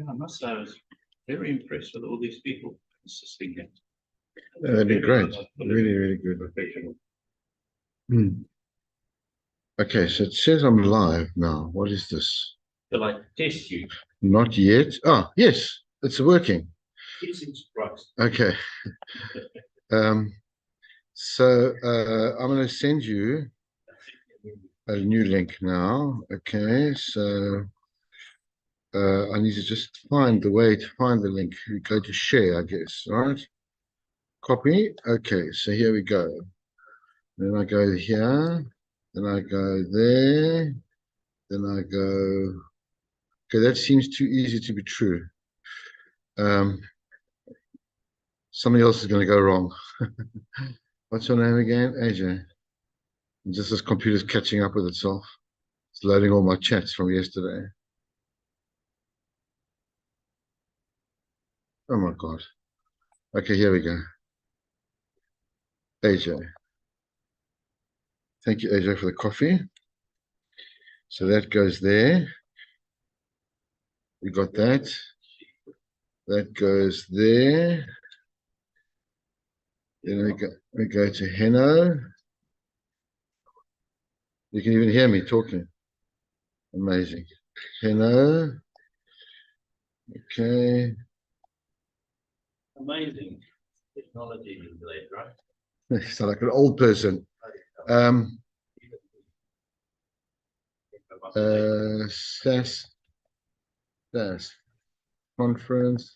Yeah, I must say I was very impressed with all these people assisting him. Yeah, they did great. Really, really good. Professional. Okay, so it says I'm live now. What is this? Shall I test you? Not yet. Ah, yes, it's working. Okay. So I'm going to send you a new link now. Okay, so I need to just find the way to find the link. You go to share, I guess, right? Copy. Okay, so here we go. Then I go here. Then I go there. Then I go. Okay, that seems too easy to be true. Something else is going to go wrong. What's your name again? AJ. Just this computer's catching up with itself. It's loading all my chats from yesterday. Oh my God. Okay, here we go. AJ. Thank you, AJ, for the coffee. So that goes there. We got that. That goes there. Then we go to Heno. You can even hear me talking. Amazing. Heno. Okay. Amazing technology in there, right? Sound like an old person. SASREAX conference.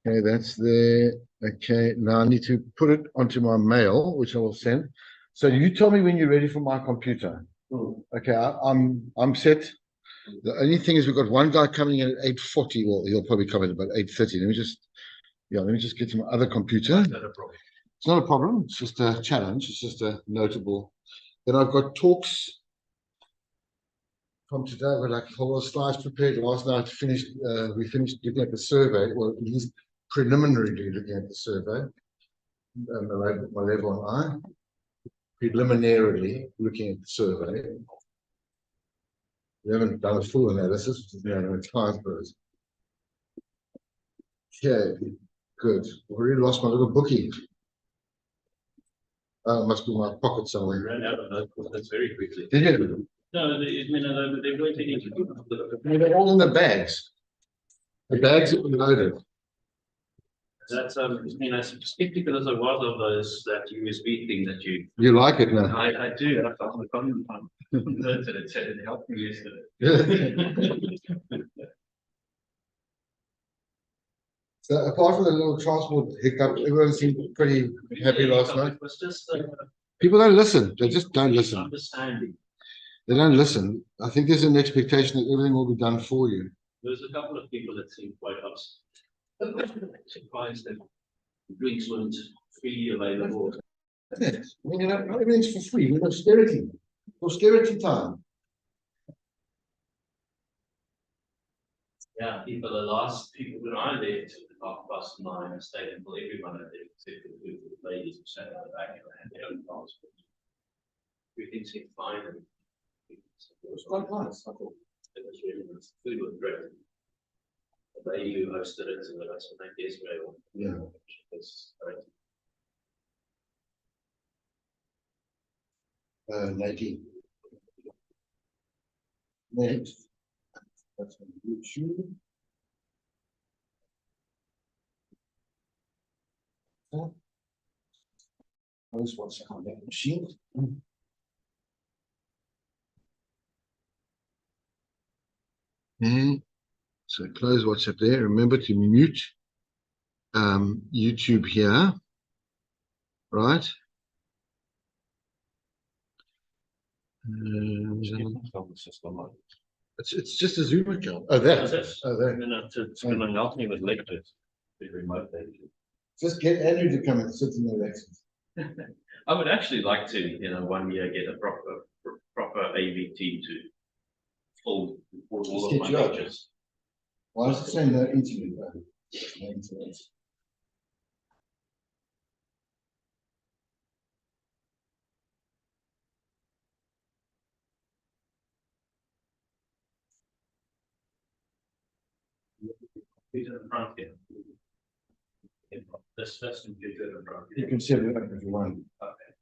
Okay, that's there. Okay, now I need to put it onto my mail, which I will send. So you tell me when you're ready for my computer. Okay, I'm set. The only thing is we've got one guy coming in at 8:40. Well, he'll probably come in about 8:30. Let me just get to my other computer. It's not a problem. It's just a challenge. It's just a notable. Then I've got talks from today. I've got like a whole lot of slides prepared. Last night we finished looking at the survey. Well, at least preliminarily looking at the survey. My level and I. Preliminarily looking at the survey. We haven't done a full analysis, which is now an entire person. Okay, good. I've already lost my little bookie. Must be in my pocket somewhere. We ran out of notebooks very quickly. Did you? No, they weren't any. They're all in the bags. The bags are loaded. That's skeptical as I was of those that USB thing that you. You like it now? I do. I converted it. It helped me yesterday. So apart from the little transport hiccup, everyone seemed pretty happy last night. It was just People don't listen. They just don't listen. Understanding. They don't listen. I think there's an expectation that everything will be done for you. There's a couple of people that seemed quite surprised that drinks weren't freely available. Isn't it? I mean, not everything's for free. We're austerity. Austerity time. Yeah, the last people when I left at 9:30, I stayed until everyone had left, except for the ladies who sat at the back and had their own passport. Everything seemed fine. And it was quite nice. I thought it was really nice. The food was great. The lady who hosted it, and that's what they did. Yeah. It's great. 19. Next. That's on YouTube. Close what's on that machine. Okay. So close WhatsApp there. Remember to mute YouTube here. Right. It's just a Zoom account. Oh, that. Oh, that. It's going to help me with lectures. Remote lectures. Just get Andrew to come and sit in the lectures. I would actually like to, 1 year get a proper AV team to hold all of my lectures. Why does it say no interview though? No internet. Who's in the front here? This computer in the front. You can set it up if you want. Okay.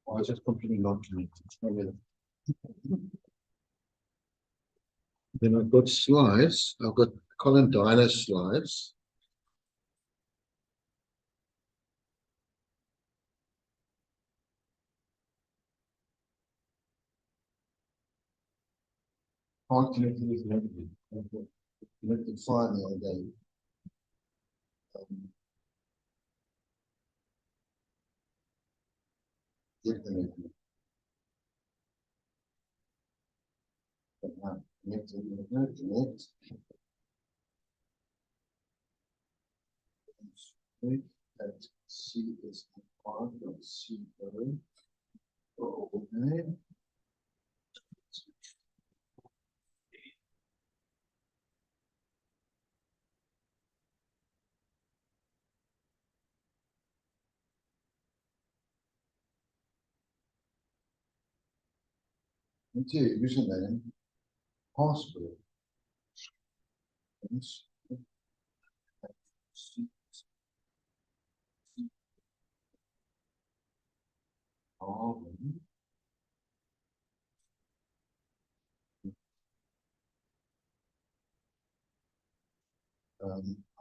Oh, it's just completely not connected. Then I've got slides. I've got Colin Diner slides. Can't connect it with everything. Connected finally again. Get the network. Connect, connect. That C is part of C. Okay. Into username, password. I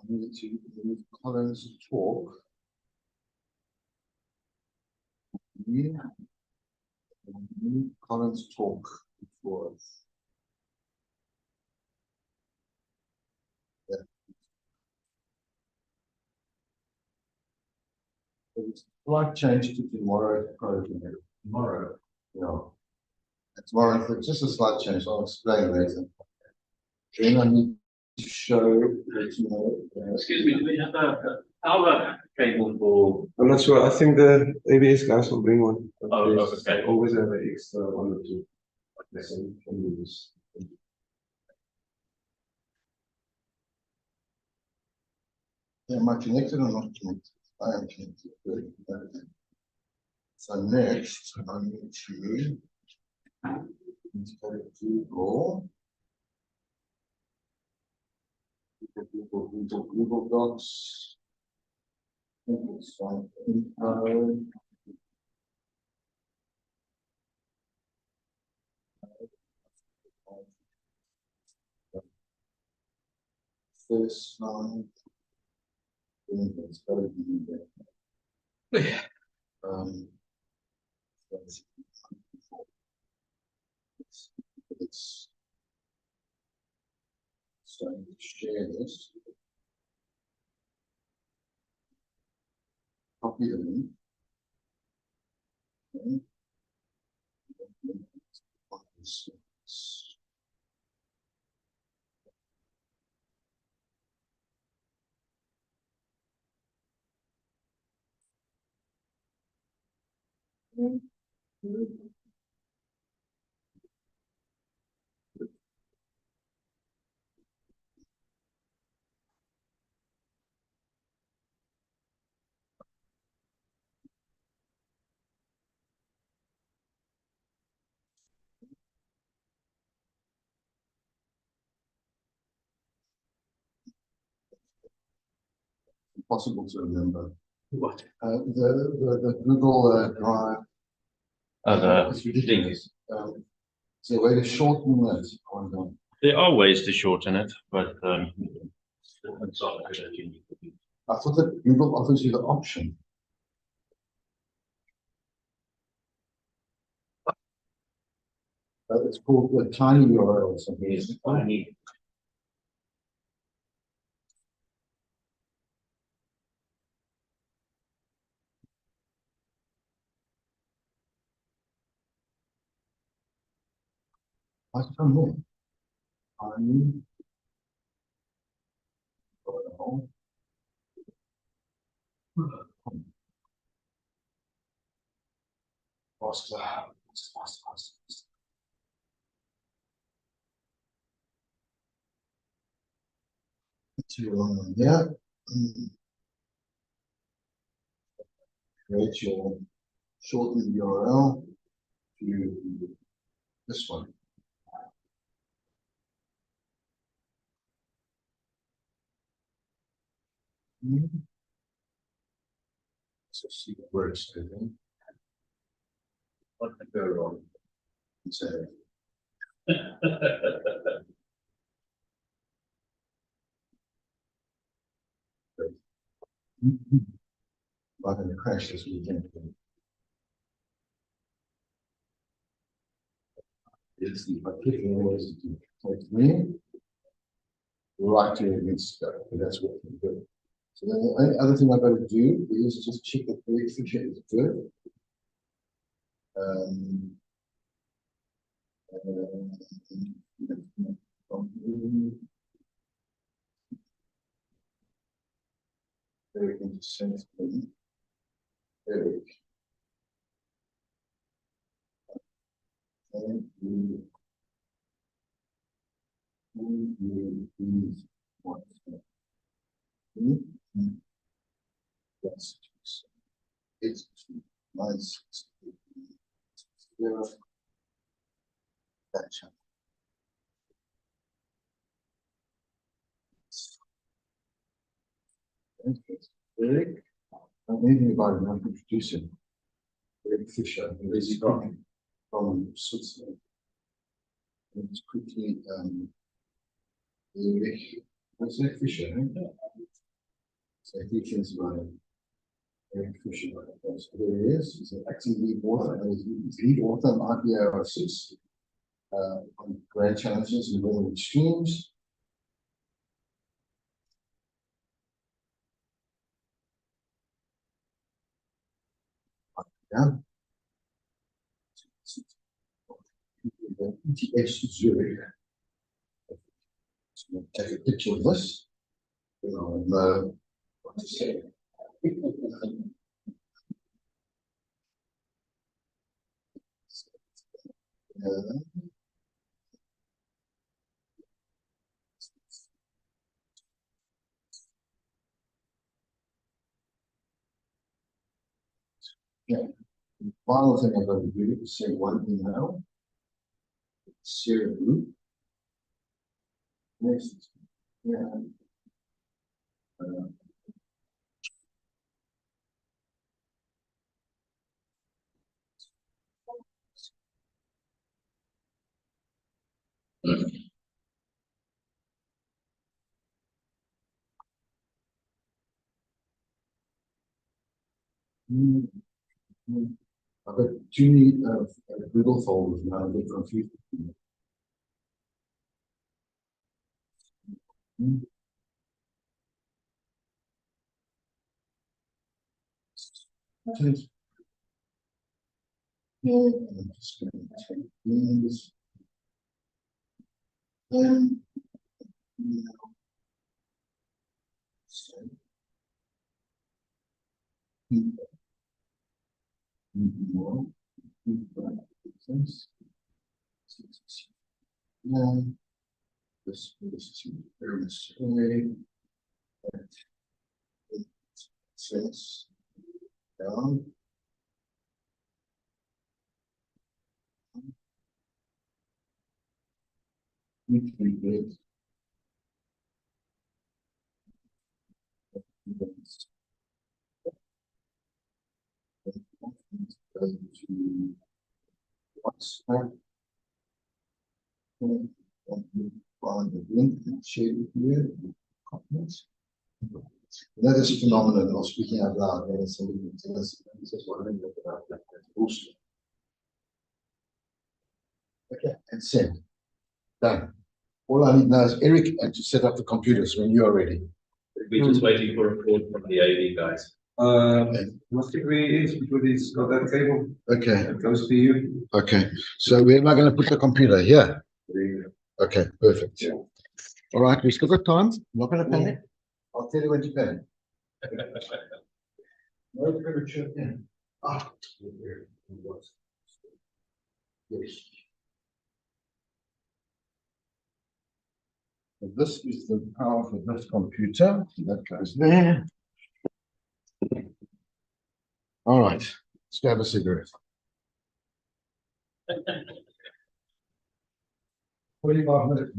needed to move Colin's talk. Yeah. Colin's talk before. Yeah. It's slight change to tomorrow program. Tomorrow. Yeah. Tomorrow, it's just a slight change. I'll explain later. Then I need to show. Excuse me, do we have a power cable for? I'm not sure. I think the ABS guys will bring one. But Oh, they okay. always have an extra one or two. Can use. Am I connected or not connected? I am connected. Good. Okay. So next, I need to go to Google. Google Docs. It's like info. First slide. It's got to be there. It's starting to share this. Copy the link. Okay. Impossible to remember. What? The Google Drive. It's ridiculous. Is there a way to shorten that? There are ways to shorten it, but it's not a good idea. I thought that Google offers you the option. It's called a tiny URL or something. Yes, tiny. I don't know. Tiny URL. Faster. Yeah. Create your shortened URL. to this one. So see where it's doing. What could go wrong? So, I'm going to crash this weekend. It's the particular ways to take me right to against go. And that's what we do. So then the only other thing I've got to do is just check that the fixture is good. Very interesting. Very. And these ones. Yes. It's nice. Gotcha. Eric, I'm thinking about it, I'm introducing Eric Fisher, where's he from Switzerland. Let's quickly, Eric, what's Eric Fisher? Eh? So he thinks about it. Eric Fisher, so there he is. He's an acting lead author. He's lead author on IPO 6 on grand challenges and weather extremes. Yeah. ETH Zurich. So we'll take a picture of this. What to say. Yeah. The final thing I'm going to do is say one thing now. Serial group. Next. Yeah. I've got too many Google folders now. I'm getting confused. I'm just going to take these. More. This is very necessary. Six down. Need to be good. Go to what's that? Find the link and share it here. Comments. That is a phenomenon of speaking out loud. And it's wondering about that. Okay, and send. Done. All I need now is Eric to set up the computers when you are ready. We're just waiting for a call from the AV guys. What degree is because he's got that cable? Okay. That goes to you. Okay. So where am I going to put the computer? Here. Okay, perfect. Yeah. All right, we still got time. I'm not going to panic. I'll tell you when to panic. No premature in. Ah, yes. So this is the power for this computer. That goes there. All right, let's grab a cigarette. 45 minutes.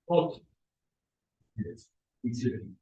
Hot. Yes. Exactly.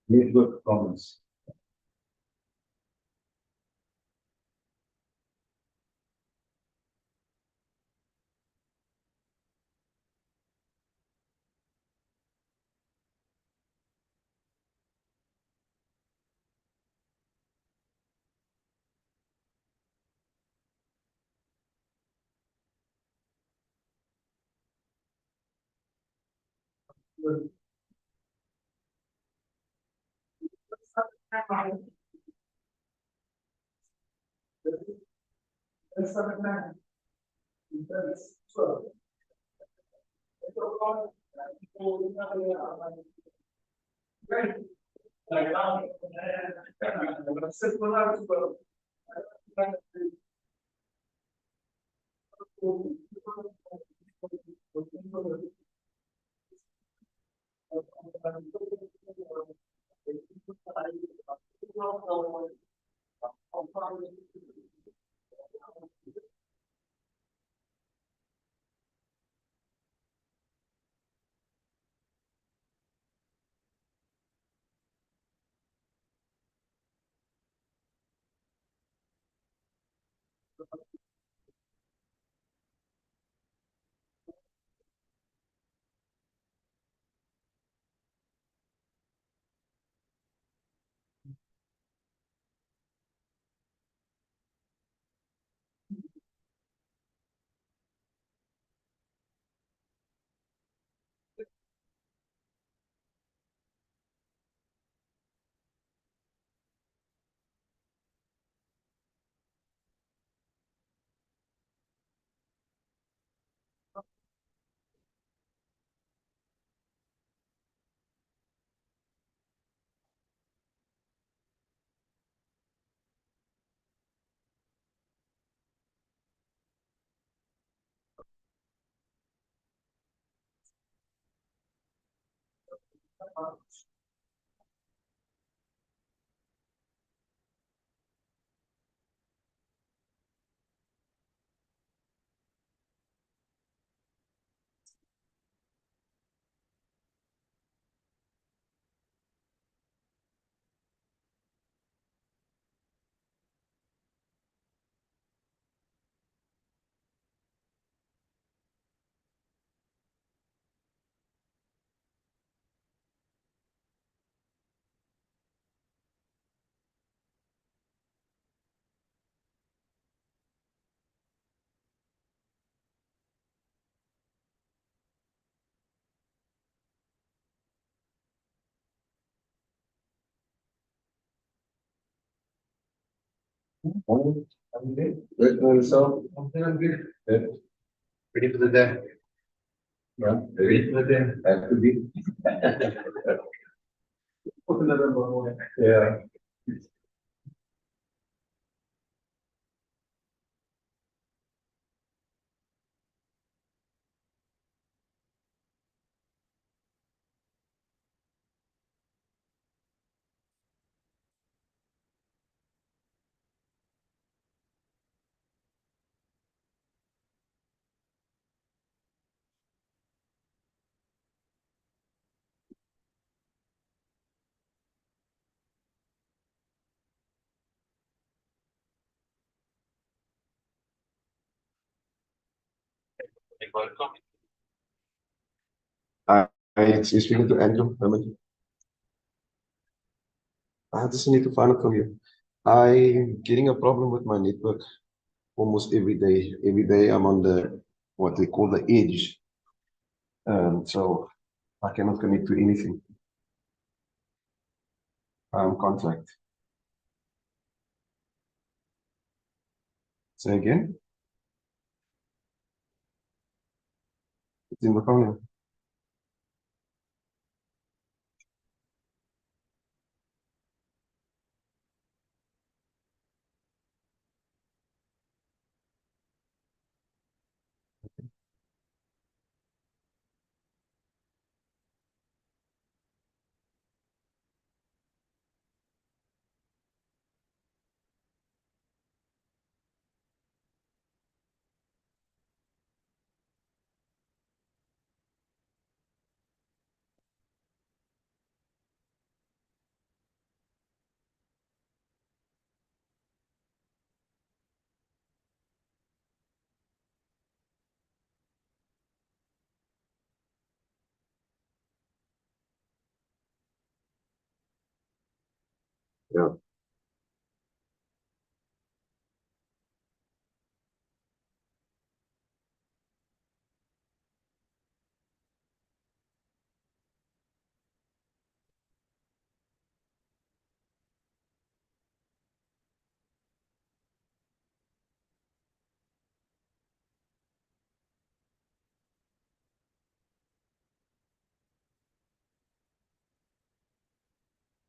network comments. I'm good. Good for yourself. I'm feeling good. Good. Ready for the day? Yeah. Ready for the day? Have to be. Put another one. Yeah. I, you're speaking to Andrew. I just need to find out from you. I'm getting a problem with my network almost every day. Every day I'm on the what they call the edge. So I cannot connect to anything. Contract. Say again. It's in the phone. Yeah.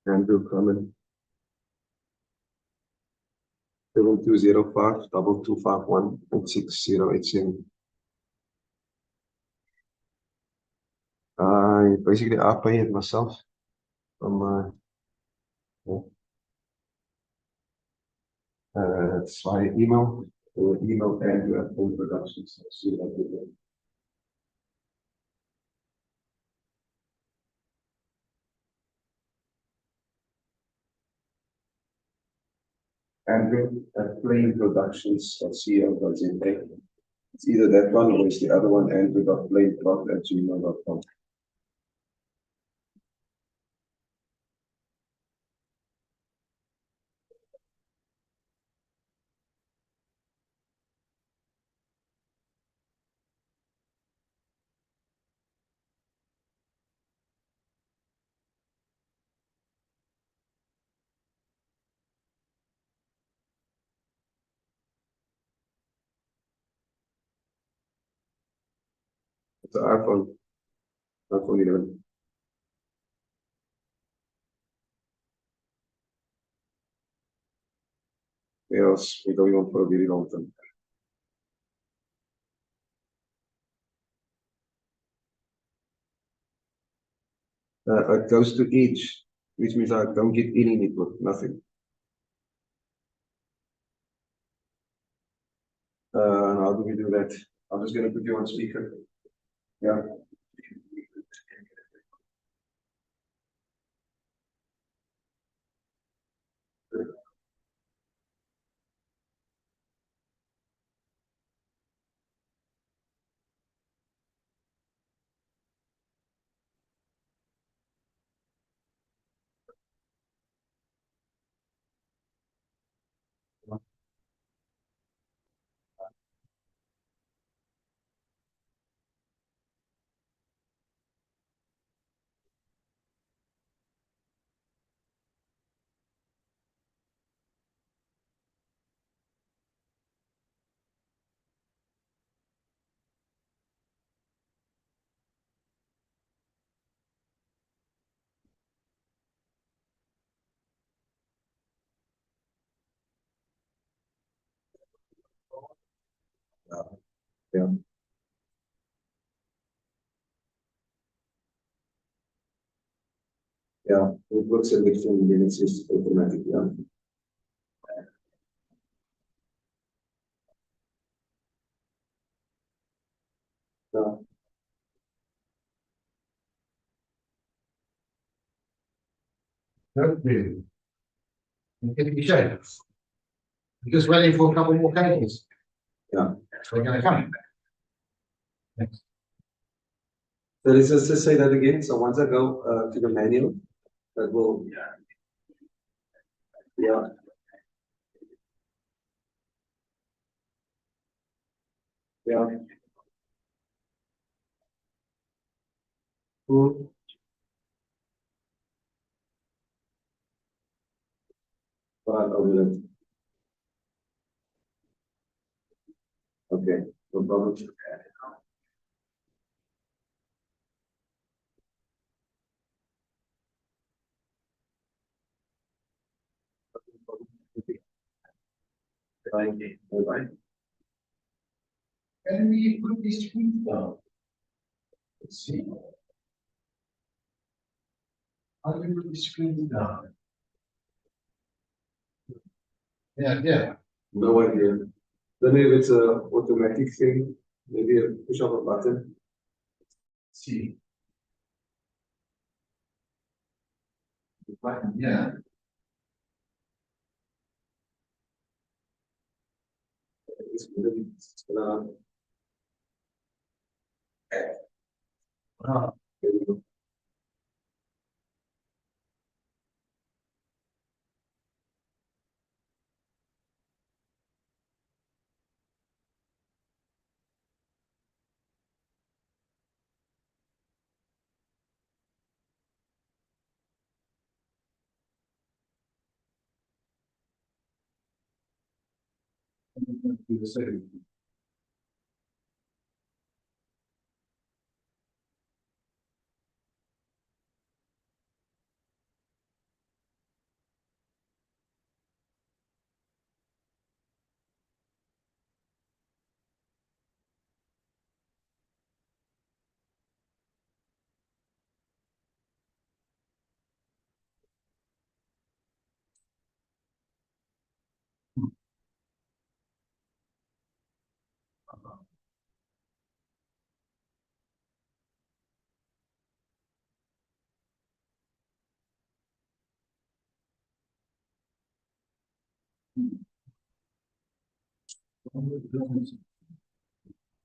Andrew Clement, 7205-2251-6087. Basically I pay it myself from it's via email or email Andrew at Full Productions. See that with them. Andrew at planeproductions.co.za. It's either that one or it's the other one, andrew.planeprod@gmail.com. It's an iPhone 11. Yes, we're going on for a very long time. It goes to each, which means I don't get any network, nothing. How do we do that? I'm just going to put you on speaker. Yeah. Yeah. Yeah. It works in different minutes, it's automatic. Yeah. Yeah. Don't really. Get your shape. I'm just waiting for a couple more cables. Yeah. So we're gonna come. So let's just say that again. So once I go to the manual, that will, yeah. Yeah. Cool. Right, over it. Okay, no problem. Thank you. Bye-bye. Can we put this screen down? Let's see. How do we put the screen down? Yeah. No idea. Then if it's a automatic thing, maybe a push of a button. See. Yeah. It's gonna, Ah, there you go. Do the second.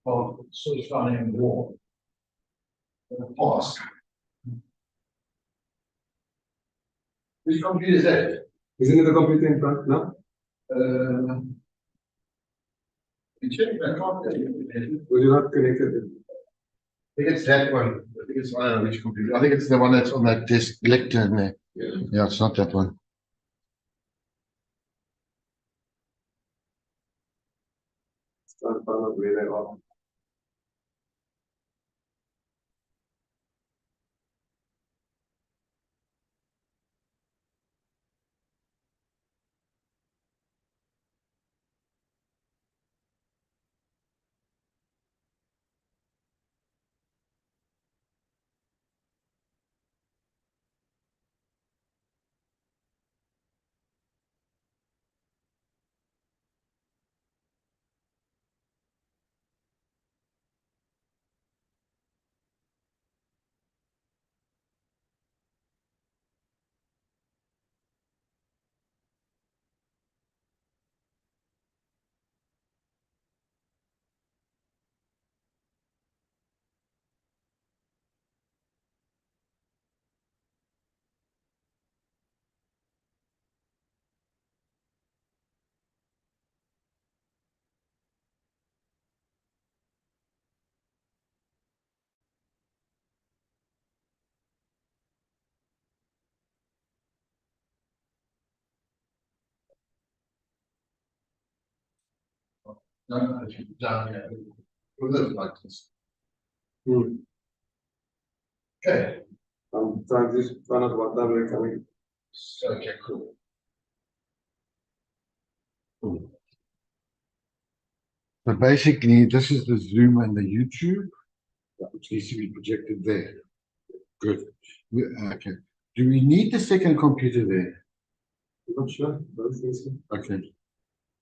Oh, sort of starting in the wall. Pause. Which computer is that? Isn't it the computer in front now? You check that computer. Were you not connected? I think it's that one. I think it's, I don't know which computer. I think it's the one that's on that desk lectern there. Yeah. Yeah, it's not that one. Trying to find out where they are. No, it's down here. We'll live like this. Okay. I'm trying to find out what time they're coming. Okay, cool. So basically, this is the Zoom and the YouTube, which needs to be projected there. Good. Okay. Do we need the second computer there? I'm not sure. Both things. Okay.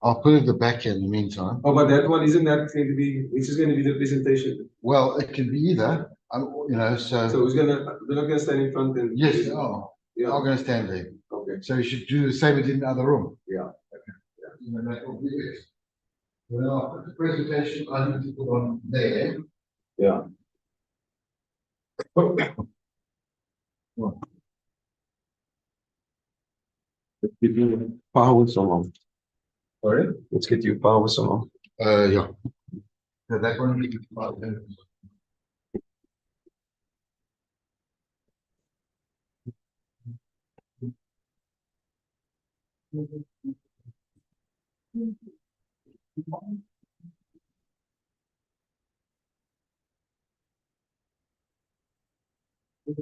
I'll put it at the back in the meantime. Oh, but that one isn't that going to be? Which is going to be the presentation? Well, it can be either. You know, So so who's gonna? They're not gonna stand in front and. yes, they are. Yeah. I'm going to stand there. Okay. So you should do the same as in the other room. Yeah. Okay. Yeah. And that will be it. Well, the presentation I need to put on there. Yeah. Let's get you power somehow. Sorry? Let's get you power somehow. Yeah. So that one.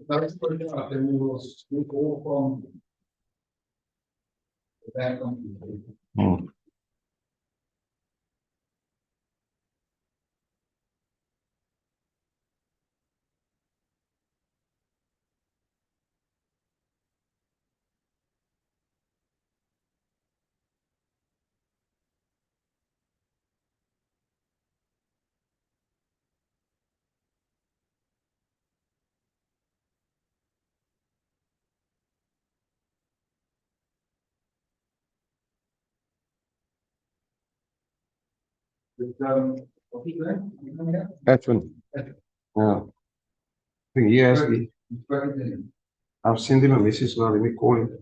That's put it up, then we will speak all from the back on. What's his name? Edwin. Yeah. I think he has me. I've sent him a message now. Let me call him.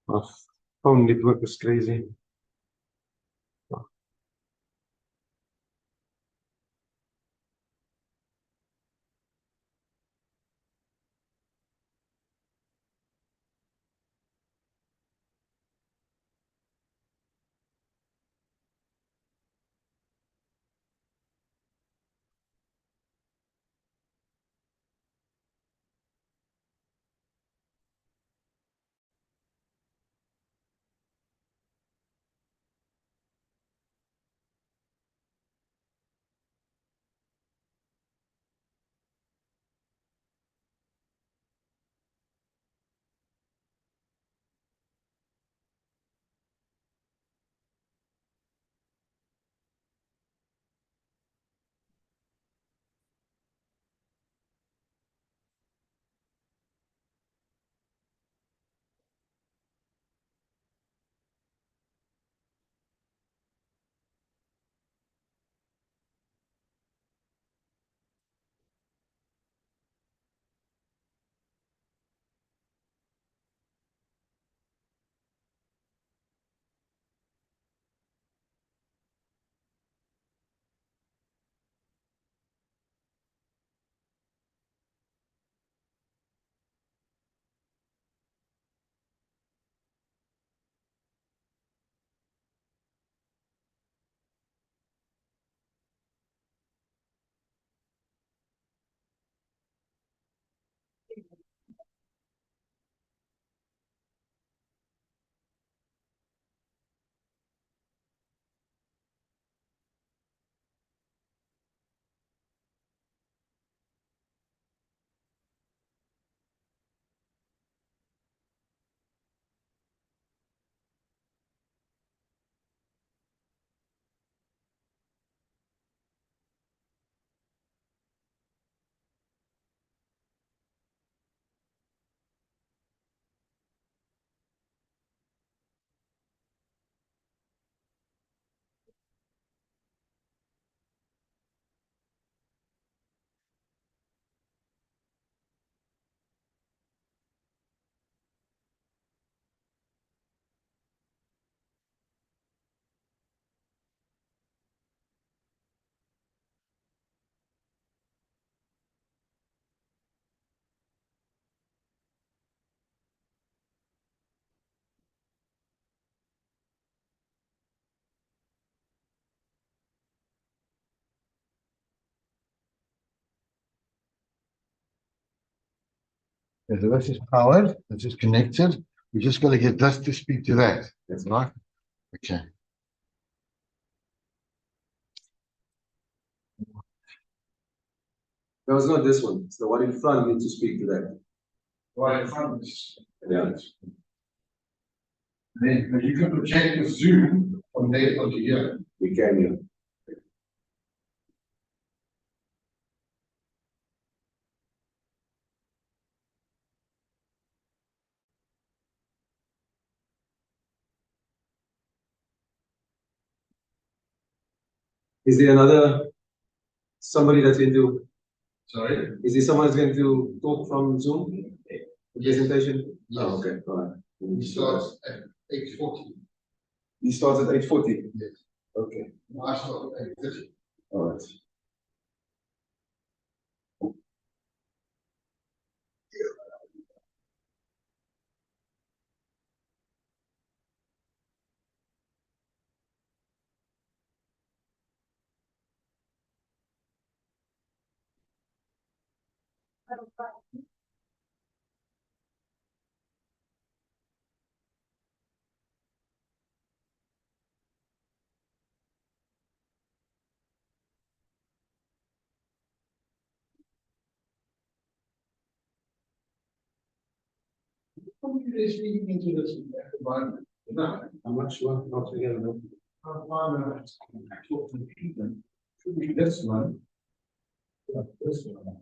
My phone network is crazy. Yeah, so this is powered, this is connected. We just got to get this to speak to that. That's right. Okay. No, it's not this one. It's the one in front needs to speak to that. Right in front of us. Yeah. Then you can project the zoom from there onto here. We can, yeah. Is there somebody that's going to, Sorry? is there someone that's going to talk from Zoom? The presentation? Yes. Oh, okay, all right. He starts at 8:40. He starts at 8:40? Yes. Okay, I start at 8:30. all right. How many days speaking into this at the moment? No. I'm not sure, not together, no. I'll find out. Talk to the people. Should be this one. Yeah, this one.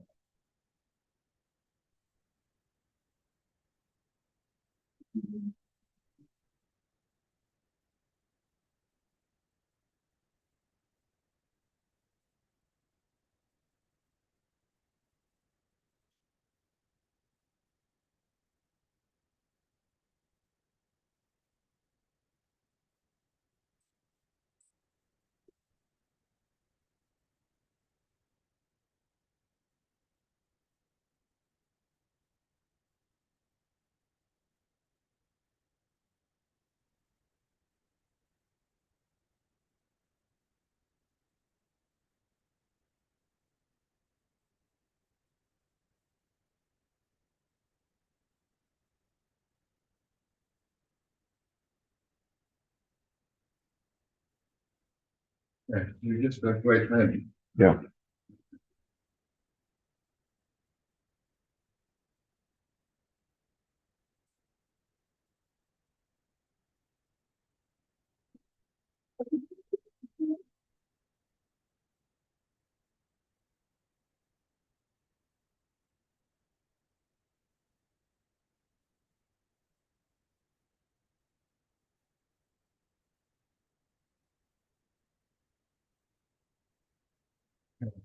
Yeah, you just got great maybe. Yeah.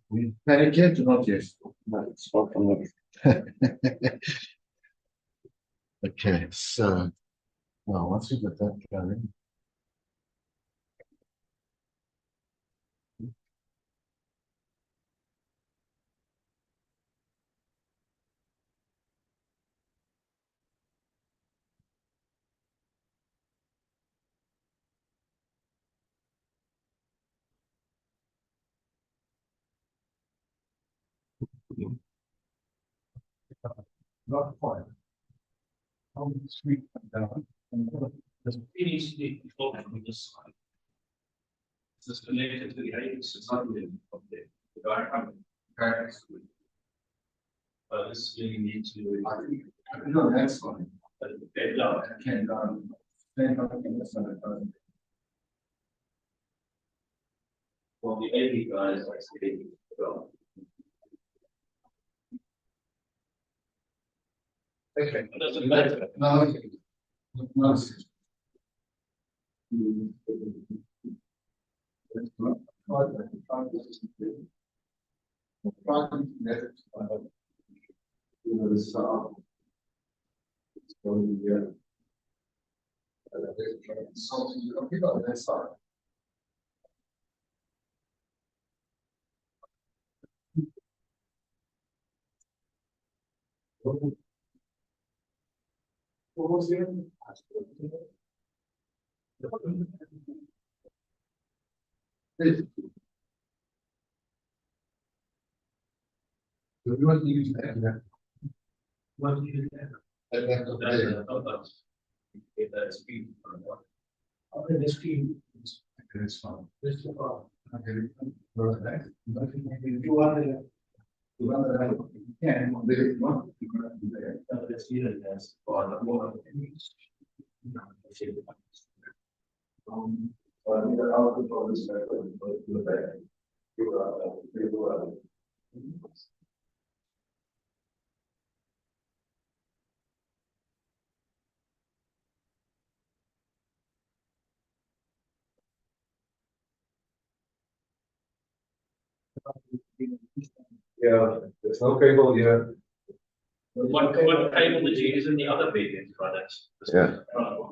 We panic yet or not yet? No, it's not from the. Okay, so well, once we get that going. Not quite. How sweet down. There's really steep before on this side. This is connected to the aids, it's not really up there. The diagram. Okay. This really needs to. I can go that's fine. Okay, no, I can't stand up in this other person. well, the AV guys like to well. Okay. It doesn't matter. No, no. What was the other? So you want to use that? What do you do? Get that speed. Okay, the speed. It's fine. This is all. Okay. You want to. You want to. Yeah. Let's see it as for the more. Yeah, there's no cable here. What cable did you use in the other videos, brothers? Yeah.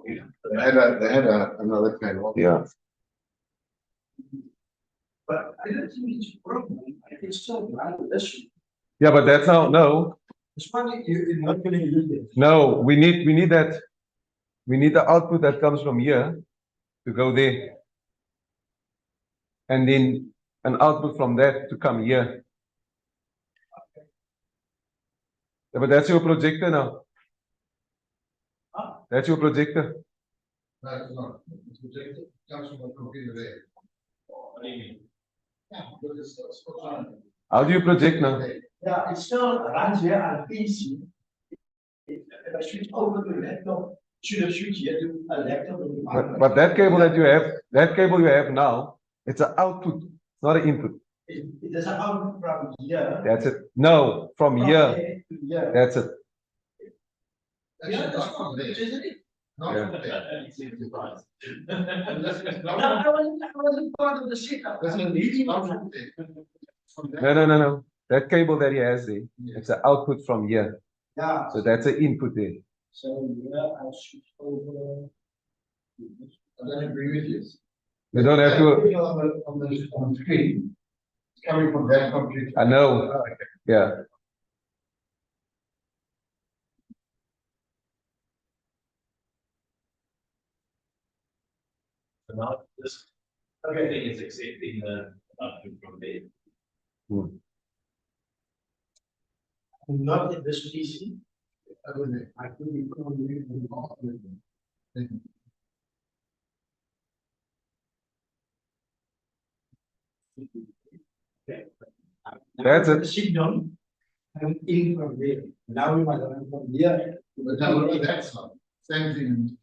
They had another cable. Yeah. But I don't think it's a problem. I can still run this. Yeah, but that's no. It's funny, you're not gonna use it. No, we need that. We need the output that comes from here to go there. And then an output from that to come here. Yeah, but that's your projector now. Huh? That's your projector. No, it's not. It's projected. Comes from the computer there. What do you mean? Yeah, because it's still on. How do you project now? Yeah, it still runs here on PC. If I switch over to laptop, should have switched here to a laptop. But that cable you have now, it's an output, not an input. It doesn't output from here. That's it. No, from here. there to here. That's it. Yeah, Actually, that's not from not, there. isn't it? Not Yeah. from there. No, I wasn't part of the setup. That's I'm not reading not on from there. From there. No. That cable that he has there, it's an output from here. Yeah, So that's an input there. so here I switch over. I don't agree with you. You don't have to. On the screen. It's coming from that computer. I know. Oh, okay. Yeah. So now this, everything is accepting the output from there. Not in this PC. Over there. I think we put on the. That's it. The signal. And in from there. Now we might run from here. But now that's not. Same thing.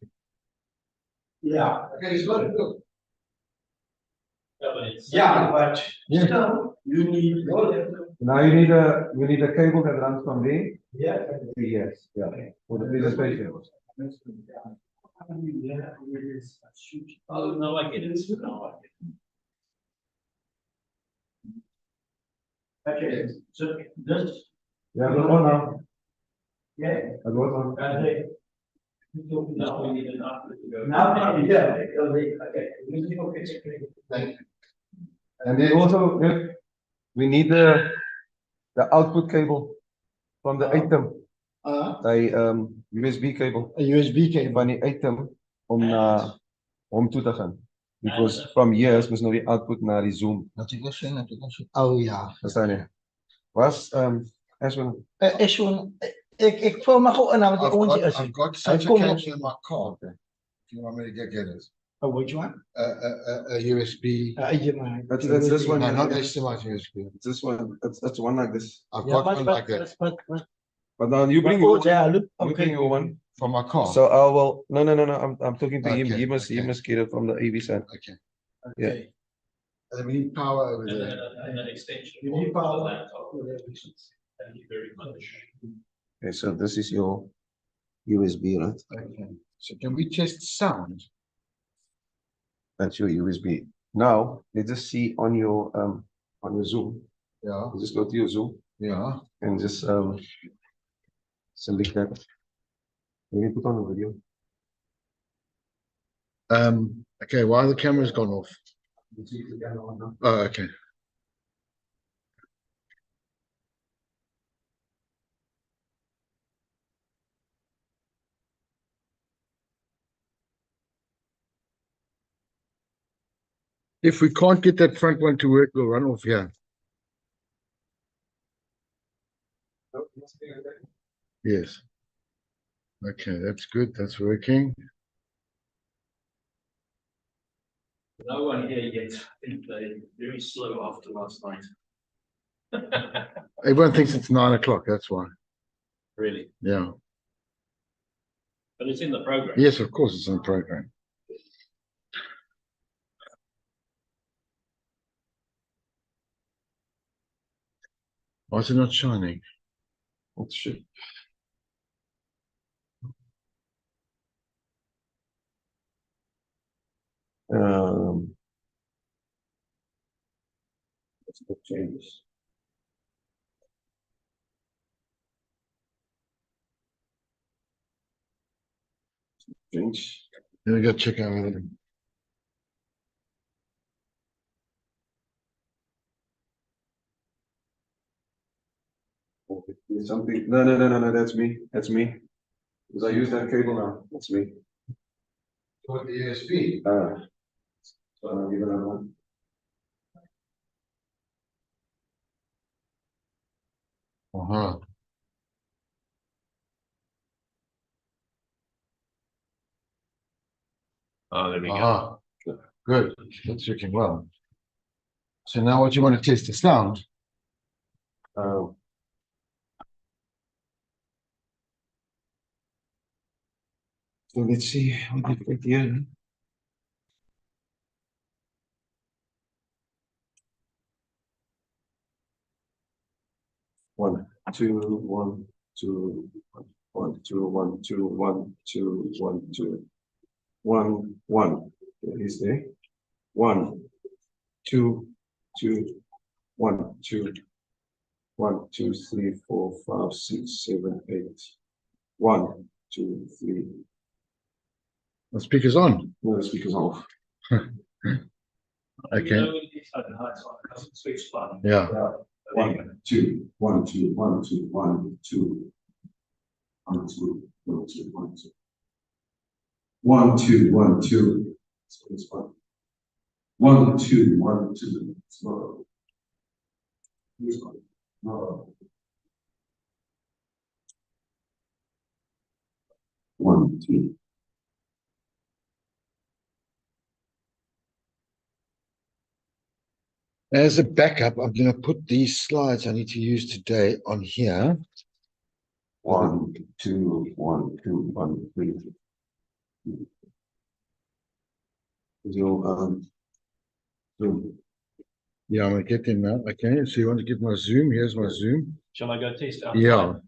Yeah. Okay, it's not good. Yeah, but it's. Yeah, but Yeah. still, you need your laptop. Now you need a cable that runs from there Yeah. to here. Yeah. For the presentation. Oh, no, I get it. No, I get it. Okay, so this, Yeah, go on now. yeah, Go on. Now we need an output to go. now from here, okay, we need to fix it. Thank you. And then also we need the output cable from the item. The USB cable A USB cable. van die item om na hom toe te gaan. Because from here is mos nou die output na die Zoom. Oh, ja. Verstaan jy? Was Ashwin, Ashwin, ik voel me gewoon aan wat die ontje is. I've got such a kom cable op. in my car. If you want me to get it. Oh, which one? A USB. it's this one. No, not HDMI USB. It's this one. It's one like this. I've got one like that But now you bring Oh, your yeah, one. look, You bring okay. your one. for my car. So I will. No. I'm talking to him. Okay, He must get it from the AV side. Okay. Yeah. And then we need power over And there. an extension. You need for the power. laptop. Thank you very much. Okay, so this is your USB, right? Okay. So can we test sound? That's your USB. Now let's just see on your Zoom. Yeah. You just go to your Zoom Yeah. and just select that. Maybe put on a video. Okay, why the camera's gone off? You see the camera on now. Oh, okay. If we can't get that front one to work, we'll run off here. Yes. Okay, that's good. That's working. No one here yet. I think they're very slow after last night. Everyone thinks it's 9 o'clock. That's why. Really, Yeah. but it's in the program. Yes, of course, it's in the program. Why is it not shining? What should? Let's go changes. Change. Let me go check out with them. There's something. No. That's me. That's me. Because I use that cable now. That's me. What the ESP? So I'll give another one. Uh-huh. Oh, there we go. Uh-huh. Good. That's working well. So now what you want to test the sound? So let's see what we've got here. One, two, one, two, one, two, one, two, one, two, one, two, one, one. There is there. One, two, two, one, two, 1, 2, 3, 4, 5, 6, 7, 8. 1, 2, 3. The speaker's on. No, the speaker's off. Okay. Switch button. Yeah. 1, 2, 1, 2, 1, 2, 1, 2. 1, 2, 1, 2, 1, 2. 1, 2, 1, 2. So it's 1. 1, 2, 1, 2. Slow. This one. No. 1, 2. As a backup, I'm going to put these slides I need to use today on here. 1, 2, 1, 2, 1, 3. Zoom. Yeah, I'm going to get them now. Okay, so you want to get my Zoom? Here's my Zoom. Shall I go test out? Yeah.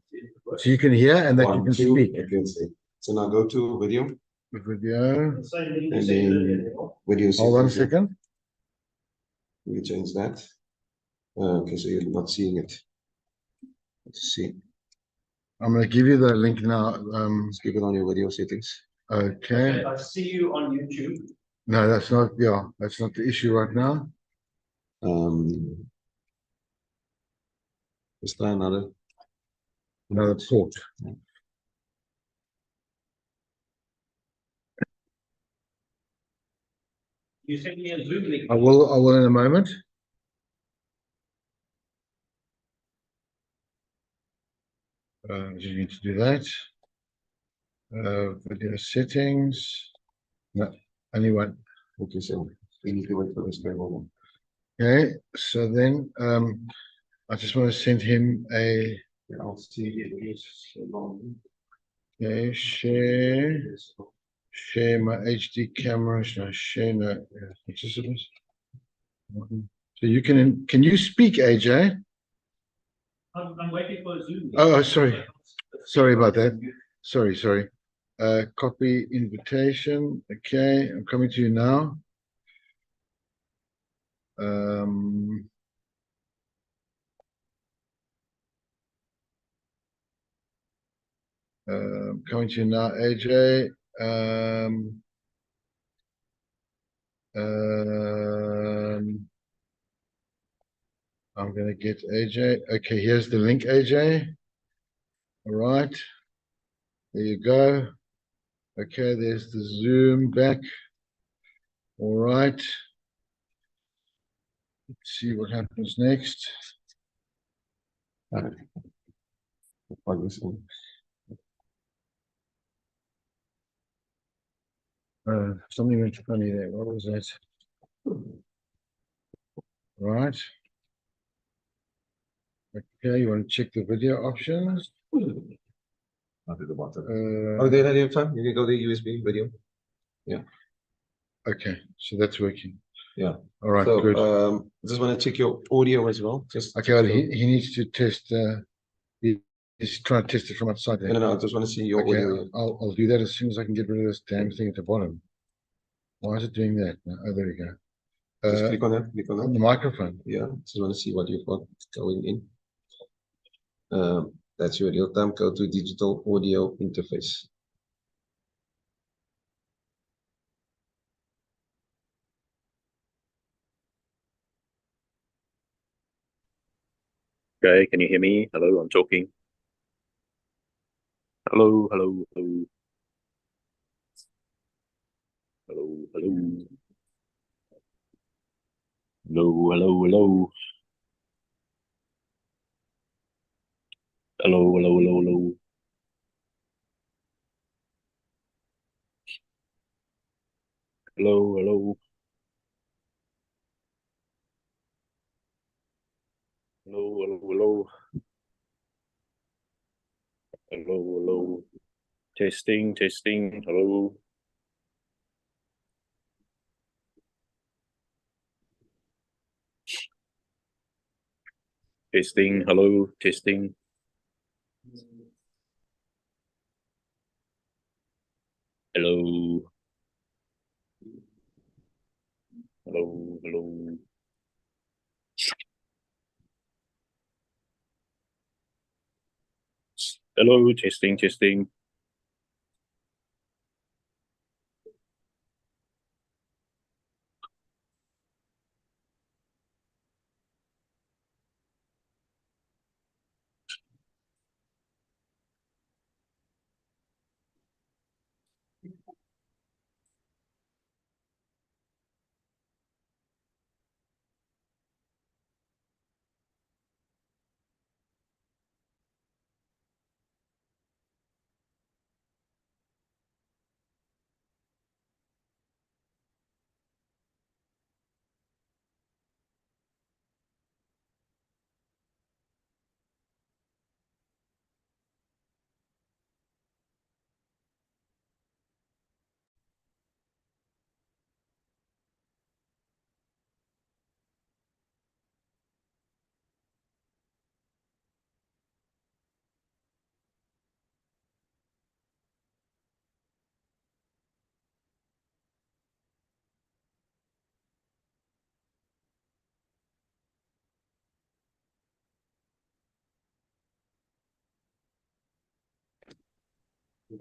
So you can hear and that you 1, can 2. speak. I can see. So now go to video. Video. And then video. Hold on a settings. second. We change that. Okay, so you're not seeing it. Let's see. I'm going to give you the link now. Let's keep it on your video settings. Okay. I see you on YouTube. No, that's not. Yeah, that's not the issue right now. Let's try another port. You send me a Zoom link. I will in a moment. You need to do that. Video settings. No, only one. Okay, so we need to wait for this cable. Okay, so then I just want to send him a I'll see it is so long. okay, share my HD camera. Should I share no participants? So you can you speak, AJ? I'm waiting for a Zoom link. Oh, sorry about that. Sorry. Copy invitation. Okay, I'm coming to you now. Coming to you now, AJ. I'm going to get AJ. Okay, here's the link, AJ. All right. There you go. Okay, there's the Zoom back. All right. Let's see what happens next. Plug this in. Something went funny there. What was that? Right. Okay, you want to check the video options? Not at the bottom. Uh, Oh, there, you can go to USB video. okay, so that's working. Yeah. All right, So, good. just want to check your audio as well. Just Okay, well, he needs to test. He's trying to test it from outside there. no, I just want to see your Okay, audio. I'll do that as soon as I can get rid of this damn thing at the bottom. Why is it doing that? Oh, there we go. Just click on that. Click on On the that. microphone. Yeah. Just want to see what you've got going in. That's your real-time. Go to digital audio interface. Okay, can you hear me? Hello, I'm talking. Hello, hello, hello. Hello, hello. Hello, hello, hello. Hello, hello, hello, hello. Hello, hello. Hello, hello, hello. Hello, hello. Testing, testing. Hello. Testing, hello, testing. Hello. Hello, hello. Hello, testing, testing.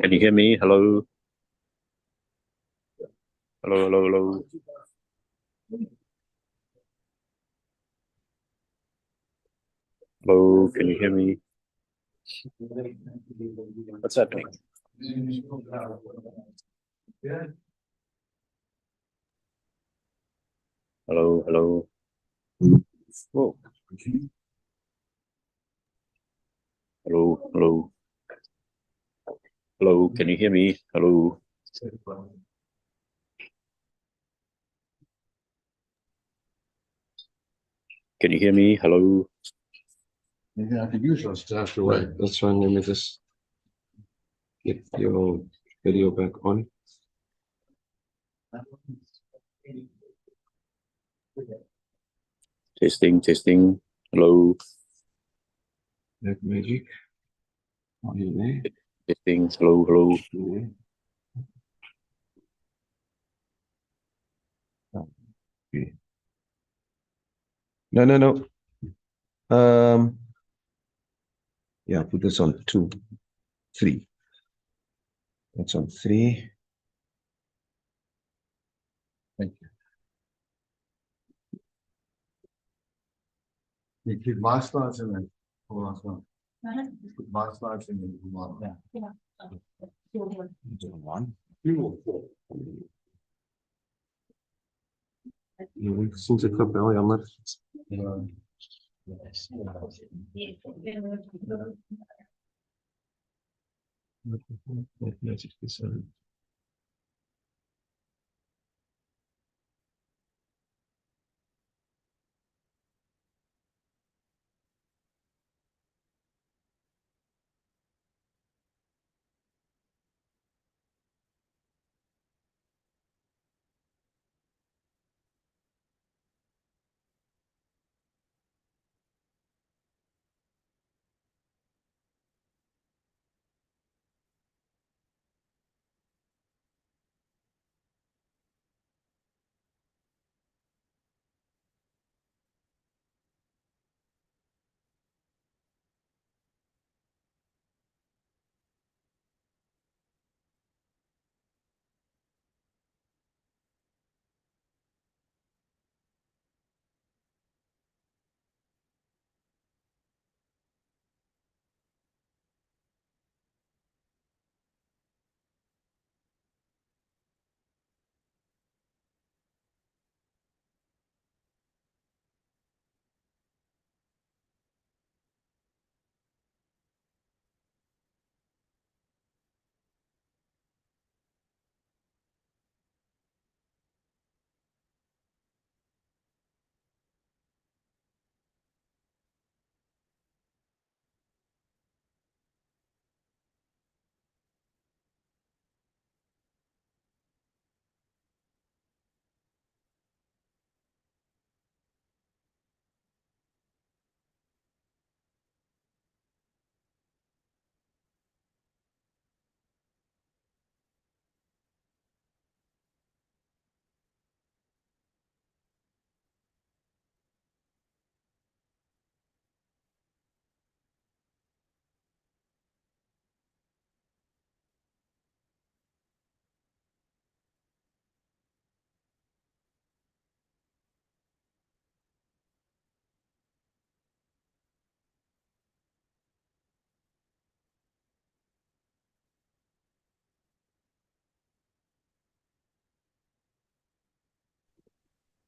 Can you hear me? Hello. Hello, hello, hello. Hello, can you hear me? What's happening? Hello, hello. Whoa. Hello, hello. Hello, can you hear me? Hello. Can you hear me? Hello. Maybe I could use your stuff to Right. That's fine. Let me just get your video back on. Testing, testing. Hello. That magic. Are you there? Testing. Hello, hello. Yeah. Okay. No, no, no. Yeah, put this on 2, 3. That's on 3. Thank you. You keep my slides in there. Hold on, hold on. Put my slides in there. Yeah. 1. Sinds ek gebel, jammer.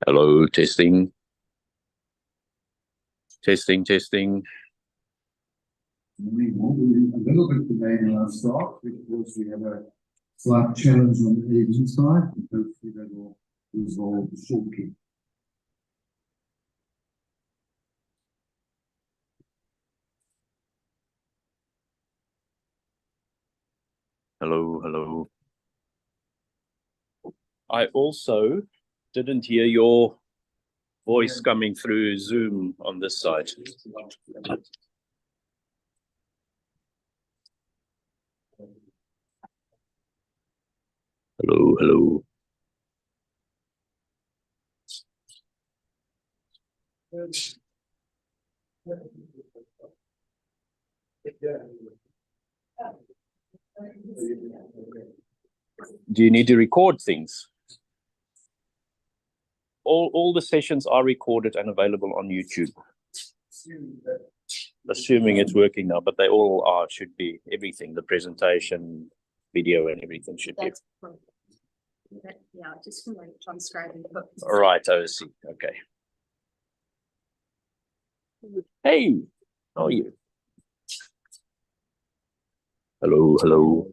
Hello, testing. Testing. We will be a little bit delayed in our start because we have a slight challenge on the Asian side, and hopefully that will resolve shortly. Hello. I also didn't hear your voice coming through Zoom on this side. Hello. Do you need to record things? All the sessions are recorded and available on YouTube. Assuming it's working now, but they all are, should be, everything, the presentation, video and everything should be. That's from, yeah, just from like transcribing. All right, I see. Okay. Hey, how are you? Hello.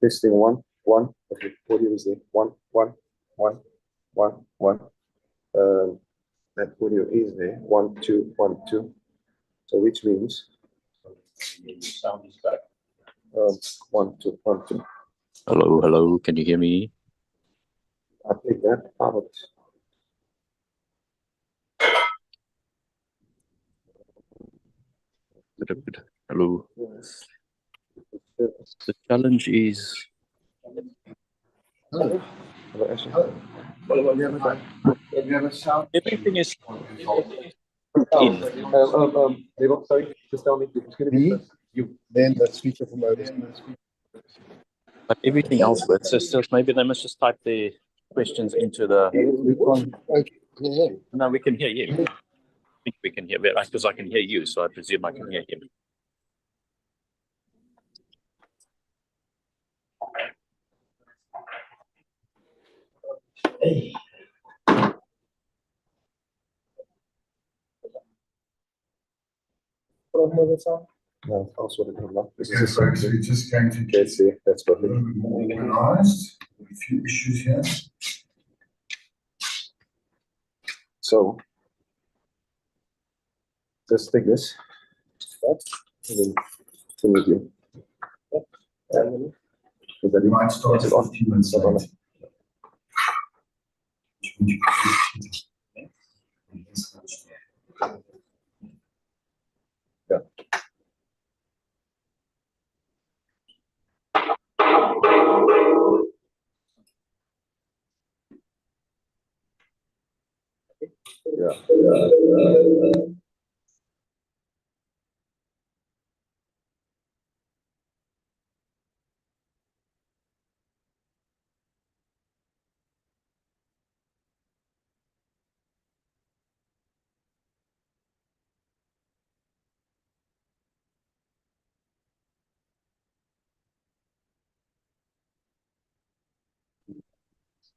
Testing one. Okay, audio is there. One. That audio is there. 1, 2, 1, 2. So which means Sound is back. 1, 2, 1, 2. Hello. Can you hear me? I take that out. Hello. Yes. The challenge is Hello. Hello, Ashley. You have a sound. everything is Oh, in. they were sorry, just tell me it's gonna be Me? first. You. Then the speaker from over. But everything else works. So maybe they must just type their questions into the. Okay. Yeah. No, we can hear you. I think we can hear because I can hear you, so I presume I can hear him. No, also the problem. This Okay, is folks, we're just going to get Let's see, that's a perfect. little bit more organized. A few issues here. So just take this. That, and then with you. And then We might start Is it on? 15 minutes Is it on? late. Yeah.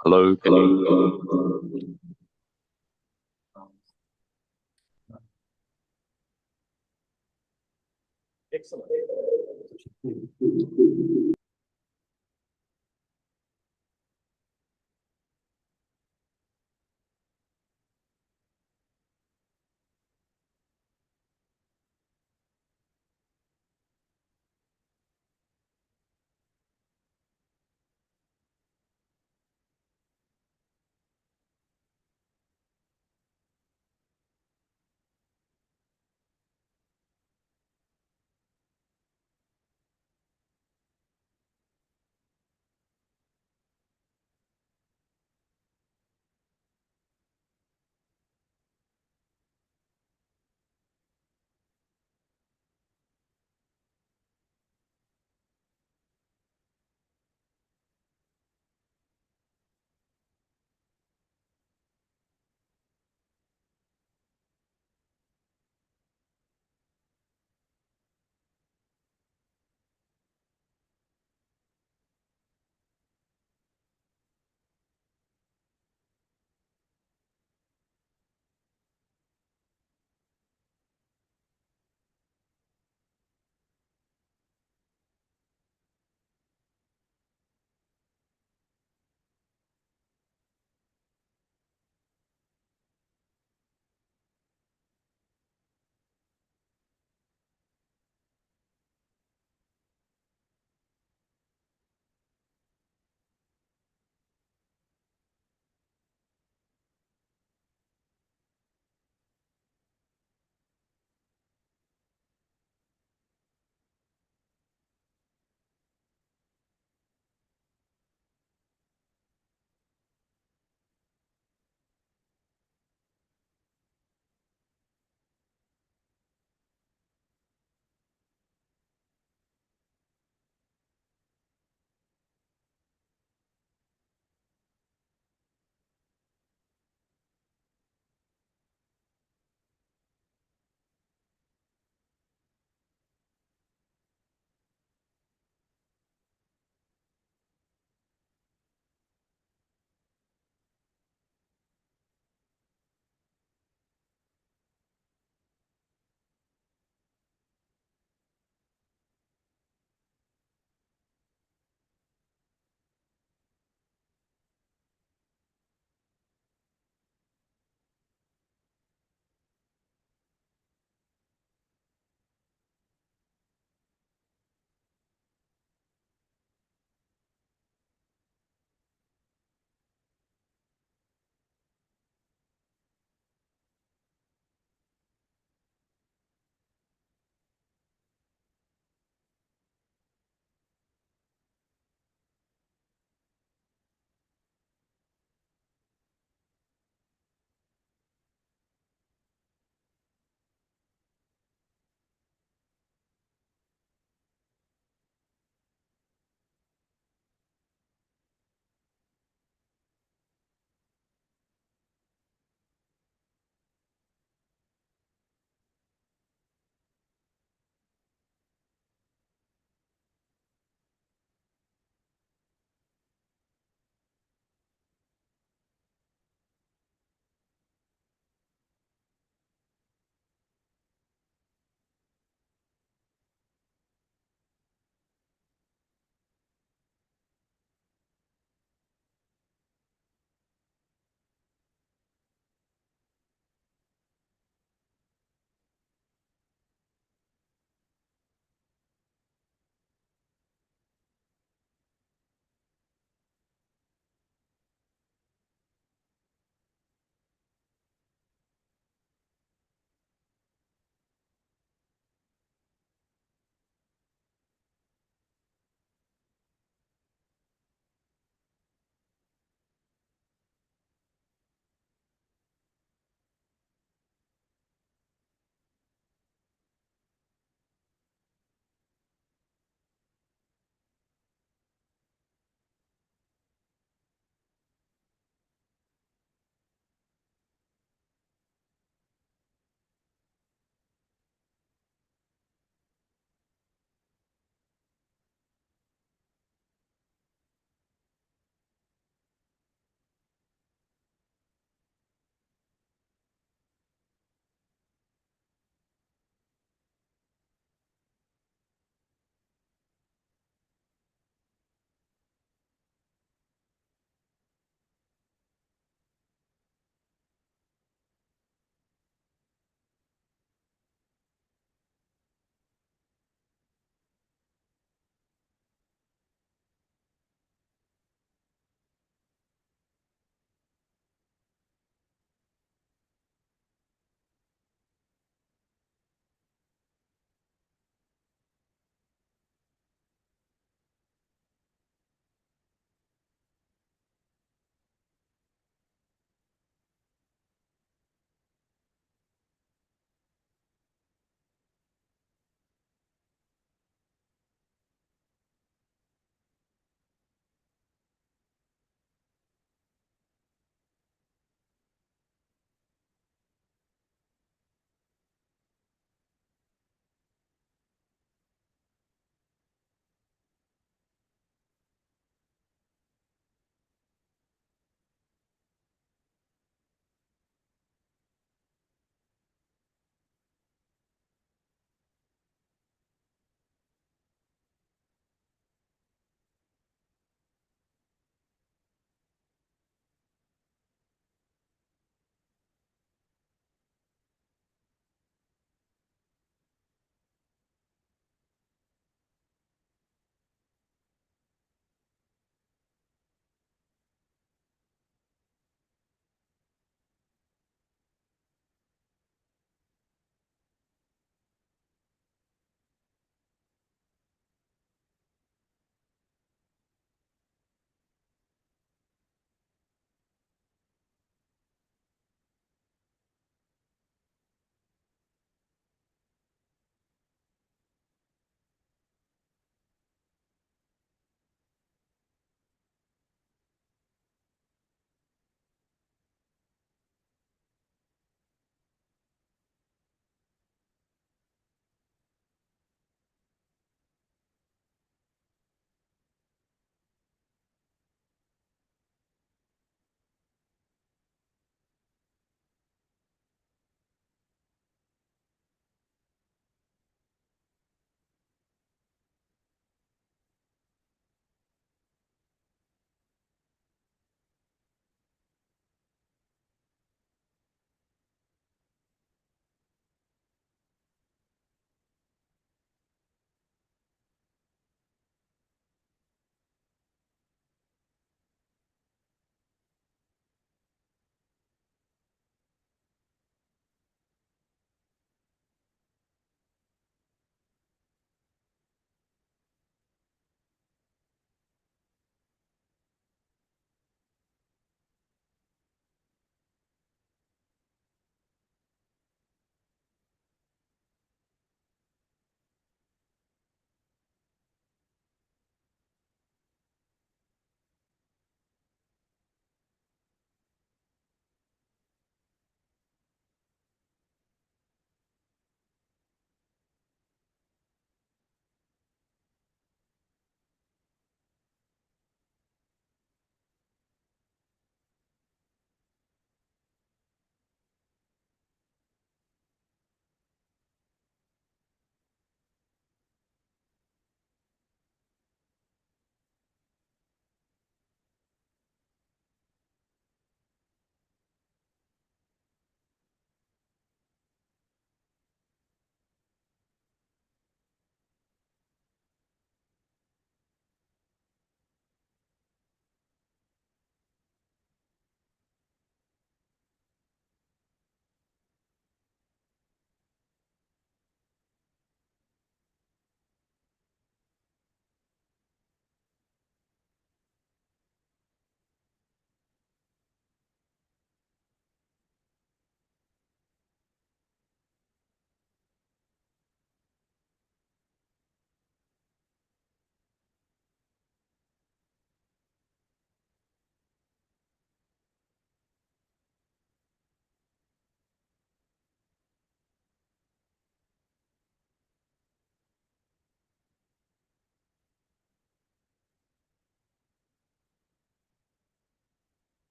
Hello. Can you? Excellent.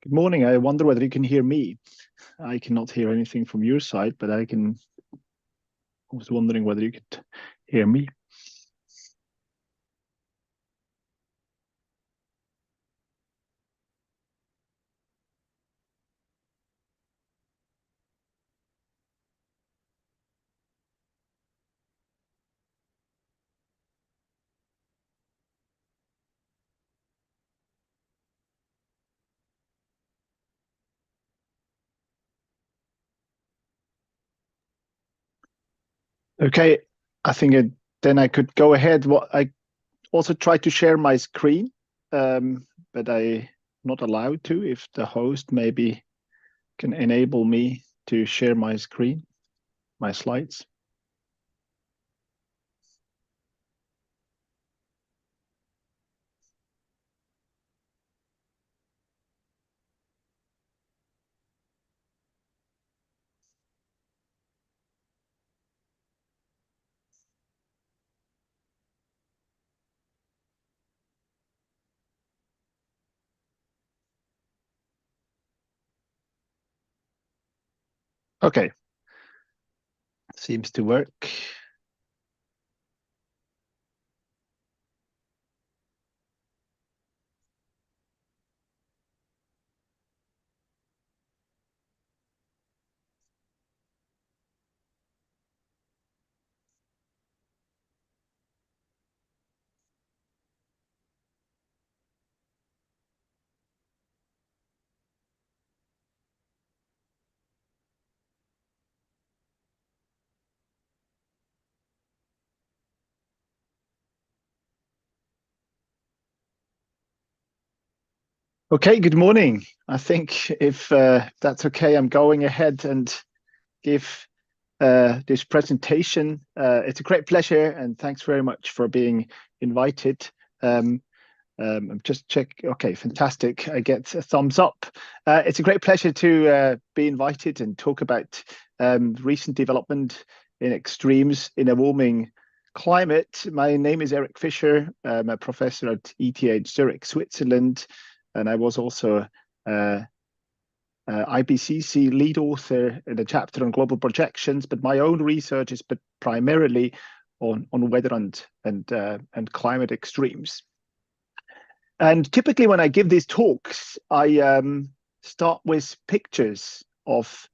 Good morning. I wonder whether you can hear me. I cannot hear anything from your side, but I was wondering whether you could hear me. Okay, I think then I could go ahead. What I also tried to share my screen, but I'm not allowed to. If the host maybe can enable me to share my screen, my slides. Okay, seems to work. Okay, good morning. I think if that's okay, I'm going ahead and give this presentation. It's a great pleasure, and thanks very much for being invited. I'm just check. Okay, fantastic. I get a thumbs up. It's a great pleasure to be invited and talk about recent development in extremes in a warming climate. My name is Eric Fischer. I'm a professor at ETH Zurich, Switzerland, and I was also IPCC lead author in a chapter on global projections, but my own research is primarily on weather and climate extremes. And typically when I give these talks, I start with pictures of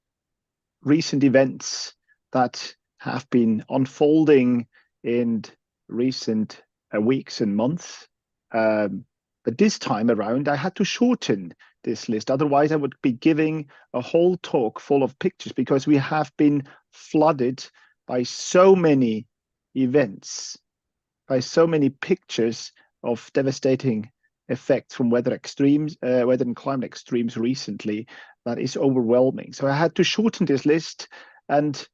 recent events that have been unfolding in recent weeks and months. But this time around, I had to shorten this list. Otherwise, I would be giving a whole talk full of pictures because we have been flooded by so many events, by so many pictures of devastating effects from weather and climate extremes recently that is overwhelming. So I had to shorten this list, and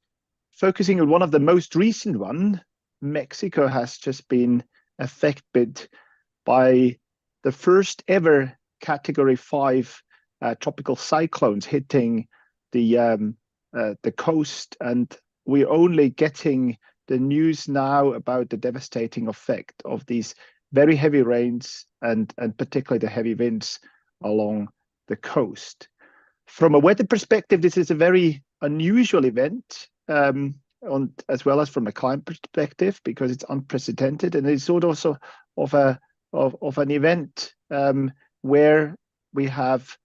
focusing on one of the most recent one, Mexico has just been affected by the first ever Category 5 tropical cyclones hitting the coast, and we're only getting the news now about the devastating effect of these very heavy rains and particularly the heavy winds along the coast. From a weather perspective, this is a very unusual event, as well as from a climate perspective, because it's unprecedented, and it's sort of also of an event where we have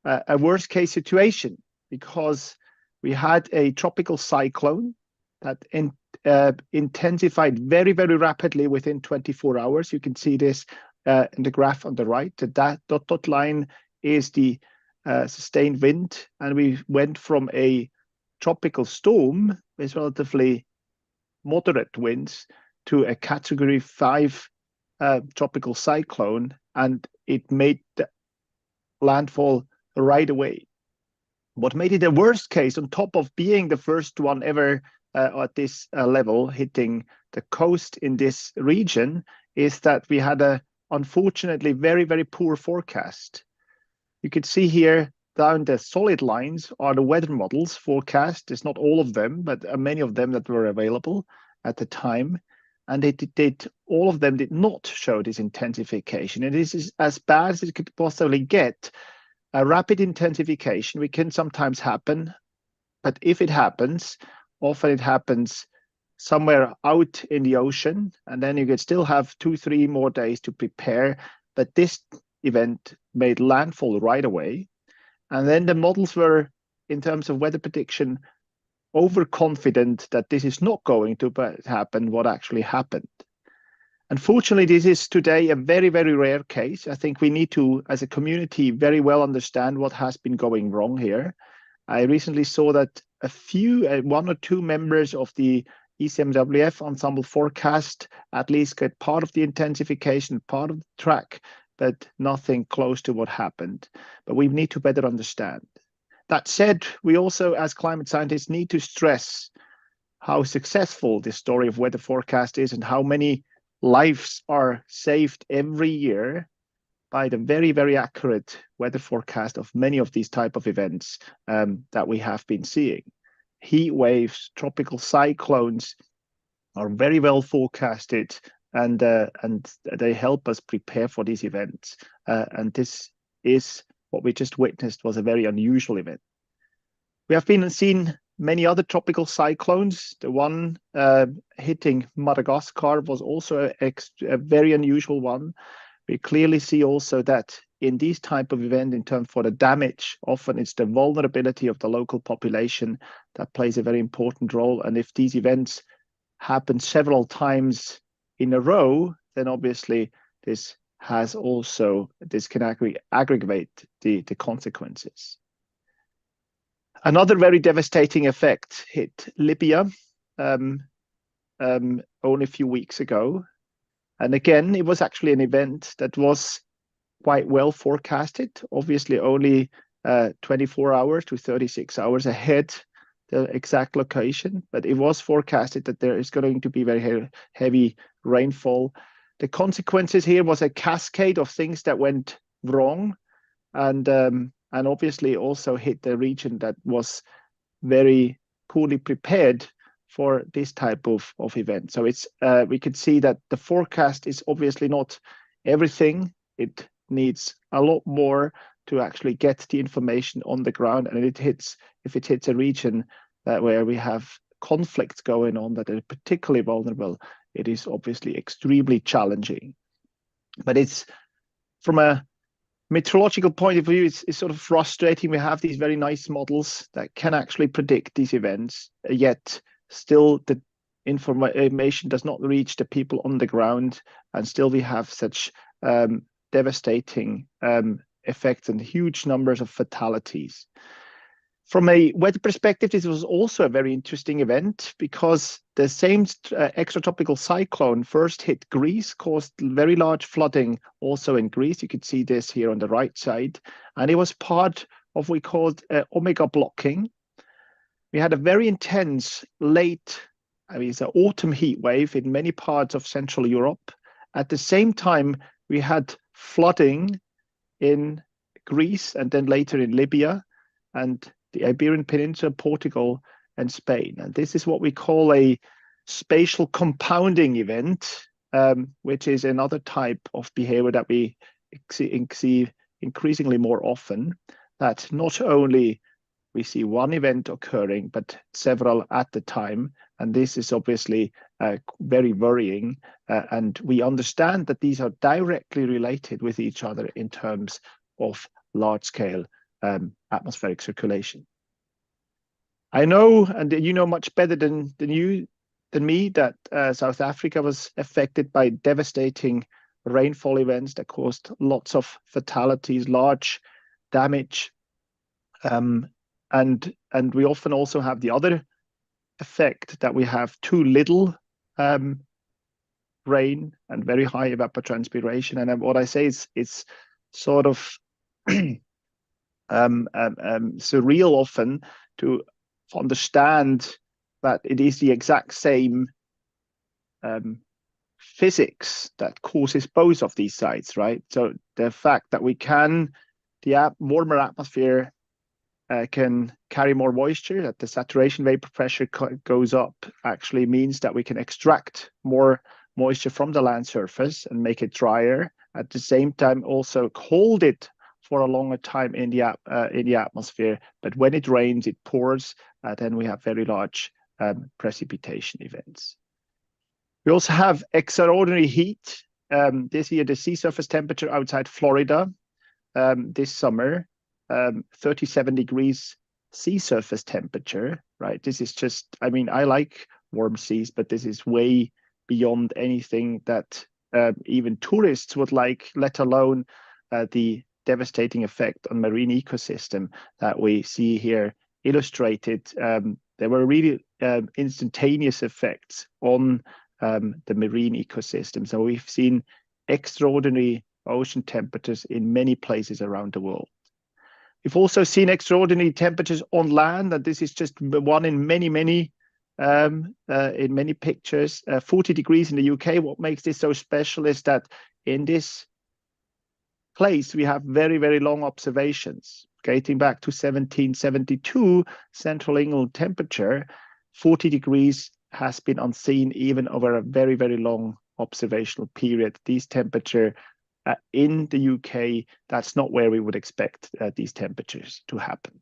a worst case situation, because we had a tropical cyclone that intensified very, very rapidly within 24 hours. You can see this in the graph on the right. That dot line is the sustained wind, and we went from a tropical storm with relatively moderate winds to a Category 5 tropical cyclone, and it made the landfall right away. What made it a worst case, on top of being the first one ever at this level hitting the coast in this region, is that we had a unfortunately very, very poor forecast. You can see here down the solid lines are the weather models forecast. It's not all of them, but many of them that were available at the time. And all of them did not show this intensification. And this is as bad as it could possibly get. a rapid intensification, we can sometimes happen, but if it happens, often it happens somewhere out in the ocean, and then you could still have 2-3 more days to prepare. But this event made landfall right away. And then the models were, in terms of weather prediction, overconfident that this is not going to happen, what actually happened. Unfortunately, this is today a very, very rare case. I think we need to, as a community, very well understand what has been going wrong here. I recently saw that a few, 1 or 2 members of the ECMWF ensemble forecast at least get part of the intensification, part of the track, but nothing close to what happened. But we need to better understand. That said, we also, as climate scientists, need to stress how successful this story of weather forecast is and how many lives are saved every year by the very, very accurate weather forecast of many of these type of events that we have been seeing. Heat waves, tropical cyclones are very well forecasted, and they help us prepare for these events. And this is what we just witnessed, was a very unusual event. We have seen many other tropical cyclones. The one hitting Madagascar was also a very unusual one. We clearly see also that in these type of events, in terms for the damage, often it's the vulnerability of the local population that plays a very important role. And if these events happen several times in a row, then obviously this can aggravate the consequences. Another very devastating effect hit Libya only a few weeks ago. And again, it was actually an event that was quite well forecasted, obviously only 24 hours to 36 hours ahead the exact location, but it was forecasted that there is going to be very heavy rainfall. The consequences here was a cascade of things that went wrong, and obviously also hit the region that was very poorly prepared for this type of event. So it's we could see that the forecast is obviously not everything. It needs a lot more to actually get the information on the ground, and if it hits a region where we have conflicts going on that are particularly vulnerable, it is obviously extremely challenging. But it's, from a meteorological point of view, it's sort of frustrating. We have these very nice models that can actually predict these events, yet still the information does not reach the people on the ground, and still we have such devastating effects and huge numbers of fatalities. From a weather perspective, this was also a very interesting event because the same extratropical cyclone first hit Greece, caused very large flooding also in Greece. You could see this here on the right side. And it was part of what we called omega blocking. We had a very intense it's an autumn heat wave in many parts of Central Europe. At the same time, we had flooding in Greece and then later in Libya and the Iberian Peninsula, Portugal, and Spain. And this is what we call a spatial compounding event, which is another type of behavior that we see increasingly more often, that not only we see one event occurring, but several at the time. And this is obviously very worrying. And we understand that these are directly related with each other in terms of large-scale atmospheric circulation. I know, and you know much better than me, that South Africa was affected by devastating rainfall events that caused lots of fatalities, large damage, and we often also have the other effect that we have too little rain and very high evapotranspiration. And what I say is it's sort of surreal often to understand that it is the exact same physics that causes both of these sites, right? So the fact that the warmer atmosphere can carry more moisture, that the saturation vapor pressure goes up, actually means that we can extract more moisture from the land surface and make it drier. At the same time, also hold it for a longer time in the atmosphere. But when it rains, it pours, then we have very large precipitation events. We also have extraordinary heat. This year, the sea surface temperature outside Florida this summer, 37 degrees sea surface temperature, right? This is just, I mean, I like warm seas, but this is way beyond anything that even tourists would like, let alone the devastating effect on marine ecosystem that we see here illustrated. There were really instantaneous effects on the marine ecosystem. So we've seen extraordinary ocean temperatures in many places around the world. We've also seen extraordinary temperatures on land, and this is just one in many pictures. 40 degrees in the UK. What makes this so special is that in this place we have very long observations dating back to 1772. Central England temperature 40 degrees has been unseen even over a very long observational period. These temperature in the UK, that's not where we would expect these temperatures to happen.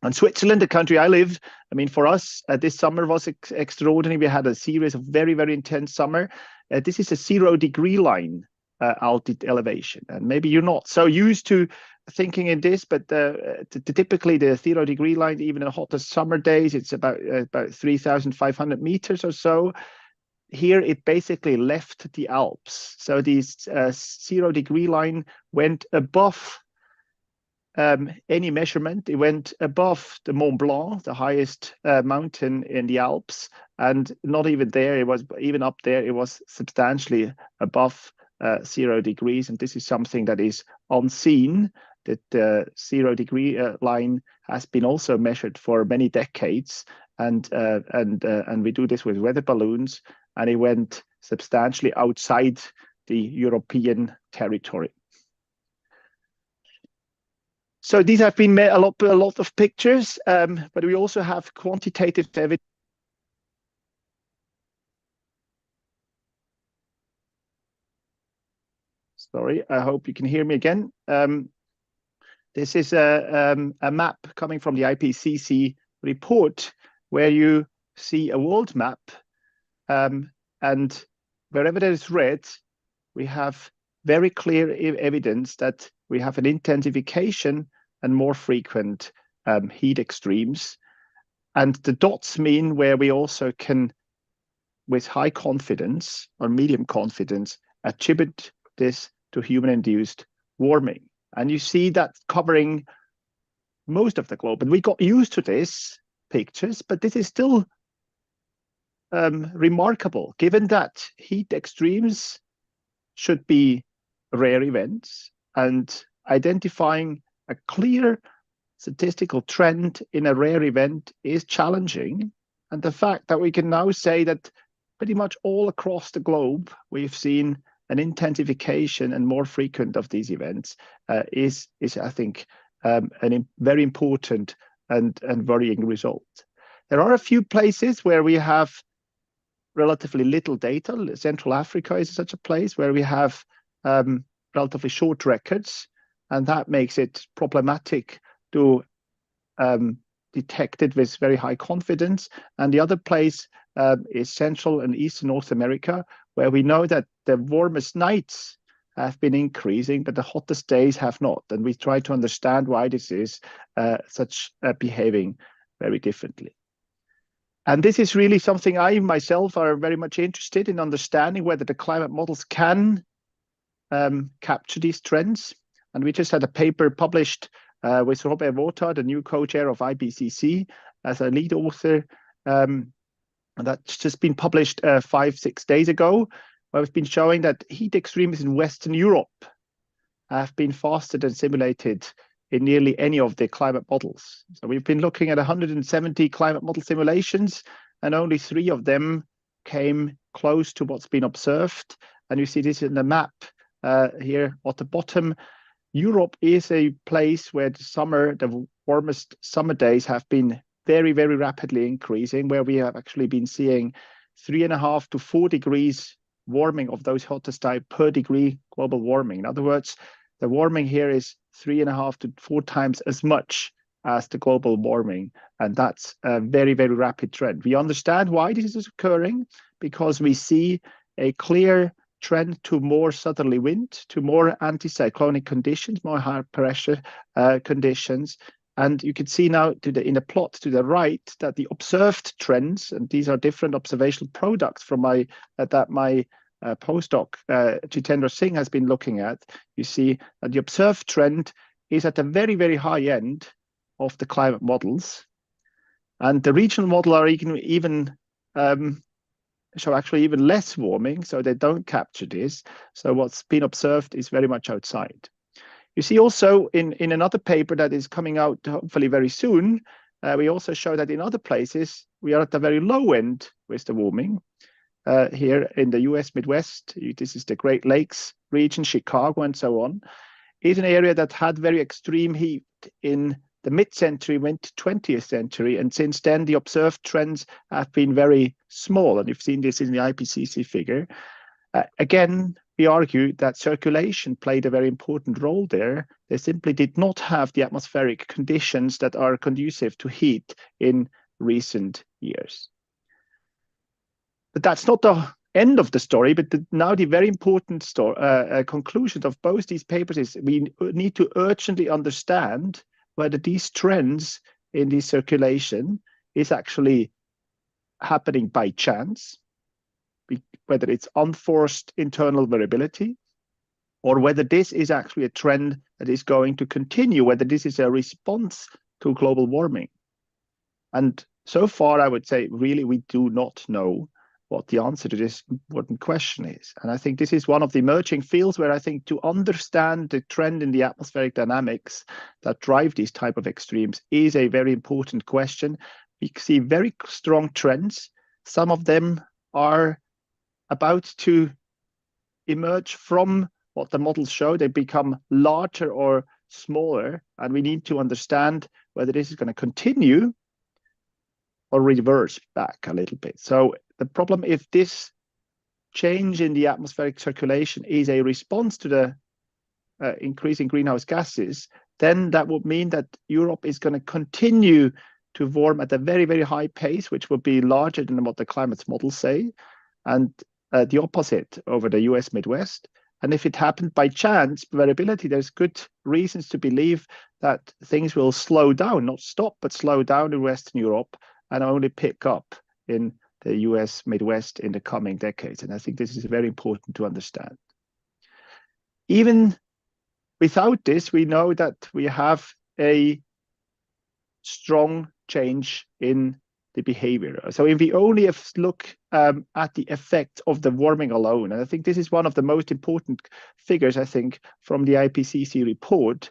And Switzerland, the country I live, I mean, for us, this summer was extraordinary. We had a series of very intense summer. This is a 0 degree line altitude elevation. And maybe you're not so used to thinking in this, but typically the 0 degree line, even in hottest summer days, it's about 3,500 meters or so. Here it basically left the Alps. So this 0 degree line went above any measurement. It went above the Mont Blanc, the highest mountain in the Alps, and not even there. It was even up there. It was substantially above 0 degrees, and this is something that is unseen. That the 0 degree line has been also measured for many decades, and we do this with weather balloons, and it went substantially outside the European territory. So these have been a lot of pictures, but we also have quantitative evidence. Sorry, I hope you can hear me again. This is a map coming from the IPCC report where you see a world map, and wherever there is red, we have very clear evidence that we have an intensification and more frequent heat extremes. And the dots mean where we also can, with high confidence or medium confidence, attribute this to human-induced warming. And you see that covering most of the globe. And we got used to these pictures, but this is still remarkable, given that heat extremes should be rare events, and identifying a clear statistical trend in a rare event is challenging. And the fact that we can now say that pretty much all across the globe we've seen an intensification and more frequent of these events is I think a very important and worrying result. There are a few places where we have relatively little data. Central Africa is such a place where we have relatively short records, and that makes it problematic to detect it with very high confidence. And the other place is Central and Eastern North America, where we know that the warmest nights have been increasing, but the hottest days have not. And we try to understand why this is such behaving very differently. And this is really something I myself are very much interested in understanding, whether the climate models can capture these trends. And we just had a paper published with Robert Wota, the new co-chair of IPCC, as a lead author. And that's just been published 5-6 days ago, where we've been showing that heat extremes in Western Europe have been faster than simulated in nearly any of the climate models. So we've been looking at 170 climate model simulations, and only 3 of them came close to what's been observed. And you see this in the map here at the bottom. Europe is a place where the warmest summer days have been very rapidly increasing, where we have actually been seeing 3.5 to 4 degrees warming of those hottest days per degree global warming. In other words, the warming here is 3.5 to 4 times as much as the global warming. And that's a very, very rapid trend. We understand why this is occurring, because we see a clear trend to more southerly wind, to more anticyclonic conditions, more high pressure conditions. And you can see now in the plot to the right that the observed trends, and these are different observational products from my postdoc Jitendra Singh has been looking at. You see that the observed trend is at the very, very high end of the climate models, and the regional model are even show actually even less warming, so they don't capture this. So what's been observed is very much outside. You see also in another paper that is coming out hopefully very soon, we also show that in other places we are at the very low end with the warming. Here in the US Midwest, this is the Great Lakes region, Chicago and so on, is an area that had very extreme heat in the mid-century, went to 20th century, and since then the observed trends have been very small, and you've seen this in the IPCC figure. Again, we argue that circulation played a very important role there. They simply did not have the atmospheric conditions that are conducive to heat in recent years. But that's not the end of the story, but now the very important conclusion of both these papers is we need to urgently understand whether these trends in the circulation is actually happening by chance, whether it's unforced internal variability, or whether this is actually a trend that is going to continue, whether this is a response to global warming. And so far, I would say, really, we do not know what the answer to this important question is. And I think this is one of the emerging fields where I think to understand the trend in the atmospheric dynamics that drive these type of extremes is a very important question. We see very strong trends. Some of them are about to emerge from what the models show. They become larger or smaller, and we need to understand whether this is going to continue or reverse back a little bit. So the problem, if this change in the atmospheric circulation is a response to the increase in greenhouse gases, then that would mean that Europe is going to continue to warm at a very, very high pace, which will be larger than what the climate models say, and the opposite over the US Midwest. And if it happened by chance variability, there's good reasons to believe that things will slow down, not stop, but slow down in Western Europe and only pick up in the US Midwest in the coming decades. And I think this is very important to understand. Even without this, we know that we have a strong change in the behavior. So if we only look at the effect of the warming alone, and I think this is one of the most important figures, I think, from the IPCC report,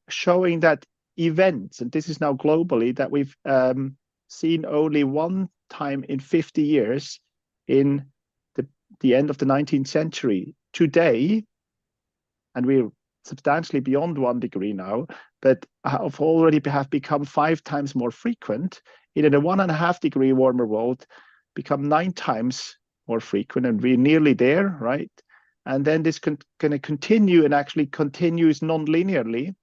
showing that events, and this is now globally, that we've seen only one time in 50 years in the end of the 19th century. Today, and we're substantially beyond 1 degree now, but have already become 5 times more frequent. In a 1.5 degree warmer world, become 9 times more frequent, and we're nearly there, right? And then this going to continue, and actually continues non-linearly,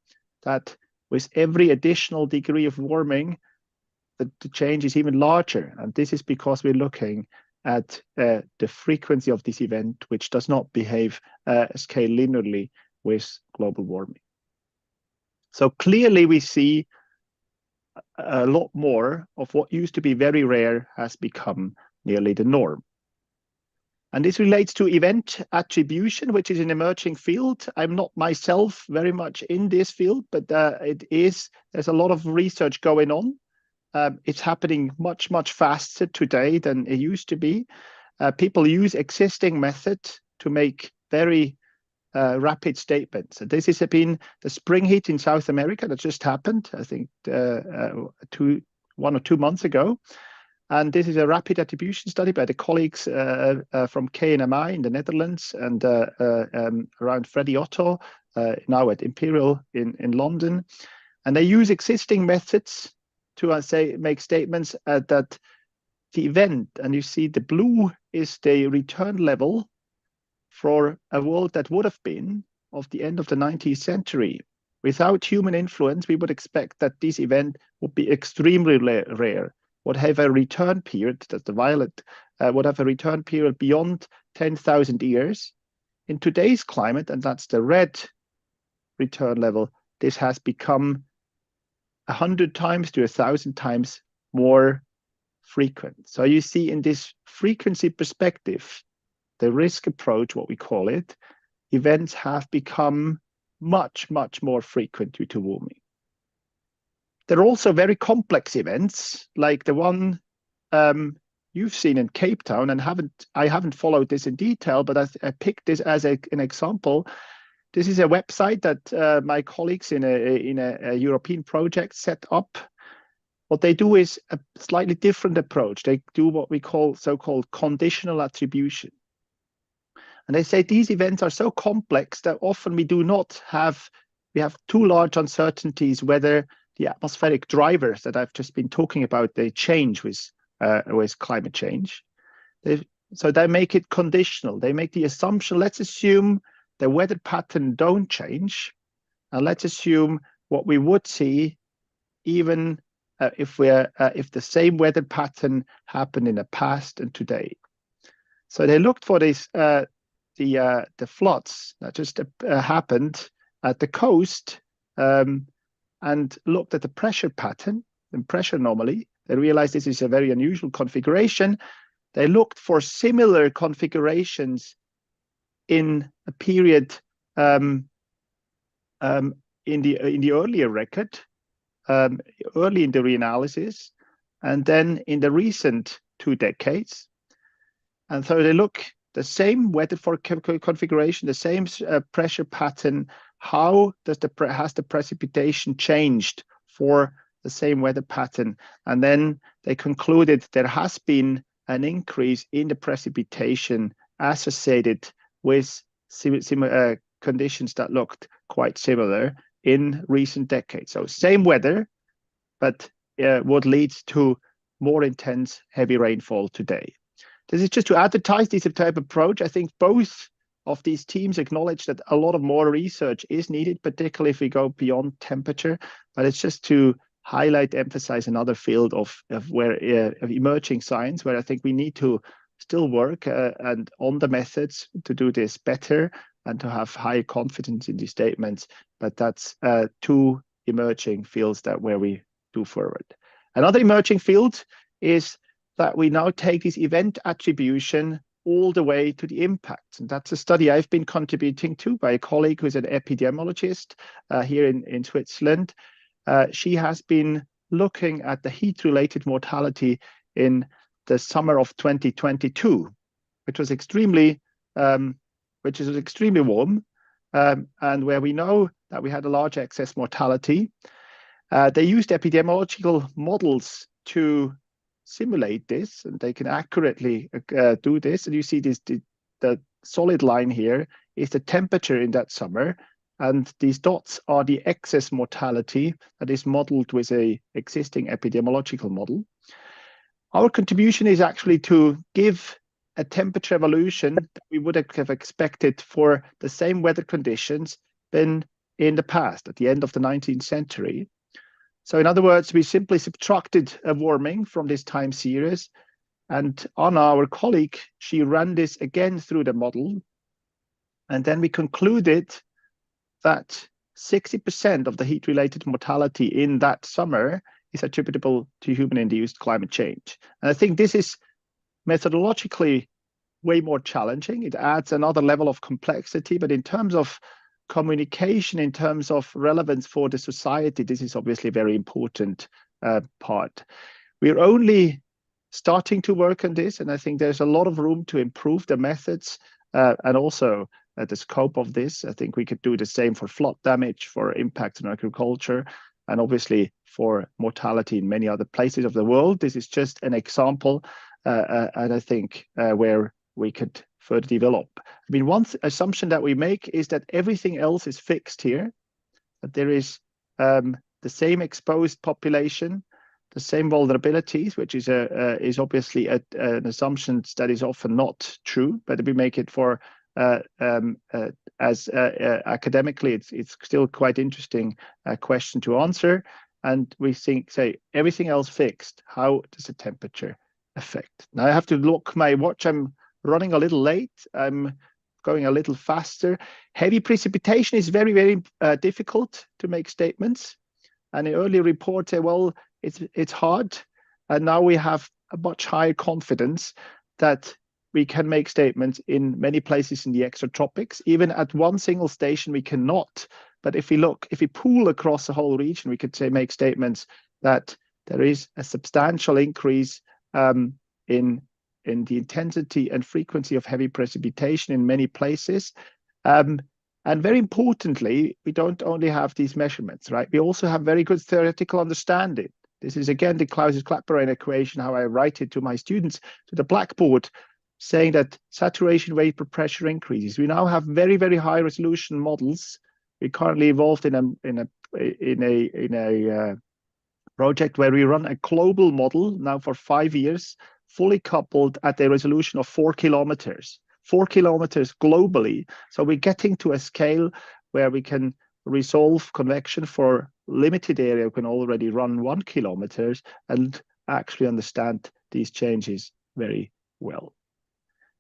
that with every additional degree of warming, the change is even larger. And this is because we're looking at the frequency of this event, which does not behave scale linearly with global warming. So clearly we see a lot more of what used to be very rare has become nearly the norm. And this relates to event attribution, which is an emerging field. I'm not myself very much in this field, but there's a lot of research going on. It's happening much, much faster today than it used to be. People use existing methods to make very rapid statements. And this has been the spring heat in South America that just happened, I think 1 or 2 months ago. And this is a rapid attribution study by the colleagues from KNMI in the Netherlands and around Freddie Otto, now at Imperial in London. And they use existing methods to make statements that the event, and you see the blue is the return level for a world that would have been of the end of the 19th century. Without human influence, we would expect that this event would be extremely rare, would have a return period, that the violet would have a return period beyond 10,000 years. In today's climate, and that's the red return level, this has become 100 times to 1,000 times more frequent. So you see in this frequency perspective, the risk approach, what we call it, events have become much more frequent due to warming. There are also very complex events, like the one you've seen in Cape Town, and I haven't followed this in detail, but I picked this as an example. This is a website that my colleagues in a European project set up. What they do is a slightly different approach. They do what we call so-called conditional attribution. And they say these events are so complex that often we have too large uncertainties whether the atmospheric drivers that I've just been talking about, they change with climate change. So they make it conditional. They make the assumption, let's assume the weather pattern don't change, and let's assume what we would see even if the same weather pattern happened in the past and today. So they looked for this the floods that just happened at the coast and looked at the pressure pattern and pressure anomaly. They realized this is a very unusual configuration. They looked for similar configurations in a period in the earlier record, early in the reanalysis, and then in the recent 2 decades. And so they look the same weather for configuration, the same pressure pattern. How has the precipitation changed for the same weather pattern? And then they concluded there has been an increase in the precipitation associated with similar conditions that looked quite similar in recent decades. So same weather, but what leads to more intense heavy rainfall today. This is just to advertise this type of approach. I think both of these teams acknowledge that a lot of more research is needed, particularly if we go beyond temperature, but it's just to highlight, emphasize another field of emerging science where I think we need to still work and on the methods to do this better and to have high confidence in these statements. But that's 2 emerging fields where we do forward. Another emerging field is that we now take this event attribution all the way to the impact. And that's a study I've been contributing to by a colleague who's an epidemiologist here in Switzerland. She has been looking at the heat-related mortality in the summer of 2022, which was extremely warm, and where we know that we had a large excess mortality. They used epidemiological models to simulate this, and they can accurately do this. And you see this, the solid line here is the temperature in that summer, and these dots are the excess mortality that is modeled with a existing epidemiological model. Our contribution is actually to give a temperature evolution that we would have expected for the same weather conditions than in the past, at the end of the 19th century. So in other words, we simply subtracted a warming from this time series, and Anna, our colleague, she ran this again through the model, and then we concluded that 60% of the heat-related mortality in that summer is attributable to human-induced climate change. And I think this is methodologically way more challenging. It adds another level of complexity, but in terms of communication, in terms of relevance for the society, this is obviously a very important part. We're only starting to work on this, and I think there's a lot of room to improve the methods and also the scope of this. I think we could do the same for flood damage, for impact on agriculture, and obviously for mortality in many other places of the world. This is just an example, and I think where we could further develop. I mean, one assumption that we make is that everything else is fixed here, that there is the same exposed population, the same vulnerabilities, which is obviously an assumption that is often not true, but we make it for academically, it's still quite interesting question to answer. And we say everything else fixed. How does the temperature affect? Now I have to look my watch. I'm running a little late. I'm going a little faster. Heavy precipitation is very, very difficult to make statements. And the early report said, well, it's hard. And now we have a much higher confidence that we can make statements in many places in the extratropics. Even at one single station, we cannot. But if we pool across the whole region, we could make statements that there is a substantial increase in the intensity and frequency of heavy precipitation in many places. And very importantly, we don't only have these measurements, right? We also have very good theoretical understanding. This is again the Clausius-Clapeyron equation, how I write it to my students to the blackboard, saying that saturation vapor pressure increases. We now have very, very high resolution models. We currently involved in a project where we run a global model now for 5 years, fully coupled at a resolution of 4 kilometers. 4 kilometers globally. So we're getting to a scale where we can resolve convection for limited area. We can already run 1 kilometer and actually understand these changes very well.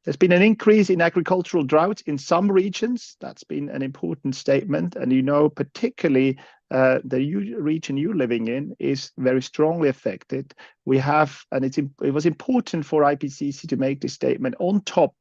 There's been an increase in agricultural droughts in some regions. That's been an important statement. And you know, particularly the region you're living in is very strongly affected. We have, and it was important for IPCC to make this statement on top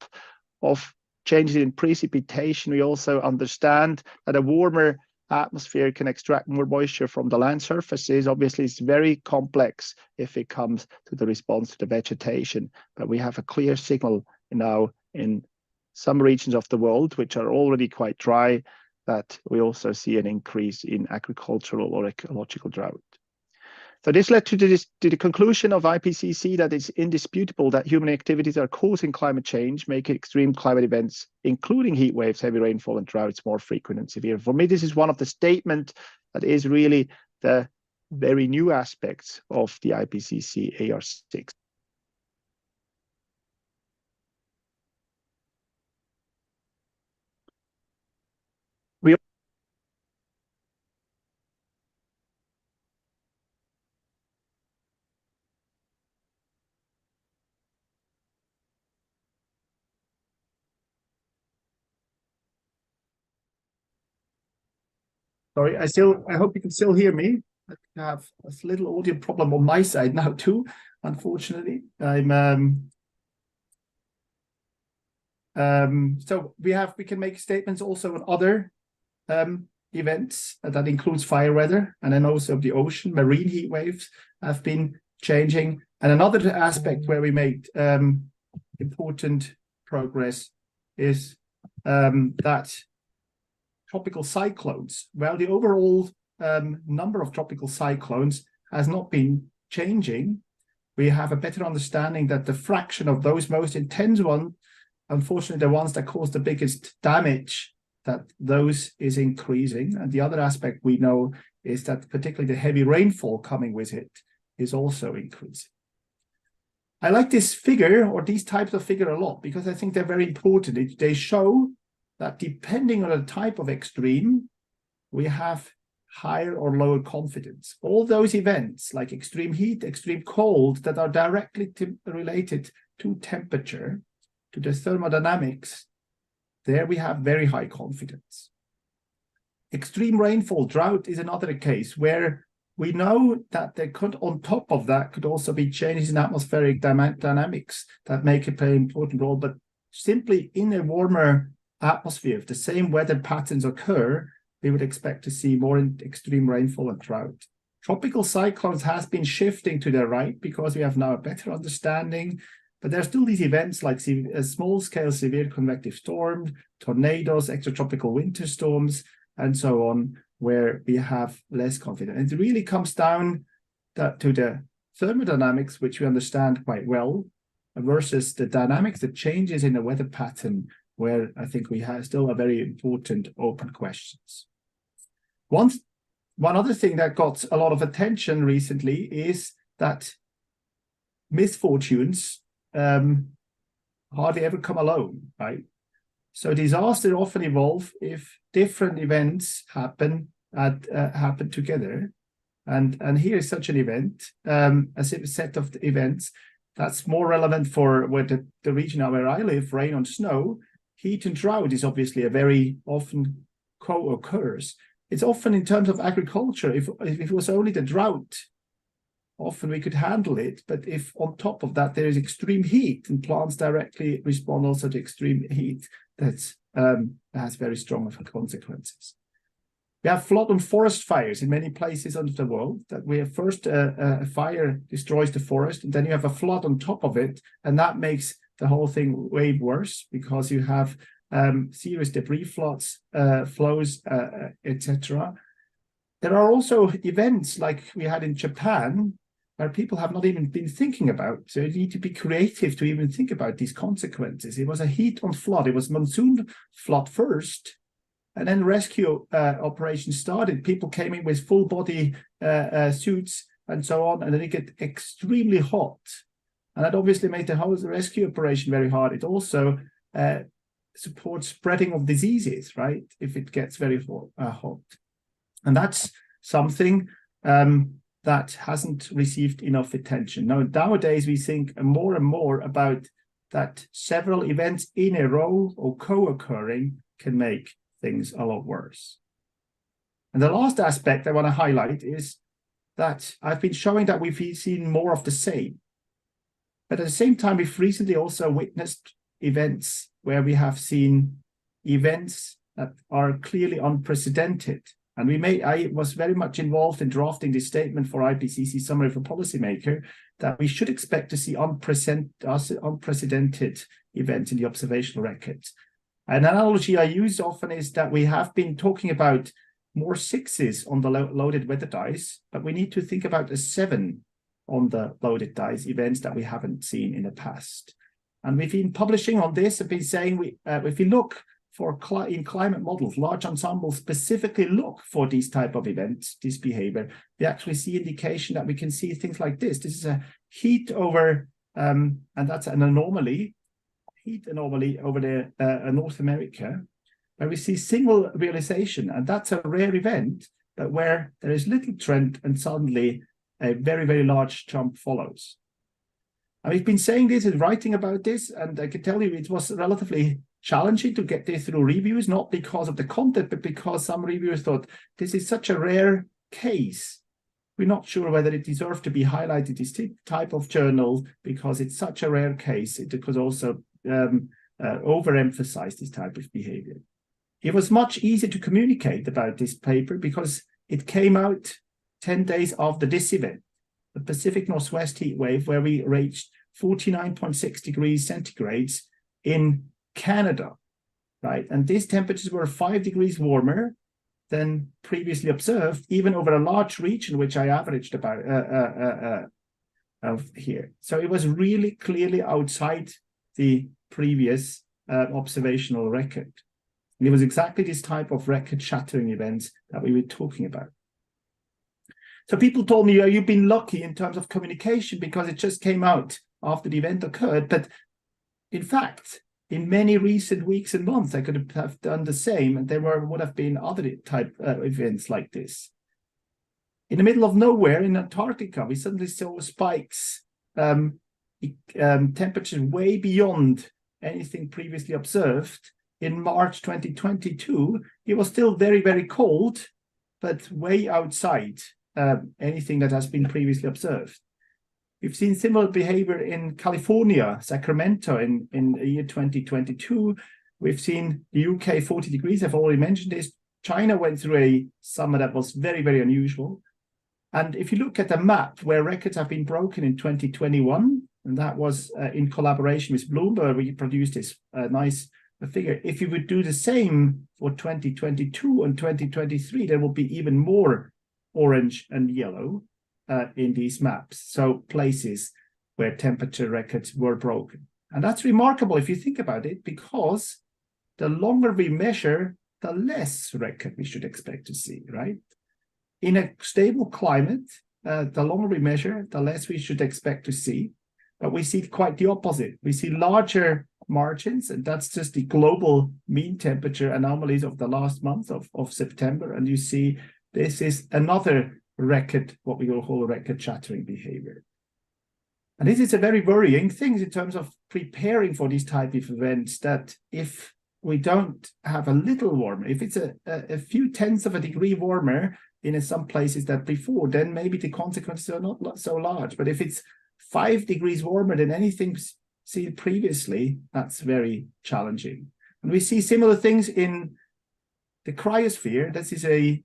of changes in precipitation. We also understand that a warmer atmosphere can extract more moisture from the land surfaces. Obviously, it's very complex if it comes to the response to the vegetation, but we have a clear signal now in some regions of the world, which are already quite dry, that we also see an increase in agricultural or ecological drought. So this led to the conclusion of IPCC that it's indisputable that human activities are causing climate change, making extreme climate events, including heat waves, heavy rainfall, and droughts more frequent and severe. For me, this is one of the statements that is really the very new aspects of the IPCC AR6. Sorry, I hope you can still hear me. I have a little audio problem on my side now too, unfortunately. So we can make statements also on other events that includes fire weather, and then also the ocean. Marine heat waves have been changing. And another aspect where we made important progress is that tropical cyclones. Well, the overall number of tropical cyclones has not been changing. We have a better understanding that the fraction of those most intense ones, unfortunately, the ones that cause the biggest damage, that those is increasing. And the other aspect we know is that particularly the heavy rainfall coming with it is also increasing. I like this figure or these types of figure a lot because I think they're very important. They show that depending on the type of extreme, we have higher or lower confidence. All those events like extreme heat, extreme cold that are directly related to temperature, to the thermodynamics, there we have very high confidence. Extreme rainfall, drought is another case where we know that there could, on top of that, could also be changes in atmospheric dynamics that make a very important role. But simply in a warmer atmosphere, if the same weather patterns occur, we would expect to see more extreme rainfall and drought. Tropical cyclones has been shifting to the right because we have now a better understanding, but there are still these events like small-scale severe convective storms, tornadoes, extratropical winter storms, and so on, where we have less confidence. It really comes down to the thermodynamics, which we understand quite well, versus the dynamics, the changes in the weather pattern, where I think we have still a very important open questions. One other thing that got a lot of attention recently is that misfortunes hardly ever come alone, right? So disasters often evolve if different events happen together. And here is such an event, a set of events that's more relevant for where the region where I live, rain and snow. Heat and drought is obviously a very often co-occurs. It's often in terms of agriculture, if it was only the drought, often we could handle it. But if on top of that there is extreme heat and plants directly respond also to extreme heat, that has very strong consequences. We have flood and forest fires in many places of the world. That we have first a fire destroys the forest, and then you have a flood on top of it, and that makes the whole thing way worse because you have serious debris floods, flows, etc. There are also events like we had in Japan where people have not even been thinking about. So you need to be creative to even think about these consequences. It was a heat on flood. It was monsoon flood first. And then rescue operations started. People came in with full body suits and so on, and then it get extremely hot. And that obviously made the whole rescue operation very hard. It also supports spreading of diseases, right? If it gets very hot. And that's something that hasn't received enough attention. Now, nowadays, we think more and more about that several events in a row or co-occurring can make things a lot worse. And the last aspect I want to highlight is that I've been showing that we've seen more of the same. But at the same time, we've recently also witnessed events where we have seen events that are clearly unprecedented. And I was very much involved in drafting this statement for IPCC Summary for Policymaker that we should expect to see unprecedented events in the observational records. An analogy I use often is that we have been talking about more 6s on the loaded weather dice, but we need to think about a 7 on the loaded dice events that we haven't seen in the past. And we've been publishing on this and been saying if we look for in climate models, large ensembles specifically look for these type of events, this behavior, we actually see indication that we can see things like this. This is a heat over, and that's an anomaly. Heat anomaly over the North America, where we see single realization, and that's a rare event, but where there is little trend and suddenly a very, very large jump follows. And we've been saying this and writing about this, and I can tell you it was relatively challenging to get this through reviews, not because of the content, but because some reviewers thought this is such a rare case. We're not sure whether it deserves to be highlighted this type of journal because it's such a rare case. It could also overemphasize this type of behavior. It was much easier to communicate about this paper because it came out 10 days after this event, the Pacific Northwest heat wave, where we reached 49.6 degrees centigrades in Canada, right? And these temperatures were 5 degrees warmer than previously observed, even over a large region, which I averaged about of here. So it was really clearly outside the previous observational record. And it was exactly this type of record-shattering events that we were talking about. So people told me, you've been lucky in terms of communication because it just came out after the event occurred. But in fact, in many recent weeks and months, I could have done the same, and there would have been other type events like this. In the middle of nowhere in Antarctica, we suddenly saw spikes, temperatures way beyond anything previously observed. In March 2022, it was still very, very cold, but way outside anything that has been previously observed. We've seen similar behavior in California, Sacramento in the year 2022. We've seen the UK 40 degrees, I've already mentioned this. China went through a summer that was very, very unusual. And if you look at the map where records have been broken in 2021, and that was in collaboration with Bloomberg, we produced this nice figure. If you would do the same for 2022 and 2023, there will be even more orange and yellow in these maps. So places where temperature records were broken. And that's remarkable if you think about it, because the longer we measure, the less record we should expect to see, right? In a stable climate, the longer we measure, the less we should expect to see. But we see quite the opposite. We see larger margins, and that's just the global mean temperature anomalies of the last month of September. And you see this is another record, what we will call record shattering behavior. And this is a very worrying thing in terms of preparing for these type of events, that if we don't have a little warmer, if it's a few tenths of a degree warmer in some places that before, then maybe the consequences are not so large. But if it's 5 degrees warmer than anything seen previously, that's very challenging. And we see similar things in the cryosphere. This is a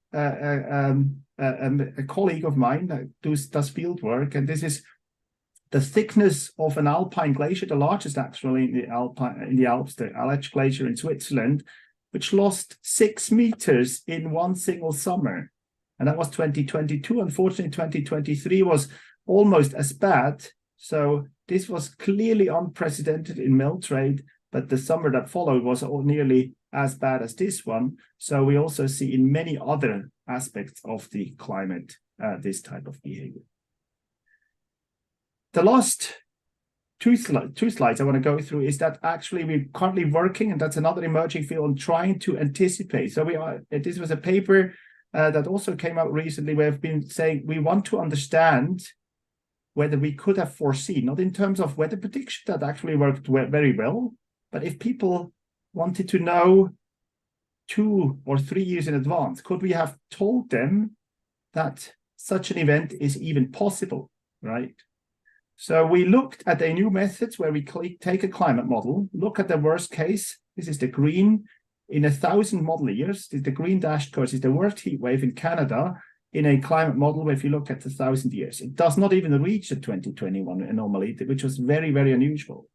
colleague of mine that does field work, and this is the thickness of an alpine glacier, the largest actually in the Alps, the Aletsch Glacier in Switzerland, which lost 6 meters in one single summer. And that was 2022. Unfortunately, 2023 was almost as bad. So this was clearly unprecedented in melt trade, but the summer that followed was nearly as bad as this one. So we also see in many other aspects of the climate this type of behavior. The last two slides I want to go through is that actually we're currently working, and that's another emerging field, on trying to anticipate. So this was a paper that also came out recently where I've been saying we want to understand whether we could have foreseen, not in terms of weather prediction, that actually worked very well, but if people wanted to know 2 or 3 years in advance, could we have told them that such an event is even possible, right? So we looked at a new methods where we take a climate model, look at the worst case. This is the green in 1,000 model years. The green dashed curve is the worst heat wave in Canada in a climate model where if you look at 1,000 years, it does not even reach the 2021 anomaly, which was very, very unusual.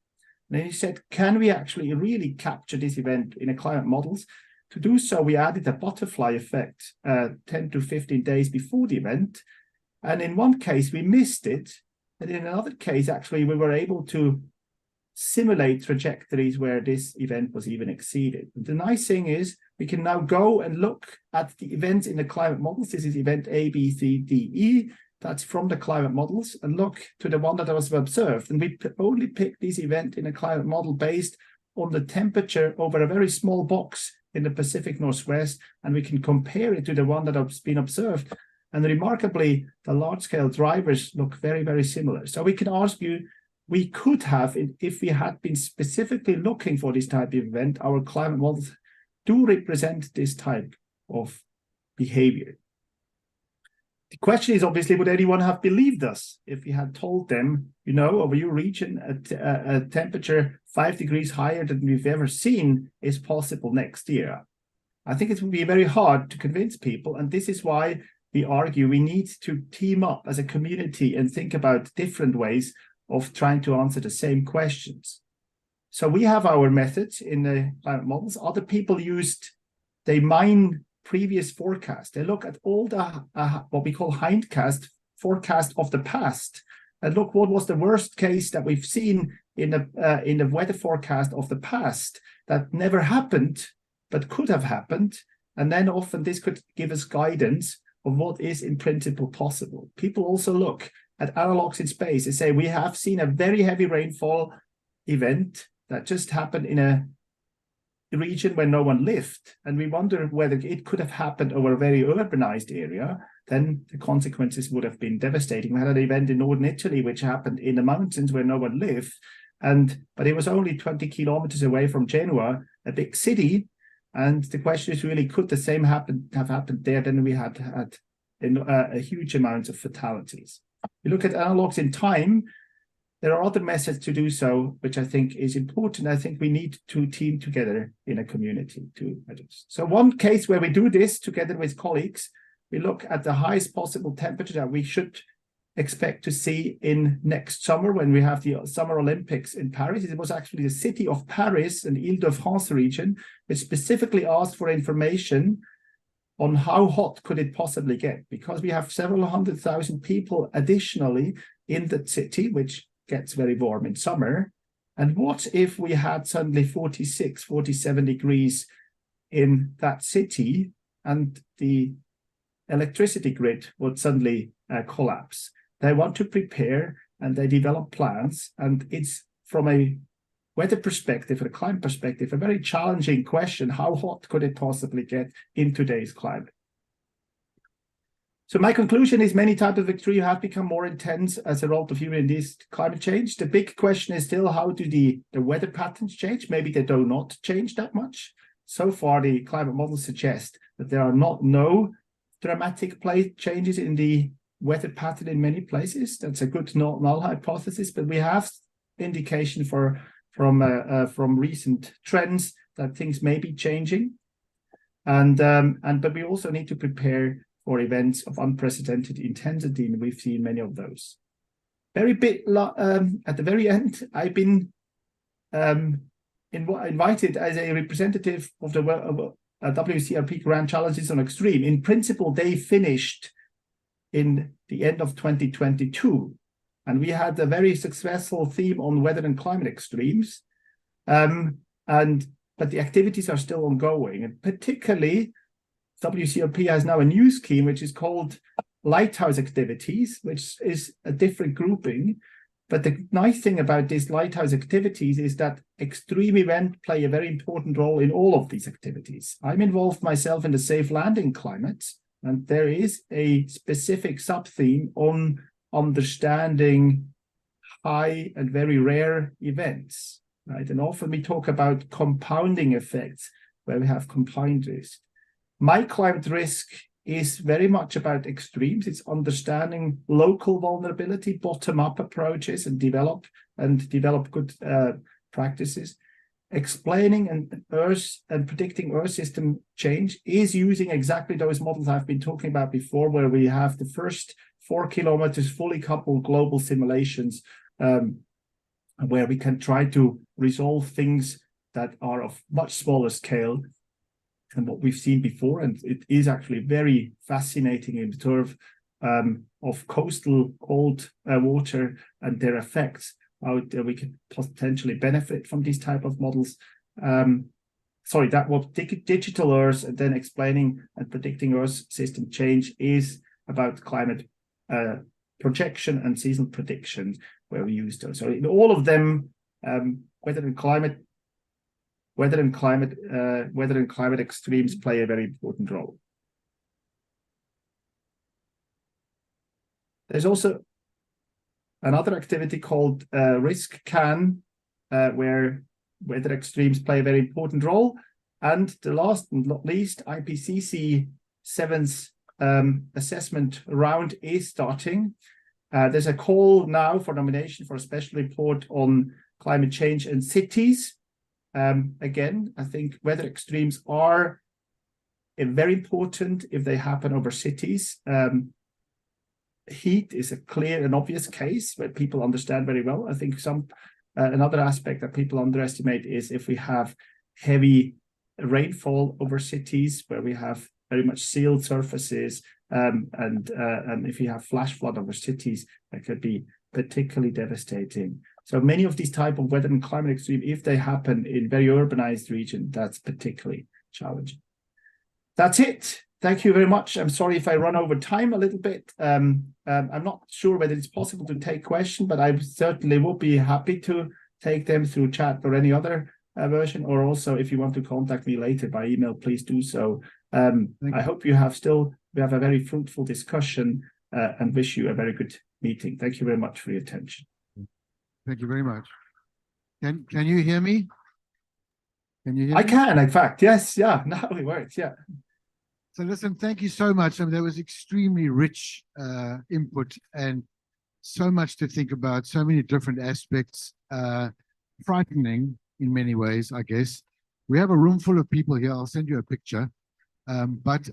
And then he said, can we actually really capture this event in a climate models? To do so, we added a butterfly effect 10 to 15 days before the event. And in one case, we missed it. And in another case, actually, we were able to simulate trajectories where this event was even exceeded. The nice thing is we can now go and look at the events in the climate models. This is event A, B, C, D, E. That's from the climate models, and look to the one that was observed. And we only pick this event in a climate model based on the temperature over a very small box in the Pacific Northwest, and we can compare it to the one that has been observed. And remarkably, the large-scale drivers look very, very similar. So we can ask you, we could have, if we had been specifically looking for this type of event, our climate models do represent this type of behavior. The question is, obviously, would anyone have believed us if we had told them, you know, over your region, a temperature 5 degrees higher than we've ever seen is possible next year? I think it would be very hard to convince people, and this is why we argue we need to team up as a community and think about different ways of trying to answer the same questions. So we have our methods in the climate models. Other people they mine previous forecasts. They look at all the what we call hindcast forecast of the past, and look what was the worst case that we've seen in the weather forecast of the past that never happened but could have happened, and then often this could give us guidance of what is in principle possible. People also look at analogs in space. They say we have seen a very heavy rainfall event that just happened in a region where no one lived, and we wonder whether it could have happened over a very urbanized area. Then the consequences would have been devastating. We had an event in northern Italy which happened in the mountains where no one lived, but it was only 20 kilometers away from Genoa, a big city. And the question is really, could the same have happened there? Then we had a huge amount of fatalities. You look at analogs in time, there are other methods to do so, which I think is important. I think we need to team together in a community to adjust. So one case where we do this together with colleagues, we look at the highest possible temperature that we should expect to see in next summer when we have the Summer Olympics in Paris. It was actually the city of Paris and Ile-de-France region which specifically asked for information on how hot could it possibly get, because we have several 100,000 people additionally in the city, which gets very warm in summer. And what if we had suddenly 46, 47 degrees in that city and the electricity grid would suddenly collapse? They want to prepare and they develop plans, and it's from a weather perspective, or a climate perspective, a very challenging question. How hot could it possibly get in today's climate? So my conclusion is many types of extreme have become more intense as a result of human-induced climate change. The big question is still, how do the weather patterns change? Maybe they do not change that much. So far, the climate models suggest that there are no dramatic changes in the weather pattern in many places. That's a good null hypothesis, but we have indication from recent trends that things may be changing, but we also need to prepare for events of unprecedented intensity, and we've seen many of those. At the very end, I've been invited as a representative of the WCRP Grand Challenges on Extreme. In principle, they finished in the end of 2022, and we had a very successful theme on weather and climate extremes, but the activities are still ongoing, and particularly WCRP has now a new scheme which is called Lighthouse Activities, which is a different grouping. But the nice thing about these lighthouse activities is that extreme events play a very important role in all of these activities. I'm involved myself in the safe landing climate, and there is a specific sub-theme on understanding high and very rare events, right? And often we talk about compounding effects where we have combined risk. My climate risk is very much about extremes. It's understanding local vulnerability, bottom-up approaches, and develop good practices. Explaining and predicting Earth system change is using exactly those models I've been talking about before, where we have the first 4 kilometers fully coupled global simulations, where we can try to resolve things that are of much smaller scale than what we've seen before. And it is actually very fascinating in terms of coastal cold water and their effects, how we can potentially benefit from these type of models. That was digital Earth, and then explaining and predicting Earth system change is about climate projection and seasonal prediction, where we use those. So in all of them, weather and climate extremes play a very important role. There's also another activity called Risk Can, where weather extremes play a very important role. And the last and not least, IPCC 7th assessment round is starting. There's a call now for nomination for a special report on climate change in cities. Again, I think weather extremes are very important if they happen over cities. Heat is a clear and obvious case where people understand very well. I think another aspect that people underestimate is if we have heavy rainfall over cities where we have very much sealed surfaces, and if you have flash flood over cities, that could be particularly devastating. So many of these type of weather and climate extreme, if they happen in very urbanized region, that's particularly challenging. That's it. Thank you very much. I'm sorry if I run over time a little bit. I'm not sure whether it's possible to take questions, but I certainly would be happy to take them through chat or any other version, or also if you want to contact me later by email, please do so. I hope we have a very fruitful discussion, and wish you a very good meeting. Thank you very much for your attention. Thank you very much. Can you hear me? Can you hear I me? can, in fact, yes, yeah, now it works, yeah. So listen, thank you so much. I mean, that was extremely rich input and so much to think about, so many different aspects, frightening in many ways, I guess. We have a room full of people here. I'll send you a picture. But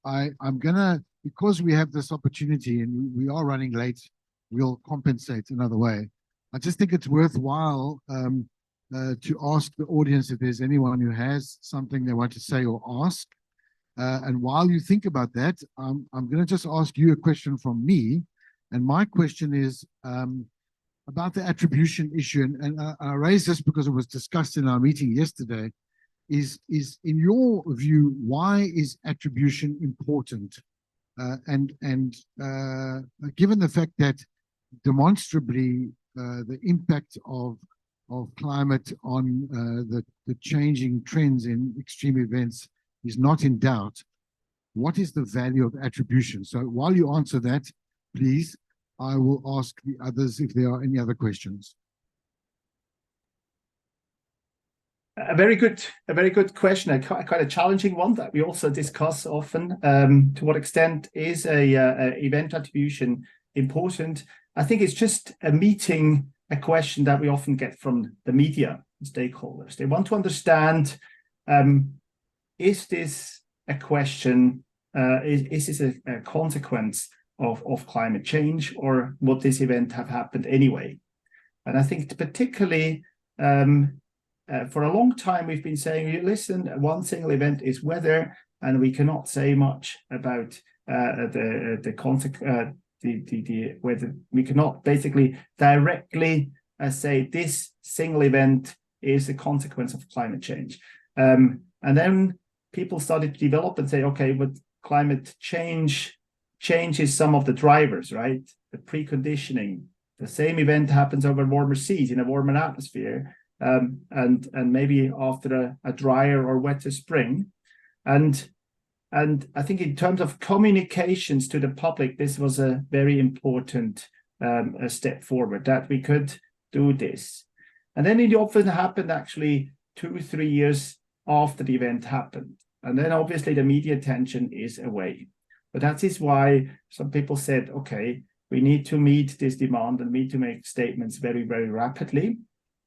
I'm gonna, because we have this opportunity and we are running late, we'll compensate another way. I just think it's worthwhile to ask the audience if there's anyone who has something they want to say or ask. And while you think about that, I'm going to just ask you a question from me. And my question is about the attribution issue. And I raise this because it was discussed in our meeting yesterday. Is in your view, why is attribution important? And given the fact that demonstrably the impact of of climate on the changing trends in extreme events is not in doubt, what is the value of attribution? So while you answer that, please, I will ask the others if there are any other questions. A very good question, quite a challenging one that we also discuss often. To what extent is a event attribution important? I think it's just a question that we often get from the media stakeholders. They want to understand, is this a question, is this a consequence of climate change, or would this event have happened anyway? And I think particularly, for a long time, we've been saying, listen, one single event is weather, and we cannot say much about the whether we cannot basically directly say this single event is a consequence of climate change. And then people started to develop and say, okay, but climate change changes some of the drivers, right? The preconditioning. The same event happens over warmer seas in a warmer atmosphere. And maybe after a drier or wetter spring. And I think in terms of communications to the public, this was a very important a step forward, that we could do this. And then it often happened actually 2 or 3 years after the event happened. And then obviously the media attention is away. But that is why some people said, okay, we need to meet this demand and need to make statements very, very rapidly.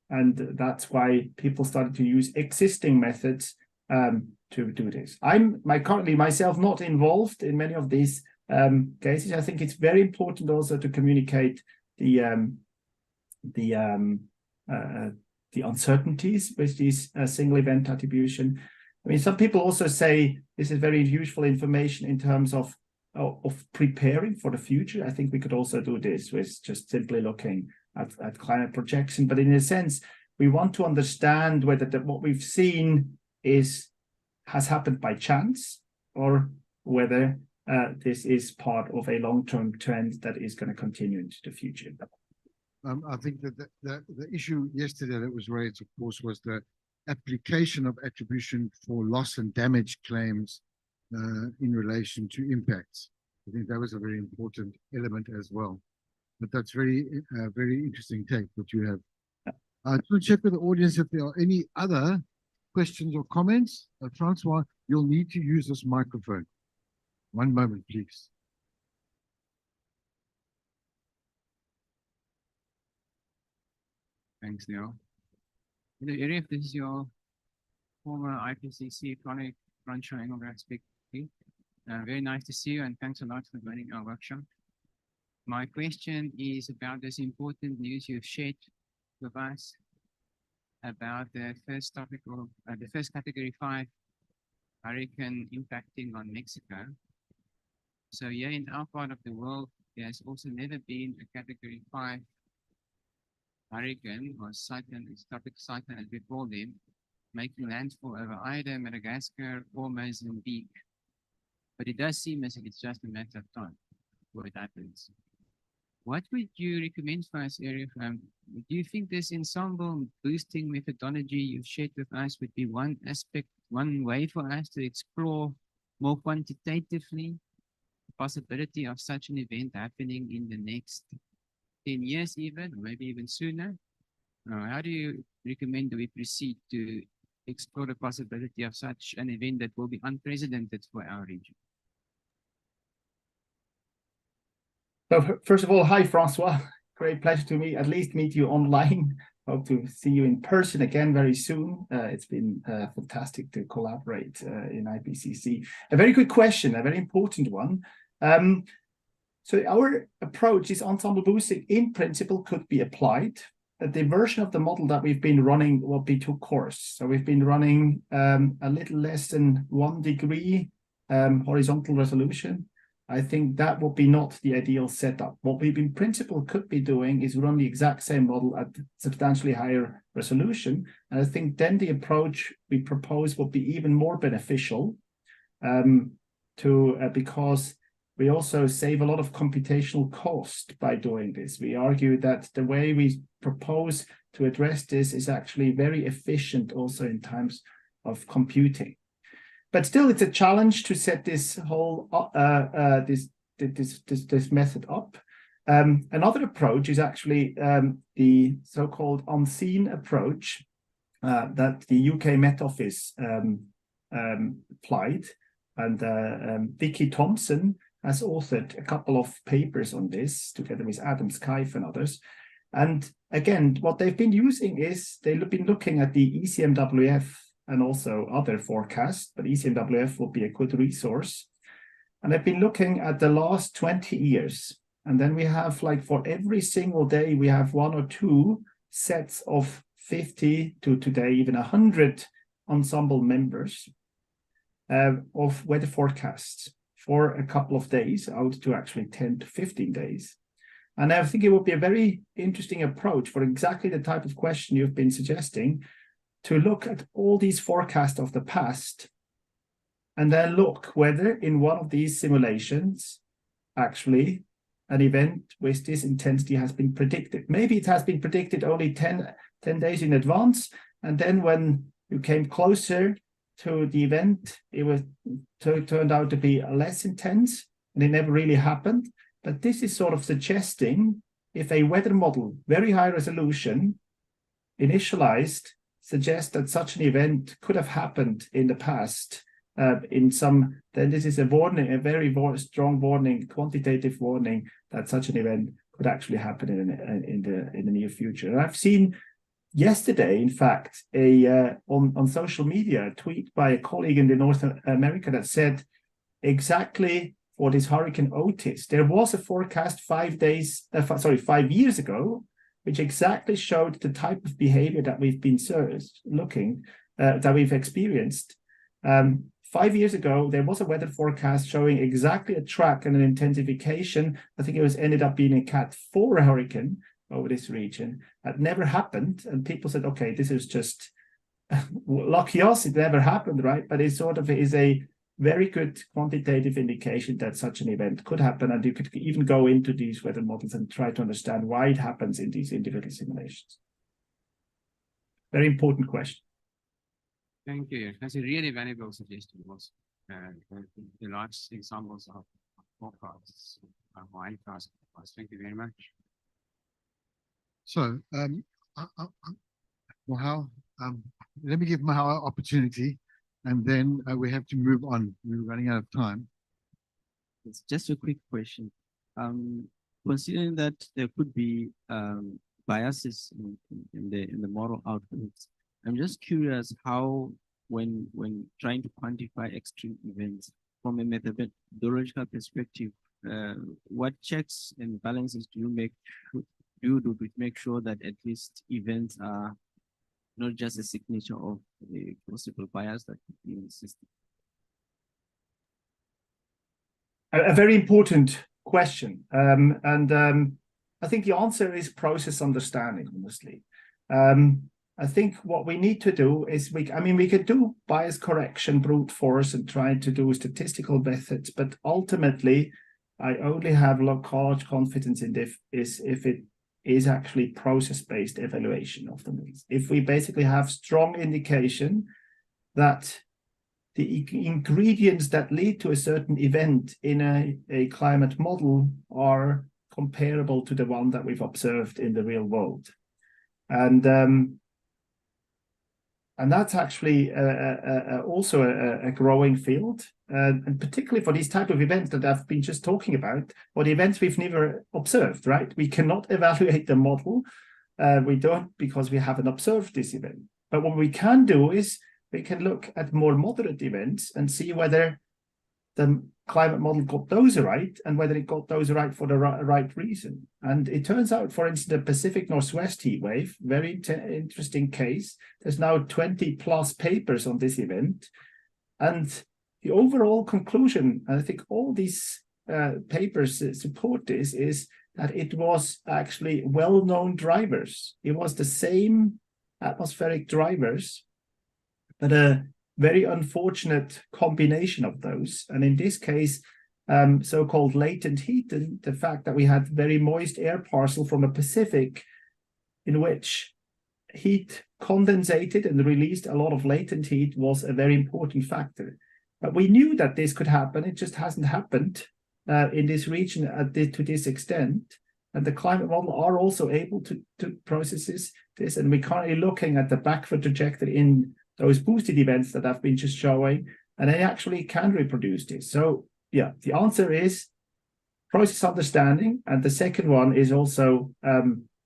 And that's why people started to use existing methods to do this. I'm currently myself not involved in many of these cases. I think it's very important also to communicate the uncertainties with this single event attribution. I mean, some people also say this is very useful information in terms of preparing for the future. I think we could also do this with just simply looking at climate projection, but in a sense, we want to understand whether what we've seen has happened by chance, or whether this is part of a long-term trend that is going to continue into the future. I think that the issue yesterday that was raised, of course, was the application of attribution for loss and damage claims in relation to impacts. I think that was a very important element as well. But that's very interesting take that you have. I just want to check with the audience if there are any other questions or comments. Francois, you'll need to use this microphone. One moment, please. Thanks, Neil. Hello, Eric, this is your former IPCC chronic Rancho Engelbrecht speaking. Very nice to see you, and thanks a lot for joining our workshop. My question is about this important news you've shared with us about the first topic of the first Category 5 hurricane impacting on Mexico. So here in our part of the world, there's also never been a Category 5 hurricane or cyclone, tropical cyclone as we call them, making landfall over either Madagascar or Mozambique. But it does seem as if it's just a matter of time before it happens. What would you recommend for us, Eric? Do you think this ensemble boosting methodology you've shared with us would be one aspect, one way for us to explore more quantitatively the possibility of such an event happening in the next 10 years even, or maybe even sooner? How do you recommend we proceed to explore the possibility of such an event that will be unprecedented for our region? So first of all, hi, Francois. Great pleasure to at least meet you online. Hope to see you in person again very soon. It's been fantastic to collaborate in IPCC. A very good question, a very important one. So our approach is ensemble boosting in principle could be applied. The version of the model that we've been running will be too coarse. So we've been running a little less than 1 degree horizontal resolution. I think that would be not the ideal setup. What we in principle could be doing is run the exact same model at substantially higher resolution. And I think then the approach we propose will be even more beneficial because we also save a lot of computational cost by doing this. We argue that the way we propose to address this is actually very efficient also in times of computing. But still, it's a challenge to set this whole this method up. Another approach is actually the so-called unseen approach that the UK Met Office applied, and Vicky Thompson has authored a couple of papers on this together with Adam Skife and others. And again, what they've been using is they've been looking at the ECMWF and also other forecasts, but ECMWF will be a good resource. And I've been looking at the last 20 years. And then we have, like, for every single day, we have 1 or 2 sets of 50 to today, even 100 ensemble members of weather forecasts for a couple of days, out to actually 10 to 15 days. And I think it would be a very interesting approach for exactly the type of question you've been suggesting, to look at all these forecasts of the past and then look whether in one of these simulations, actually, an event with this intensity has been predicted. Maybe it has been predicted only 10 days in advance, and then when you came closer to the event, it was turned out to be less intense, and it never really happened. But this is sort of suggesting if a weather model, very high resolution, initialized, suggests that such an event could have happened in the past, then this is a warning, a very strong warning, quantitative warning that such an event could actually happen in the near future. And I've seen yesterday, in fact, on social media, a tweet by a colleague in North America that said exactly for this Hurricane Otis, there was a forecast 5 years ago, which exactly showed the type of behavior that we've been that we've experienced. 5 years ago, there was a weather forecast showing exactly a track and an intensification. I think it ended up being a Cat 4 hurricane over this region. That never happened. And people said, okay, this is just lucky us, it never happened, right? But it sort of is a very good quantitative indication that such an event could happen. And you could even go into these weather models and try to understand why it happens in these individual simulations. Very important question. Thank you. That's a really valuable suggestion. Was the large examples of forecasts why task. Thank you very much. So, Mahal, let me give Mahal an opportunity, and then we have to move on. We're running out of time. It's just a quick question. Considering that there could be biases in the model outputs, I'm just curious how, when trying to quantify extreme events from a methodological perspective, what checks and balances do you do to make sure that at least events are not just a signature of the possible bias that could be in the system? A very important question. I think the answer is process understanding, honestly. I think what we need to do is, we could do bias correction, brute force, and try to do statistical methods, but ultimately, I only have large confidence in this if it is actually process-based evaluation of the models. If we basically have strong indication that the ingredients that lead to a certain event in a climate model are comparable to the one that we've observed in the real world. And that's actually also a growing field, and particularly for these type of events that I've been just talking about, or the events we've never observed, right? We cannot evaluate the model. We don't, because we haven't observed this event. But what we can do is we can look at more moderate events and see whether the climate model got those right, and whether it got those right for the right reason. And it turns out, for instance, the Pacific Northwest heat wave, very interesting case. There's now 20+ papers on this event. And the overall conclusion, and I think all these papers support this, is that it was actually well-known drivers. It was the same atmospheric drivers, but a very unfortunate combination of those. And in this case, so-called latent heat, the fact that we had very moist air parcel from the Pacific, in which heat condensated and released a lot of latent heat was a very important factor. But we knew that this could happen. It just hasn't happened in this region to this extent. And the climate model are also able to process this. And we're currently looking at the backward trajectory in those boosted events that I've been just showing, and they actually can reproduce this. So yeah, the answer is process understanding. And the second one is also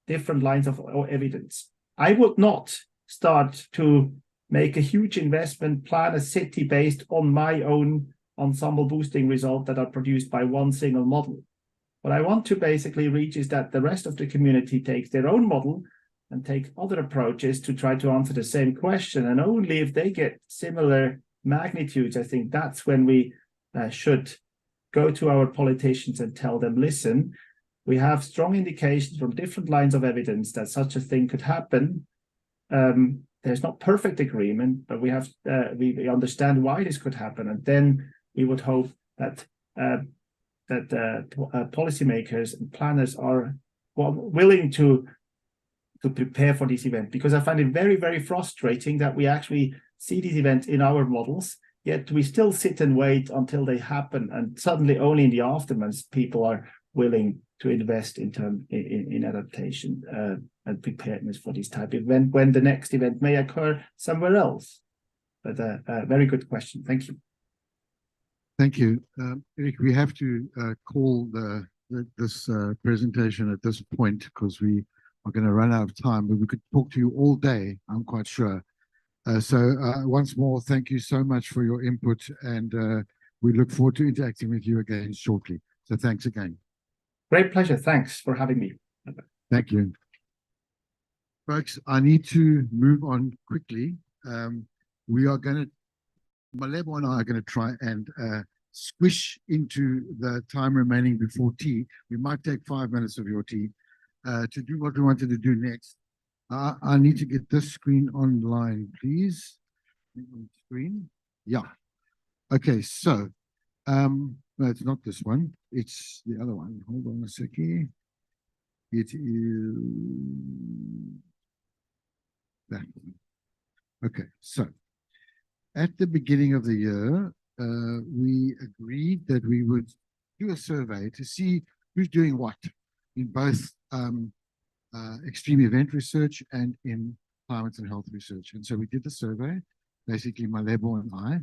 different lines of evidence. I would not start to make a huge investment, plan a city based on my own ensemble boosting result that are produced by one single model. What I want to basically reach is that the rest of the community takes their own model and take other approaches to try to answer the same question. And only if they get similar magnitudes, I think that's when we should go to our politicians and tell them, listen, we have strong indications from different lines of evidence that such a thing could happen. There's not perfect agreement, but we understand why this could happen. And then we would hope that policymakers and planners are willing to prepare for this event, because I find it very, very frustrating that we actually see these events in our models, yet we still sit and wait until they happen, and suddenly only in the aftermath people are willing to invest in adaptation and preparedness for this type of event when the next event may occur somewhere else. But a very good question. Thank you. Thank you. Eric, we have to call this presentation at this point because we are going to run out of time, but we could talk to you all day, I'm quite sure. So once more, thank you so much for your input, and we look forward to interacting with you again shortly. So thanks again. Great pleasure. Thanks for having me. Thank you. Folks, I need to move on quickly. We are going to, Malebo and I are going to try and squish into the time remaining before tea. We might take 5 minutes of your tea to do what we wanted to do next. I need to get this screen online, please. Screen. Yeah. Okay, so no, it's not this one. It's the other one. Hold on a second. It is that one. Okay, so at the beginning of the year, we agreed that we would do a survey to see who's doing what in both extreme event research and in climate and health research. And so we did the survey, basically Malebo and I,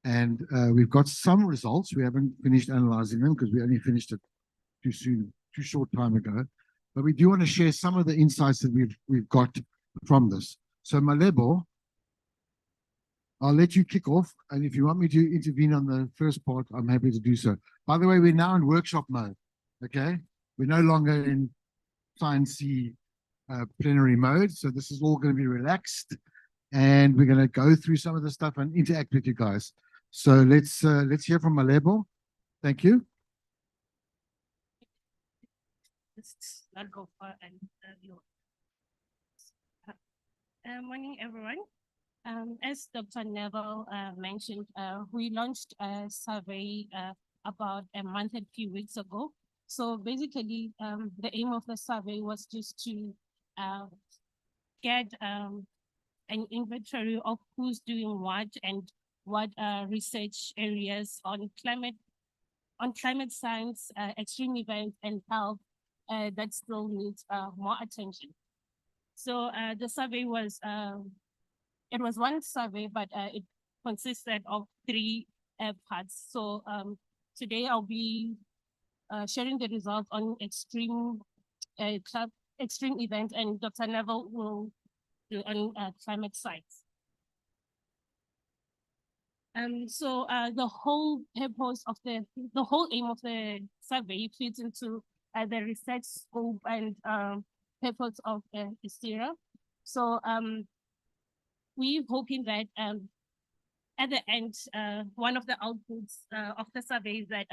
and we've got some results. We haven't finished analyzing them because we only finished it too short time ago. But we do want to share some of the insights that we've got from this. So Malebo, I'll let you kick off, and if you want me to intervene on the first part, I'm happy to do so. By the way, we're now in workshop mode, okay? We're no longer in sciencey plenary mode, so this is all going to be relaxed, and we're going to go through some of the stuff and interact with you guys. So let's hear from Malebo. Thank you. Let's not go far and morning, everyone. As Dr. Neville mentioned, we launched a survey about a month and a few weeks ago. So basically, the aim of the survey was just to get an inventory of who's doing what and what research areas on climate science, extreme events, and health that still needs more attention. So the survey was it was one survey, but it consisted of 3 parts. So today I'll be sharing the results on extreme events, and Dr. Neville will do on climate science. So the whole purpose of the whole aim of the survey fits into the research scope and purpose of SASREAX. So we're hoping that at the end, one of the outputs of the survey is that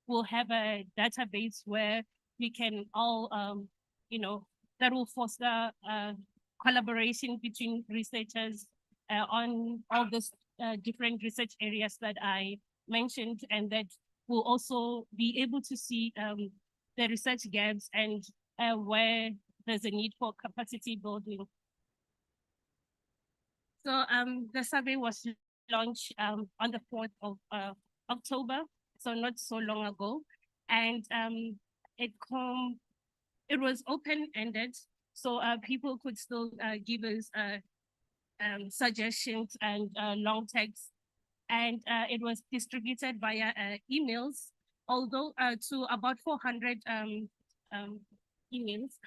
we'll have a database where we can all, that will foster collaboration between researchers on all these different research areas that I mentioned, and that will also be able to see the research gaps and where there's a need for capacity building. So the survey was launched on the 4th of October, so not so long ago, and it was open-ended, so people could still give us suggestions and long texts, and it was distributed via emails, although to about 400 emails,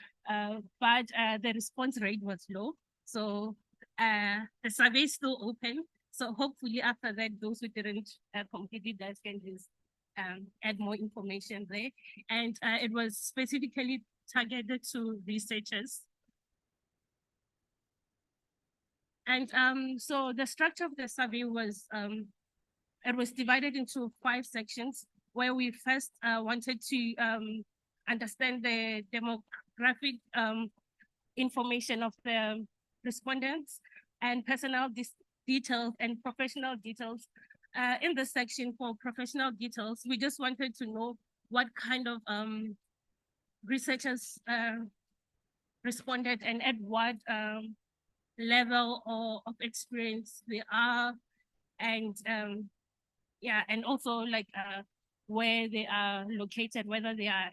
but the response rate was low. So the survey is still open. So hopefully after that, those who didn't complete it, guys can just add more information there. And it was specifically targeted to researchers. And so the structure of the survey was, it was divided into 5 sections, where we first wanted to understand the demographic information of the respondents and personal details and professional details. In the section for professional details, we just wanted to know what kind of researchers responded and at what level of experience they are, and yeah, and also like where they are located, whether they are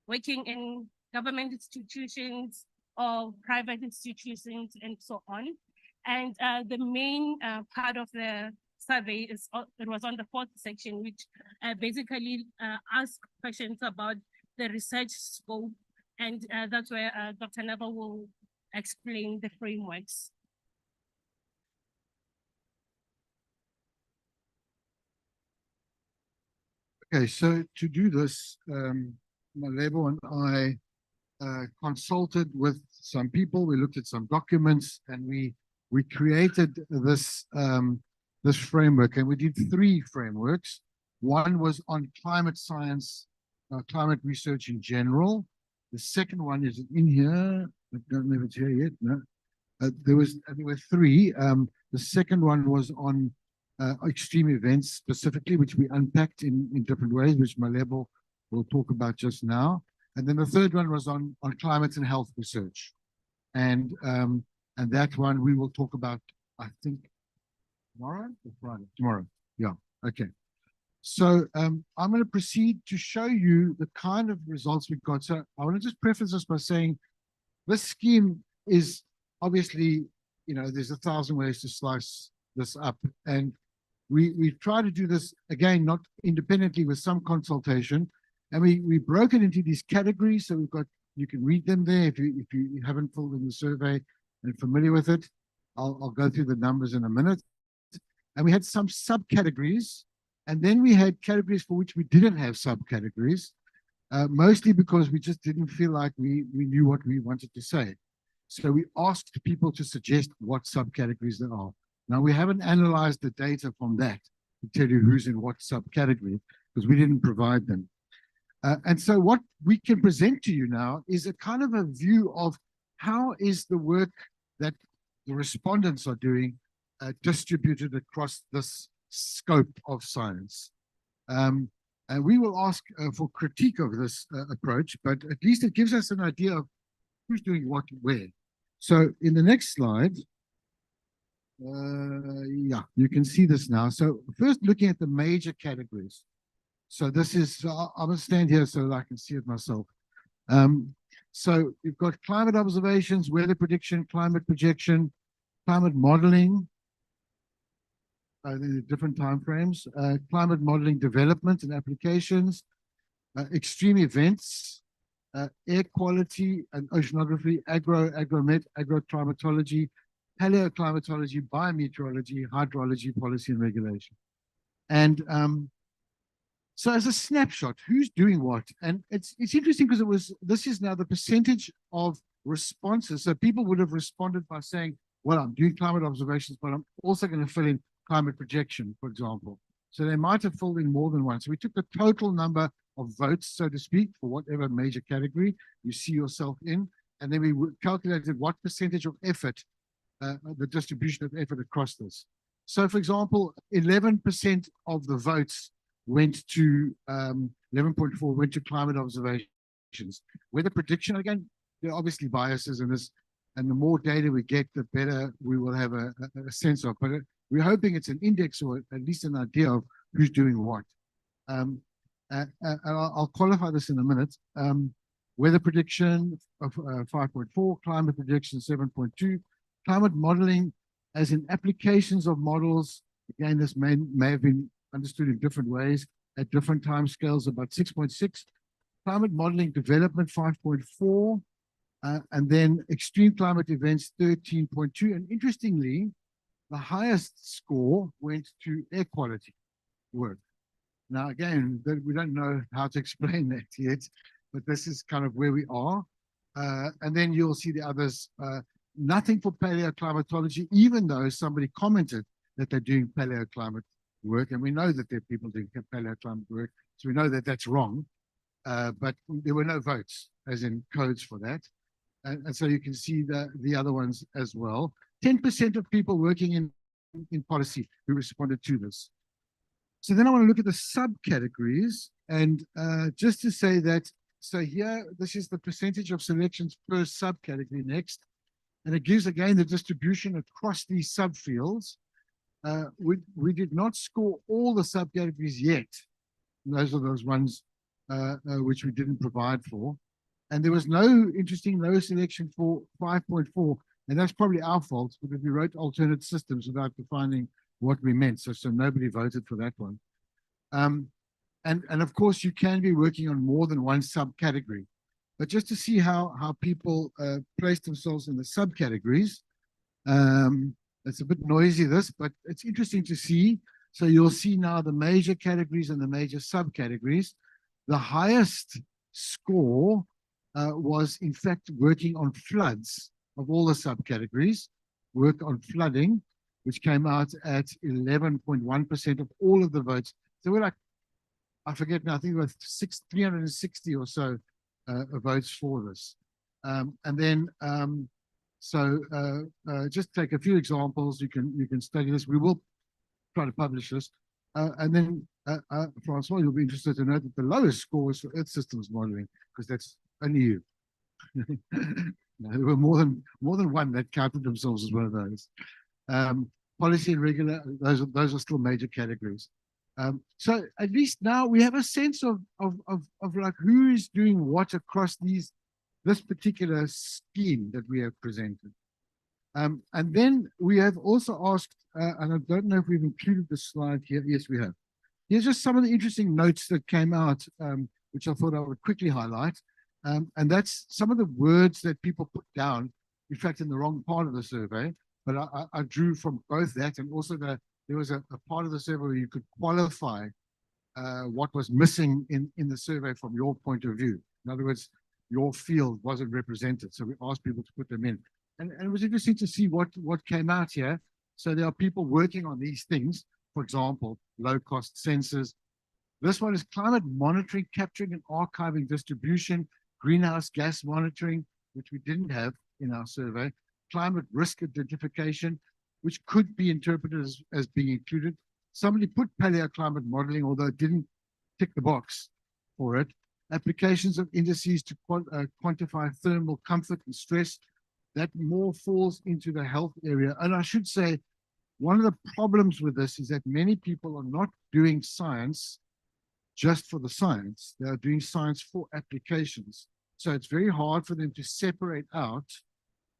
working in government institutions or private institutions and so on. And the main part of the survey is, it was on the 4th section, which basically asked questions about the research scope. And that's where Dr. Neville will explain the frameworks. Okay, so to do this, Malebo and I consulted with some people. We looked at some documents, and we created this this framework. And we did 3 frameworks. One was on climate science, climate research in general. The second one is in here. I don't know if it's here yet. No, there were 3. The second one was on extreme events specifically, which we unpacked in different ways, which Malebo will talk about just now. And then the third one was on climate and health research. And that one we will talk about, I think, tomorrow or Friday? Tomorrow. Yeah. Okay. So I'm going to proceed to show you the kind of results we got. So I want to just preface this by saying this scheme is obviously, you know, there's 1,000 ways to slice this up. And we try to do this, again, not independently, with some consultation. And we broke it into these categories. So we've got, you can read them there if you haven't filled in the survey and familiar with it. I'll go through the numbers in a minute. And we had some subcategories. And then we had categories for which we didn't have subcategories, mostly because we just didn't feel like we knew what we wanted to say. So we asked people to suggest what subcategories there are. Now, we haven't analyzed the data from that to tell you who's in what subcategory, because we didn't provide them. And so what we can present to you now is a kind of a view of how is the work that the respondents are doing distributed across this scope of science. And we will ask for critique of this approach, but at least it gives us an idea of who's doing what where. So in the next slide, yeah, you can see this now. So first looking at the major categories. So this is, I'm going to stand here so that I can see it myself. So you've got climate observations, weather prediction, climate projection, climate modeling, in different timeframes, climate modeling development and applications, extreme events, air quality and oceanography, agroclimatology, paleoclimatology, biometeorology, hydrology, policy and regulation. And so as a snapshot, who's doing what? And it's interesting because this is now the percentage of responses. So people would have responded by saying, well, I'm doing climate observations, but I'm also going to fill in climate projection, for example. So they might have filled in more than one. So we took the total number of votes, so to speak, for whatever major category you see yourself in. And then we calculated what percentage of effort, the distribution of effort across this. So for example, 11% of the votes went to 11.4 went to climate observations. Weather prediction, again, there are obviously biases in this. And the more data we get, the better we will have a sense of. But we're hoping it's an index or at least an idea of who's doing what. And I'll qualify this in a minute. Weather prediction of 5.4, climate prediction 7.2, climate modeling as in applications of models. Again, this may have been understood in different ways at different time scales, about 6.6. Climate modeling development 5.4. And then extreme climate events 13.2. And interestingly, the highest score went to air quality work. Now, again, we don't know how to explain that yet, but this is kind of where we are. And then you'll see the others. Nothing for paleoclimatology, even though somebody commented that they're doing paleoclimate work. And we know that there are people doing paleoclimate work, so we know that that's wrong. But there were no votes, as in codes for that. And so you can see the other ones as well. 10% of people working in policy who responded to this. So then I want to look at the subcategories, and just to say that, so here, this is the percentage of selections per subcategory next, and it gives again the distribution across these subfields. We did not score all the subcategories yet. Those are those ones which we didn't provide for. And there was no selection for 5.4, and that's probably our fault because we wrote alternate systems without defining what we meant. So nobody voted for that one. And of course, you can be working on more than one subcategory. But just to see how people place themselves in the subcategories, it's a bit noisy, this, but it's interesting to see. So you'll see now the major categories and the major subcategories. The highest score was, in fact, working on floods of all the subcategories, work on flooding, which came out at 11.1% of all of the votes. So we're like, I forget now, I think it was 360 or so votes for this. And then, just take a few examples. You can study this. We will try to publish this. And then, Francois, you'll be interested to note that the lowest score was for Earth systems modeling, because that's only you. No, there were more than one that counted themselves as one of those. Policy and regular, those are still major categories. So at least now we have a sense of like who is doing what across this particular scheme that we have presented. And then we have also asked, and I don't know if we've included the slide here. Yes, we have. Here's just some of the interesting notes that came out, which I thought I would quickly highlight. And that's some of the words that people put down, in fact, in the wrong part of the survey. But I drew from both that and also there was a part of the survey where you could qualify what was missing in the survey from your point of view. In other words, your field wasn't represented. So we asked people to put them in. And it was interesting to see what came out here. So there are people working on these things. For example, low-cost sensors. This one is climate monitoring, capturing and archiving distribution, greenhouse gas monitoring, which we didn't have in our survey, climate risk identification, which could be interpreted as being included. Somebody put paleoclimate modeling, although it didn't tick the box for it. Applications of indices to quantify thermal comfort and stress. That more falls into the health area. And I should say, one of the problems with this is that many people are not doing science just for the science. They are doing science for applications. So it's very hard for them to separate out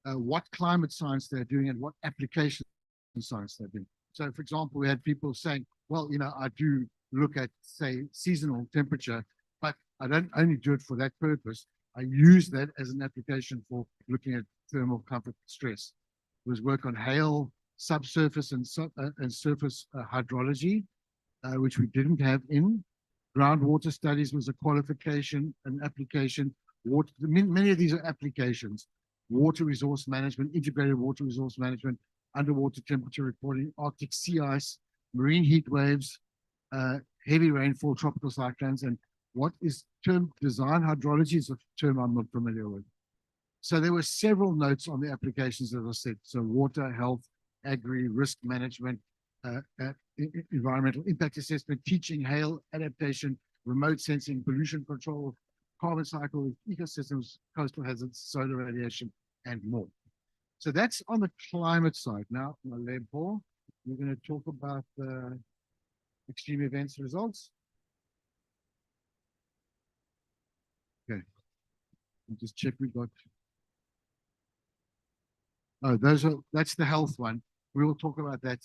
what climate science they're doing and what application science they're doing. So, for example, we had people saying, well, I do look at, say, seasonal temperature, but I don't only do it for that purpose. I use that as an application for looking at thermal comfort stress. There was work on hail, subsurface and surface hydrology, which we didn't have in. Groundwater studies was a qualification, an application. Many of these are applications. Water resource management, integrated water resource management, underwater temperature reporting, Arctic sea ice, marine heat waves, heavy rainfall, tropical cyclones, and what is termed design hydrology is a term I'm not familiar with. So there were several notes on the applications, as I said. So water, health, agri, risk management, environmental impact assessment, teaching, hail adaptation, remote sensing, pollution control, carbon cycle, ecosystems, coastal hazards, solar radiation, and more. So that's on the climate side. Now, Paul, we're going to talk about the extreme events results. Okay. I'll just check we got. Oh, that's the health one. We will talk about that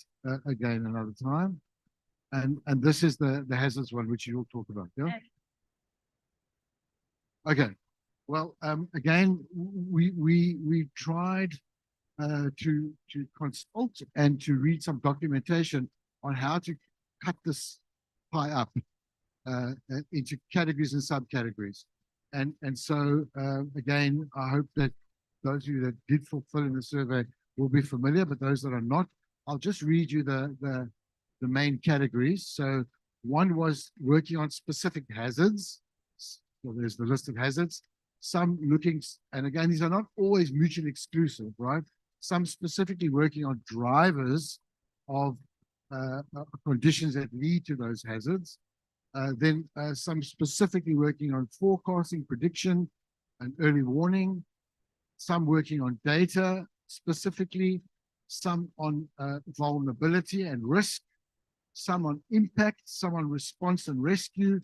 again another time. And this is the hazards one, which you'll talk about. Yeah. Okay. Well, again, we tried to consult and to read some documentation on how to cut this pie up into categories and subcategories. And so again, I hope that those of you that did fulfill in the survey will be familiar, but those that are not, I'll just read you the main categories. So one was working on specific hazards. So there's the list of hazards. Some looking, and again, these are not always mutually exclusive, right? Some specifically working on drivers of conditions that lead to those hazards. Then some specifically working on forecasting, prediction, and early warning. Some working on data specifically. Some on vulnerability and risk. Some on impact. Some on response and rescue,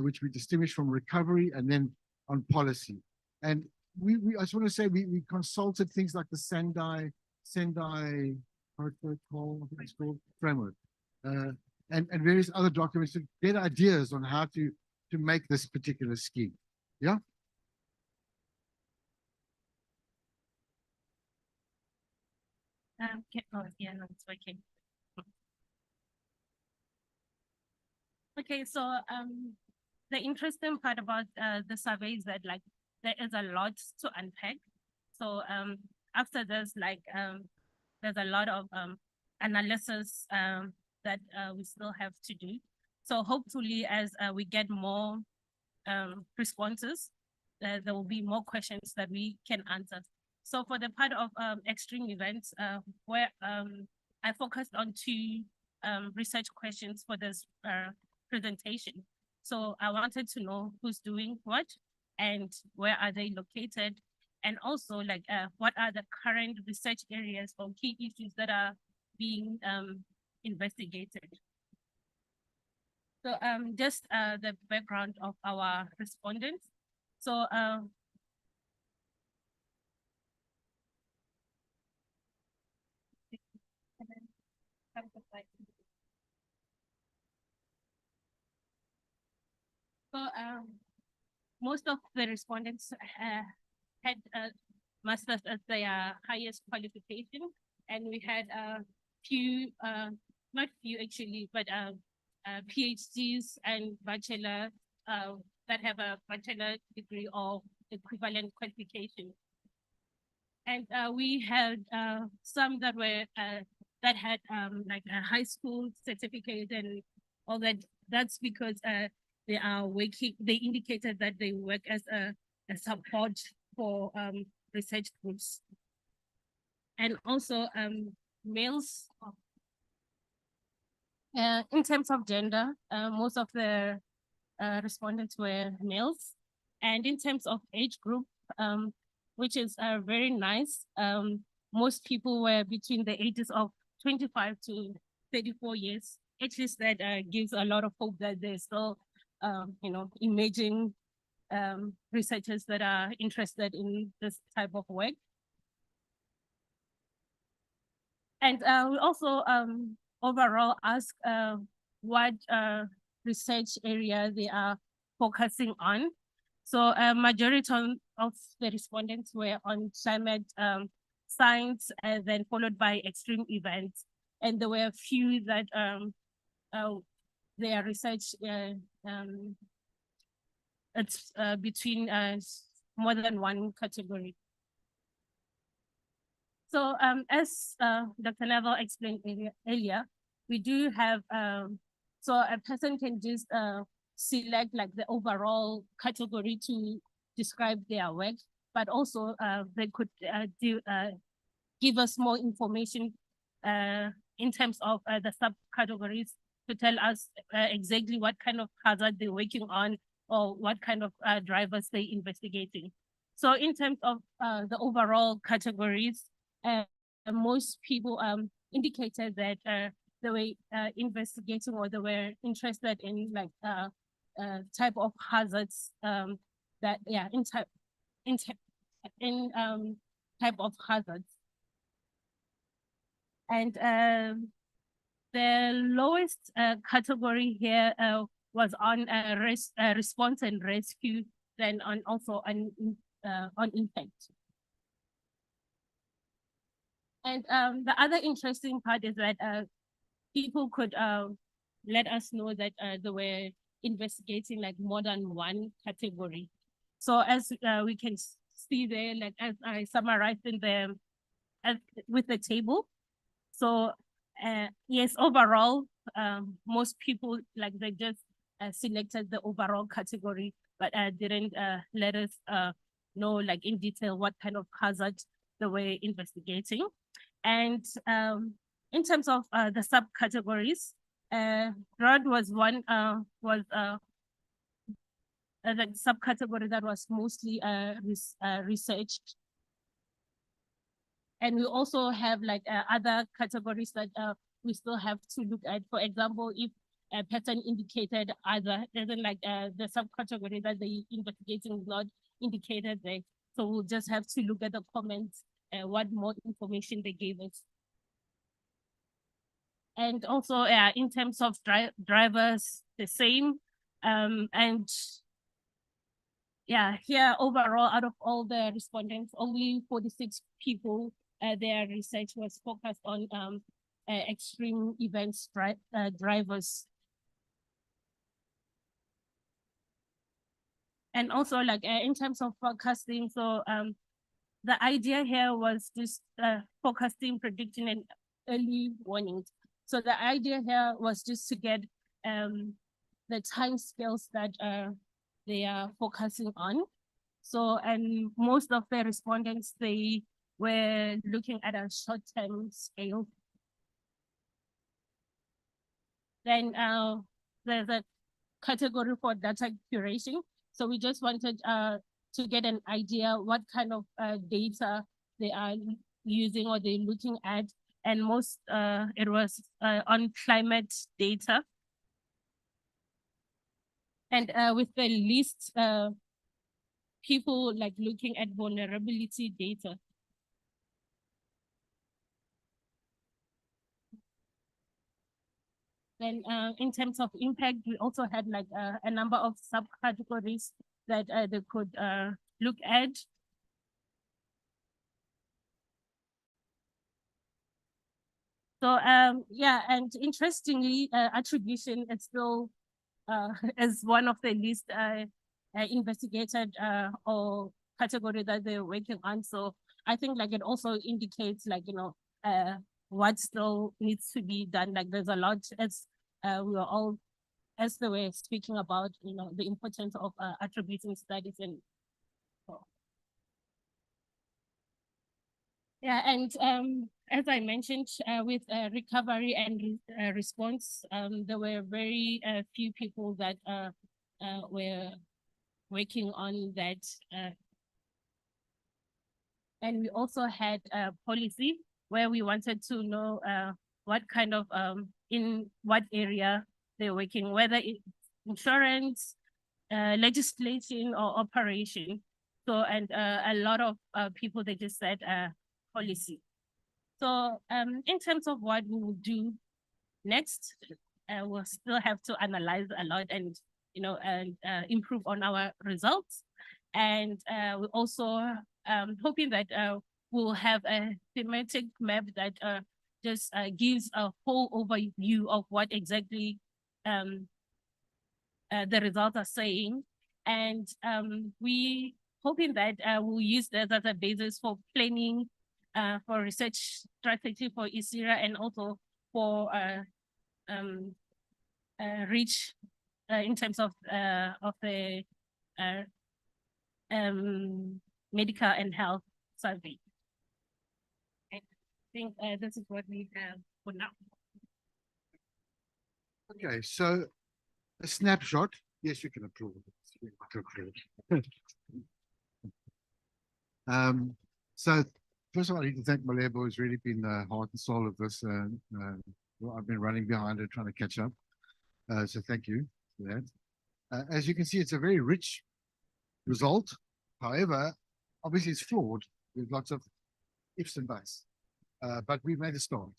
which we distinguish from recovery, and then on policy. And I just want to say we consulted things like the Sendai protocol, I think it's called, framework, and various other documents to get ideas on how to make this particular scheme. Yeah. Yeah, no, it's working. Okay, so the interesting part about the survey is that like there is a lot to unpack. So after this, like there's a lot of analysis that we still have to do. So hopefully, as we get more responses, there will be more questions that we can answer. So for the part of extreme events, where I focused on two research questions for this presentation. So I wanted to know who's doing what and where are they located, and also like what are the current research areas or key issues that are being investigated. So just the background of our respondents. So most of the respondents had masters as their highest qualification, and we had a few, not few actually, but PhDs and bachelor that have a bachelor degree or equivalent qualification. And we had some that were that had like a high school certificate and all that. That's because they are working. They indicated that they work as a support for research groups, and also males. In terms of gender, most of the respondents were males, and in terms of age group, which is very nice. Most people were between the ages of 25 to 34 years. At least that gives a lot of hope that there's still, emerging researchers that are interested in this type of work. And we also overall ask what research area they are focusing on. So a majority of the respondents were on climate science, and then followed by extreme events. And there were a few that their research, it's between more than one category. So as Dr. Neville explained earlier, we do have, so a person can just select like the overall category to describe their work, but also they could give us more information in terms of the subcategories to tell us exactly what kind of hazard they're working on or what kind of drivers they're investigating. So in terms of the overall categories, most people indicated that they were investigating or they were interested in like type of hazards that type of hazards. And the lowest category here was on response and rescue, then on also on impact. And the other interesting part is that people could let us know that they were investigating like more than one category. So as we can see there, like as I summarized in the with the table. So yes, overall, most people like they just selected the overall category, but didn't let us know like in detail what kind of hazard they were investigating. And in terms of the subcategories, fraud was one the subcategory that was mostly researched. And we also have like other categories that we still have to look at. For example, if a pattern indicated either, doesn't like the subcategory that the investigating is not indicated there. So we'll just have to look at the comments, what more information they gave us. And also in terms of drivers, the same. And yeah, here overall, out of all the respondents, only 46 people, their research was focused on extreme events drivers. And also like in terms of forecasting, so the idea here was just forecasting, predicting, and early warnings. So the idea here was just to get the time scales that they are focusing on. So, and most of the respondents, they were looking at a short-term scale. Then there's a category for data curation. So we just wanted to get an idea what kind of data they are using or they're looking at. And most, it was on climate data. And with the least people like looking at vulnerability data. Then in terms of impact, we also had like a number of subcategories that they could look at. So yeah, and interestingly, attribution is still is one of the least investigated or category that they're working on. So I think like it also indicates like, you know, what still needs to be done. Like there's a lot as we were all, as they were speaking about, you know, the importance of attributing studies and yeah, and as I mentioned, with recovery and response, there were very few people that were working on that. And we also had a policy where we wanted to know what kind of, in what area they're working, whether it's insurance, legislation, or operation. So, and a lot of people, they just said policy. So in terms of what we will do next, we'll still have to analyze a lot and, you know, and improve on our results. And we're also hoping that we'll have a thematic map that just gives a whole overview of what exactly the results are saying. And we hoping that we'll use that as a basis for planning, for research strategy for ISIRA, and also for reach in terms of the medical and health survey. I think this is what we have for now. Okay, so a snapshot. Yes, you can approve it. So first of all, I need to thank Malebo, who's really been the heart and soul of this. Well, I've been running behind it, trying to catch up. So thank you for that. As you can see, it's a very rich result. However, obviously it's flawed with lots of ifs and buts. But we've made a start.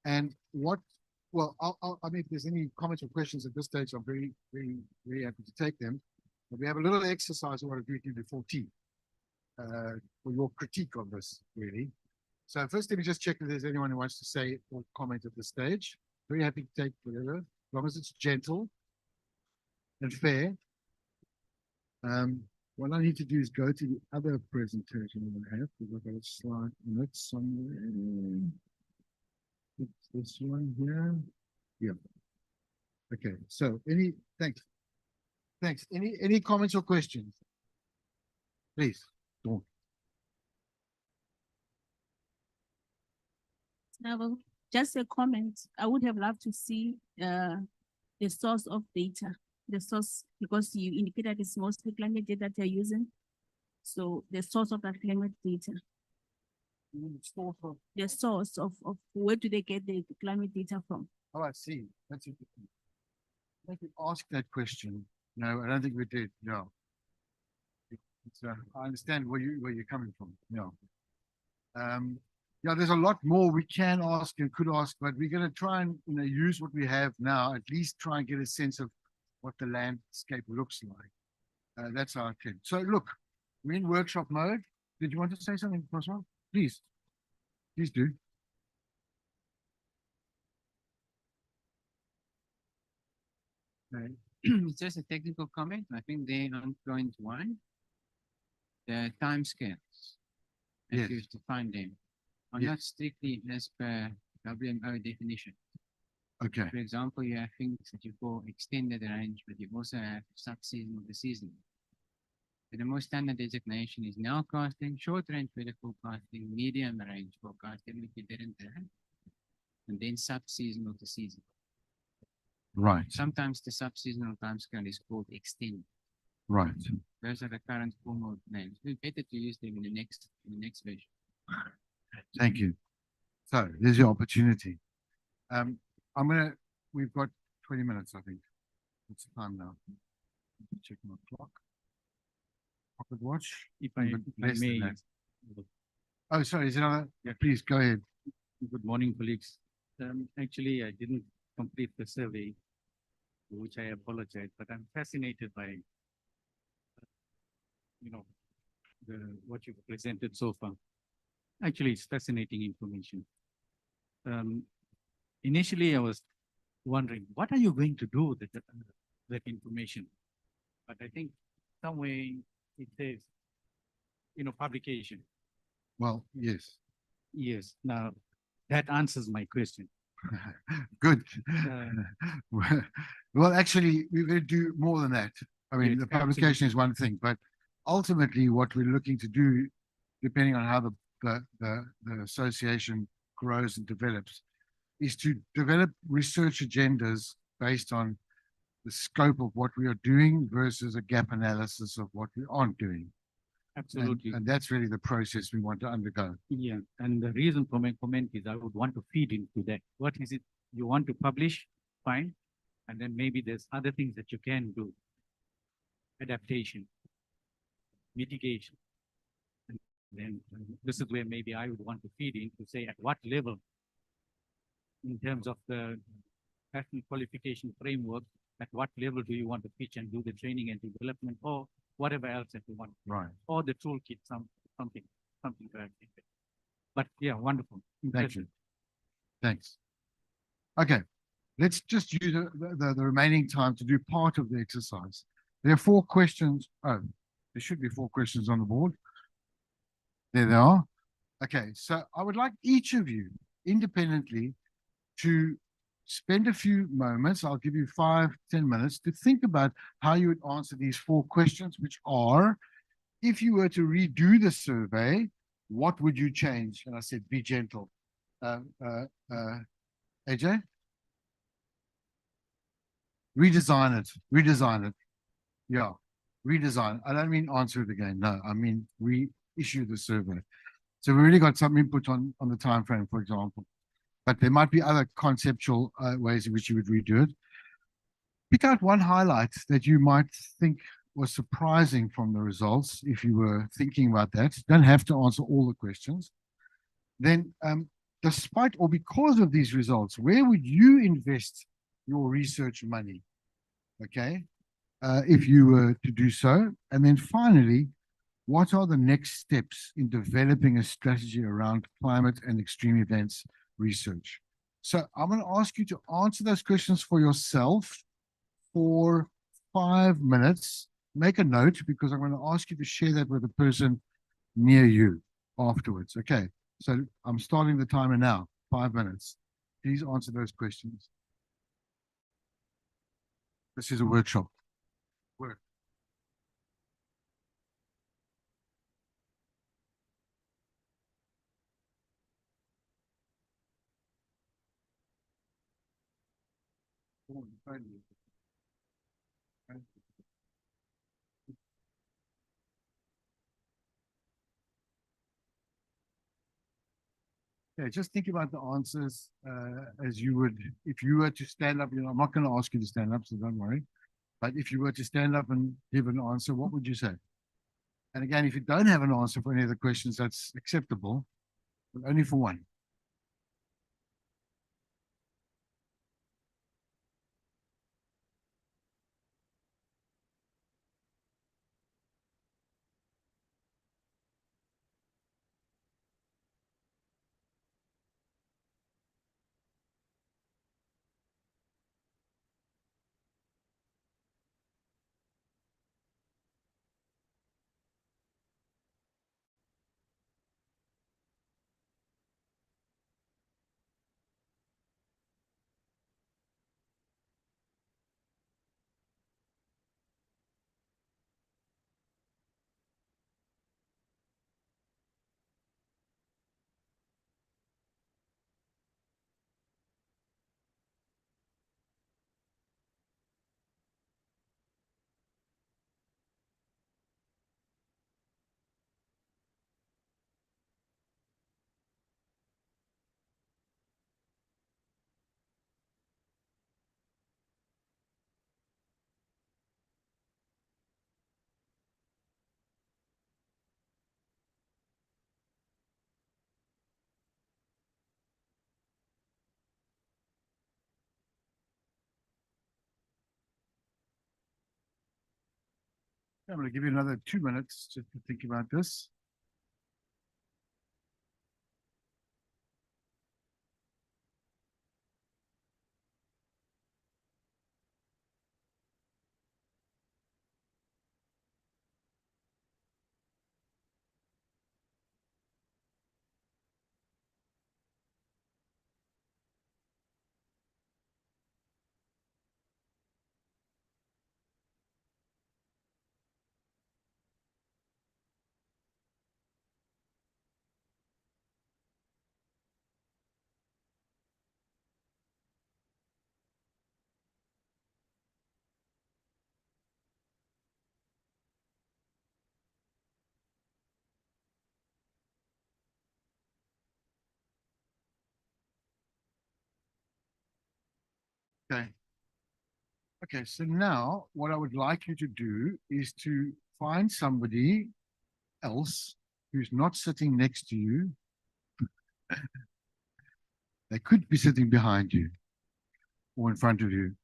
And what, well, I mean, if there's any comments or questions at this stage, I'm very, very, very happy to take them. But we have a little exercise I want to do with you before tea, for your critique of this, really. So first, let me just check if there's anyone who wants to say or comment at this stage. Very happy to take whatever, as long as it's gentle and fair. What I need to do is go to the other presentation that I have, because I've got a slide on it somewhere. It's this one here. Yeah. Okay. So thanks. Thanks. Any comments or questions? Please, Dawn. Now, just a comment. I would have loved to see the source of data, the source, because you indicated it's mostly climate data that you're using. So the source of that climate data. The source of where do they get the climate data from? Oh, I see. That's interesting. I think we asked that question. No, I don't think we did. No. I understand where you're coming from. No. Yeah, there's a lot more we can ask and could ask, but we're going to try and use what we have now, at least try and get a sense of what the landscape looks like. That's our intent. So look, we're in workshop mode. Did you want to say something, Francois? Please. Please do. It's just a technical comment. I think they on point one, the time scales. Yes. You have to find them. Are Yes. not strictly as per WMO definition. Okay. For example, you have things that you call extended range, but you also have sub-season of the season. So the most standard designation is nowcasting, short range weather forecasting, medium range forecasting, if you didn't have, and then sub-season of the season. Right. Sometimes the sub-seasonal time scale is called extend. Right. Those are the current formal names. It's better to use them in the next version. Thank you. So there's your opportunity. We've got 20 minutes, I think. What's the time now? Check my clock. Pocket watch. If I may. Oh, sorry, is it another? Yeah, please go ahead. Good morning, colleagues. Actually, I didn't complete the survey, for which I apologize, but I'm fascinated by, what you've presented so far. Actually, it's fascinating information. Initially, I was wondering, what are you going to do with that information? But I think some way it says, publication. Well, yes. Yes. Now, that answers my question. Good. Well, actually, we're going to do more than that. I mean, Yes, the publication is one thing, but ultimately what we're looking to do, depending on how the association grows and develops, is to develop research agendas based on the scope of what we are doing versus a gap analysis of what we aren't doing. Absolutely. And that's really the process we want to undergo. Yeah, and the reason for my comment is I would want to feed into that. What is it you want to publish? Fine. And then maybe there's other things that you can do. Adaptation, mitigation. And then this is where maybe I would want to feed in to say at what level, in terms of the national qualification framework, at what level do you want to pitch and do the training and development, or whatever else that you want. Right. Or the toolkit, something to that effect. But yeah, wonderful. Thank you. Thanks. Okay, let's just use the remaining time to do part of the exercise. There are 4 questions. Oh, there should be 4 questions on the board. There they are. Okay, so I would like each of you independently to spend a few moments, I'll give you 5-10 minutes, to think about how you would answer these 4 questions, which are, if you were to redo the survey, what would you change? And I said, be gentle. AJ? Redesign it. Yeah. redesign. I don't mean answer it again. No, I mean reissue the survey. So we really got some input on the time frame, for example. But there might be other conceptual ways in which you would redo it. Pick out one highlight that you might think was surprising from the results if you were thinking about that. You don't have to answer all the questions. Then, despite or because of these results, where would you invest your research money? Okay, if you were to do so. And then finally, what are the next steps in developing a strategy around climate and extreme events research? So I'm going to ask you to answer those questions for yourself for 5 minutes. Make a note because I'm going to ask you to share that with a person near you afterwards. Okay, so I'm starting the timer now. 5 minutes. Please answer those questions. This is a workshop. Work. Yeah, just think about the answers as you would, if you were to stand up, I'm not going to ask you to stand up, so don't worry. But if you were to stand up and give an answer, what would you say? And again, if you don't have an answer for any of the questions, that's acceptable, but only for one. I'm going to give you another 2 minutes just to think about this. Okay. Okay, so now what I would like you to do is to find somebody else who's not sitting next to you. They could be sitting behind you or in front of you,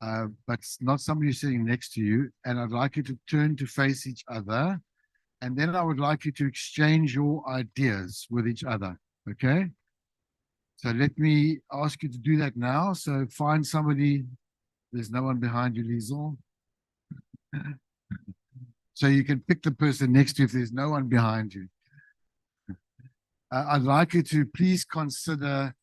but not somebody who's sitting next to you. And I'd like you to turn to face each other. And then I would like you to exchange your ideas with each other. Okay? So let me ask you to do that now. So find somebody. There's no one behind you, Liesel. So you can pick the person next to you if there's no one behind you. I'd like you to please consider,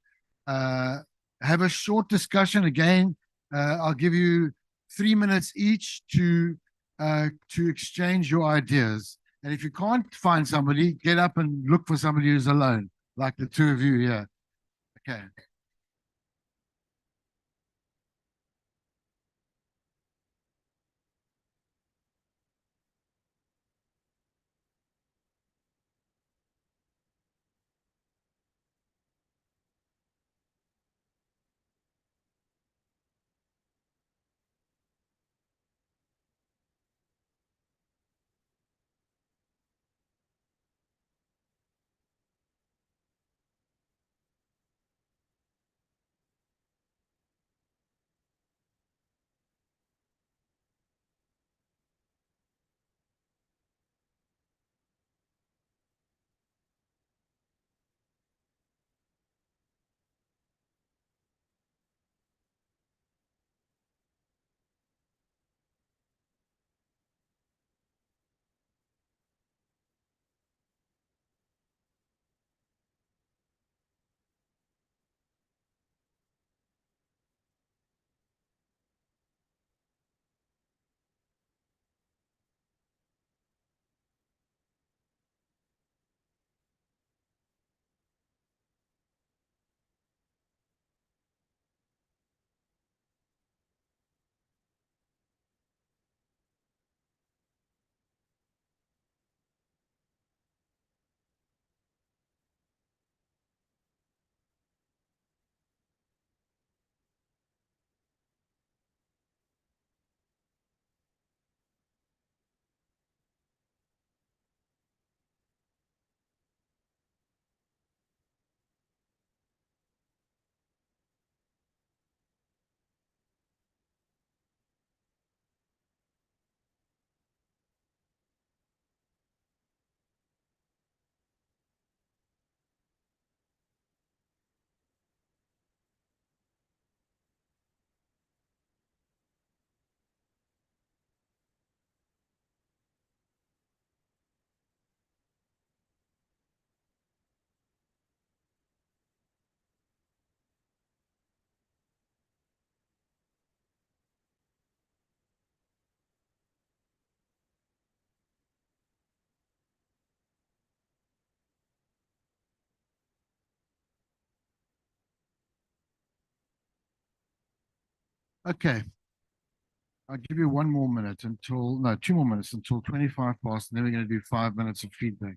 have a short discussion. Again, I'll give you 3 minutes each to exchange your ideas. And if you can't find somebody, get up and look for somebody who's alone, like the two of you here. Okay. Okay. I'll give you 1 more minute until, no, 2 more minutes until 25 past, and then we're going to do 5 minutes of feedback.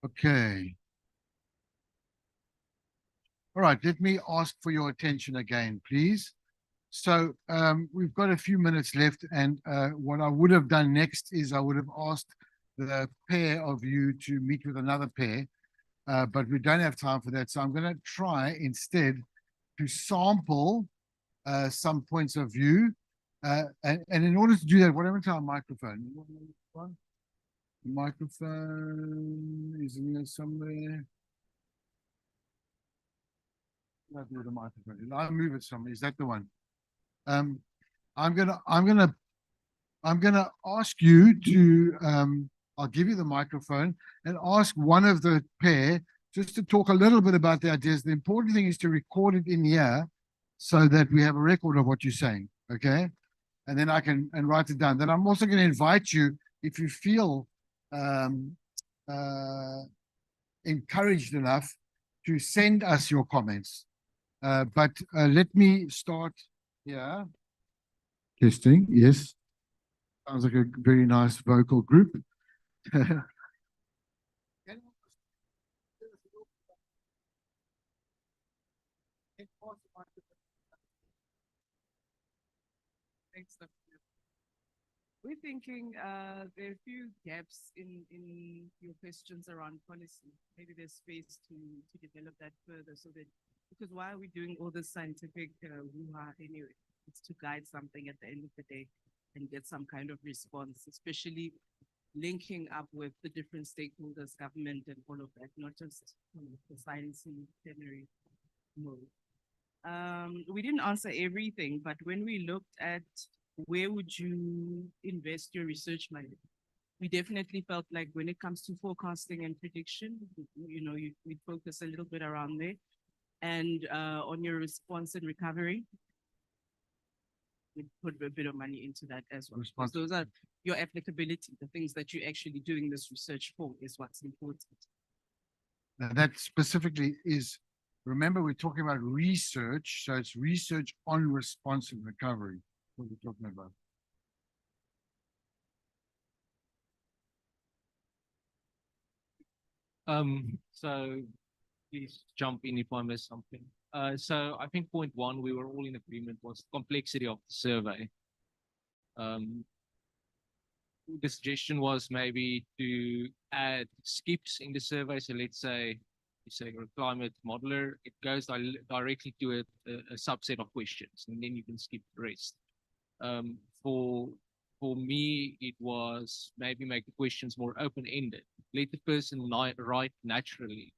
Okay. All right, let me ask for your attention again, please. So we've got a few minutes left, and what I would have done next is I would have asked the pair of you to meet with another pair, but we don't have time for that. So I'm going to try instead to sample some points of view. And in order to do that, whatever to our microphone. The microphone is in there somewhere. Not the microphone. I'll move it somewhere. Is that the one? I'm gonna ask you to I'll give you the microphone and ask one of the pair just to talk a little bit about the ideas. The important thing is to record it in here so that we have a record of what you're saying. Okay. And then I can write it down. Then I'm also going to invite you, if you feel encouraged enough, to send us your comments. But let me start here. Testing, yes. Sounds like a very nice vocal group. Thanks, Dr. We're thinking there are a few gaps in your questions around policy. Maybe there's space to develop that further so that, because why are we doing all this scientific hoo-ha anyway? It's to guide something at the end of the day and get some kind of response, especially linking up with the different stakeholders, government and all of that, not just the sciencey plenary mode. We didn't answer everything, but when we looked at where would you invest your research money, we definitely felt like when it comes to forecasting and prediction, we'd focus a little bit around there. And on your response and recovery, we'd put a bit of money into that as well. Because those are your applicability, the things that you're actually doing this research for is what's important. Now that specifically is, remember, we're talking about research, so it's research on response and recovery. What we're talking about. So please jump in if I miss something. So I think point one, we were all in agreement, was complexity of the survey. The suggestion was maybe to add skips in the survey. So let's say you say you're a climate modeler, it goes directly to a subset of questions, and then you can skip the rest. For me, it was maybe make the questions more open-ended. Let the person write naturally,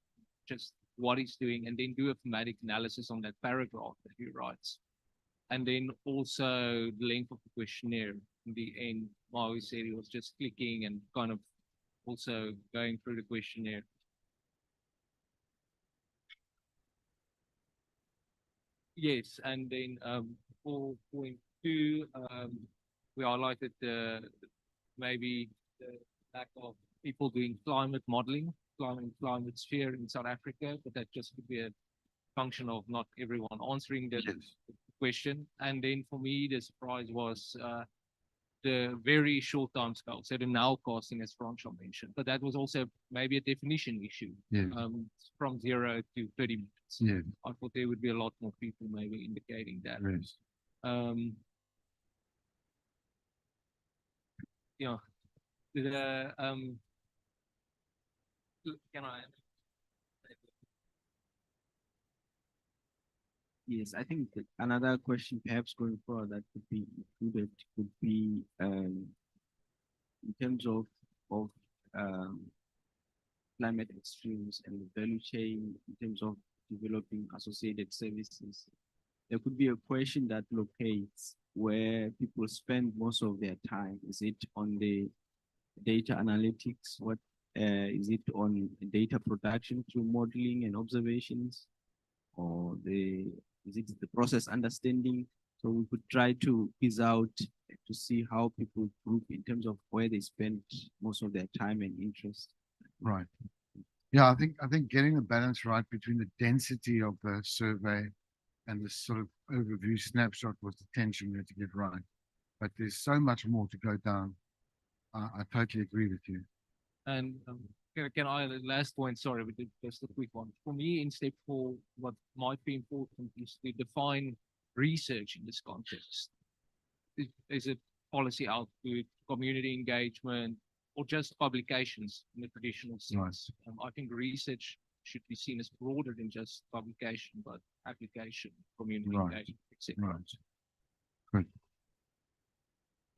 just what he's doing, and then do a thematic analysis on that paragraph that he writes. And then also the length of the questionnaire. In the end, Maui said he was just clicking and kind of also going through the questionnaire. Yes, and then for point two, we highlighted maybe the lack of people doing climate modeling, climate sphere in South Africa, but that just could be a function of not everyone answering the question. And then for me, the surprise was the very short time scale, so the nowcasting, as Francois mentioned, but that was also maybe a definition issue. Yes. From 0 to 30 minutes. Yes. I thought there would be a lot more people maybe indicating that. Yes. Yeah, can I? Yes, I think that another question perhaps going forward that could be included could be in terms of um, climate extremes and the value chain in terms of developing associated services. There could be a question that locates where people spend most of their time. Is it on the data analytics? What is it on data production through modeling and observations? Or is it the process understanding? So we could try to piece out to see how people group in terms of where they spend most of their time and interest. Right. Yeah, I think getting the balance right between the density of the survey and the sort of overview snapshot was the tension we had to get right. But there's so much more to go down. I totally agree with you. And can I, the last point, sorry, but just a quick one. For me, in step 4, what might be important is to define research in this context. Is it policy output, community engagement, or just publications in the traditional sense? Right. I think research should be seen as broader than just publication, but application, community engagement, etc. Right. Good.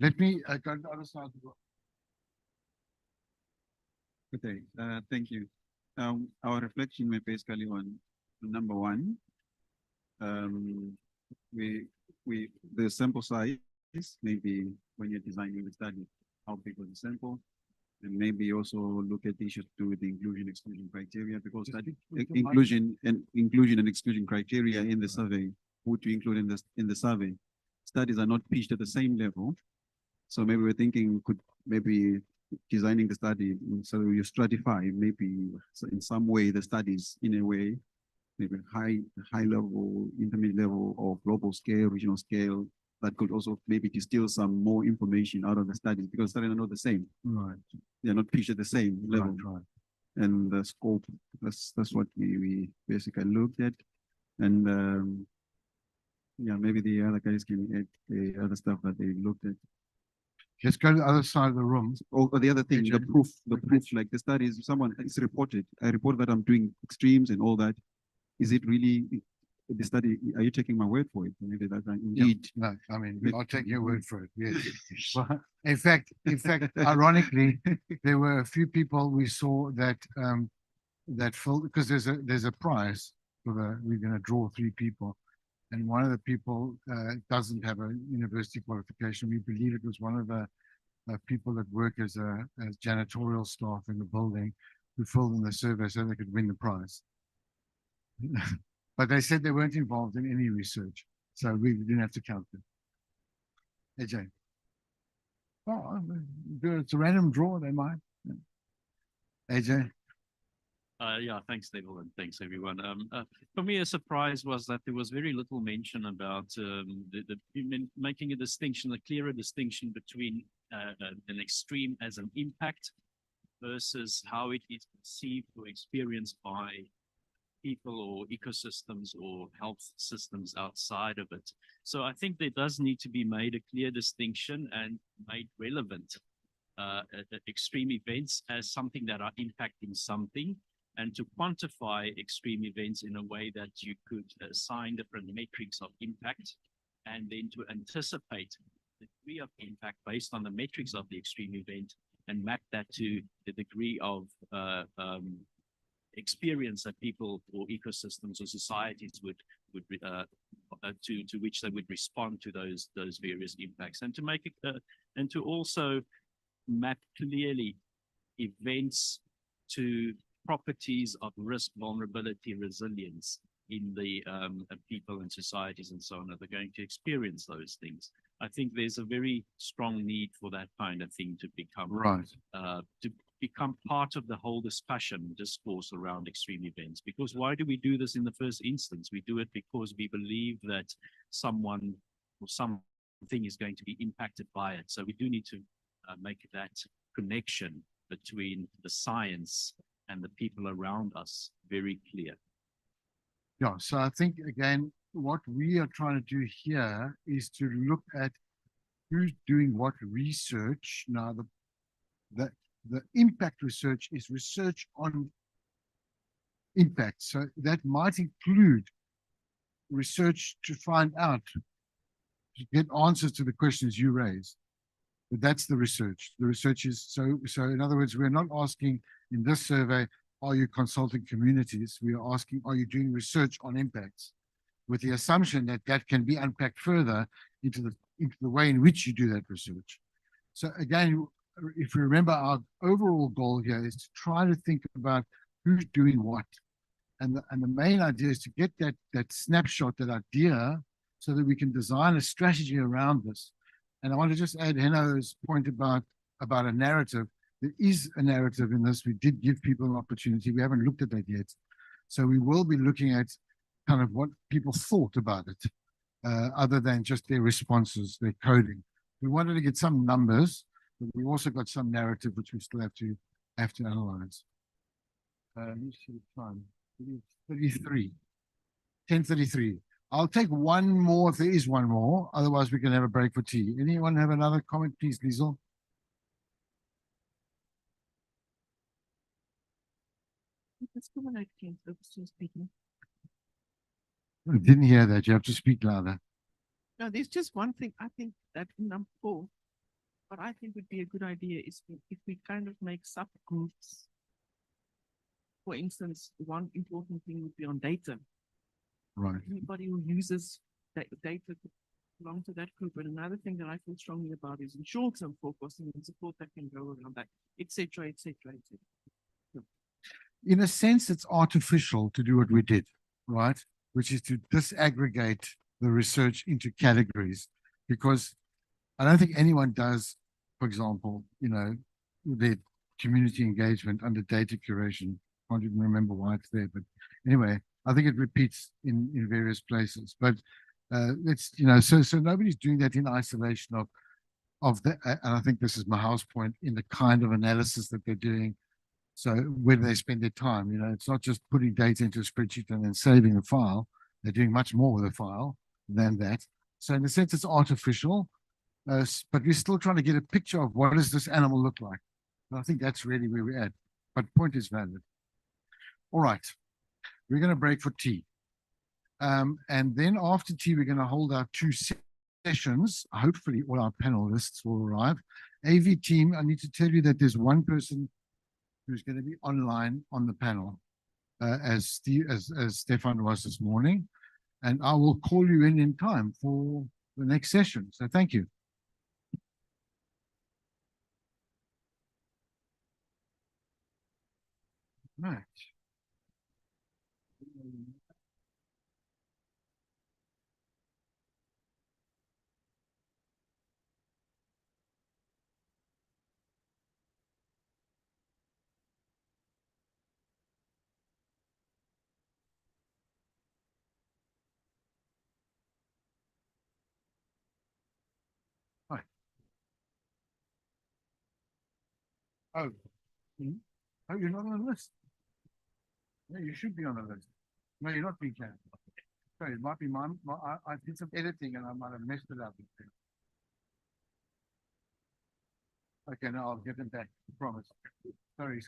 Let me go to the other side. Okay, thank you. Our reflection may basically on number 1. The sample size, maybe when you're designing the study, how big was the sample? And maybe also look at the issues to do with the inclusion exclusion criteria, because that inclusion and exclusion criteria in the survey, who to include in the survey. Studies are not pitched at the same level. So maybe we're thinking could maybe designing the study, so you stratify maybe in some way the studies in a way, maybe high level, intermediate level, or global scale, regional scale, that could also maybe distill some more information out of the studies, because studies are not the same. Right. They're not pitched at the same level. Right. And the scope, that's what we basically looked at. And yeah, maybe the other guys can add the other stuff that they looked at. Let's go to the other side of the room. Or the other thing, the proof, like the studies, someone is reported, I report that I'm doing extremes and all that. Is it really the study? Are you taking my word for it? Maybe that indeed. No, I mean, I'll take your word for it. Yes. Well, in fact, ironically, there were a few people we saw that that filled, because there's a prize for we're going to draw 3 people. And one of the people doesn't have a university qualification. We believe it was one of the people that work as janitorial staff in the building who filled in the survey so they could win the prize. But they said they weren't involved in any research, so we didn't have to count them. AJ. Oh, it's a random draw, they might. AJ. Yeah, thanks, Neville, and thanks, everyone. For me, a surprise was that there was very little mention about making a distinction, a clearer distinction between an extreme as an impact versus how it is perceived or experienced by people or ecosystems or health systems outside of it. So I think there does need to be made a clear distinction and made relevant extreme events as something that are impacting something, and to quantify extreme events in a way that you could assign different metrics of impact, and then to anticipate the degree of impact based on the metrics of the extreme event and map that to the degree of experience that people or ecosystems or societies would to which they would respond to those various impacts, and to make it and to also map clearly events to properties of risk, vulnerability, resilience in the people and societies and so on that are going to experience those things. I think there's a very strong need for that kind of thing to become part of the whole discourse around extreme events. Because why do we do this in the first instance? We do it because we believe that someone or something is going to be impacted by it. So we do need to make that connection between the science and the people around us very clear. Yeah, so I think, again, what we are trying to do here is to look at who's doing what research. Now, the impact research is research on impact. So that might include research to find out, to get answers to the questions you raise. But that's the research. The research is so in other words, we're not asking in this survey, are you consulting communities? We are asking, are you doing research on impacts? With the assumption that that can be unpacked further into the way in which you do that research. So again, if you remember, our overall goal here is to try to think about who's doing what. And the main idea is to get that snapshot, that idea, so that we can design a strategy around this. And I want to just add Heno's point about a narrative. There is a narrative in this. We did give people an opportunity. We haven't looked at that yet. So we will be looking at kind of what people thought about it, other than just their responses, their coding. We wanted to get some numbers, but we also got some narrative, which we still have to analyze. Let me see the time. 33. 10:33. I'll take one more if there is one more. Otherwise, we can have a break for tea. Anyone have another comment, please, Liesel? I didn't hear that. You have to speak louder. No, there's just one thing I think that in number 4, what I think would be a good idea is if we kind of make subgroups. For instance, one important thing would be on data. Right. Anybody who uses data belong to that group. And another thing that I feel strongly about is in short-term forecasting and support that can go around that, et cetera, et cetera, et cetera. In a sense, it's artificial to do what we did, right? Which is to disaggregate the research into categories, because I don't think anyone does, for example, their community engagement under data curation. I can't even remember why it's there, but anyway, I think it repeats in various places. But so nobody's doing that in isolation of the, and I think this is Mahal's point, in the kind of analysis that they're doing. So where do they spend their time? It's not just putting data into a spreadsheet and then saving the file. They're doing much more with a file than that. So in a sense, it's artificial, but we're still trying to get a picture of what does this animal look like. And I think that's really where we're at. But point is valid. All right, we're going to break for tea. And then after tea, we're going to hold our 2 sessions. Hopefully all our panelists will arrive. AV team, I need to tell you that there's one person who's going to be online on the panel, as Stefan was this morning. And I will call you in time for the next session. So thank you. Right. Hi. Oh. Oh, you're not on the list. No, you should be on the list. No, you're not being candid. Sorry, it might be I did some editing and I might have messed it up. Okay, now I'll get them back. I promise. Sorry.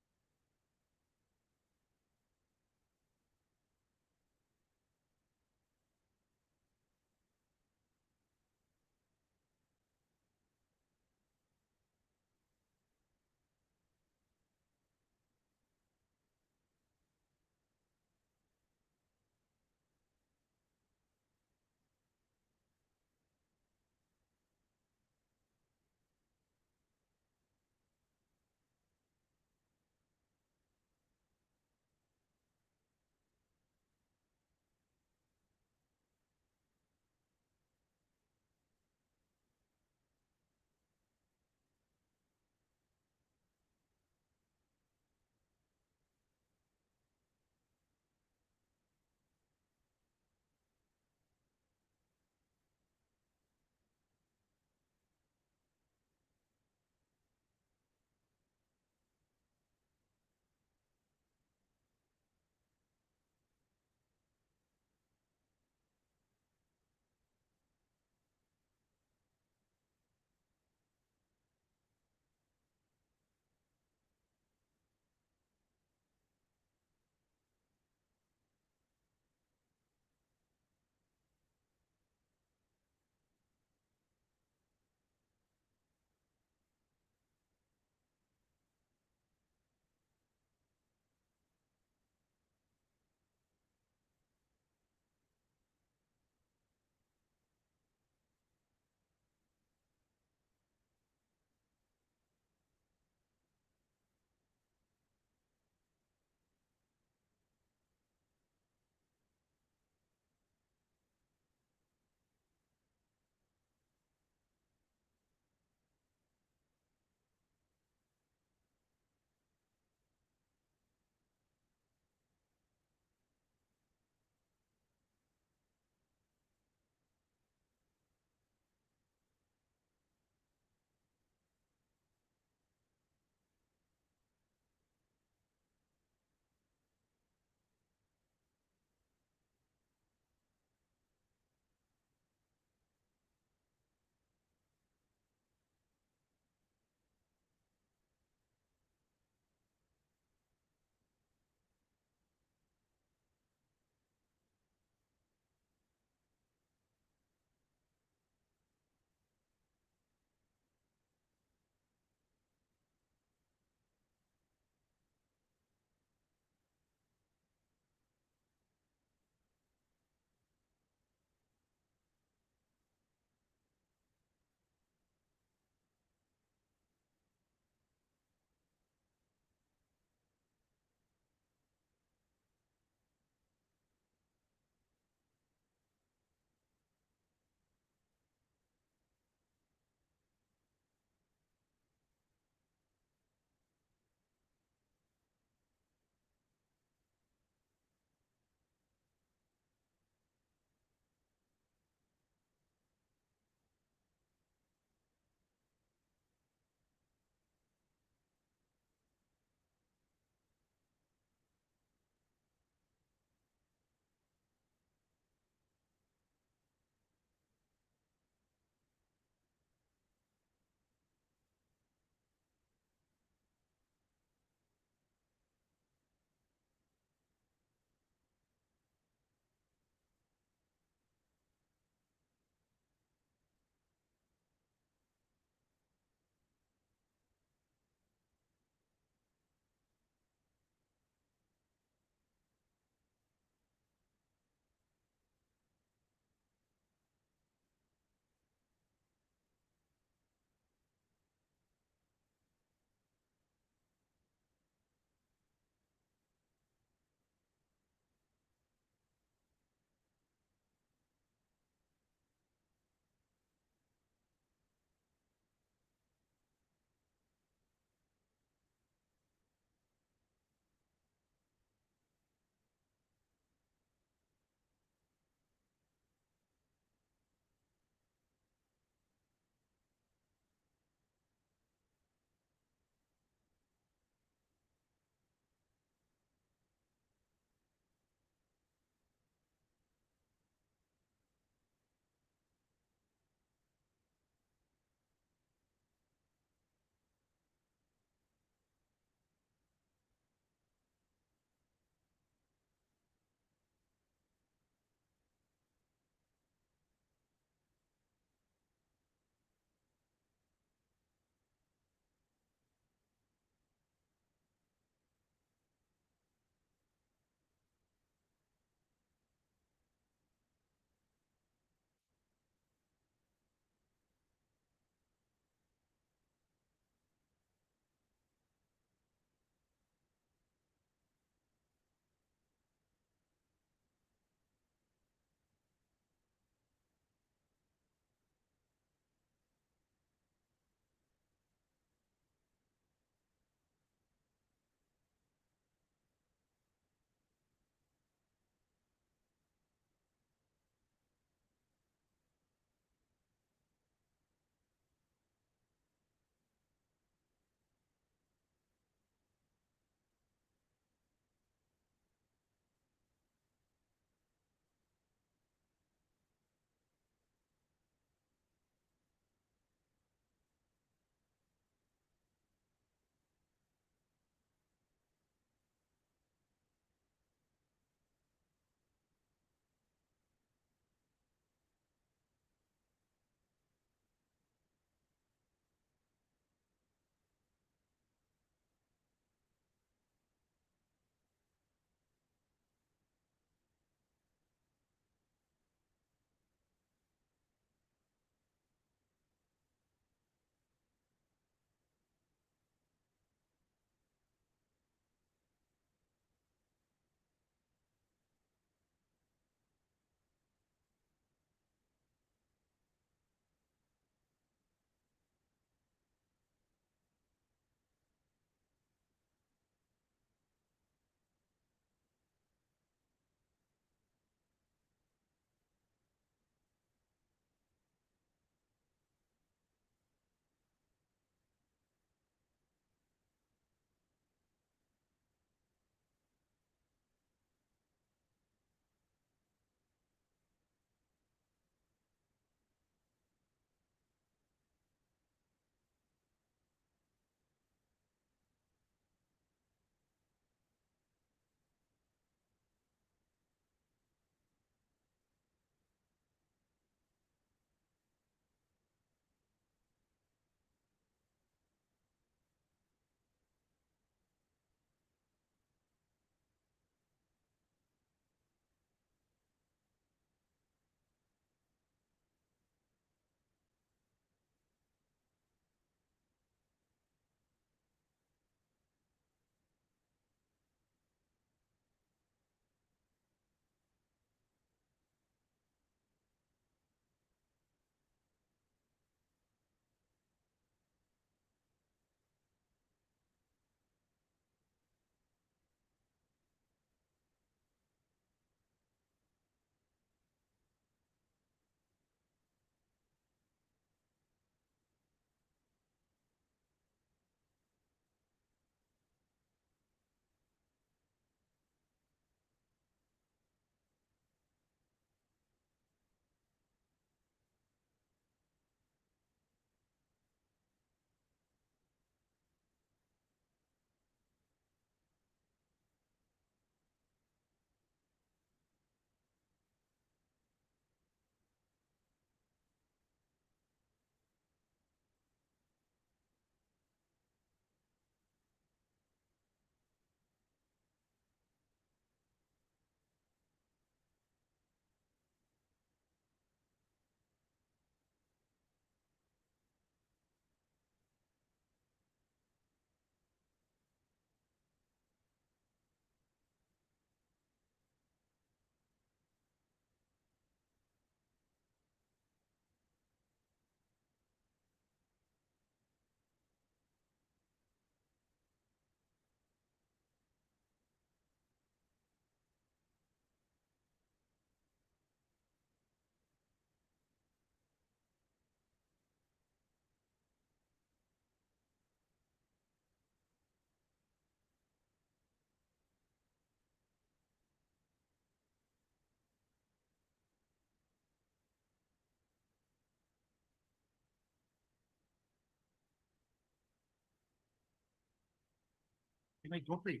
make coffee.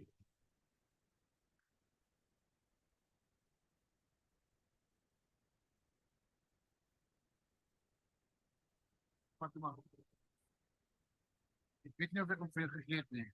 Fatima. Ik weet niet of ik hem veel gegeten heb.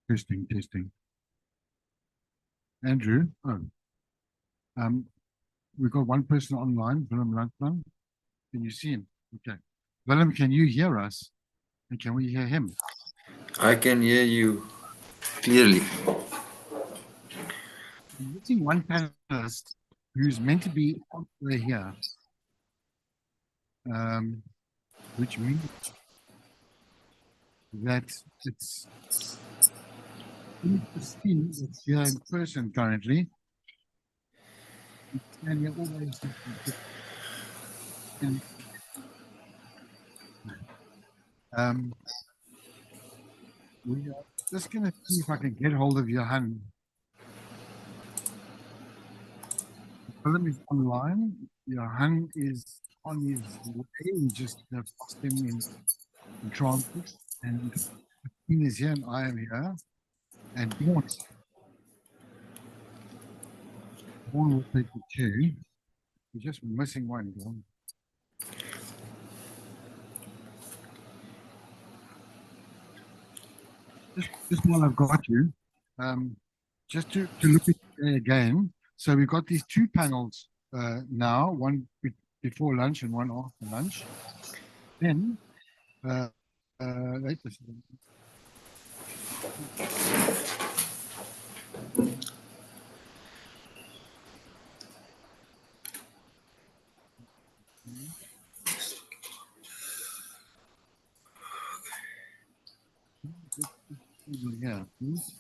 Testing, testing. Andrew, we've got one person online, Willem Landman. Can you see him? Okay. Willem, can you hear us? And can we hear him? I can hear you clearly. I'm missing one panelist who's meant to be over here, which means that it's Christine that's here in person currently. And you're always we are just going to see if I can get hold of Johan. Willem is online. Johan is on his way. We just have lost him in transit. And Christine is here and I am here. And Dawn will take the chair. We're just missing one, Dawn. Just while I've got you, just to look at it again. So we've got these two panels now, one before lunch and one after lunch. Then, wait a second. Yeah, please.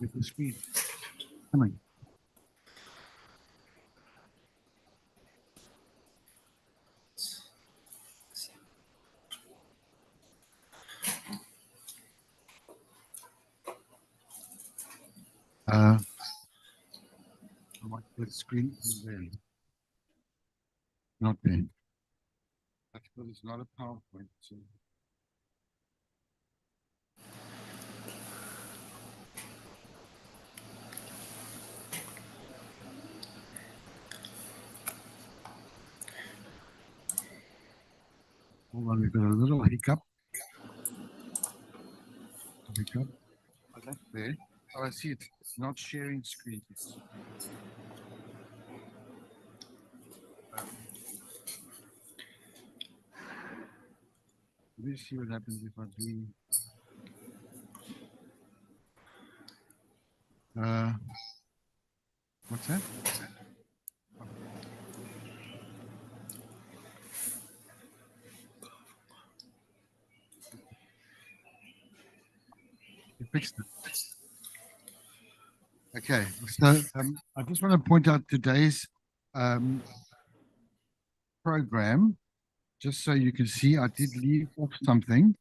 With the screen. Coming. I want the screen there. Not there. That's because it's not a PowerPoint. So. Hold on, we've got a little hiccup. Hiccup. Oh, that's there. Oh, I see it. It's not sharing screen. Let's see what happens if I do. What's that? You fixed it. Okay, so I just want to point out today's program, just so you can see. I did leave off something.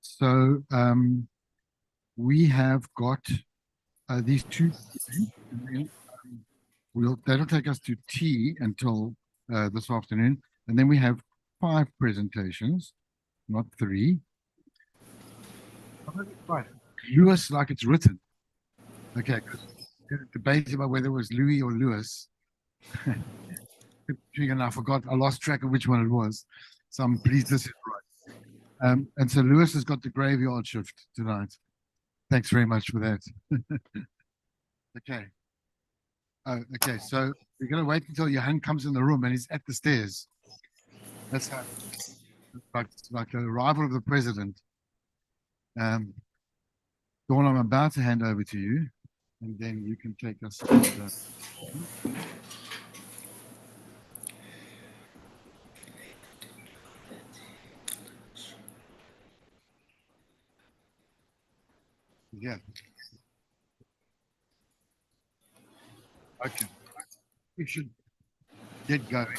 So we have got these two. That'll take us to tea until this afternoon, and then we have 5 presentations, not 3. Right, Lewis, like it's written. Okay, debating about whether it was Louis or Lewis. And I forgot, I lost track of which one it was. So I'm pleased this is right. And so Lewis has got the graveyard shift tonight. Thanks very much for that. Okay. Okay, so we're going to wait until Johan comes in the room and he's at the stairs. That's how, like the arrival of the president. Dawn, I'm about to hand over to you, and then you can take us. Yeah. Okay. We should get going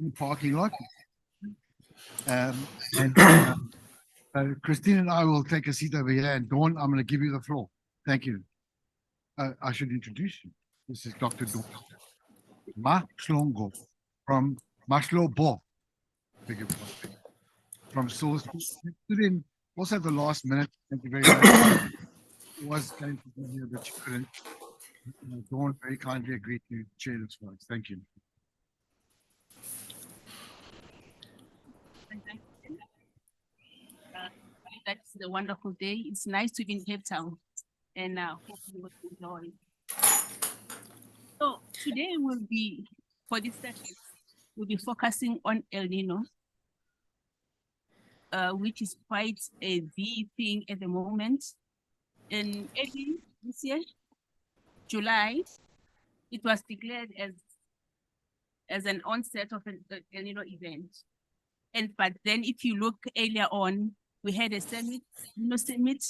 in the parking lot. Christine and I will take a seat over here, and Dawn, I'm going to give you the floor. Thank you. I should introduce you. This is Dr. Dawn Maslongo from Maslobo. From Source. Also at the last minute. Thank you very much. Was going to be here, but she couldn't. Dawn very kindly agreed to chair this for us. Thank you. It's a wonderful day. It's nice to be in Cape Town, and hope you will enjoy. So today for this session, we'll be focusing on El Nino, which is quite a big thing at the moment. In early this year, July, it was declared as an onset of an El Nino event. But then if you look earlier on, we had a summit, summit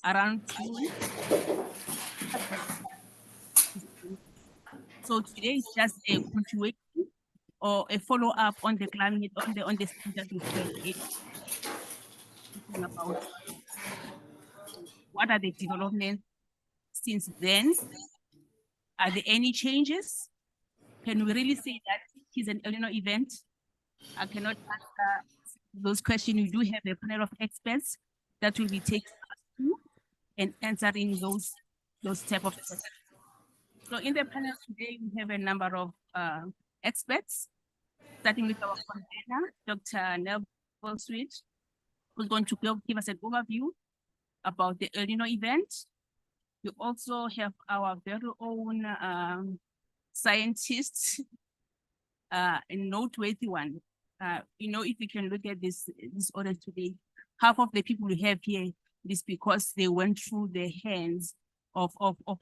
around June. So today is just a continuation or a follow-up on the climate, on the stuff that we said about what are the developments since then. Are there any changes? Can we really say that it is an El Nino event? I cannot answer those questions. We do have a panel of experts that will be taking us through and answering those type of questions. So in the panel today, we have a number of experts, starting with our convener, Dr. Neville Sweet, who's going to give us an overview about the El Nino event. We also have our very own scientists, a noteworthy one. If you can look at this order today, half of the people we have here is because they went through the hands of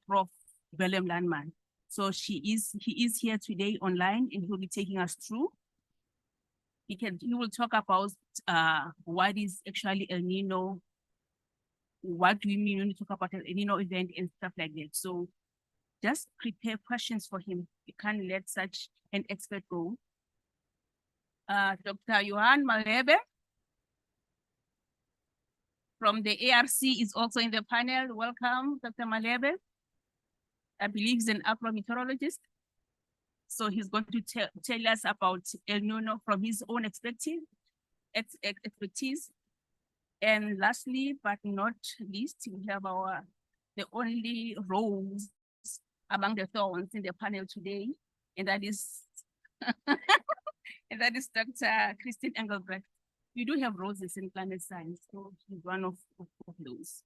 Prof. Willem Landman. So he is here today online, and he'll be taking us through. He will talk about what is actually El Nino, what do we mean when we talk about an El Nino event and stuff like that. So just prepare questions for him. You can't let such an expert go. Dr. Johan Malebe from the ARC is also in the panel. Welcome, Dr. Malebe. I believe he's an agro-meteorologist. So he's going to tell us about El Nino from his own expertise. And lastly, but not least, we have the only rose among the thorns in the panel today, and that is and that is Dr. Christine Engelbrecht. We do have roses in climate science, so she's one of those.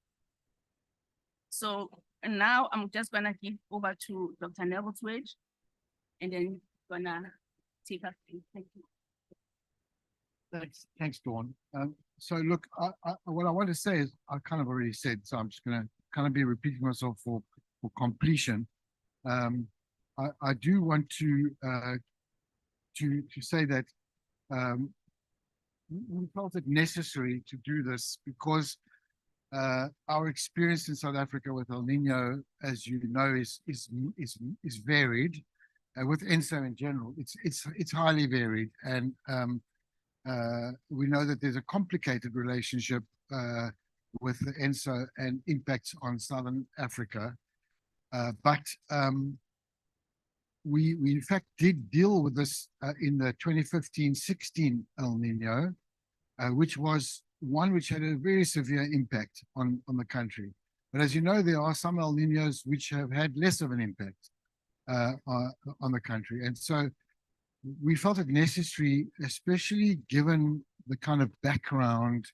So now I'm just gonna give over to Dr. Neville Sweet, and then gonna take us through. Thank you. Thanks, Dawn. So look, what I want to say is I kind of already said, so I'm just going to kind of be repeating myself for completion. I do want to say that we felt it necessary to do this because our experience in South Africa with El Nino, as you know, is varied. With ENSO in general, it's highly varied, and we know that there's a complicated relationship with the ENSO and impacts on Southern Africa. But we in fact did deal with this in the 2015-16 El Nino, which was one which had a very severe impact on the country. But as you know, there are some El Ninos which have had less of an impact on the country. And so we felt it necessary, especially given the kind of background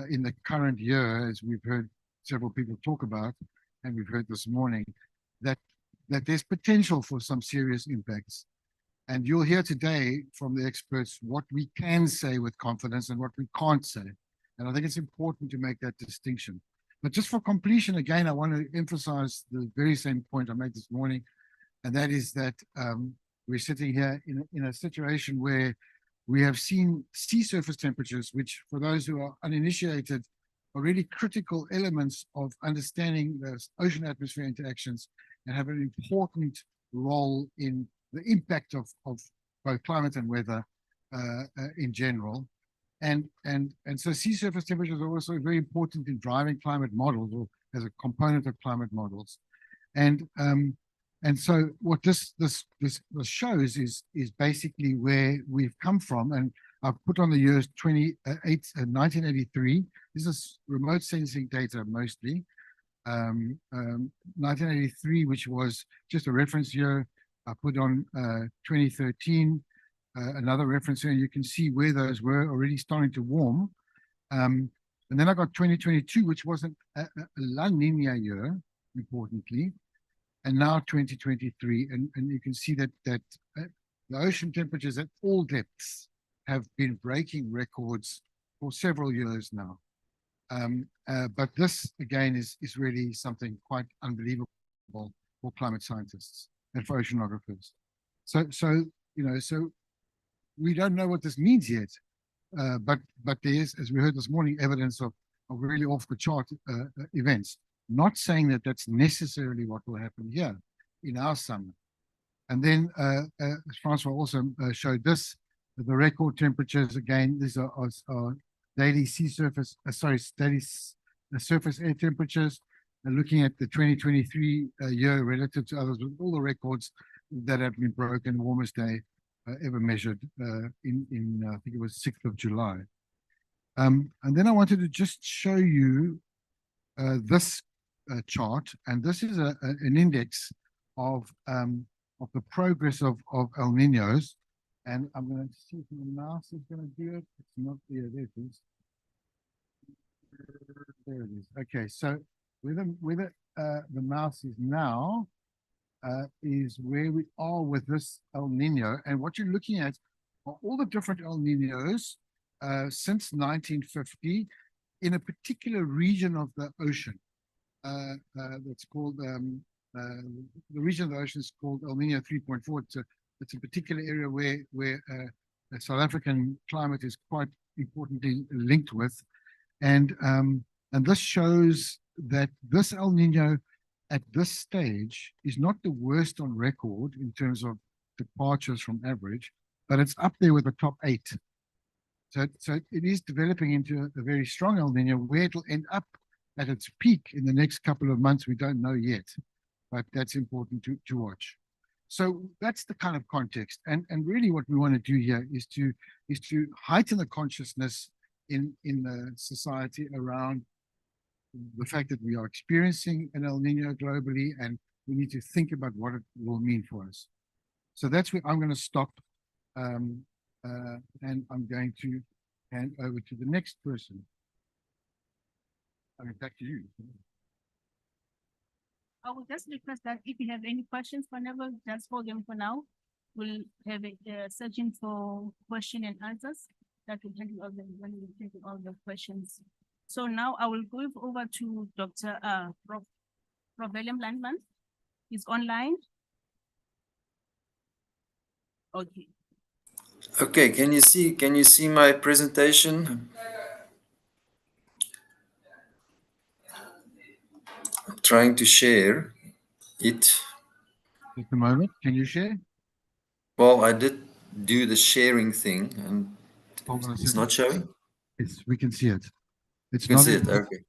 in the current year, as we've heard several people talk about, and we've heard this morning, that there's potential for some serious impacts. And you'll hear today from the experts what we can say with confidence and what we can't say. And I think it's important to make that distinction. But just for completion, again, I want to emphasize the very same point I made this morning, and that is that we're sitting here in a situation where we have seen sea surface temperatures, which for those who are uninitiated, are really critical elements of understanding the ocean atmosphere interactions and have an important role in the impact of both climate and weather in general. And so sea surface temperatures are also very important in driving climate models, or as a component of climate models. And so what this shows is basically where we've come from. And I've put on the years 1983. This is remote sensing data mostly. 1983, which was just a reference year. I put on 2013, another reference year. You can see where those were already starting to warm. And then I got 2022, which wasn't a La Nina year, importantly, and now 2023. And you can see that the ocean temperatures at all depths have been breaking records for several years now. But this, again, is really something quite unbelievable for climate scientists and for oceanographers. So we don't know what this means yet, but there is, as we heard this morning, evidence of really off the chart events. Not saying that that's necessarily what will happen here in our summer. And then Francois also showed this, the record temperatures. Again, these are daily sea surface, daily surface air temperatures. Looking at the 2023 year relative to others, with all the records that have been broken, warmest day ever measured in I think it was 6th of July. And then I wanted to just show you this chart, and this is an index of the progress of El Niños. And I'm going to see if my mouse is going to do it. It's not there. There it is. There it is. Okay, so where the mouse is now is where we are with this El Nino. And what you're looking at are all the different El Ninos since 1950 in a particular region of the ocean. That's called, the region of the ocean is called El Nino 3.4. It's a particular area where the South African climate is quite importantly linked with. And this shows that this El Nino at this stage is not the worst on record in terms of departures from average, but it's up there with the top 8. So it is developing into a very strong El Nino. Where it'll end up at its peak in the next couple of months, we don't know yet, but that's important to watch. So that's the kind of context. And really what we want to do here is to heighten the consciousness in the society around the fact that we are experiencing an El Nino globally, and we need to think about what it will mean for us. So that's where I'm going to stop, and I'm going to hand over to the next person. I mean, back to you. I would just request that if you have any questions for Neville, just hold them for now. We'll have it searching for question and answers that will handle all all the questions. So now I will go over to Dr. Prof. William Landman. He's online. Okay. Okay, can you see my presentation? I'm trying to share it. Just a moment, can you share? Well, I did do the sharing thing and it's not showing? Yes, we can see it. It's you can not see it, okay.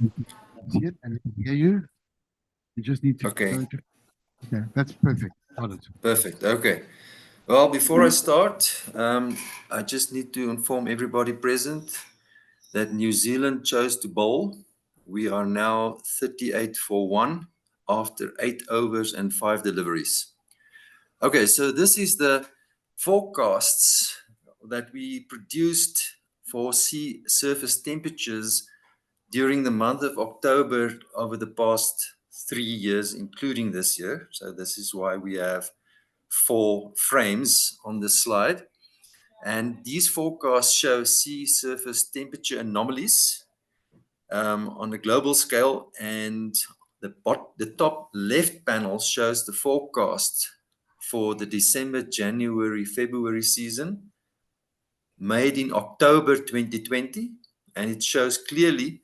We can see it and we can hear you. You just need to okay. Okay, that's perfect. Got it. Perfect, okay. Well, before I start, I just need to inform everybody present that New Zealand chose to bowl. We are now 38 for 1 after 8 overs and 5 deliveries. Okay, so this is the forecasts that we produced for sea surface temperatures during the month of October over the past 3 years, including this year. So this is why we have 4 frames on the slide. And these forecasts show sea surface temperature anomalies on a global scale. And the top left panel shows the forecast for the December, January, February season made in October 2020. And it shows clearly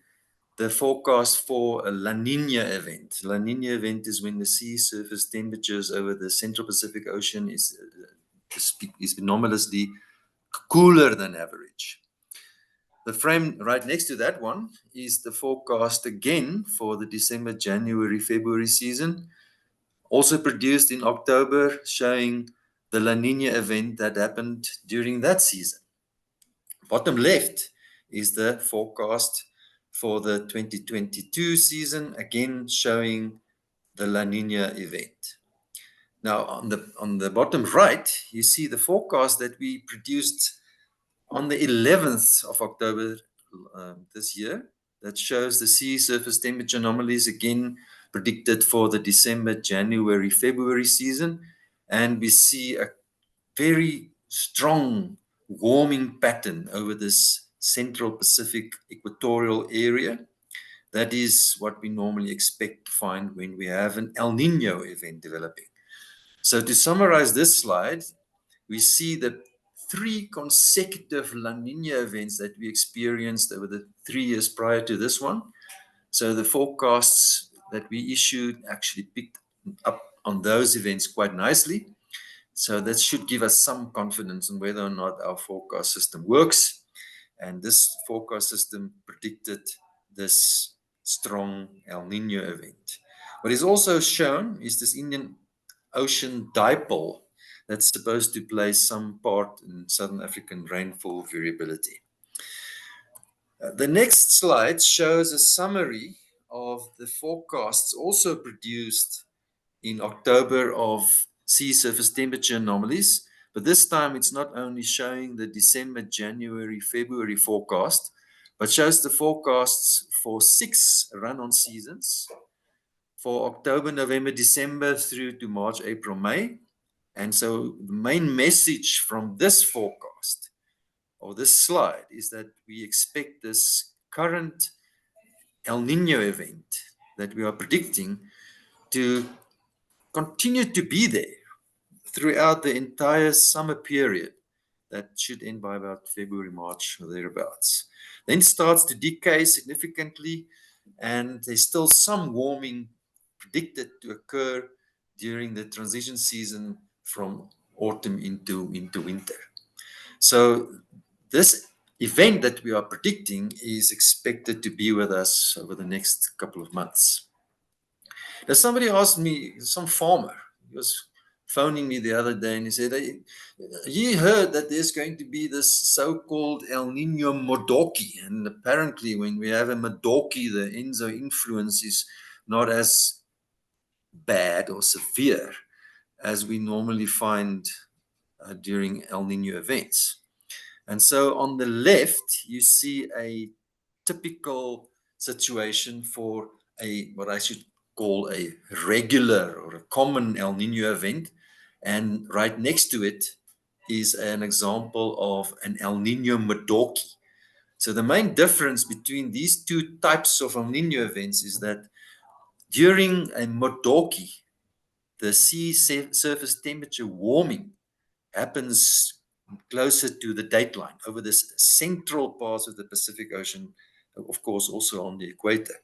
the forecast for a La Nina event. La Nina event is when the sea surface temperatures over the Central Pacific Ocean is anomalously cooler than average. The frame right next to that one is the forecast again for the December, January, February season, also produced in October, showing the La Nina event that happened during that season. Bottom left is the forecast for the 2022 season, again showing the La Nina event. Now, on the bottom right, you see the forecast that we produced on the 11th of October this year, that shows the sea surface temperature anomalies again predicted for the December, January, February season. And we see a very strong warming pattern over this Central Pacific equatorial area. That is what we normally expect to find when we have an El Nino event developing. So to summarize this slide, we see the 3 consecutive La Nina events that we experienced over the 3 years prior to this one. So the forecasts that we issued actually picked up on those events quite nicely. So that should give us some confidence in whether or not our forecast system works. And this forecast system predicted this strong El Nino event. What is also shown is this Indian Ocean dipole that's supposed to play some part in Southern African rainfall variability. The next slide shows a summary of the forecasts also produced in October of sea surface temperature anomalies, but this time it's not only showing the December, January, February forecast, but shows the forecasts for 6 run-on seasons for October, November, December through to March, April, May. And so the main message from this forecast or this slide is that we expect this current El Nino event that we are predicting to continue to be there throughout the entire summer period. That should end by about February, March, or thereabouts. Then it starts to decay significantly, and there's still some warming predicted to occur during the transition season from autumn into winter. So this event that we are predicting is expected to be with us over the next couple of months. Now, somebody asked me, some farmer, he was phoning me the other day, and he said, he heard that there's going to be this so-called El Nino Modoki. And apparently when we have a Modoki, the Enso influence is not as bad or severe as we normally find during El Nino events. And so on the left, you see a typical situation for what I should call a regular or a common El Nino event. And right next to it is an example of an El Nino Modoki. So the main difference between these 2 types of El Nino events is that during a Modoki, the sea surface temperature warming happens closer to the dateline over this central part of the Pacific Ocean, of course, also on the equator.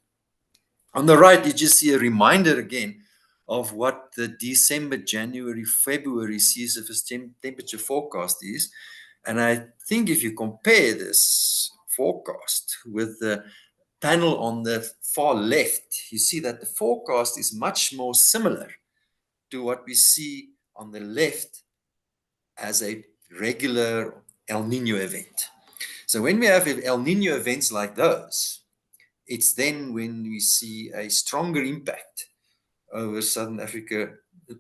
On the right, you just see a reminder again of what the December, January, February sea surface temperature forecast is. And I think if you compare this forecast with the panel on the far left, you see that the forecast is much more similar to what we see on the left as a regular El Nino event. So when we have El Nino events like those, it's then when we see a stronger impact over Southern Africa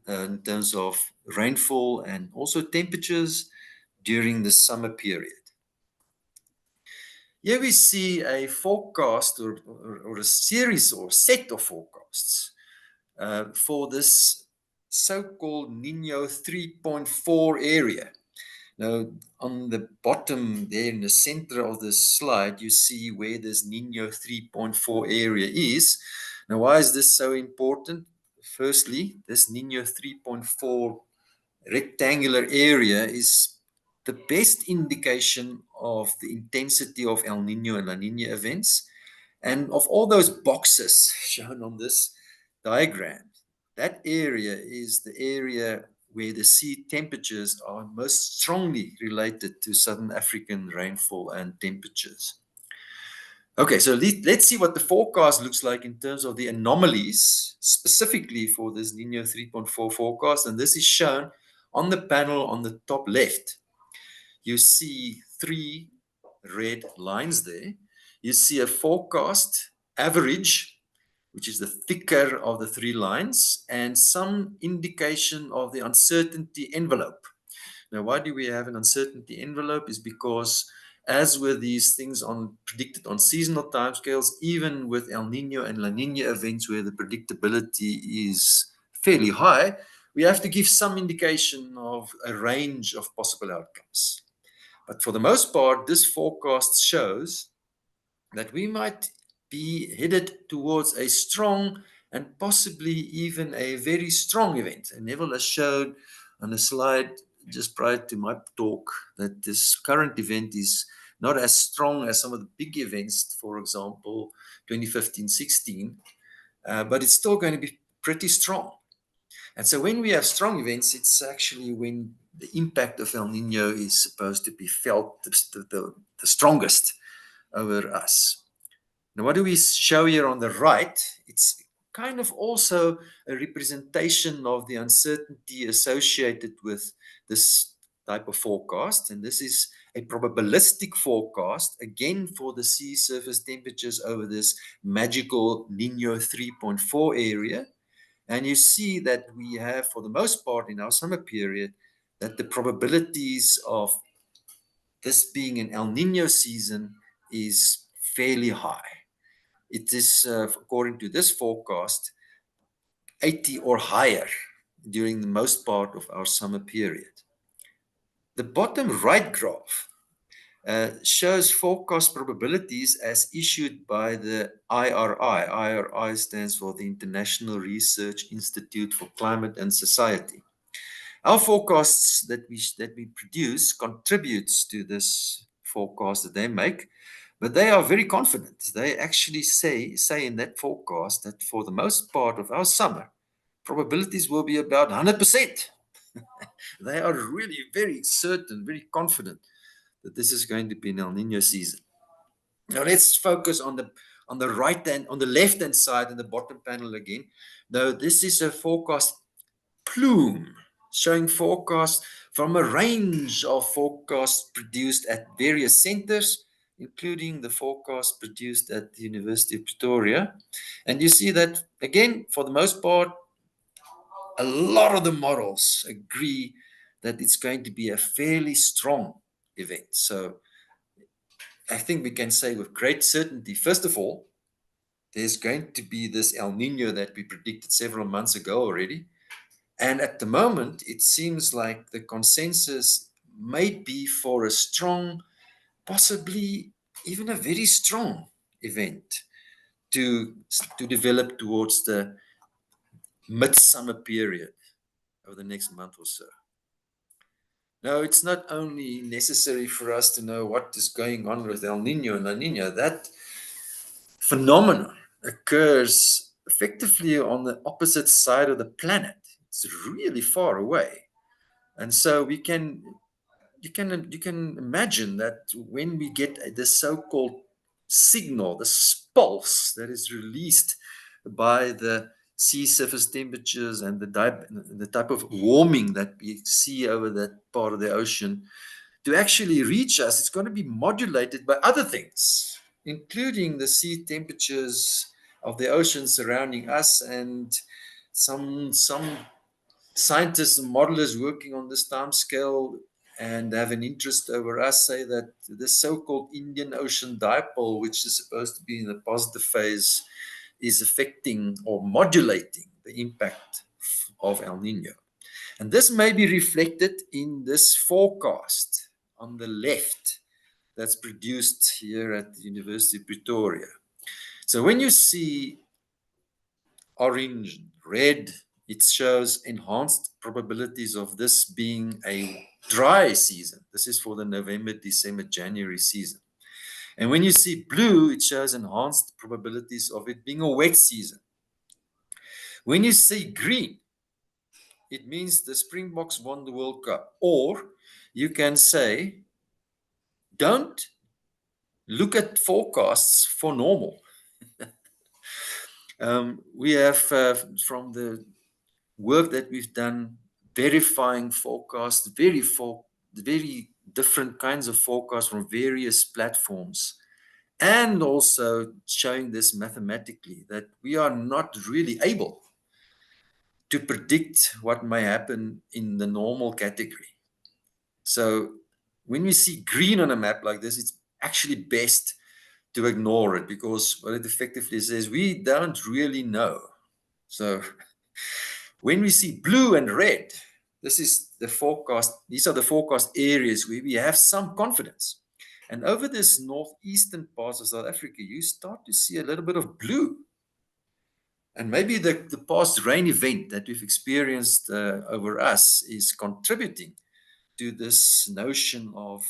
in terms of rainfall and also temperatures during the summer period. Here we see a forecast or a series or set of forecasts for this so-called Nino 3.4 area. Now, on the bottom there in the center of the slide, you see where this Nino 3.4 area is. Now, why is this so important? Firstly, this Nino 3.4 rectangular area is the best indication of the intensity of El Nino and La Nina events. And of all those boxes shown on this diagram, that area is the area where the sea temperatures are most strongly related to Southern African rainfall and temperatures. Okay, so let's see what the forecast looks like in terms of the anomalies, specifically for this Nino 3.4 forecast. And this is shown on the panel on the top left. You see 3 red lines there. You see a forecast average, which is the thicker of the 3 lines, and some indication of the uncertainty envelope. Now, why do we have an uncertainty envelope? Is because as with these things predicted on seasonal timescales, even with El Nino and La Nina events where the predictability is fairly high, we have to give some indication of a range of possible outcomes. But for the most part, this forecast shows that we might be headed towards a strong and possibly even a very strong event. And Neville has showed on a slide just prior to my talk that this current event is not as strong as some of the big events, for example, 2015-16, but it's still going to be pretty strong. And so when we have strong events, it's actually when the impact of El Nino is supposed to be felt the strongest over us. Now, what do we show here on the right? It's kind of also a representation of the uncertainty associated with this type of forecast. And this is a probabilistic forecast, again, for the sea surface temperatures over this magical Nino 3.4 area. And you see that we have, for the most part in our summer period, that the probabilities of this being an El Nino season is fairly high. It is, according to this forecast, 80 or higher during the most part of our summer period. The bottom right graph shows forecast probabilities as issued by the IRI. IRI stands for the International Research Institute for Climate and Society. Our forecasts that we produce contributes to this forecast that they make, but they are very confident. They actually say in that forecast that for the most part of our summer, probabilities will be about 100%. They are really very certain, very confident that this is going to be an El Nino season. Now let's focus on the right hand, on the left hand side in the bottom panel again. Now this is a forecast plume showing forecasts from a range of forecasts produced at various centers, including the forecast produced at the University of Pretoria. And you see that, again, for the most part, a lot of the models agree that it's going to be a fairly strong event. So I think we can say with great certainty, first of all, there's going to be this El Nino that we predicted several months ago already. And at the moment, it seems like the consensus may be for a strong, possibly even a very strong event to develop towards the midsummer period over the next month or so. Now, it's not only necessary for us to know what is going on with El Nino and La Nina. That phenomenon occurs effectively on the opposite side of the planet. It's really far away. And so you can imagine that when we get this so-called signal, this pulse that is released by the sea surface temperatures and the type of warming that we see over that part of the ocean, to actually reach us, it's going to be modulated by other things, including the sea temperatures of the ocean surrounding us, and some scientists and modelers working on this time scale and have an interest over us say that this so-called Indian Ocean dipole, which is supposed to be in the positive phase, is affecting or modulating the impact of El Nino. And this may be reflected in this forecast on the left that's produced here at the University of Pretoria. So when you see orange, red, it shows enhanced probabilities of this being a dry season. This is for the November, December, January season. And when you see blue, it shows enhanced probabilities of it being a wet season. When you see green, it means the Springboks won the World Cup. Or you can say, don't look at forecasts for normal. We have, from the work that we've done, verifying forecasts, very different kinds of forecasts from various platforms, and also showing this mathematically, that we are not really able to predict what may happen in the normal category. So when we see green on a map like this, it's actually best to ignore it, because what it effectively says, we don't really know. So when we see blue and red, this is the forecast. These are the forecast areas where we have some confidence. And over this northeastern parts of South Africa, you start to see a little bit of blue. And maybe the past rain event that we've experienced over us is contributing to this notion of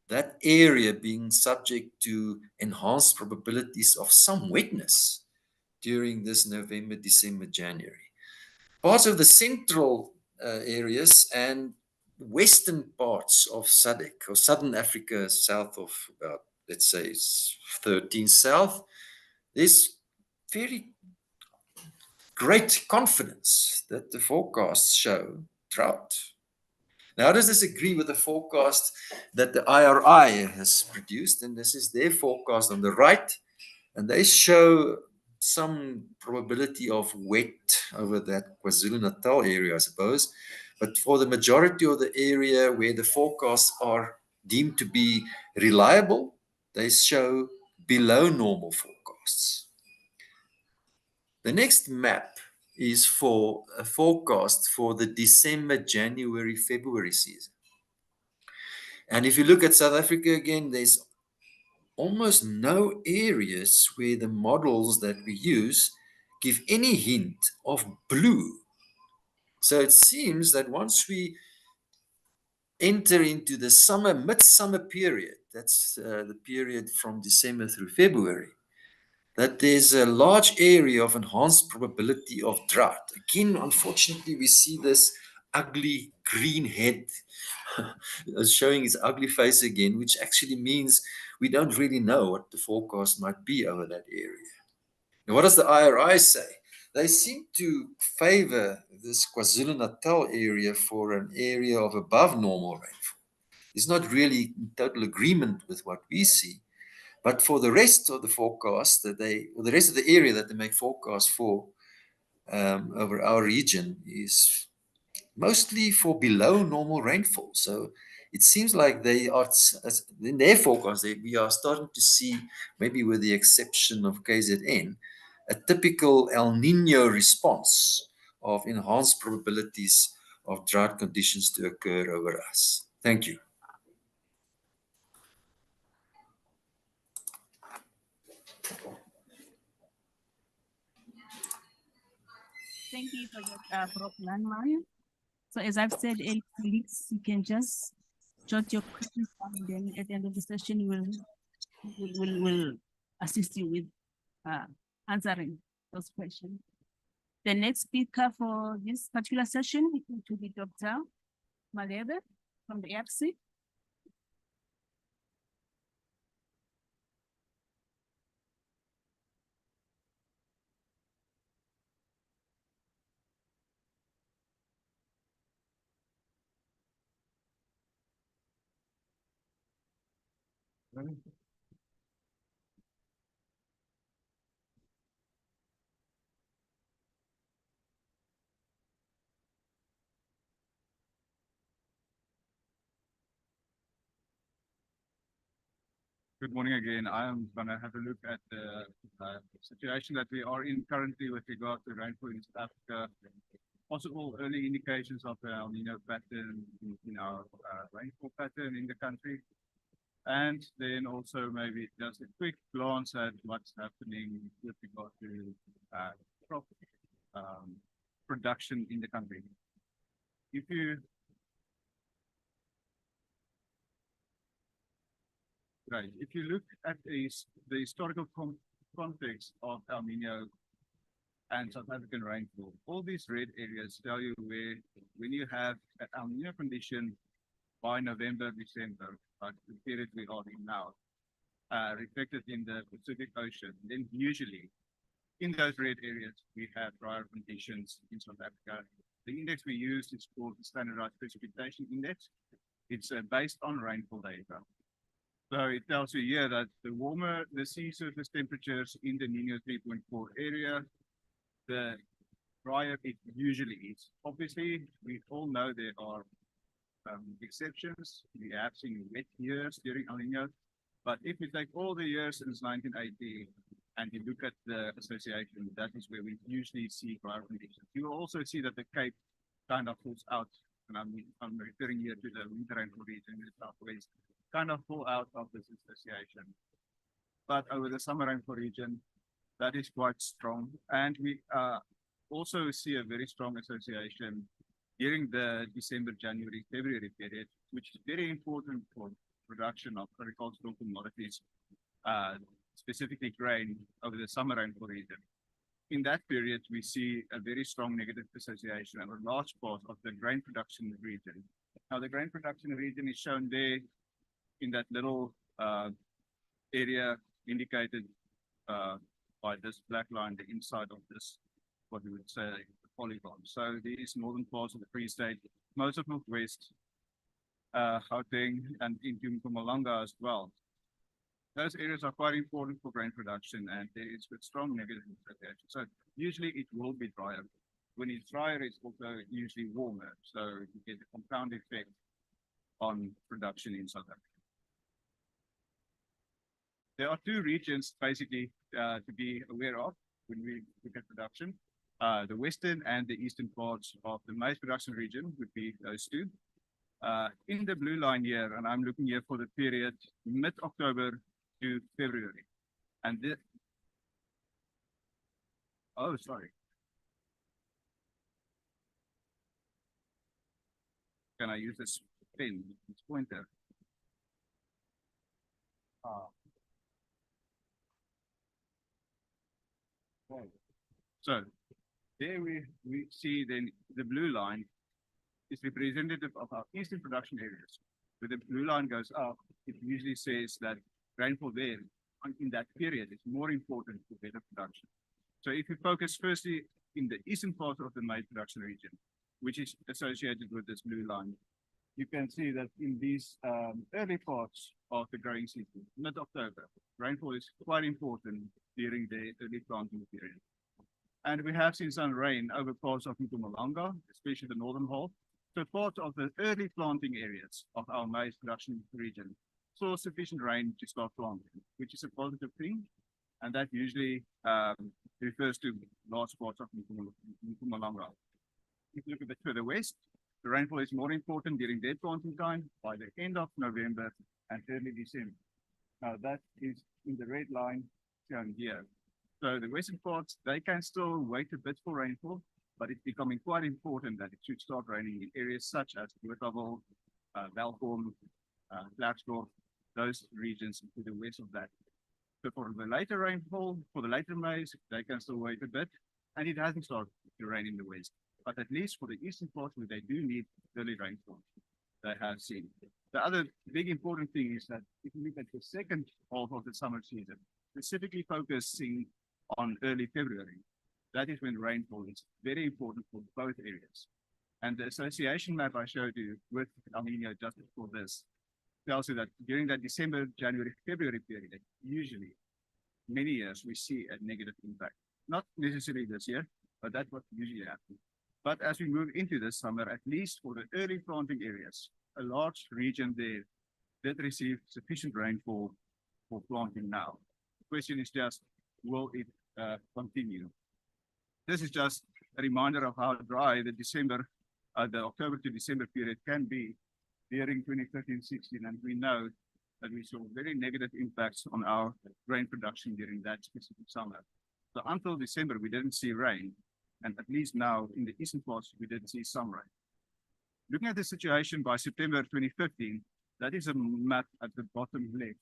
that area being subject to enhanced probabilities of some wetness during this November, December, January. Parts of the central areas and western parts of SADC or Southern Africa, south of about, let's say, 13 south, there's very great confidence that the forecasts show drought. Now, does this agree with the forecast that the IRI has produced? And this is their forecast on the right. And they show some probability of wet over that KwaZulu-Natal area, I suppose. But for the majority of the area where the forecasts are deemed to be reliable, they show below normal forecasts. The next map is for a forecast for the December, January, February season. And if you look at South Africa again, there's almost no areas where the models that we use give any hint of blue. So it seems that once we enter into the summer, midsummer period, that's the period from December through February, that there's a large area of enhanced probability of drought. Again, unfortunately, we see this ugly green head showing its ugly face again, which actually means we don't really know what the forecast might be over that area. Now, what does the IRI say? They seem to favor this KwaZulu-Natal area for an area of above normal rainfall. It's not really in total agreement with what we see, but for the rest of the forecast or the rest of the area that they make forecasts for over our region is mostly for below normal rainfall. So it seems like they are, in their forecast, we are starting to see, maybe with the exception of KZN, a typical El Nino response of enhanced probabilities of drought conditions to occur over us. Thank you. Thank you for your plan, Mario. So as I've said, colleagues, you can just jot your questions down, and then at the end of the session, we'll assist you with answering those questions. The next speaker for this particular session will be Dr. Malebe from the AFC. Good morning again. I am going to have a look at the situation that we are in currently with regard to rainfall in South Africa, possible early indications of the El Nino pattern in our rainfall pattern in the country, and then also maybe just a quick glance at what's happening with regard to crop production in the country. If you look at the historical context of El Nino and South African rainfall, all these red areas tell you where, when you have an El Nino condition by November, December, like the period we are in now, reflected in the Pacific Ocean, then usually in those red areas, we have drier conditions in South Africa. The index we use is called the Standardized Precipitation Index. It's based on rainfall data. So it tells you here that the warmer the sea surface temperatures in the Nino 3.4 area, the drier it usually is. Obviously, we all know there are exceptions. We have seen wet years during El Nino, but if we take all the years since 1980 and you look at the association, that is where we usually see drier conditions. You will also see that the Cape kind of falls out, and I'm referring here to the winter rainfall region in the southwest, kind of fall out of this association. But over the summer rainfall region, that is quite strong, and we also see a very strong association during the December, January, February period, which is very important for production of agricultural commodities, specifically grain over the summer rainfall region. In that period, we see a very strong negative association over large parts of the grain production region. Now, the grain production region is shown there in that little area indicated by this black line, the inside of this, what we would say, the polygon. So these northern parts of the Free State, most of Northwest, Gauteng, and into Mpumalanga as well. Those areas are quite important for grain production, and there is a strong negative association. So usually it will be drier. When it's drier, it's also usually warmer. So you get a compound effect on production in South Africa. There are two regions basically to be aware of when we look at production. The western and the eastern parts of the maize production region would be those two. In the blue line here, and I'm looking here for the period mid-October to February. And this, oh, sorry. Can I use this pen, this pointer? So there we see then the blue line is representative of our eastern production areas. Where the blue line goes up, it usually says that rainfall there in that period is more important for better production. So if you focus firstly in the eastern part of the maize production region, which is associated with this blue line, you can see that in these early parts of the growing season, mid-October, rainfall is quite important during the early planting period. And we have seen some rain over parts of Mpumalanga, especially the northern half. So parts of the early planting areas of our maize production region saw sufficient rain to start planting, which is a positive thing. And that usually refers to large parts of Mpumalanga. If you look a bit further west, the rainfall is more important during their planting time by the end of November and early December. Now that is in the red line shown here. So the western parts, they can still wait a bit for rainfall, but it's becoming quite important that it should start raining in areas such as Noordhovel, Welkom, Klerksdorp, those regions to the west of that. So for the later rainfall, for the later maize, they can still wait a bit, and it hasn't started to rain in the west. But at least for the eastern parts where they do need early rainfall, they have seen. The other big important thing is that if you look at the second half of the summer season, specifically focusing on early February, that is when rainfall is very important for both areas. And the association map I showed you with El Nino just for this tells you that during that December, January, February period, usually many years we see a negative impact. Not necessarily this year, but that's what usually happens. But as we move into the summer, at least for the early planting areas, a large region there did receive sufficient rainfall for planting now. The question is just, will it continue? This is just a reminder of how dry the October to December period can be during 2013-16, and we know that we saw very negative impacts on our grain production during that specific summer. So until December, we didn't see rain, and at least now in the eastern parts, we did see some rain. Looking at the situation by September 2015, that is a map at the bottom left,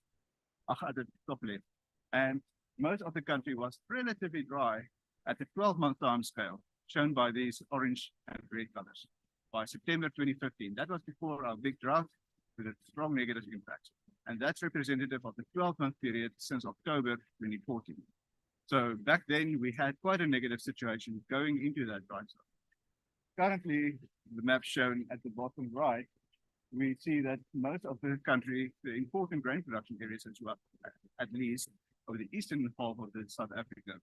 at the top left, and most of the country was relatively dry at the 12-month time scale, shown by these orange and red colors. By September 2015, that was before our big drought with a strong negative impact. And that's representative of the 12-month period since October 2014. So back then we had quite a negative situation going into that dry zone. Currently, the map shown at the bottom right, we see that most of the country, the important grain production areas as well, at least over the eastern half of the South Africa,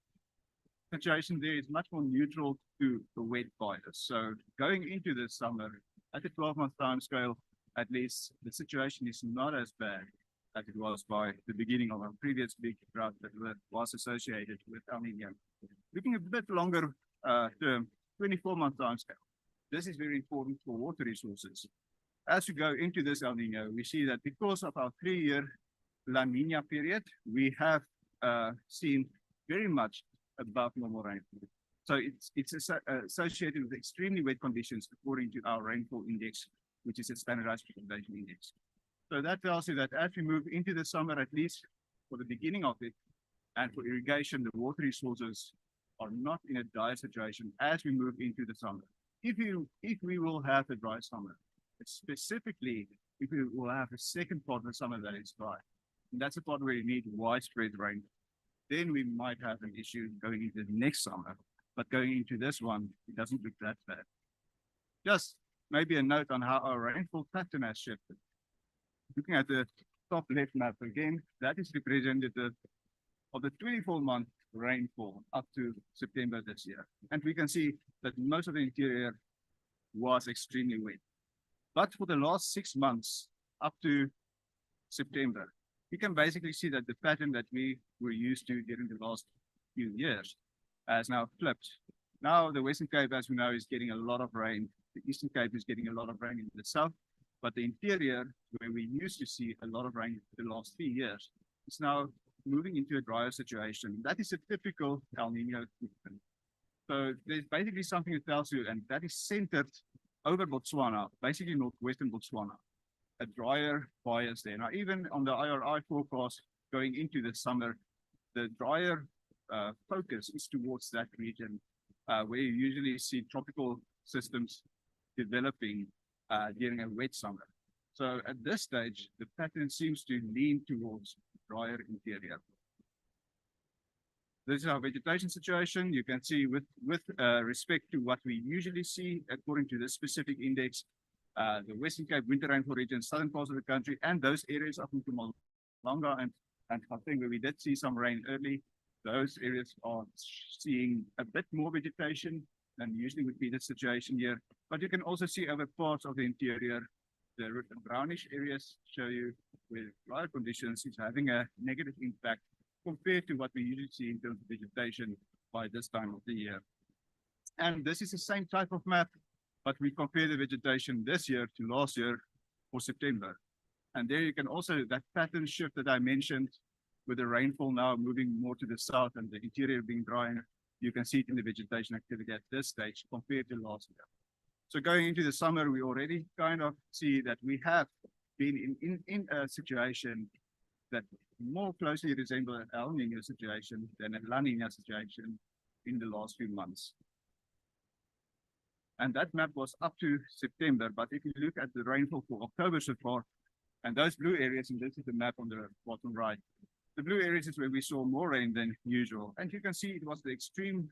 situation there is much more neutral to the wet bias. So going into the summer, at the 12-month time scale, at least the situation is not as bad as it was by the beginning of our previous big drought that was associated with El Nino. Looking a bit longer term, 24-month time scale, this is very important for water resources. As we go into this El Nino, we see that because of our 3-year La Nina period, we have seen very much above normal rainfall. So it's associated with extremely wet conditions according to our rainfall index, which is a standardized precipitation index. So that tells you that as we move into the summer, at least for the beginning of it, and for irrigation, the water resources are not in a dire situation as we move into the summer. If we will have a dry summer, specifically if we will have a second part of the summer that is dry, and that's a part where you need widespread rain, then we might have an issue going into the next summer. But going into this one, it doesn't look that bad. Just maybe a note on how our rainfall pattern has shifted. Looking at the top left map again, that is representative of the 24-month rainfall up to September this year. And we can see that most of the interior was extremely wet. But for the last 6 months up to September, you can basically see that the pattern that we were used to during the last few years has now flipped. Now the Western Cape, as we know, is getting a lot of rain. The Eastern Cape is getting a lot of rain in the south, but the interior, where we used to see a lot of rain the last 3 years, is now moving into a drier situation. That is a typical El Nino movement. So there's basically something that tells you, and that is centered over Botswana, basically northwestern Botswana, a drier bias there. Now, even on the IRI forecast going into the summer, the drier focus is towards that region where you usually see tropical systems developing during a wet summer. So at this stage, the pattern seems to lean towards drier interior. This is our vegetation situation. You can see with respect to what we usually see according to this specific index, the Western Cape winter rainfall region, southern parts of the country, and those areas up into Mpumalanga and Gauteng where we did see some rain early, those areas are seeing a bit more vegetation than usually would be the situation here. But you can also see other parts of the interior, the brownish areas show you where drier conditions is having a negative impact compared to what we usually see in terms of vegetation by this time of the year. And this is the same type of map, but we compare the vegetation this year to last year for September. And there you can also, that pattern shift that I mentioned with the rainfall now moving more to the south and the interior being drier, you can see it in the vegetation activity at this stage compared to last year. So going into the summer, we already kind of see that we have been in a situation that more closely resembles an El Nino situation than a La Nina situation in the last few months. And that map was up to September, but if you look at the rainfall for October so far, and those blue areas, and this is the map on the bottom right, the blue areas is where we saw more rain than usual. And you can see it was the extreme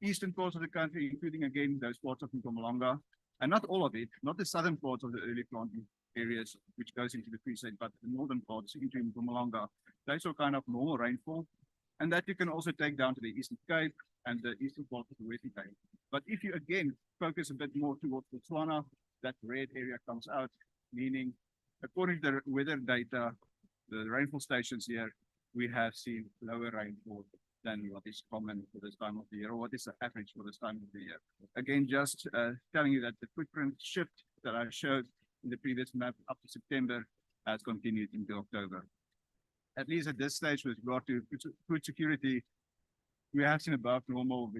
eastern parts of the country, including again those parts of Mpumalanga, and not all of it, not the southern parts of the early planting areas, which goes into the precinct, but the northern parts into Mpumalanga. They saw kind of normal rainfall, and that you can also take down to the Eastern Cape and the eastern part of the Western Cape. But if you again focus a bit more towards Botswana, that red area comes out, meaning according to the weather data, the rainfall stations here, we have seen lower rainfall than what is common for this time of the year, or what is the average for this time of the year. Again, just telling you that the footprint shift that I showed in the previous map up to September has continued into October. At least at this stage, with regard to food security, we have seen above normal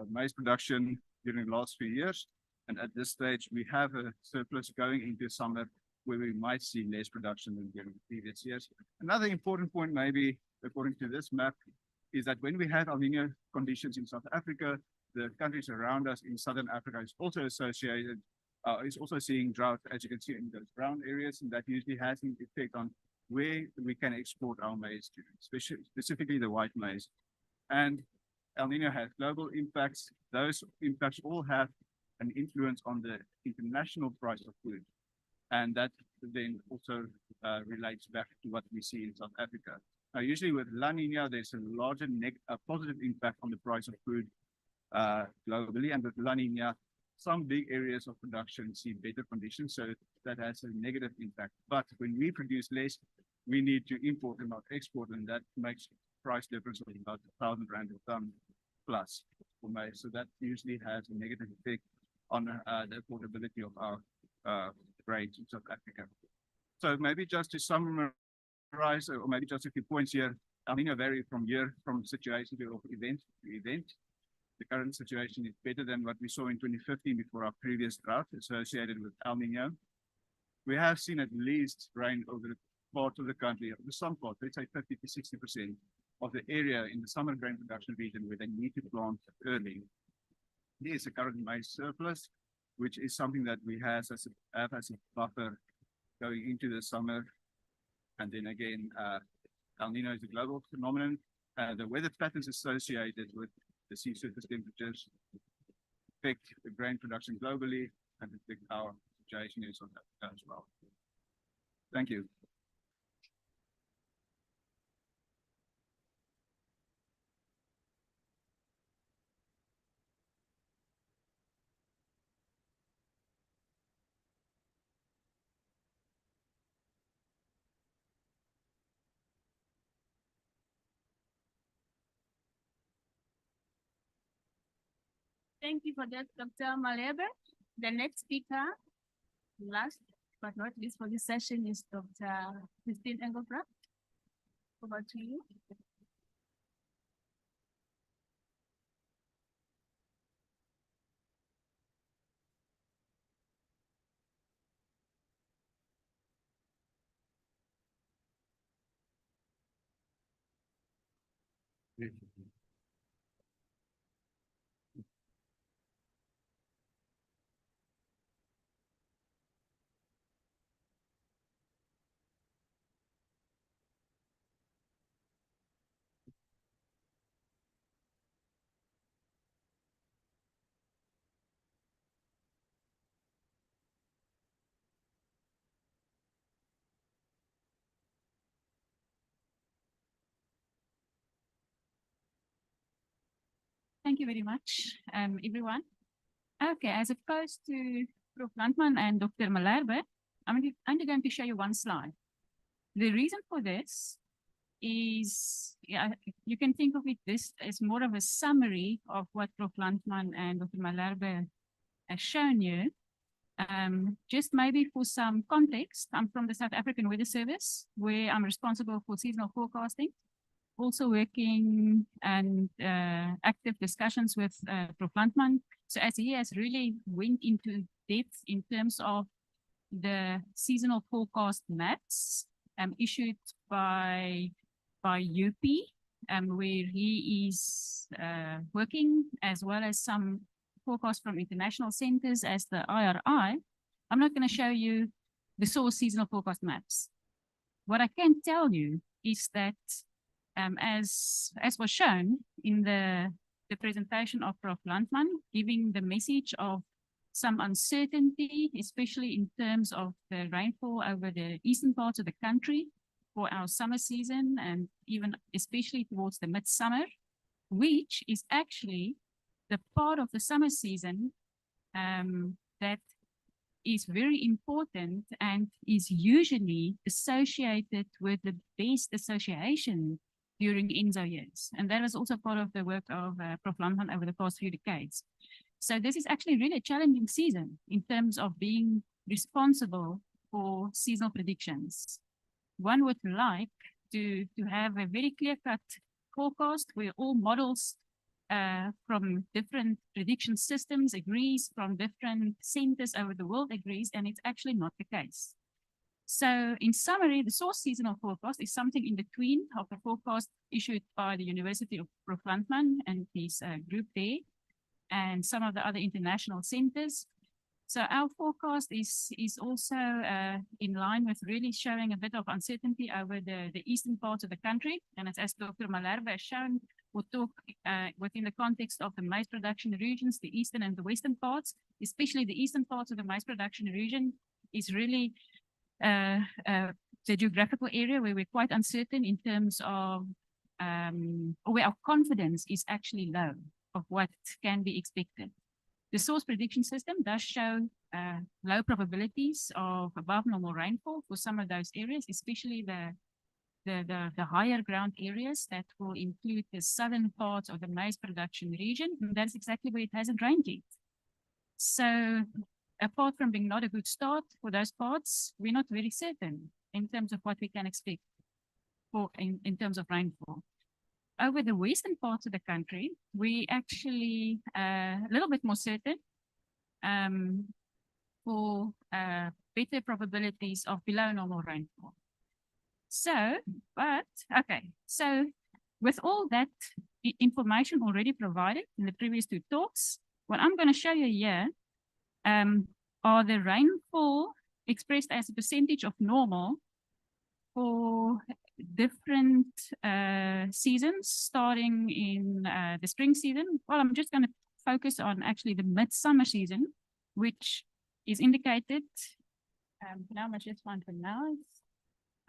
maize production during the last few years. And at this stage, we have a surplus going into summer where we might see less production than during the previous years. Another important point, maybe according to this map, is that when we have El Nino conditions in South Africa, the countries around us in Southern Africa is also associated, is also seeing drought, as you can see in those brown areas, and that usually has an effect on where we can export our maize to, specifically the white maize. And El Nino has global impacts. Those impacts all have an influence on the international price of food. And that then also relates back to what we see in South Africa. Now, usually with La Nina, there's a larger positive impact on the price of food globally. And with La Nina, some big areas of production see better conditions, so that has a negative impact. But when we produce less, we need to import and not export, and that makes price difference of about R1,000 a ton plus for maize. So that usually has a negative effect on the affordability of our grains in South Africa. So maybe just to summarize, or maybe just a few points here. El Nino vary from situation to event to event. The current situation is better than what we saw in 2015 before our previous drought associated with El Nino. We have seen at least rain over the part of the country, some part, let's say 50 to 60% of the area in the summer grain production region where they need to plant early. There is a current maize surplus, which is something that we have as a buffer going into the summer. And then again, El Nino is a global phenomenon. The weather patterns associated with the sea surface temperatures affect the grain production globally and affect our situation in South Africa as well. Thank you. Thank you for that, Dr. Malherbe. The next speaker, last but not least for this session, is Dr. Christine Engelbrecht. Over to you. Thank you very much, everyone. Okay, as opposed to Prof. Landman and Dr. Malherbe, I'm only going to show you one slide. The reason for this is, yeah, you can think of it this as more of a summary of what Prof. Landman and Dr. Malherbe has shown you. Just maybe for some context, I'm from the South African Weather Service, where I'm responsible for seasonal forecasting. Also working and active discussions with Prof. Landman. So as he has really went into depth in terms of the seasonal forecast maps issued by UP, where he is working, as well as some forecasts from international centers as the IRI. I'm not going to show you the source seasonal forecast maps. What I can tell you is that as was shown in the presentation of Prof. Landman, giving the message of some uncertainty, especially in terms of the rainfall over the eastern parts of the country for our summer season, and even especially towards the midsummer, which is actually the part of the summer season that is very important and is usually associated with the best association during ENSO years. And that was also part of the work of Prof. Landman over the past few decades. So this is actually really a challenging season in terms of being responsible for seasonal predictions. One would like to have a very clear-cut forecast where all models from different prediction systems agrees, from different centers over the world agrees, and it's actually not the case. So in summary, the source seasonal forecast is something in between of the forecast issued by the University of Prof. Landman and his group there, and some of the other international centers. So our forecast is also in line with really showing a bit of uncertainty over the eastern parts of the country. And as Dr. Malherbe has shown, we'll talk within the context of the maize production regions, the eastern and the western parts, especially the eastern parts of the maize production region is really the geographical area where we're quite uncertain in terms of, or where our confidence is actually low of what can be expected. The source prediction system does show low probabilities of above normal rainfall for some of those areas, especially the higher ground areas that will include the southern parts of the maize production region. And that's exactly where it hasn't rained yet. So apart from being not a good start for those parts, we're not very certain in terms of what we can expect for in terms of rainfall. Over the western parts of the country, we actually a little bit more certain for better probabilities of below normal rainfall. So, so with all that information already provided in the previous two talks, what I'm going to show you here are the rainfall expressed as a percentage of normal for different seasons, starting in the spring season. Well, I'm just going to focus on actually the midsummer season, which is indicated. Now I just want to now.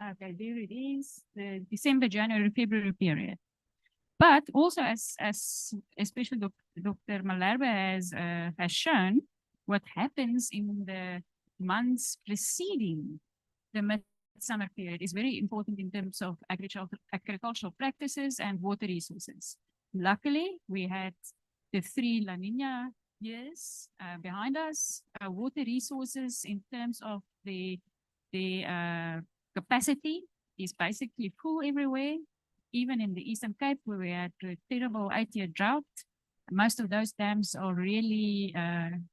Okay, there it is, the December, January, February period. But also, as especially Dr. Malherbe has shown, what happens in the months preceding the midsummer period is very important in terms of agricultural practices and water resources. Luckily, we had the 3 La Nina years behind us. Water resources in terms of the capacity is basically full everywhere, even in the Eastern Cape where we had a terrible 8-year drought. Most of those dams are really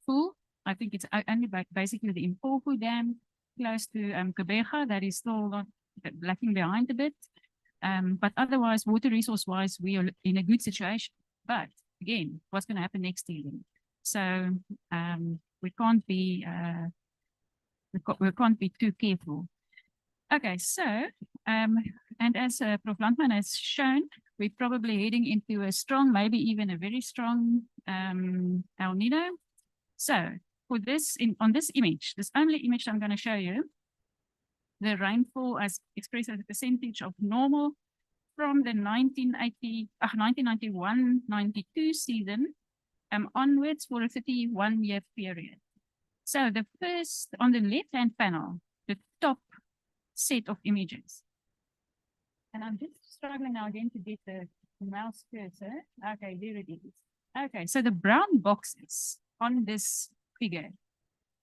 full. I think it's only basically the Impofu Dam close to Kebega that is still not lacking behind a bit. But otherwise, water resource-wise, we are in a good situation. But again, what's going to happen next season? So we can't be too careful. Okay, so and as Prof. Landman has shown, we're probably heading into a strong, maybe even a very strong El Nino. So for this, on this image, this only image I'm going to show you, the rainfall as expressed as a percentage of normal from the 1991-92 season onwards for a 31-year period. So the first, on the left-hand panel, the top set of images. And I'm just struggling now again to get the mouse cursor. Okay, there it is. Okay, so the brown boxes on this figure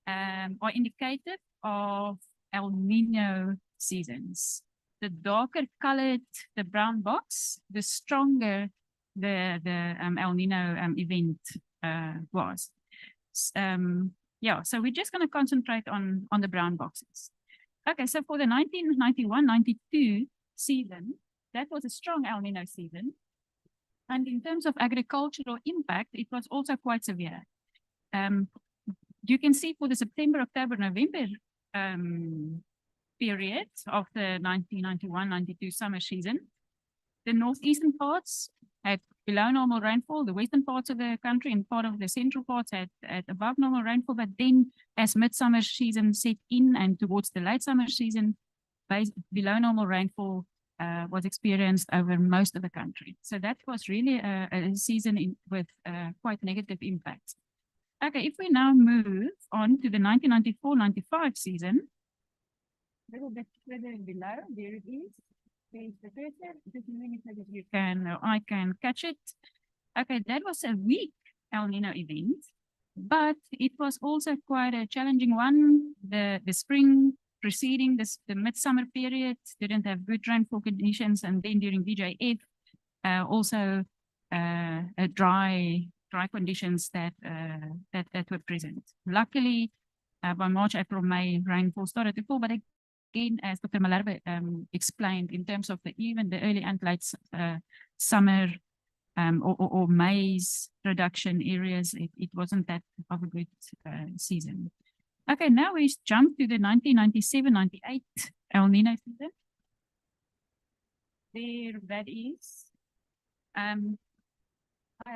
are indicative of El Nino seasons. The darker colored the brown box, the stronger the El Nino event was. Yeah, so we're just going to concentrate on the brown boxes. Okay, so for the 1991-92 season, that was a strong El Nino season. And in terms of agricultural impact, it was also quite severe. You can see for the September, October, November period of the 1991-92 summer season, the northeastern parts had below normal rainfall, the western parts of the country and part of the central parts had above normal rainfall, but then as midsummer season set in and towards the late summer season, below normal rainfall was experienced over most of the country. So that was really a season with quite negative impacts. Okay, if we now move on to the 1994-95 season, a little bit further below, there it is. There's the cursor, just a minute so that you can, or I can catch it. Okay, that was a weak El Nino event, but it was also quite a challenging one. The spring preceding the midsummer period didn't have good rainfall conditions, and then during DJF, also dry conditions that were present. Luckily, by March, April, May, rainfall started to fall, but again, as Dr. Malherbe explained, in terms of even the early and late summer or maize production areas, it wasn't that of a good season. Okay, now we jump to the 1997-98 El Nino season. There that is. I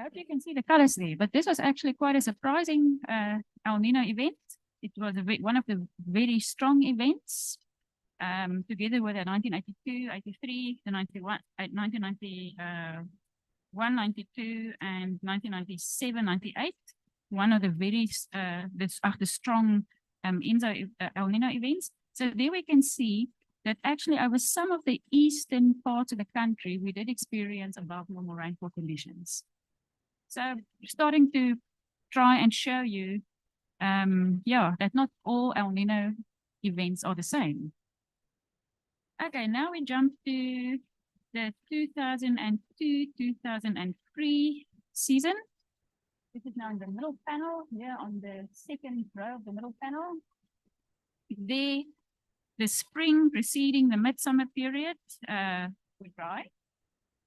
hope you can see the colors there, but this was actually quite a surprising El Nino event. It was one of the very strong events. Together with the 1982, 83, the 1991, 92, and 1997, 98. one of the very the strong El Nino events. So there we can see that actually over some of the eastern parts of the country, we did experience above normal rainfall conditions. So starting to try and show you, that not all El Nino events are the same. Okay, now we jump to the 2002-2003 season. This is now in the middle panel, here on the second row of the middle panel. There, the spring preceding the midsummer period were dry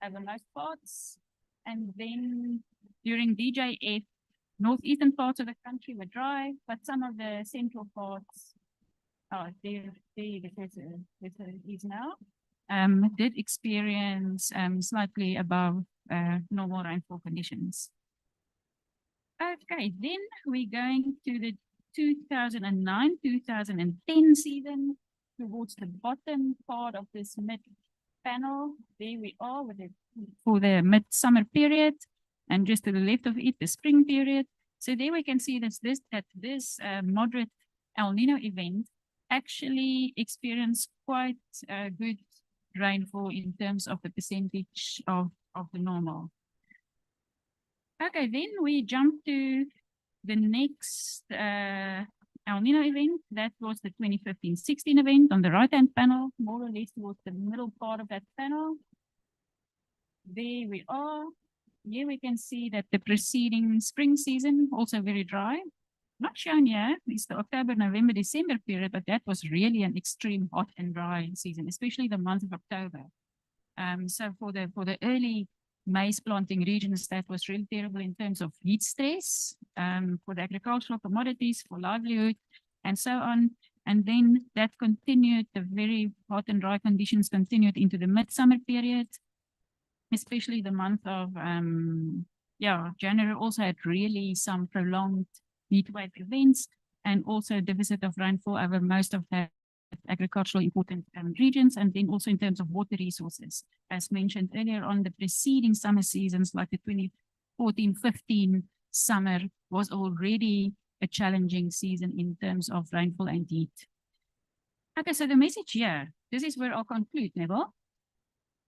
over most parts. And then during DJF, northeastern parts of the country were dry, but some of the central parts, there it is now, did experience slightly above normal rainfall conditions. Okay, then we're going to the 2009-2010 season, towards the bottom part of this mid panel. There we are with it for the midsummer period, and just to the left of it, the spring period. So there we can see that this moderate El Nino event actually experienced quite good rainfall in terms of the percentage of the normal. Okay, then we jump to the next El Nino event. That was the 2015-16 event on the right-hand panel, more or less towards the middle part of that panel. There we are. Here we can see that the preceding spring season, also very dry. Not shown here, it's the October, November, December period, but that was really an extreme hot and dry season, especially the month of October. So for the early maize planting regions, that was really terrible in terms of heat stress, for the agricultural commodities, for livelihood, and so on. And then that continued, the very hot and dry conditions continued into the midsummer period, especially the month of January also had really some prolonged heat wave events, and also a deficit of rainfall over most of the agricultural important regions, and then also in terms of water resources. As mentioned earlier on, the preceding summer seasons, like the 2014-15 summer, was already a challenging season in terms of rainfall and heat. Okay, so the message here, this is where I'll conclude, Neville,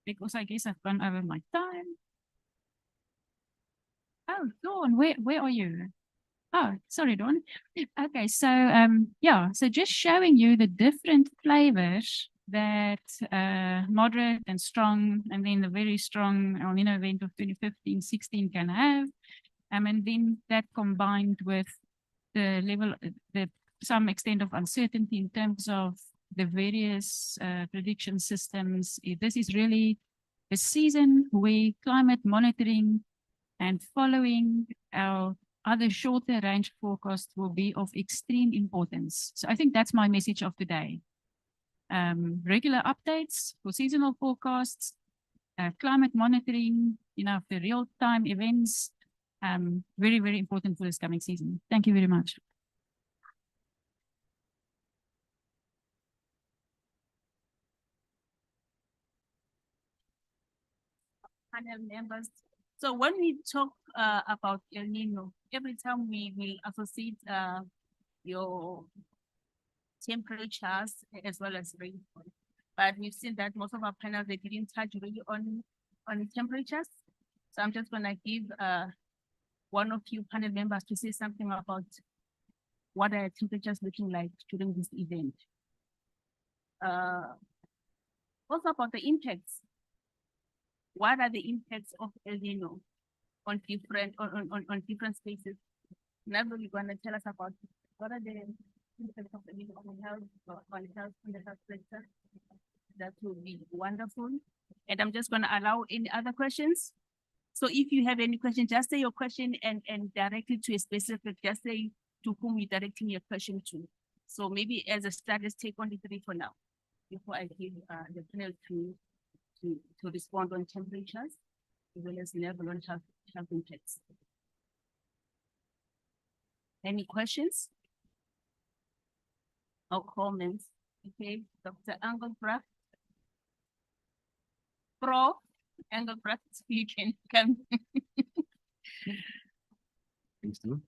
because I guess I've gone over my time. Oh, Dawn, where are you? Oh, sorry, Dawn. Okay, so so just showing you the different flavors that moderate and strong, and then the very strong El Nino event of 2015-16 can have, and then that combined with the level, some extent of uncertainty in terms of the various prediction systems. This is really a season where climate monitoring and following our other shorter range forecasts will be of extreme importance. So I think that's my message of today. Regular updates for seasonal forecasts, climate monitoring, the real-time events, very, very important for this coming season. Thank you very much. Panel members. So when we talk about El Nino, every time we will associate your temperatures as well as rainfall. But we've seen that most of our panels, they didn't touch really on temperatures. So I'm just gonna give one of you panel members to say something about what are temperatures looking like during this event. Also about the impacts. What are the impacts of El Nino on different spaces? Now we're going to tell us about what are the impacts of El Nino on health, on the health sector. That would be wonderful. And I'm just going to allow any other questions. So if you have any question, just say your question and direct it to a specific, just say to whom you're directing your question to. So maybe as a start, let's take only 3 for now, before I give the panel to respond on temperatures, as well as level on health impacts. Any questions or comments? Okay, Dr. Engelbrecht. Prof. Engelbrecht, you can come. Thanks, Lou.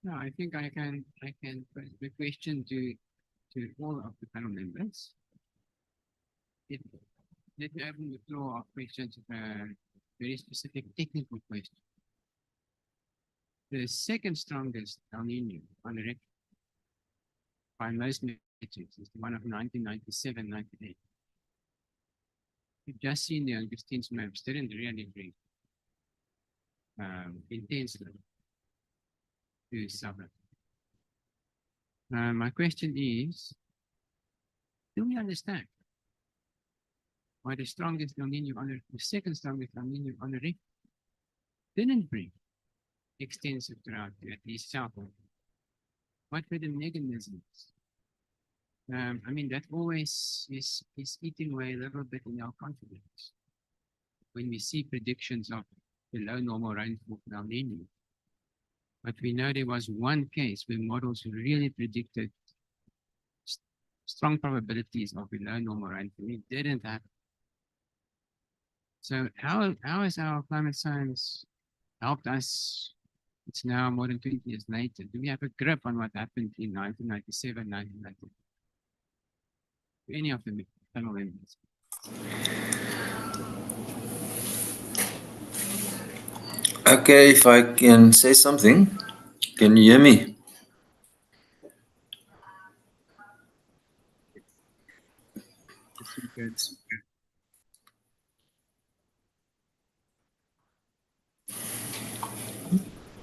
No, I think I can put the question to all of the panel members. Let me open the floor of questions, very specific technical questions. The second strongest El Nino on the record by most metrics is the one of 1997-98. We've just seen the Augustine's maps didn't really bring intensely to South Africa. My question is, do we understand why the strongest El Nino on the second strongest El Nino on the record didn't bring extensive drought to at least South Africa? What were the mechanisms? I mean, that always is eating away a little bit in our confidence when we see predictions of below normal rainfall for El Nino. But we know there was one case where models really predicted strong probabilities of below normal rainfall. It didn't happen. So how has our climate science helped us? It's now more than 20 years later. Do we have a grip on what happened in 1997, 1998? Any of the panel members? Okay, if I can say something, can you hear me?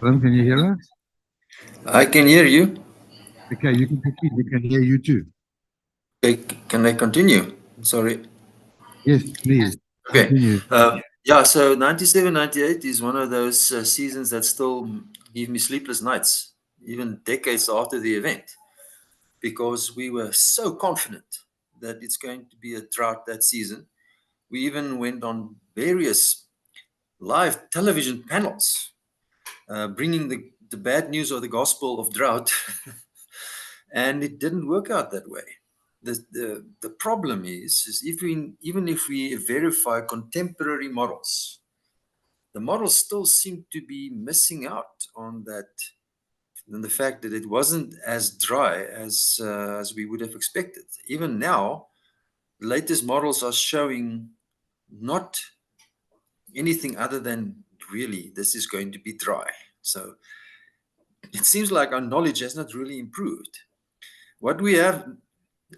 Can you hear us? I can hear you. Okay, you can proceed. We can hear you too. Okay, can I continue? Sorry. Yes, please. Okay. Continue. Yeah, so 97, 98 is one of those seasons that still give me sleepless nights, even decades after the event, because we were so confident that it's going to be a drought that season. We even went on various live television panels, bringing the bad news of the gospel of drought, and it didn't work out that way. The problem is even if we verify contemporary models, the models still seem to be missing out on that, and the fact that it wasn't as dry as we would have expected. Even now, the latest models are showing not anything other than really this is going to be dry. So it seems like our knowledge has not really improved. What we have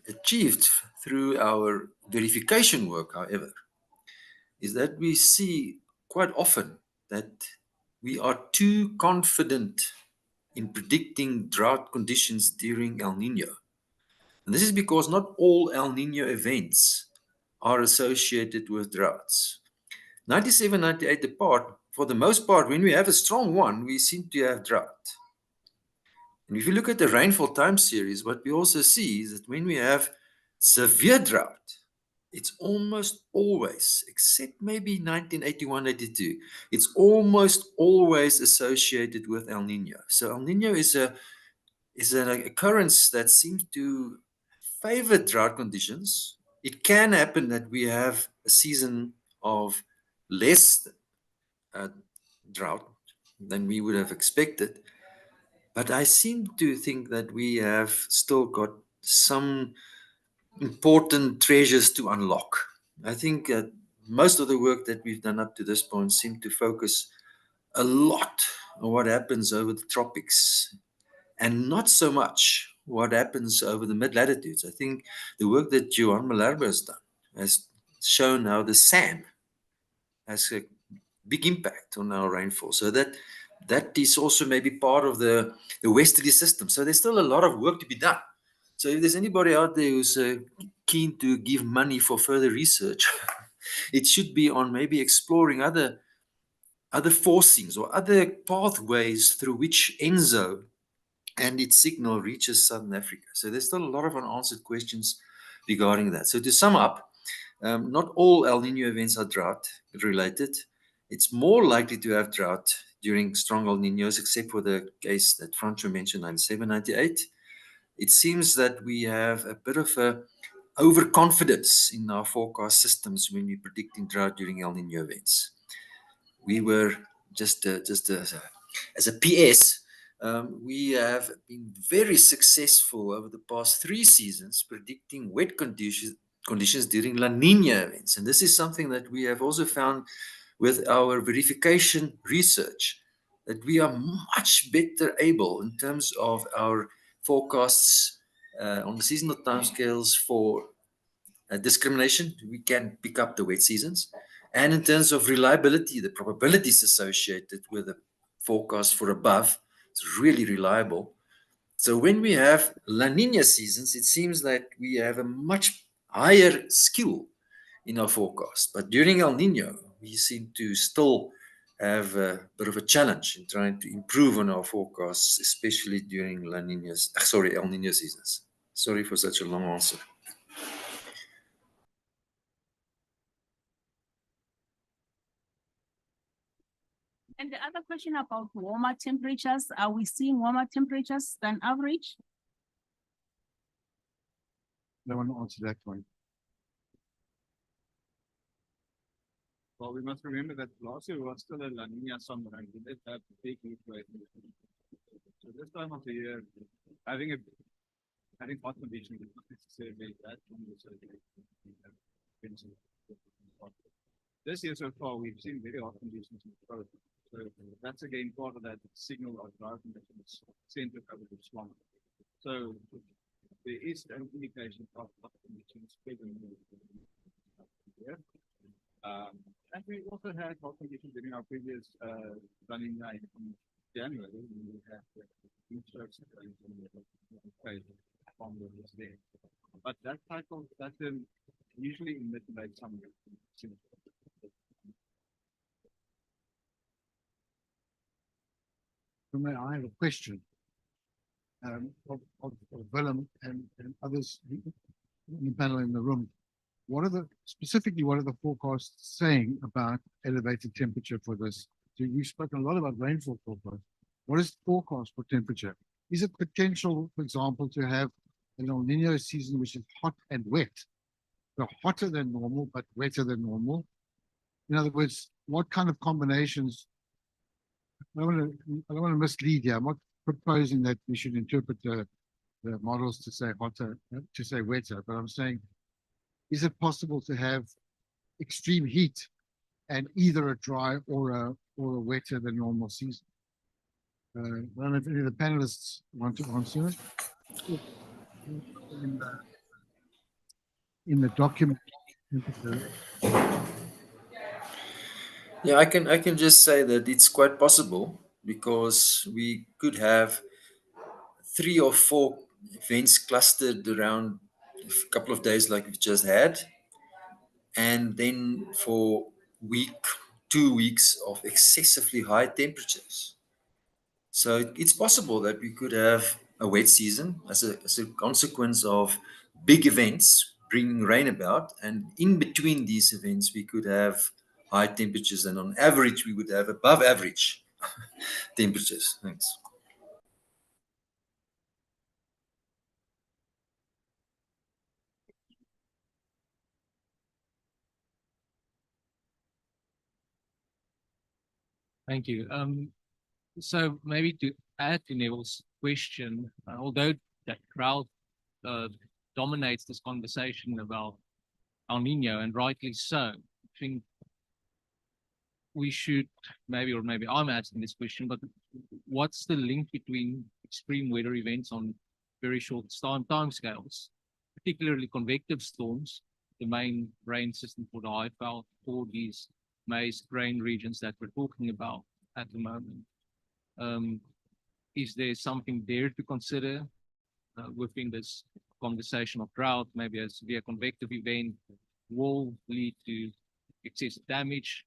achieved through our verification work, however, is that we see quite often that we are too confident in predicting drought conditions during El Nino. And this is because not all El Nino events are associated with droughts. 97, 98 apart, for the most part, when we have a strong one, we seem to have drought. And if you look at the rainfall time series, what we also see is that when we have severe drought, it's almost always, except maybe 1981, 82, it's almost always associated with El Nino. So El Nino is an occurrence that seems to favor drought conditions. It can happen that we have a season of less drought than we would have expected. But I seem to think that we have still got some important treasures to unlock. I think most of the work that we've done up to this point seemed to focus a lot on what happens over the tropics and not so much what happens over the mid-latitudes. I think the work that Johan Malherbe has done has shown how the sand has a big impact on our rainfall. So that is also maybe part of the westerly system. So there's still a lot of work to be done. So if there's anybody out there who's keen to give money for further research, it should be on maybe exploring other forcings or other pathways through which ENSO and its signal reaches Southern Africa. So there's still a lot of unanswered questions regarding that. So to sum up, not all El Nino events are drought related. It's more likely to have drought during strong El Ninos, except for the case that Franco mentioned, 97, 98. It seems that we have a bit of a overconfidence in our forecast systems when we're predicting drought during El Nino events. We were just as a PS, we have been very successful over the past 3 seasons predicting wet conditions during La Nina events. And this is something that we have also found with our verification research, that we are much better able in terms of our forecasts on the seasonal timescales for discrimination. We can pick up the wet seasons. And in terms of reliability, the probabilities associated with the forecast for above, it's really reliable. So when we have La Nina seasons, it seems that we have a much higher skill in our forecast. But during El Nino, we seem to still have a bit of a challenge in trying to improve on our forecasts, especially during El Nino seasons. Sorry for such a long answer. And the other question about warmer temperatures, are we seeing warmer temperatures than average? No one answered that one. Well, we must remember that last year was still a La Nina summer and we did have big heat waves. So this time of the year, having hot conditions is not necessarily bad. This year so far, we've seen very hot conditions in the coast. So that's again part of that signal of dry conditions center over the swamp. So there is an indication of hot conditions present here. And we also had hot conditions during our previous running night in January. We had heat strokes there. But that cycle, that's usually in mid to late summer. I have a question of Willem and others in the panel in the room. What are the forecasts saying about elevated temperature for this? So we've spoken a lot about rainfall forecast. What is the forecast for temperature? Is it potential, for example, to have an El Nino season which is hot and wet? So hotter than normal, but wetter than normal. In other words, what kind of combinations? I don't want to mislead you. I'm not proposing that we should interpret the models to say hotter, to say wetter, but I'm saying, is it possible to have extreme heat and either a dry or a wetter than normal season? I don't know if any of the panelists want to answer it. In the document. Yeah, I can just say that it's quite possible because we could have 3 or 4 events clustered around a couple of days like we just had, and then for 2 weeks of excessively high temperatures. So it's possible that we could have a wet season as a consequence of big events bringing rain about, and in between these events we could have high temperatures, and on average we would have above average temperatures. Thanks. Thank you. So maybe to add to Neville's question, although that crowd dominates this conversation about El Nino, and rightly so, I think we should maybe I'm asking this question, but what's the link between extreme weather events on very short time scales, particularly convective storms, the main rain system for the Highveld, for these maize grain regions that we're talking about at the moment? Is there something there to consider within this conversation of drought? Maybe a severe convective event will lead to excessive damage.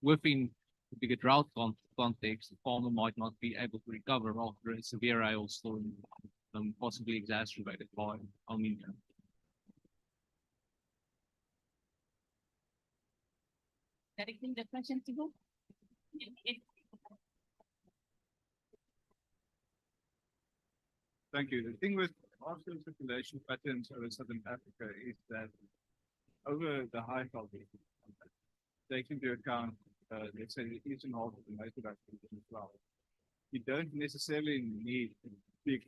Within the bigger drought context, the farmer might not be able to recover after a severe hailstorm, possibly exacerbated by El Nino. Directing the question to who? Thank you. The thing with master circulation patterns over Southern Africa is that over the Highveld, take into account, let's say, the eastern half of the native Africa as well. you don't necessarily need a big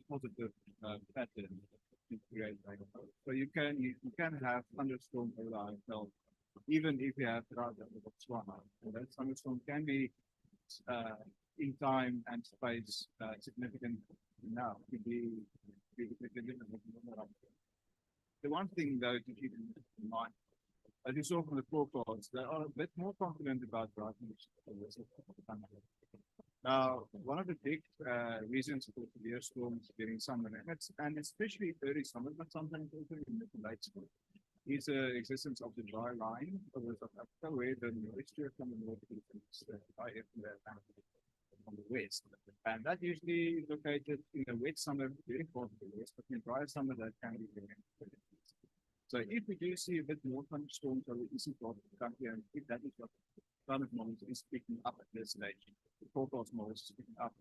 positive pattern to create rainfall. So you can have thunderstorms over the IFL, even if you have drought over Botswana. And that thunderstorm can be in time and space significant enough to be the one thing though to keep in mind, as you saw from the forecasts, they are a bit more confident about drought conditions. Now, one of the big reasons for severe storms during summer, and especially early summer, but sometimes also in mid to late summer, is the existence of the dry line over South Africa, where the moisture from the north is dry from the west. And that usually is located in a wet summer, very far to the west, but in dry summer, that can be very important. So if we do see a bit more thunderstorms over the eastern part of the country, and if that is what the climate model is picking up at this stage, the forecast model is picking up,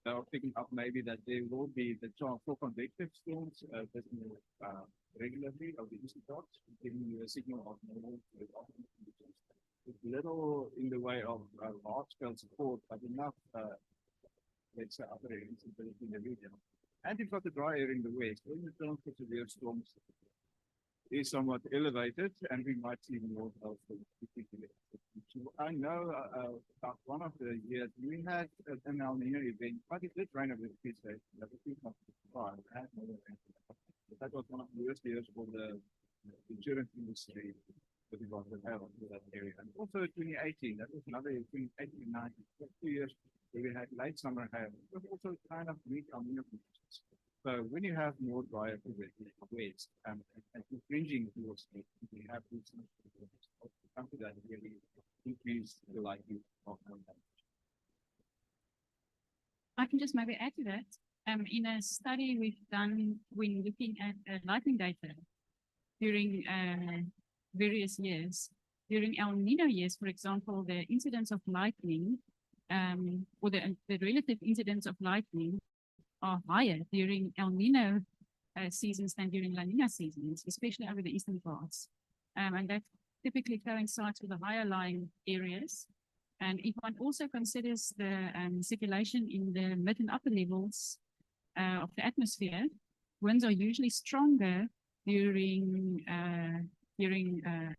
they are picking up maybe that there will be the chance for convective storms regularly over the eastern parts, giving you a signal of normal with little in the way of large-scale support, but enough, let's say, upper instability in the region. And you've got the dry area in the west, when the chance for severe storms is somewhat elevated, and we might see more of the particular. I know about one of the years we had an El Nino event, but it did rain over the few days. That was that was one of the worst years for the insurance industry with regard to hail in that area. And also 2018, that was another year, 2018, 19, 2 years where we had late summer hail. It was also kind of weak El Nino conditions. So when you have more drier waves and infringing towards it, we have these something that really increase the likelihood of damage. I can just maybe add to that. In a study we've done when looking at lightning data during various years, during El Nino years, for example, the incidence of lightning or the relative incidence of lightning are higher during El Nino seasons than during La Nina seasons, especially over the eastern parts. And that typically coincides with the higher lying areas. And if one also considers the circulation in the mid and upper levels of the atmosphere, winds are usually stronger during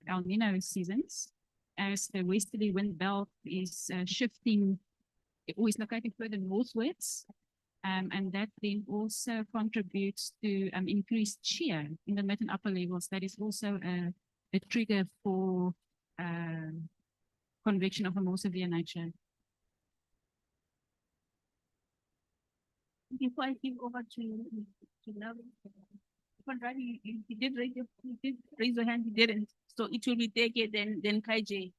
El Nino seasons, as the westerly wind belt is shifting, or is located further northwards. And that then also contributes to increased shear in the mid and upper levels. That is also a trigger for convection of a more severe nature. Before I give over to Love, you did raise your hand, you didn't. So it will be Deke, then KJ.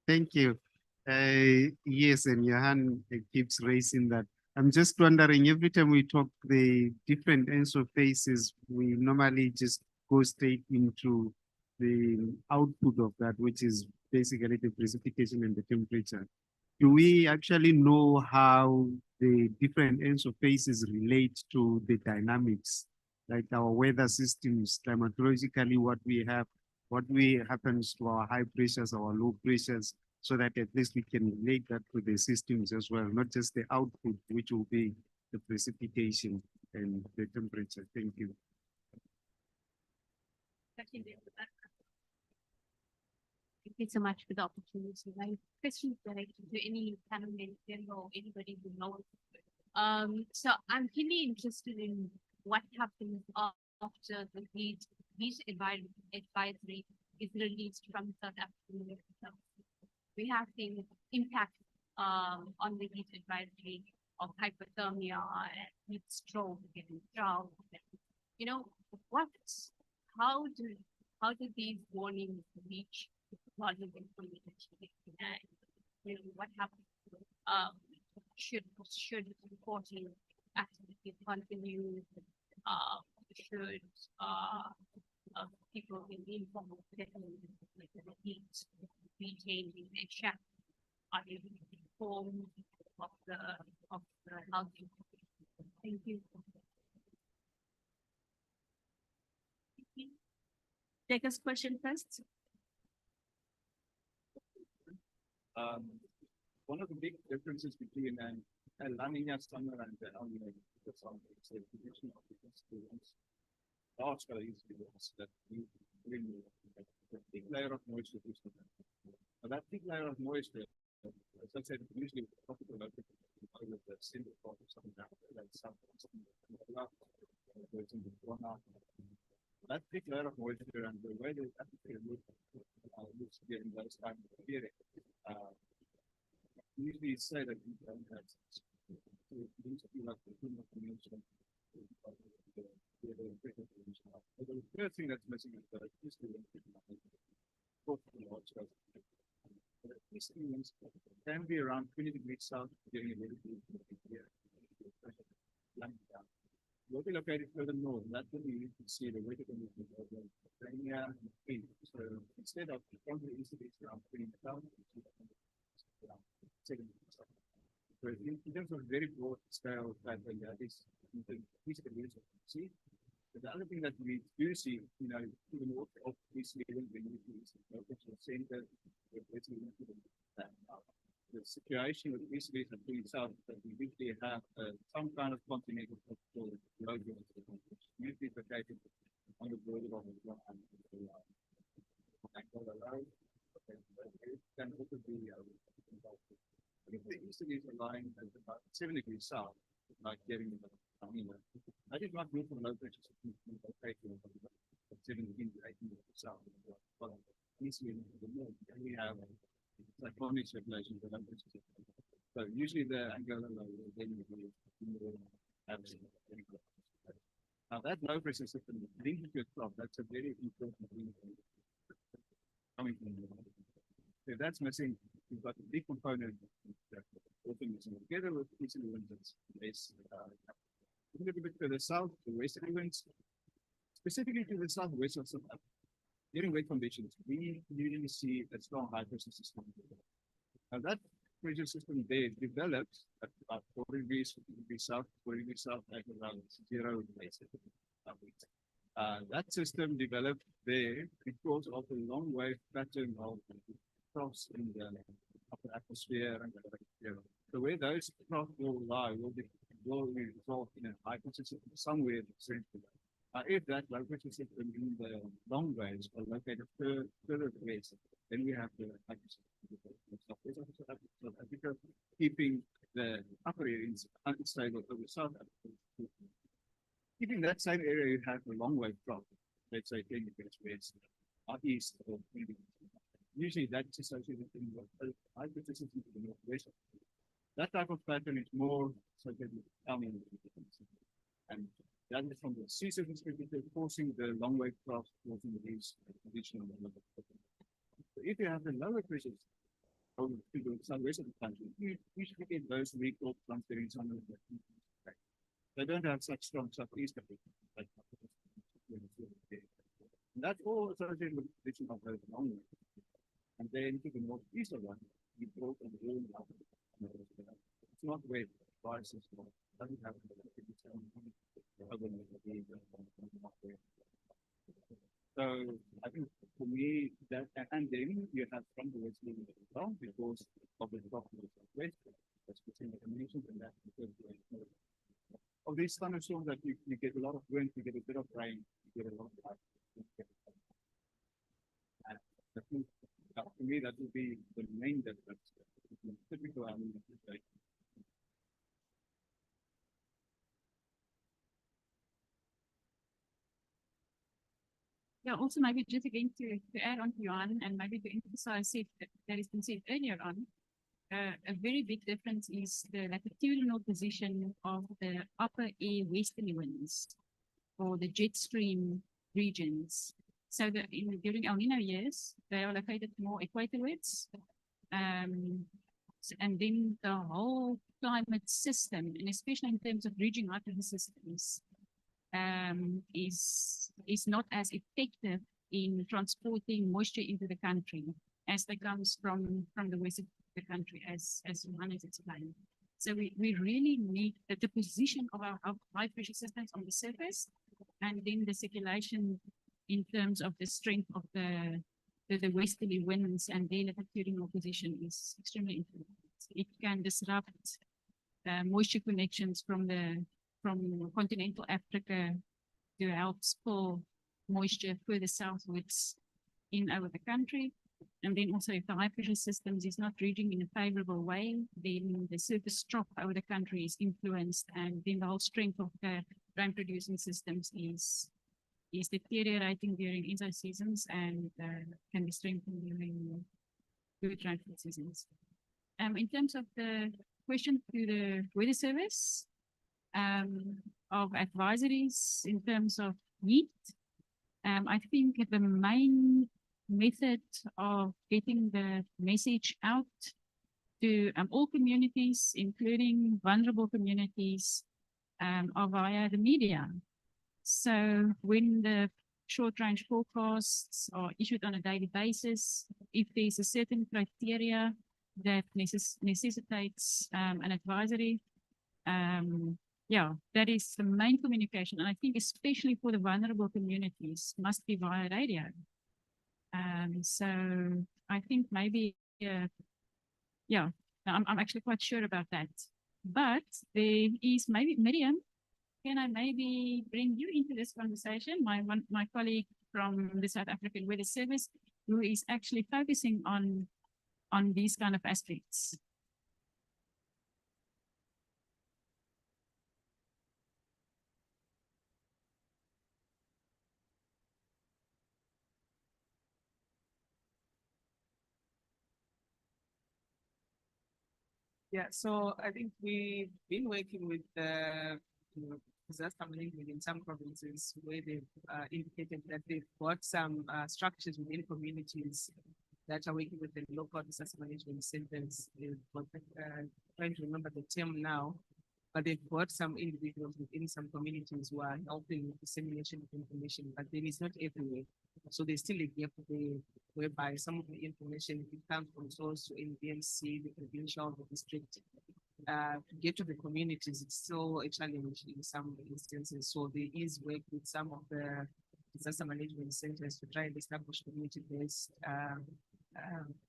Thank you. Yes, and Johan keeps raising that. I'm just wondering, every time we talk the different interfaces, we normally just go straight into the output of that, which is basically the precipitation and the temperature. Do we actually know how the different interfaces relate to the dynamics, like our weather systems, climatologically, what happens to our high pressures, our low pressures, so that at least we can relate that to the systems as well, not just the output, which will be the precipitation and the temperature. Thank you. Thank you so much for the opportunity. My question is directed to any panel member or anybody who knows. So I'm really interested in what happens after the heat advisory is released from South African. We have seen impact on the heat advisory of hypothermia and heat stroke and drought. You know, how do these warnings reach modeling community? And you know, what happens? Should reporting activity continue? Should people in the informal settlement like the heat be changing their shaft? Are they informed of the housing? Thank you. Take us question first. One of the big differences between a La Nina summer and the El Nino summer is the condition of the students. Large scale incidents that we bring a big layer of moisture to the But that big layer of moisture, as I said, usually tropical local over the central part of Southern Africa, like that big layer of moisture and the way the atmosphere looks during those time of period. Usually say that we don't have so it needs to be like the human dimension. The first thing that's missing is the history of the large scale. These events can be around 20 degrees south during a very good year. We'll be located further north. That's when you can see the weather conditions of the Kenya and the Queen. So instead of from the east, it's around 20 south. So in terms of very broad scale pattern, that is these are the regions you see. But the other thing that we do see, you know, to the north of this region, when you see the center, the situation with this region to the south, that we usually have some kind of continental road usually located on the border of the can also be if the eastern is aligned at about 7 degrees south, like getting I did not go from low pressure system located at 17 to 18 degrees south. But eastern in the north, and we have cyclonic circulation with low pressure system. So usually the Angola low will then be have now that low pressure system linked to a crop, that's a very important thing coming from the north. If that's missing, we've got a big component that also missing together with easterly winds. It's a little bit to the south, the westerly winds, specifically to the southwest of South Africa. During wet conditions, we usually see a strong high pressure system. Now that pressure system there develops at about 40 degrees south, 40 degrees south, at around 0 degrees. That system developed there because of the long wave pattern of troughs in the upper atmosphere and the atmosphere. So where those troughs will lie will result in a high pressure system somewhere centrally. If that low pressure system in the long waves are located further west, then we have the high pressure system. South Africa, keeping the upper areas unstable over South Africa. Keeping that same area, you have a long wave trough, let's say 10 degrees west, east, or maybe. Usually that's associated with high pressure system to the northwest. That type of pattern is more associated with El Nino. And that is from the sea surface perspective, forcing the long wave troughs towards the east additional level. So if you have the lower pressures over to the southwest of the country, you usually get those weak or transferring some of the. They don't have such strong southeast like that's all associated with the position of those long waves. And then to the northeast of that, you build a whole lot. It's not where the prices doesn't have so I think for me that and then you have from the west as well because of the top of the west, that's between the combinations and that because of these thunderstorms that you get a lot of wind, you get a bit of rain, you get a lot of light. And for me, that would be the main difference. Typical Yeah, also maybe just again to add on to Johan and maybe to emphasize it that has been said earlier on, a very big difference is the latitudinal position of the upper air westerly winds or the jet stream regions. So during El Nino years, they are located more equatorwards. And then the whole climate system, and especially in terms of bridging high pressure systems, is not as effective in transporting moisture into the country as that comes from the west of the country, as Johan has explained. So we really need the position of our high pressure systems on the surface, and then the circulation in terms of the strength of the the westerly winds and their latitudinal position is extremely important. It can disrupt moisture connections from continental Africa to help spill moisture further southwards in over the country. And then also if the high pressure systems is not reaching in a favorable way, then the surface trough over the country is influenced, and then the whole strength of the rain producing systems is deteriorating during inter seasons and can be strengthened during good rainfall seasons. In terms of the question to the weather service of advisories in terms of heat, I think the main method of getting the message out to all communities, including vulnerable communities, are via the media. So when the short range forecasts are issued on a daily basis, if there's a certain criteria that necessitates an advisory, yeah, that is the main communication. And I think especially for the vulnerable communities must be via radio. So I think maybe, yeah, I'm actually quite sure about that. But there is maybe, Miriam, can I maybe bring you into this conversation? My colleague from the South African Weather Service, who is actually focusing on these kind of aspects. Yeah, so I think we've been working with disaster management in some provinces where they've indicated that they've got some structures within communities that are working with the local disaster management centers. They've got, trying to remember the term now, but they've got some individuals within some communities who are helping with dissemination of information, but then it's not everywhere. So there's still a gap there whereby some of the information, it comes from source to NBMC, the provincial, the district, to get to the communities, it's still a challenge in some instances. So there is work with some of the disaster management centers to try and establish community-based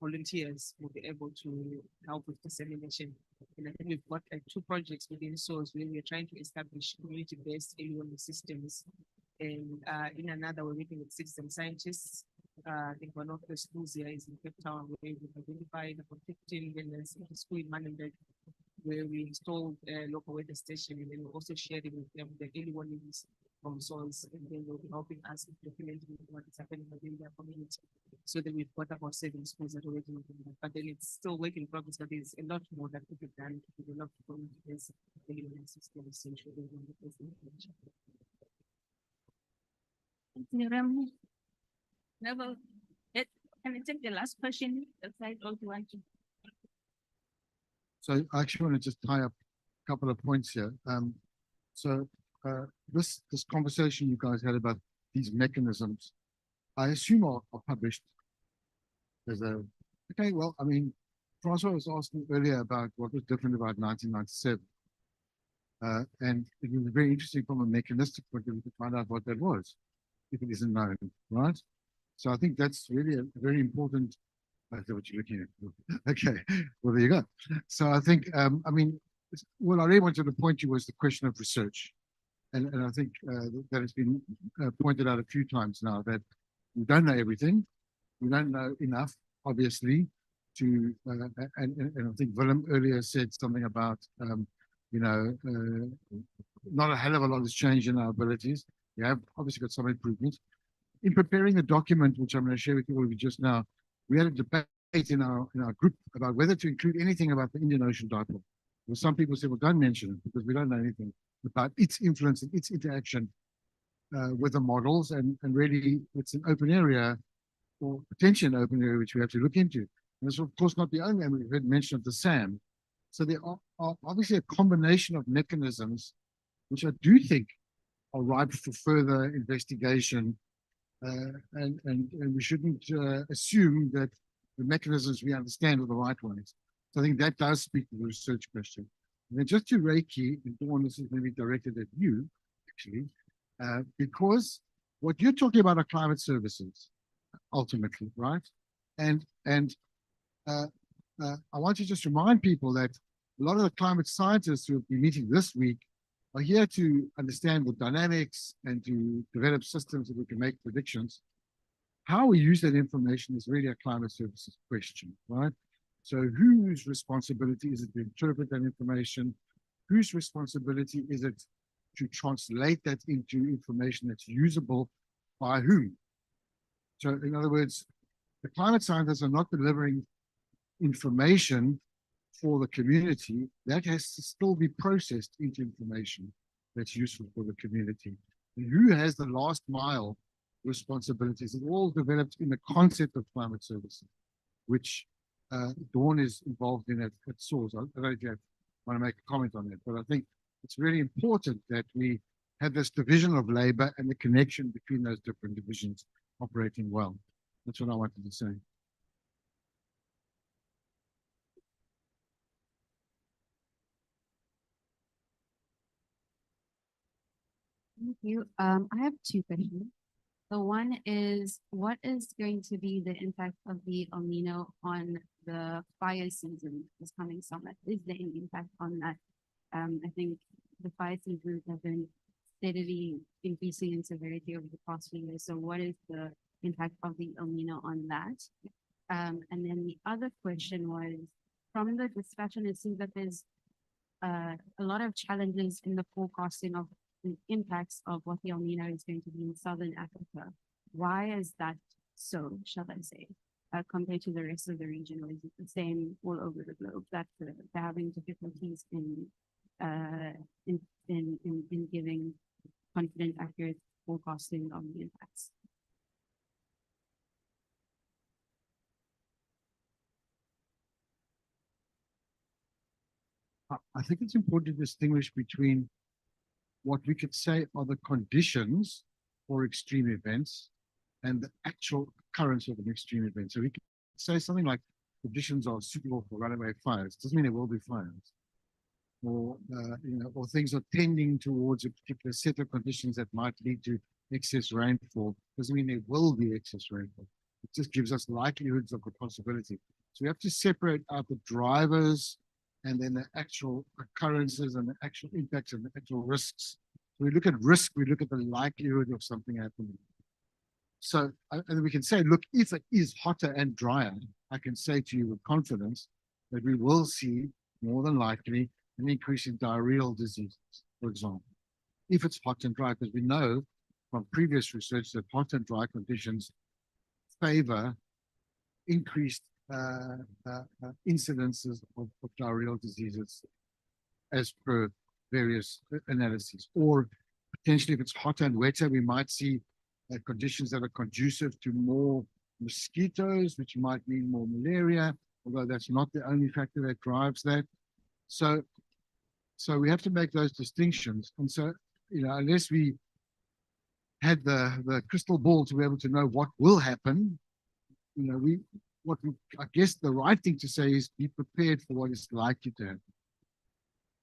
volunteers who will be able to help with dissemination. And I think we've got 2 projects within SOURCE where we're trying to establish community-based early warning systems. And in another, we're working with citizen scientists. I think one of the schools here is in Cape Town, where we've identified about 15 learners in the school in Manenberg, where we installed a local weather station, and then we're also sharing with them the early warnings from SOURCE, and then they'll be helping us documenting what is happening within their community. So that we've got about 7 schools that are working with them. But then it's still work in progress, but there's a lot more that could be done to develop the community-based early warning systems. Neville, can I take the last question? So I actually want to just tie up a couple of points here. This conversation you guys had about these mechanisms, I assume are published. Okay, well, I mean, Francois was asking earlier about what was different about 1997. And it was very interesting from a mechanistic point of view to find out what that was, if it isn't known, right? So I think that's really a very important. I know what you're looking at. Okay, well, there you go. So I think, I mean, what I really wanted to point to was the question of research. And I think that has been pointed out a few times now, that we don't know everything. We don't know enough, obviously, to, and I think Willem earlier said something about, you know, not a hell of a lot has changed in our abilities. We have obviously got some improvements. In preparing the document, which I'm going to share with you all just now, we had a debate in our group about whether to include anything about the Indian Ocean dipole. Well, some people said, well, don't mention it because we don't know anything about its influence and its interaction with the models, and really it's an open area, or potentially an open area, which we have to look into. And it's of course not the only, and we've heard mention of the SAM. So there are obviously a combination of mechanisms which I do think are ripe for further investigation, and we shouldn't assume that the mechanisms we understand are the right ones. So I think that does speak to the research question. And then just to Reiki, and Dawn, this is maybe directed at you, actually, because what you're talking about are climate services. ultimately, right? And I want to just remind people that a lot of the climate scientists who will be meeting this week are here to understand the dynamics and to develop systems that we can make predictions. How we use that information is really a climate services question, right? So whose responsibility is it to interpret that information? Whose responsibility is it to translate that into information that's usable by whom? So in other words, the climate scientists are not delivering information for the community. That has to still be processed into information that's useful for the community. And who has the last mile responsibilities? It's all developed in the concept of climate services, which Dawn is involved in at source. I don't know if you want to make a comment on that, but I think it's really important that we have this division of labor and the connection between those different divisions operating well. That's what I wanted to say. Thank you. I have two questions. So one is, what is going to be the impact of the El Nino on the fire season this coming summer? Is there any impact on that? I think the fire seasons have been steadily increasing in severity over the past few years. So what is the impact of the El Nino on that? And then the other question was, from the discussion, it seems that there's a lot of challenges in the forecasting of the impacts of what the El Nino is going to be in Southern Africa. Why is that so, shall I say, compared to the rest of the region, or is it the same all over the globe, that they're having difficulties in giving confident, accurate forecasting of the impacts? I think it's important to distinguish between what we could say are the conditions for extreme events and the actual occurrence of an extreme event. So we could say something like conditions are suitable for runaway fires. Doesn't mean there will be fires. Or, or things are tending towards a particular set of conditions that might lead to excess rainfall. Doesn't mean there will be excess rainfall. It just gives us likelihoods of the possibility. So we have to separate out the drivers and then the actual occurrences and the actual impacts and the actual risks. So we look at risk, we look at the likelihood of something happening. So, and we can say, look, if it is hotter and drier, I can say to you with confidence that we will see more than likely an increase in diarrheal diseases, for example, if it's hot and dry, because we know from previous research that hot and dry conditions favor increased incidences of diarrheal diseases as per various analyses. Or potentially if it's hotter and wetter, we might see conditions that are conducive to more mosquitoes, which might mean more malaria, although that's not the only factor that drives that. So we have to make those distinctions. And so, unless we had the crystal ball to be able to know what will happen, I guess the right thing to say is be prepared for what is likely to happen.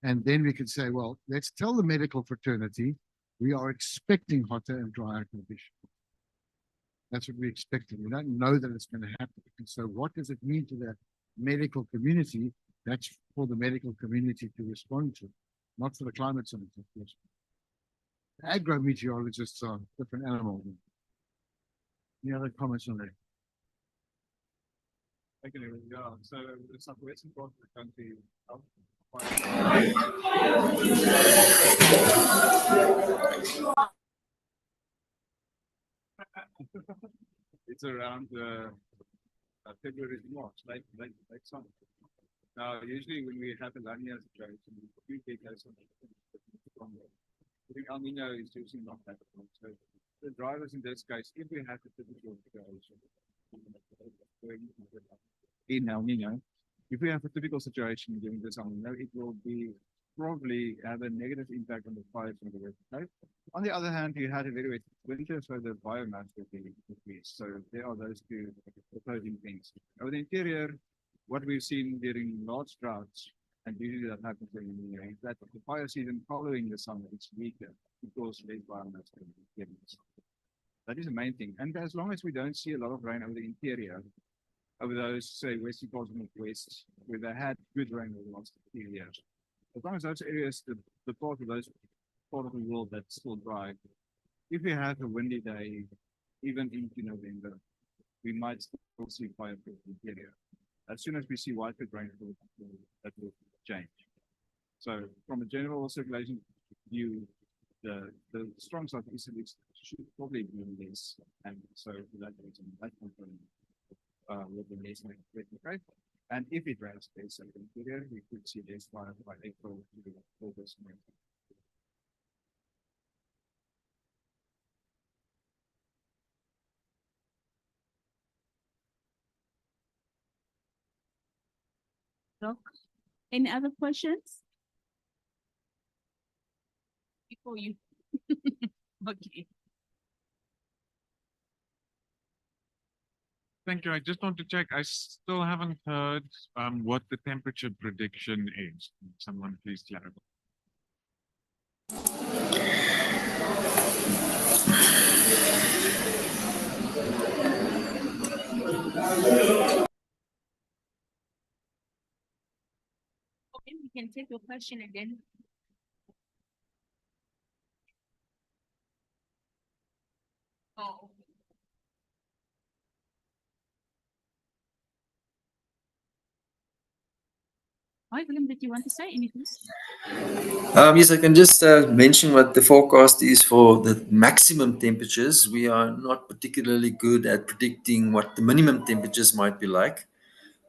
And then we could say, well, let's tell the medical fraternity we are expecting hotter and drier conditions. That's what we're expecting. We don't know that it's going to happen. And so what does it mean to the medical community? That's for the medical community to respond to, not for the climate scientists. The agro-meteorologists are a different animal. Any other comments on that? Okay, yeah. So the southwestern part of the country, it's around February to March, late summer. Now, usually when we have a La Nina situation, we usually go from there. I think El Nino is usually not that long. So the drivers in this case, if we have a typical situation, in El Nino, if we have a typical situation during this El Nino, it will be probably have a negative impact on the fires on the west coast. On the other hand, you had a very wet winter, so the biomass will be decreased. So there are those two opposing things. Over the interior, what we've seen during large droughts, and usually that happens in the year, is that the fire season following the summer is weaker because less biomass can be given. That is the main thing. And as long as we don't see a lot of rain over the interior, over those, say, western parts of Northwest, where they had good rain over the last few years, as long as those areas, the part of those part of the world that's still dry, if we have a windy day, even into November, we might still see fire for the interior. As soon as we see widespread rainfall, that will change. So from a general circulation view, the strong southeasterly should probably be less, and so for that reason, that component will be less okay. And if it rains less in the interior, we could see less fire by April to August. Doc, any other questions? Before you. Okay. Thank you. I just want to check. I still haven't heard what the temperature prediction is. Someone please clarify. Okay, we can take your question again. Oh. Hi, Willem, did you want to say anything? Yes, I can just mention what the forecast is for the maximum temperatures. We are not particularly good at predicting what the minimum temperatures might be like.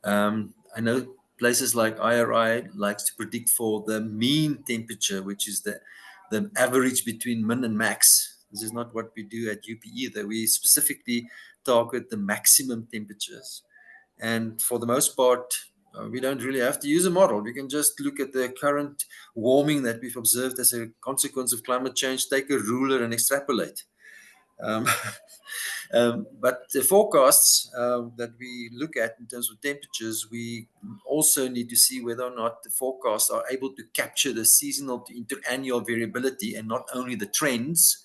I know places like IRI likes to predict for the mean temperature, which is the average between min and max. This is not what we do at UP either. We specifically target the maximum temperatures. And for the most part, we don't really have to use a model. We can just look at the current warming that we've observed as a consequence of climate change, take a ruler and extrapolate. Um, but the forecasts that we look at in terms of temperatures, we also need to see whether or not the forecasts are able to capture the seasonal to interannual variability and not only the trends.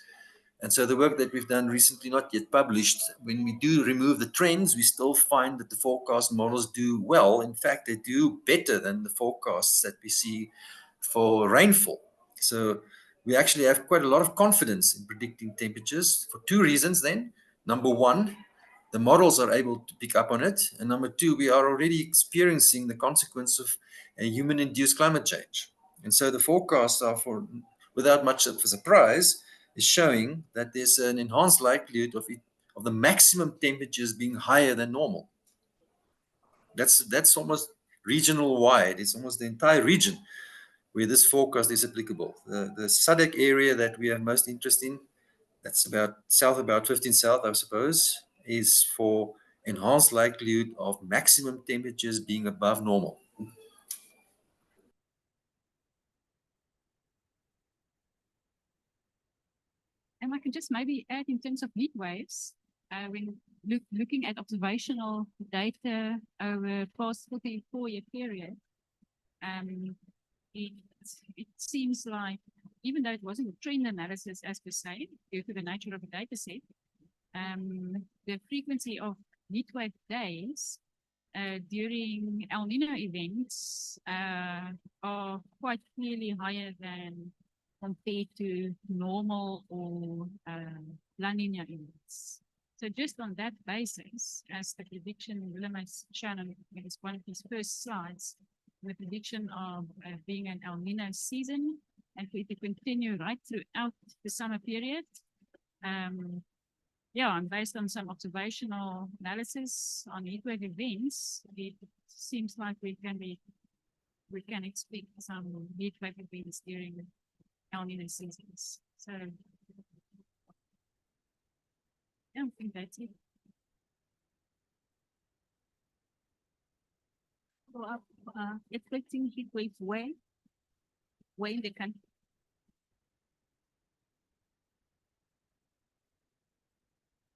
And so the work that we've done recently, not yet published, when we do remove the trends, we still find that the forecast models do well. In fact, they do better than the forecasts that we see for rainfall. So we actually have quite a lot of confidence in predicting temperatures for two reasons then. Number one, the models are able to pick up on it. And number two, we are already experiencing the consequence of a human-induced climate change. And so the forecasts are, for without much of a surprise, is showing that there's an enhanced likelihood of the maximum temperatures being higher than normal. That's almost regional wide. It's almost the entire region where this forecast is applicable. The SADC area that we have most interest in, that's about 15 south, I suppose, is for enhanced likelihood of maximum temperatures being above normal. And I can just maybe add in terms of heat waves, when looking at observational data over past 44-year period, it seems like, even though it wasn't a trend analysis as per se, due to the nature of the data set, the frequency of heat wave days during El Nino events are quite clearly higher than compared to normal or La Nina events. So just on that basis, as the prediction Willem has shown on one of his first slides, the prediction of being an El Nino season and for it to continue right throughout the summer period. Yeah, and based on some observational analysis on heatwave events, it seems like we can expect some heatwave events during El Nino seasons. So I don't think that's it. So, expecting heat waves where in the country?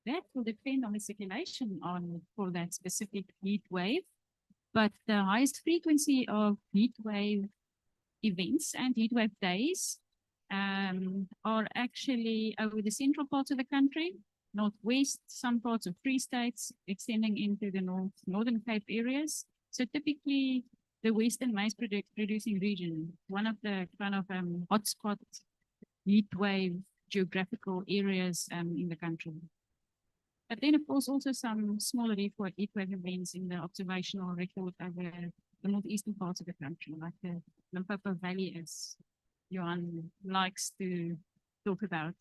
That will depend on the circulation for that specific heat wave, but the highest frequency of heat wave events and heat wave days are actually over the central parts of the country, northwest, some parts of Free States, extending into the Northern Cape areas. So typically the Western maize producing region, one of the kind of hotspot heat wave geographical areas in the country. But then, of course, also some smaller heat wave events in the observational record over the northeastern parts of the country, like the Limpopo Valley, as Johan likes to talk about.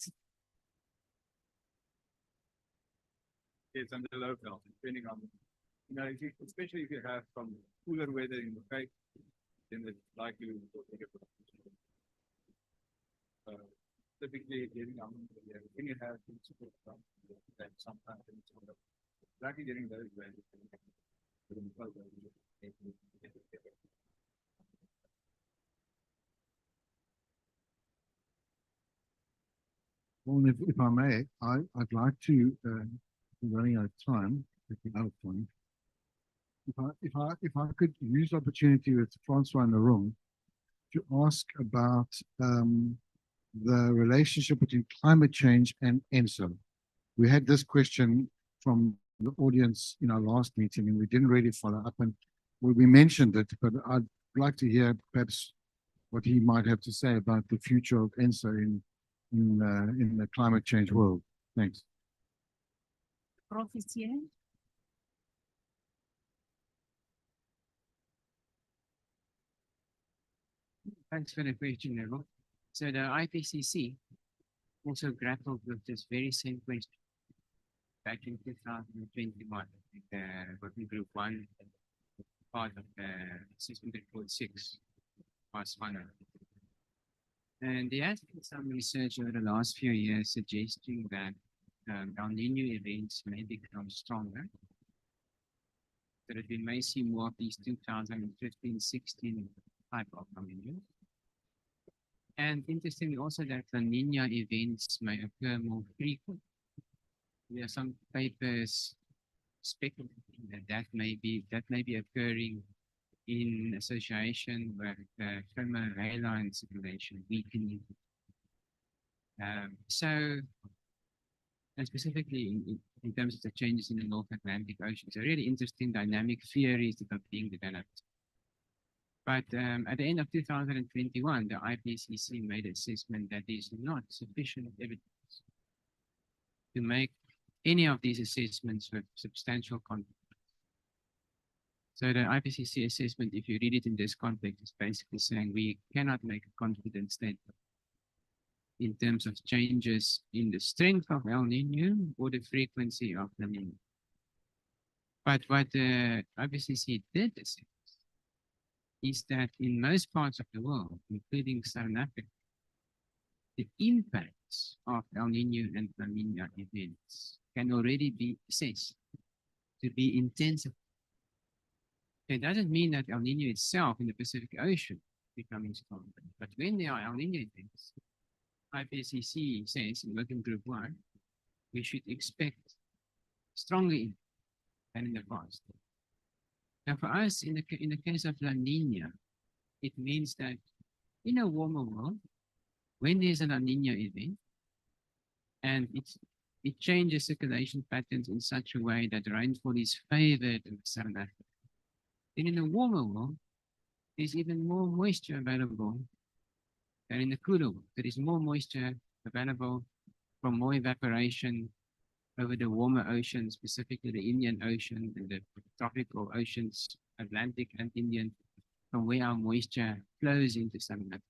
It's under low belt, depending on, if you, especially if you have some cooler weather in the Cape, then it's likely to take a typically during when you have super strong, that sometimes it's likely during those weather. Well, if I may, I'd like to, running out of time, out of time. If I could use the opportunity with Francois in the room to ask about the relationship between climate change and ENSO. We had this question from the audience in our last meeting, and we didn't really follow up. And we mentioned it, but I'd like to hear perhaps what he might have to say about the future of ENSO in the climate change world. Thanks. Professor. Thanks for the question, Neville. So the IPCC also grappled with this very same question back in 2021, working group 1, part of the assessment report 6 was funded. And there has been some research over the last few years suggesting that El Nino events may become stronger, so that we may see more of these 2015-16 type of El Niños. And interestingly also that La Nina events may occur more frequent. There are some papers speculating that may be occurring in association with thermal haline circulation weakening. And specifically in terms of the changes in the North Atlantic Ocean, so really interesting dynamic theories that are being developed. But at the end of 2021, the IPCC made an assessment that there is not sufficient evidence to make any of these assessments with substantial confidence. So the IPCC assessment, if you read it in this context, is basically saying we cannot make a confident statement in terms of changes in the strength of El Nino or the frequency of El Nino. But what the IPCC did assess is that in most parts of the world, including Southern Africa, the impacts of El Nino and La Nina events can already be assessed to be intensive. It doesn't mean that El Nino itself in the Pacific Ocean is becoming stronger, but when there are El Nino events, IPCC says in working group 1, we should expect stronger impact than in the past. Now for us, in the case of La Nina, it means that in a warmer world, when there's a La Nina event, and it changes circulation patterns in such a way that rainfall is favored in Southern Africa, then in a warmer world, there's even more moisture available than in the cooler world. There is more moisture available from more evaporation over the warmer oceans, specifically the Indian Ocean and the tropical oceans, Atlantic and Indian, from where our moisture flows into Southern Africa.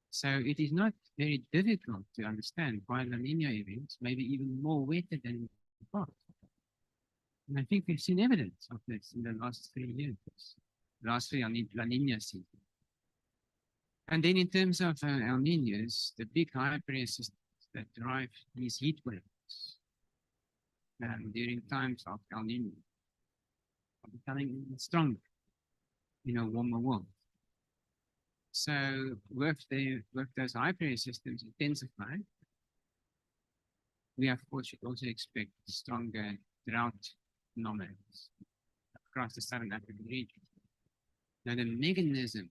So it is not very difficult to understand why La Nina events may be even more wetter than in the past. And I think we've seen evidence of this in the last 3 years, last 3 La Nina seasons. And then in terms of El Niños, the big high pressure systems that drive these heat waves during times of El Nino are becoming even stronger in a warmer world. So with those high pressure systems intensifying, we of course should also expect stronger drought phenomena across the Southern African region. Now the mechanisms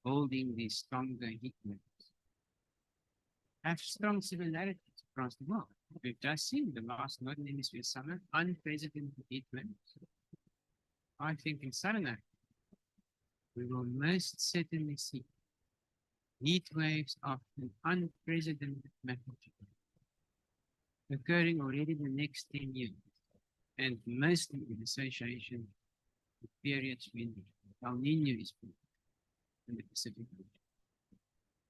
holding these stronger heat waves have strong similarities across the world. We've just seen the last Northern Hemisphere summer, unprecedented heat waves. I think in Southern Africa, we will most certainly see heat waves of an unprecedented magnitude occurring already in the next 10 years, and mostly in association with periods when El Nino is formed in the Pacific region.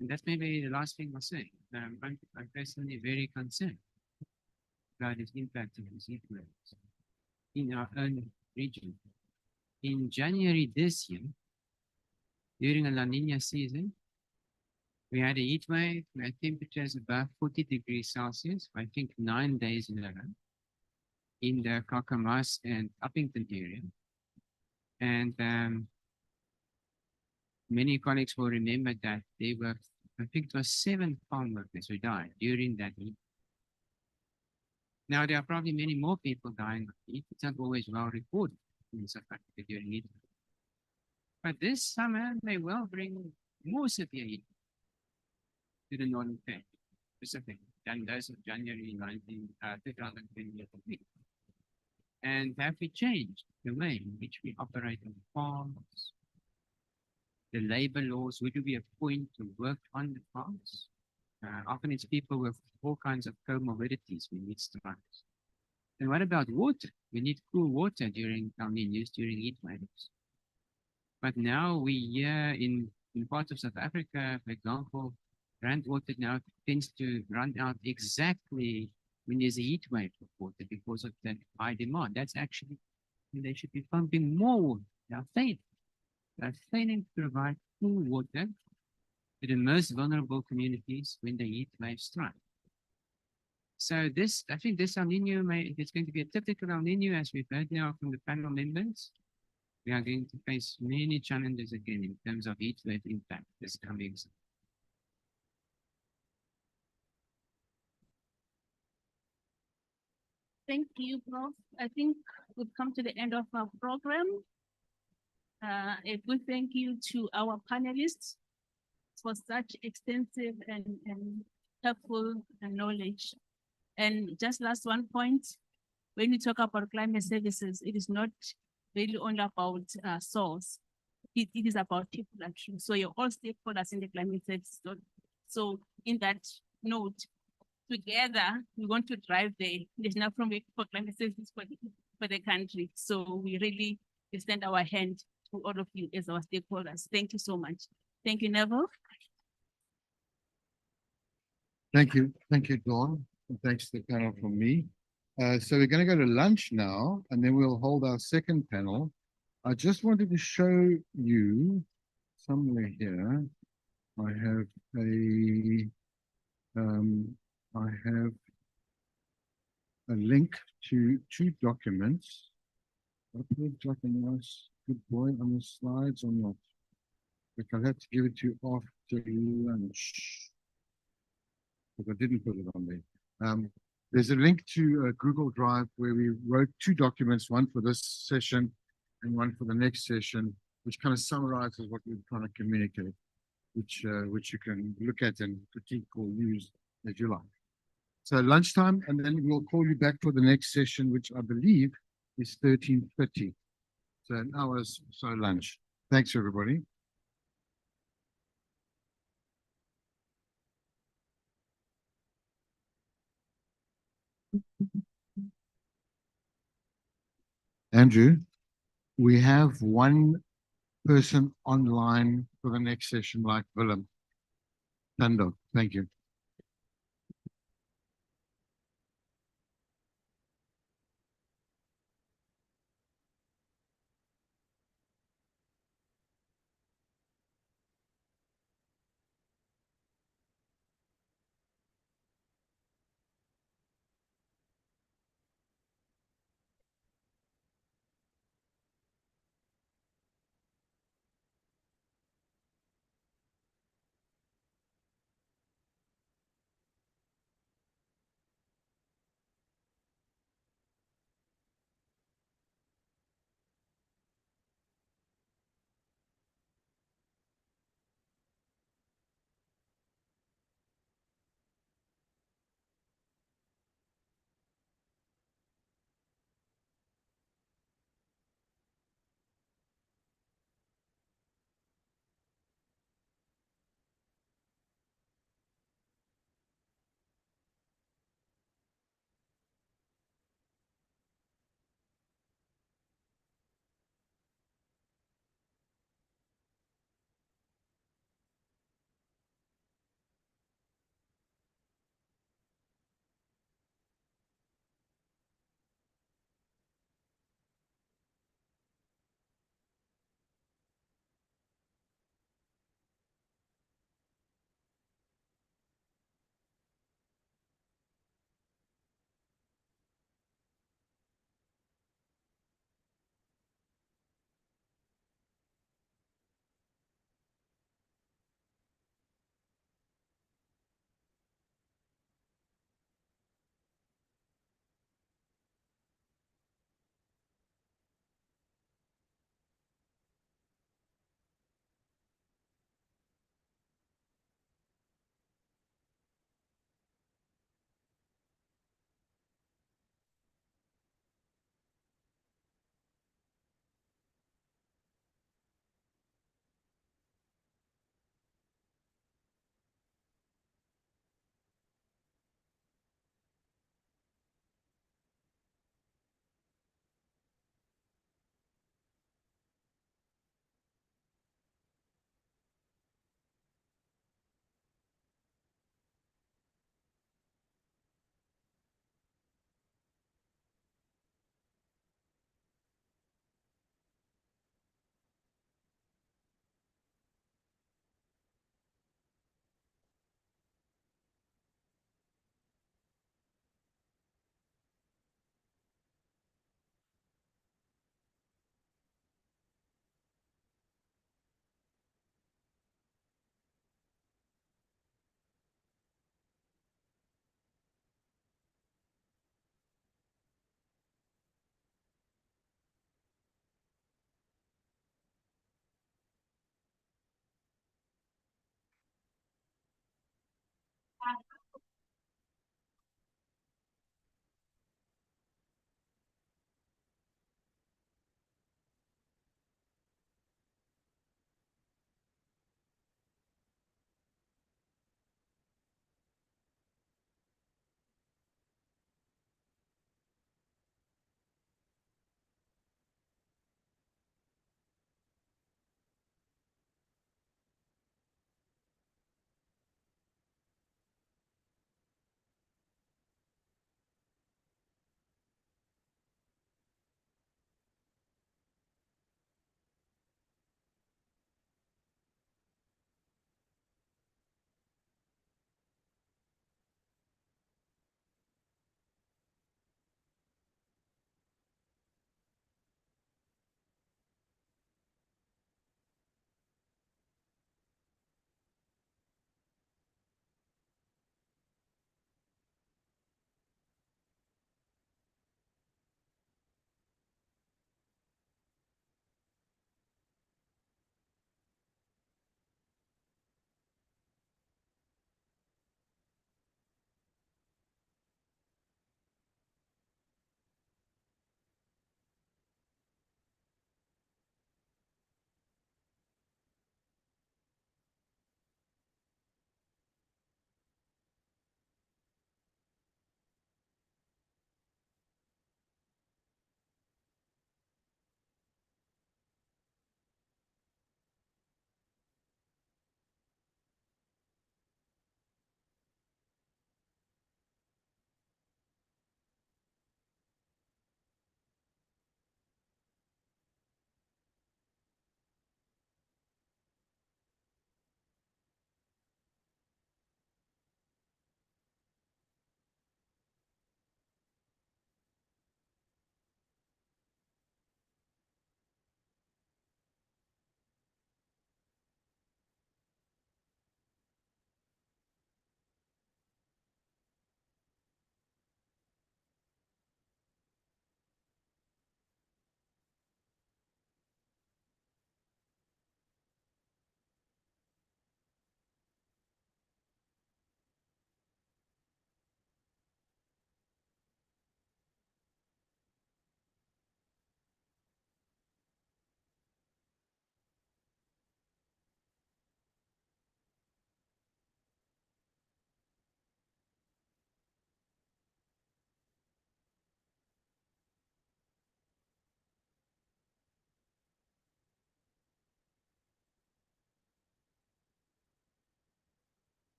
And that's maybe the last thing I'll say. I'm personally very concerned about its impact on these heat waves in our own region. In January this year, during a La Nina season, we had a heat wave, we had temperatures above 40 degrees Celsius, I think 9 days in a row, in the Kakamas and Uppington area. And many colleagues will remember that there were, I think it was 7 farm workers who died during that heat. Now, there are probably many more people dying of heat. It's not always well reported in South Africa during heat. But this summer may well bring more severe heat to the Northern Pacific than those of January 2020. And have we changed the way in which we operate on farms? The labor laws, who do we appoint to work on the farms? Often it's people with all kinds of comorbidities we need strikes. And what about water? We need cool water during El Niños, during heat waves. But now we hear in parts of South Africa, for example, groundwater now tends to run out exactly when there's a heat wave of water because of that high demand. That's actually when they should be pumping more water. They're failing to provide cool water to the most vulnerable communities when the heat waves strike. So this, I think this El Nino it's going to be a typical El Nino, as we've heard now from the panel members. We are going to face many challenges again in terms of heat wave impact this coming summer. Thank you, Prof. I think we've come to the end of our program. A good thank you to our panelists for such extensive and helpful knowledge. And just last one point, when we talk about climate services, it is not really only about source. It is about people actually. So you're all stakeholders in the climate services. So in that note, together, we want to drive the national framework for climate services for the country. So we really extend our hand to all of you as our stakeholders. Thank you so much. Thank you, Neville. Thank you, Dawn. And thanks to the panel from me. So we're going to go to lunch now, and then we'll hold our second panel. I just wanted to show you somewhere here. I have a link to 2 documents. What looks like a nice, good boy on the slides or not? But I'll have to give it to you after lunch, because I didn't put it on there. There's a link to a Google Drive where we wrote 2 documents, one for this session and one for the next session, which kind of summarizes what we're trying to communicate, which you can look at and critique or use as you like. So lunchtime, and then we'll call you back for the next session, which I believe is 13:30. So an hour's so lunch. Thanks, everybody. Andrew, we have one person online for the next session, like Willem. Tando, thank you.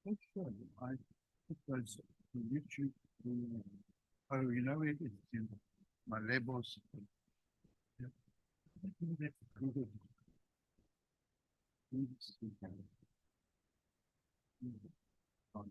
Oh, sure. I because YouTube, oh, you know, it's in my labels. Yeah. Oh,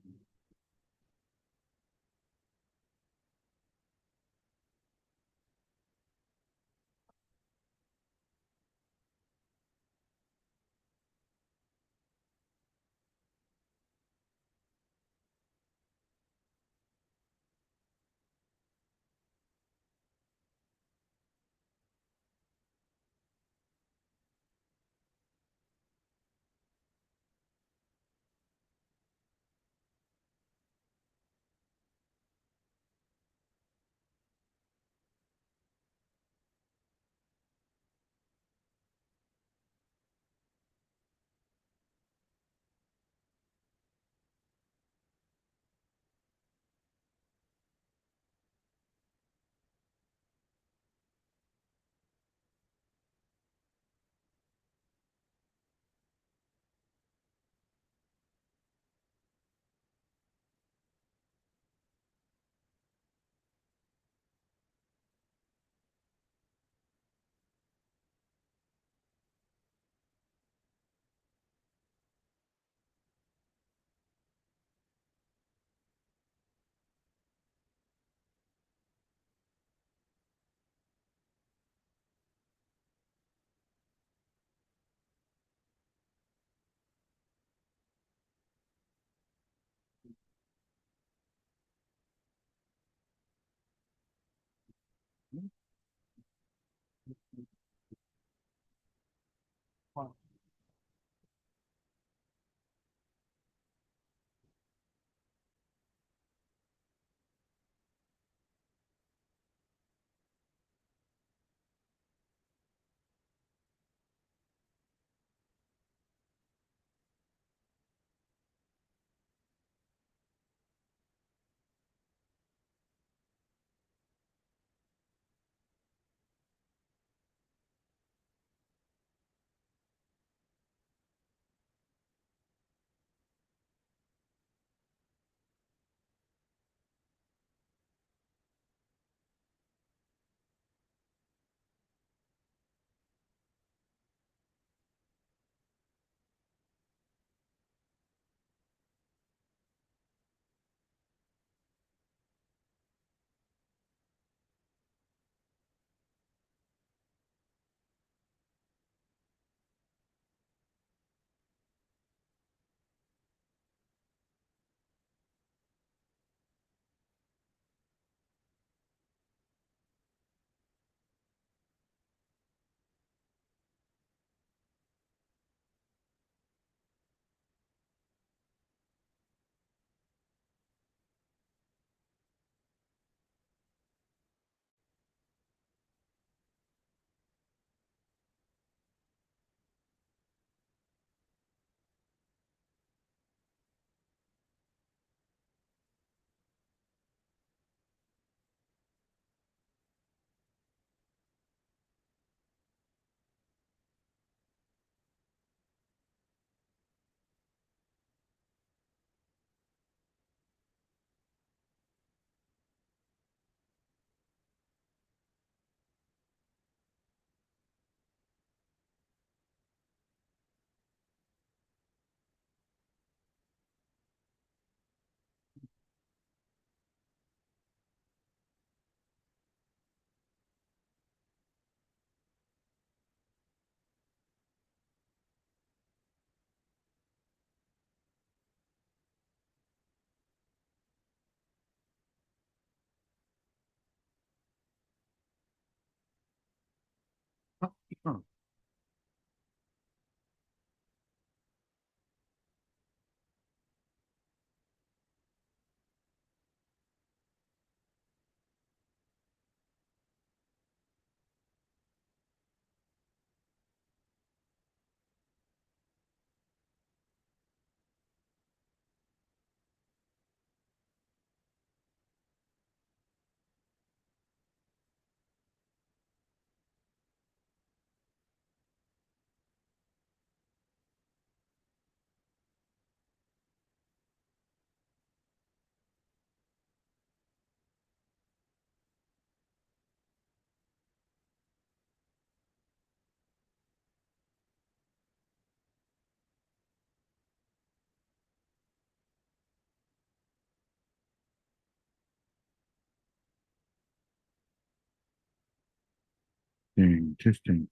Testing.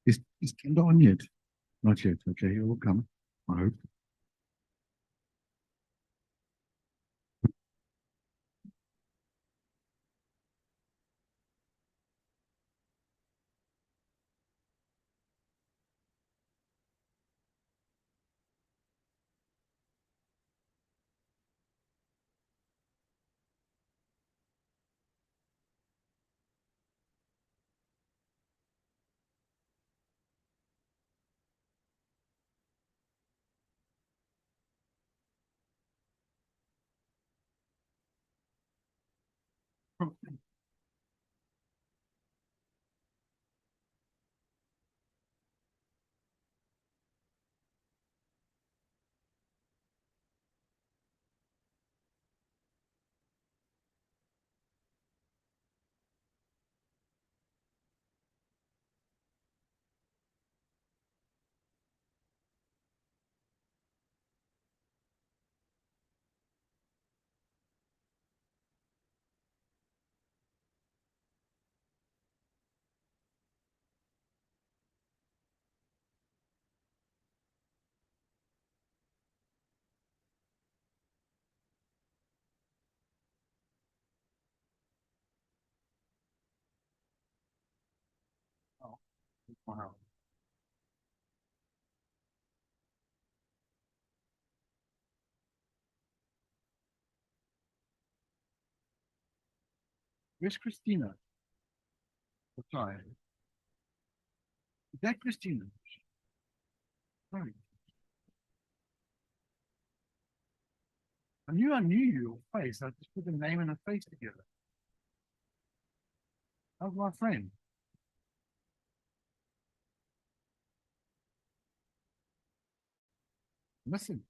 Is Kendall on yet? Not yet. Okay, it will come. I hope. Wow. Where's Christina? Sorry. Is that Christina? Right. I knew your face. I just put a name and a face together. How's my friend? Listen.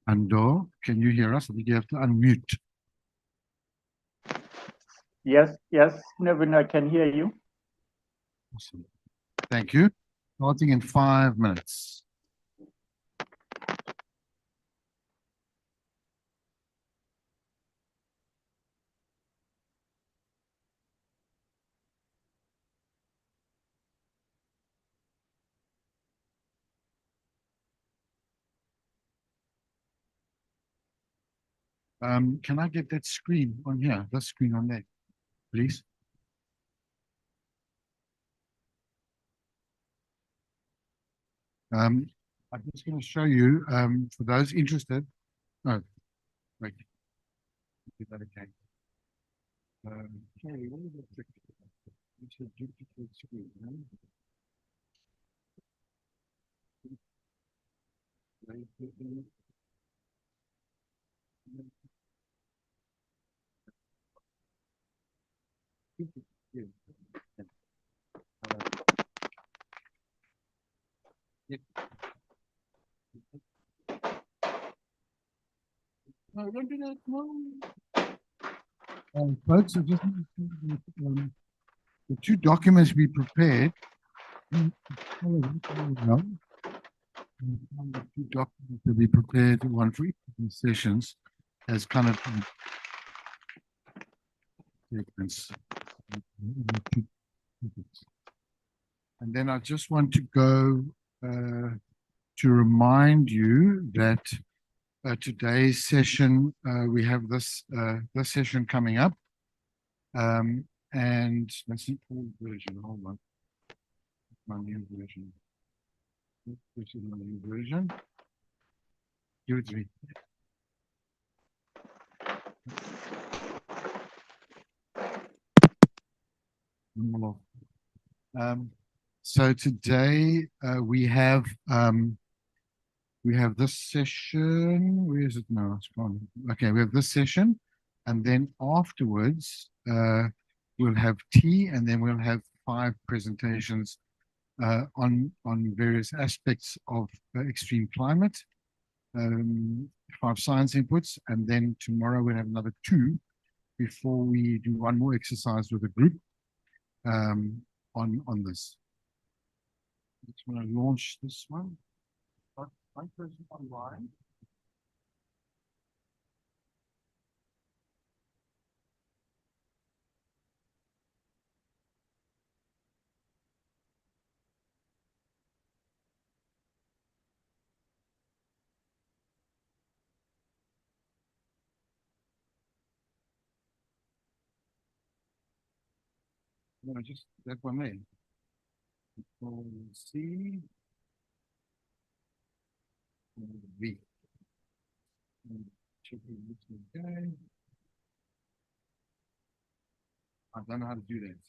Andor, can you hear us? I think you have to unmute. Yes, yes, Nevin, I can hear you. Awesome. Thank you. Starting in 5 minutes. Can I get that screen on here? That screen on there, please. I'm just going to show you, for those interested. Oh, wait. Is that okay? Sorry, what is that trick? It's a duplicate screen, huh? No, don't do that. No. Folks, I just need to, the two documents we prepared. The two documents that we prepared, one for each of these sessions, as kind of statements. And then I just want to go to remind you that today's session, we have this session coming up. And let's see, old version, hold on. My new version. This is my new version. Give it to me. So today we have this session. Where is it now? It's gone. Okay, we have this session, and then afterwards we'll have tea, and then we'll have 5 presentations on various aspects of extreme climate, 5 science inputs, and then tomorrow we'll have another 2 before we do one more exercise with a group on this. I just want to launch this one. One person online. No, just that one there. Control C. V. Check it again. I don't know how to do that.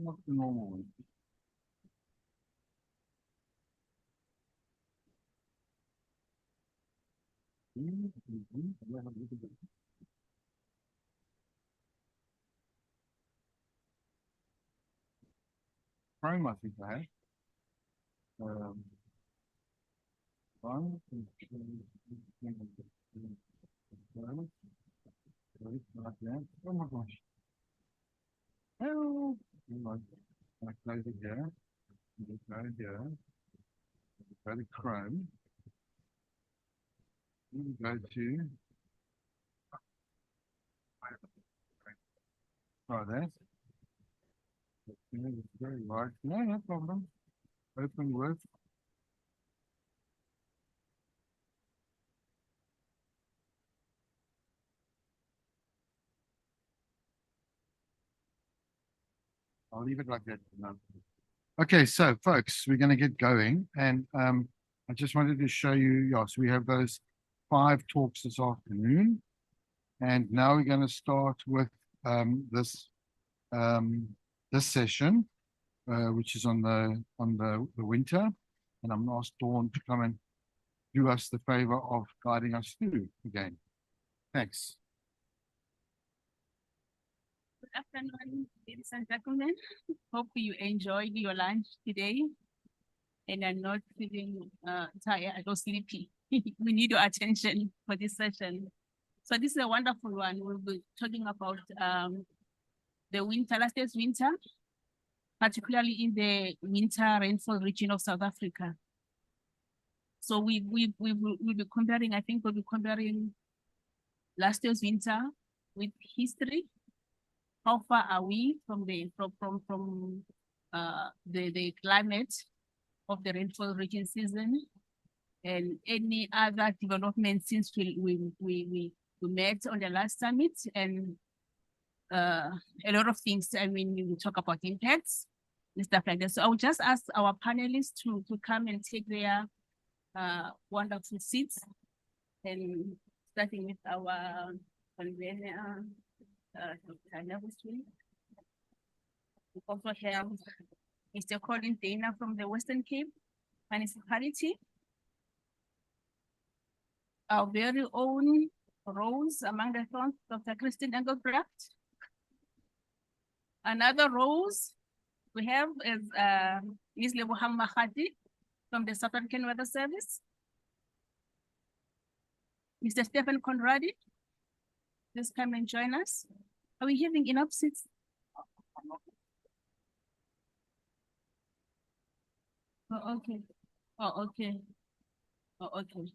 Not the normal one. Chrome, I think I have. One, two, three, like that. Oh my gosh. Oh, I close it here. Just go here. Go to Chrome. Go to try that. It's very large. No problem. Open with. I'll leave it like that for now. Okay, so folks, we're going to get going, and I just wanted to show you. Yeah, so we have those 5 talks this afternoon, and now we're going to start with this session, which is on the winter, and I'm going to ask Dawn to come and do us the favor of guiding us through again. Thanks. Good afternoon, ladies and gentlemen. Hope you enjoyed your lunch today. and I'm not feeling tired or sleepy. We need your attention for this session. So this is a wonderful one. We'll be talking about the winter, last year's winter, particularly in the winter rainfall region of South Africa. So we'll be comparing, I think we'll be comparing last year's winter with history. How far are we from the the climate of the rainfall region season, and any other developments since we met on the last summit, and a lot of things. I mean, we will talk about impacts and stuff like that. So I will just ask our panelists to come and take their wonderful seats, and starting with our convener, Dr. Neville. We also have Mr. Colin Dana from the Western Cape Municipality. Our very own Rose among the thorns, Dr. Christine Engelbrecht. Another Rose we have is Ms. Lebohang Mahati from the South African Weather Service. Mr. Stephen Conradi, please come and join us. Are we having enough seats? Oh, okay. Oh, okay. Oh, okay.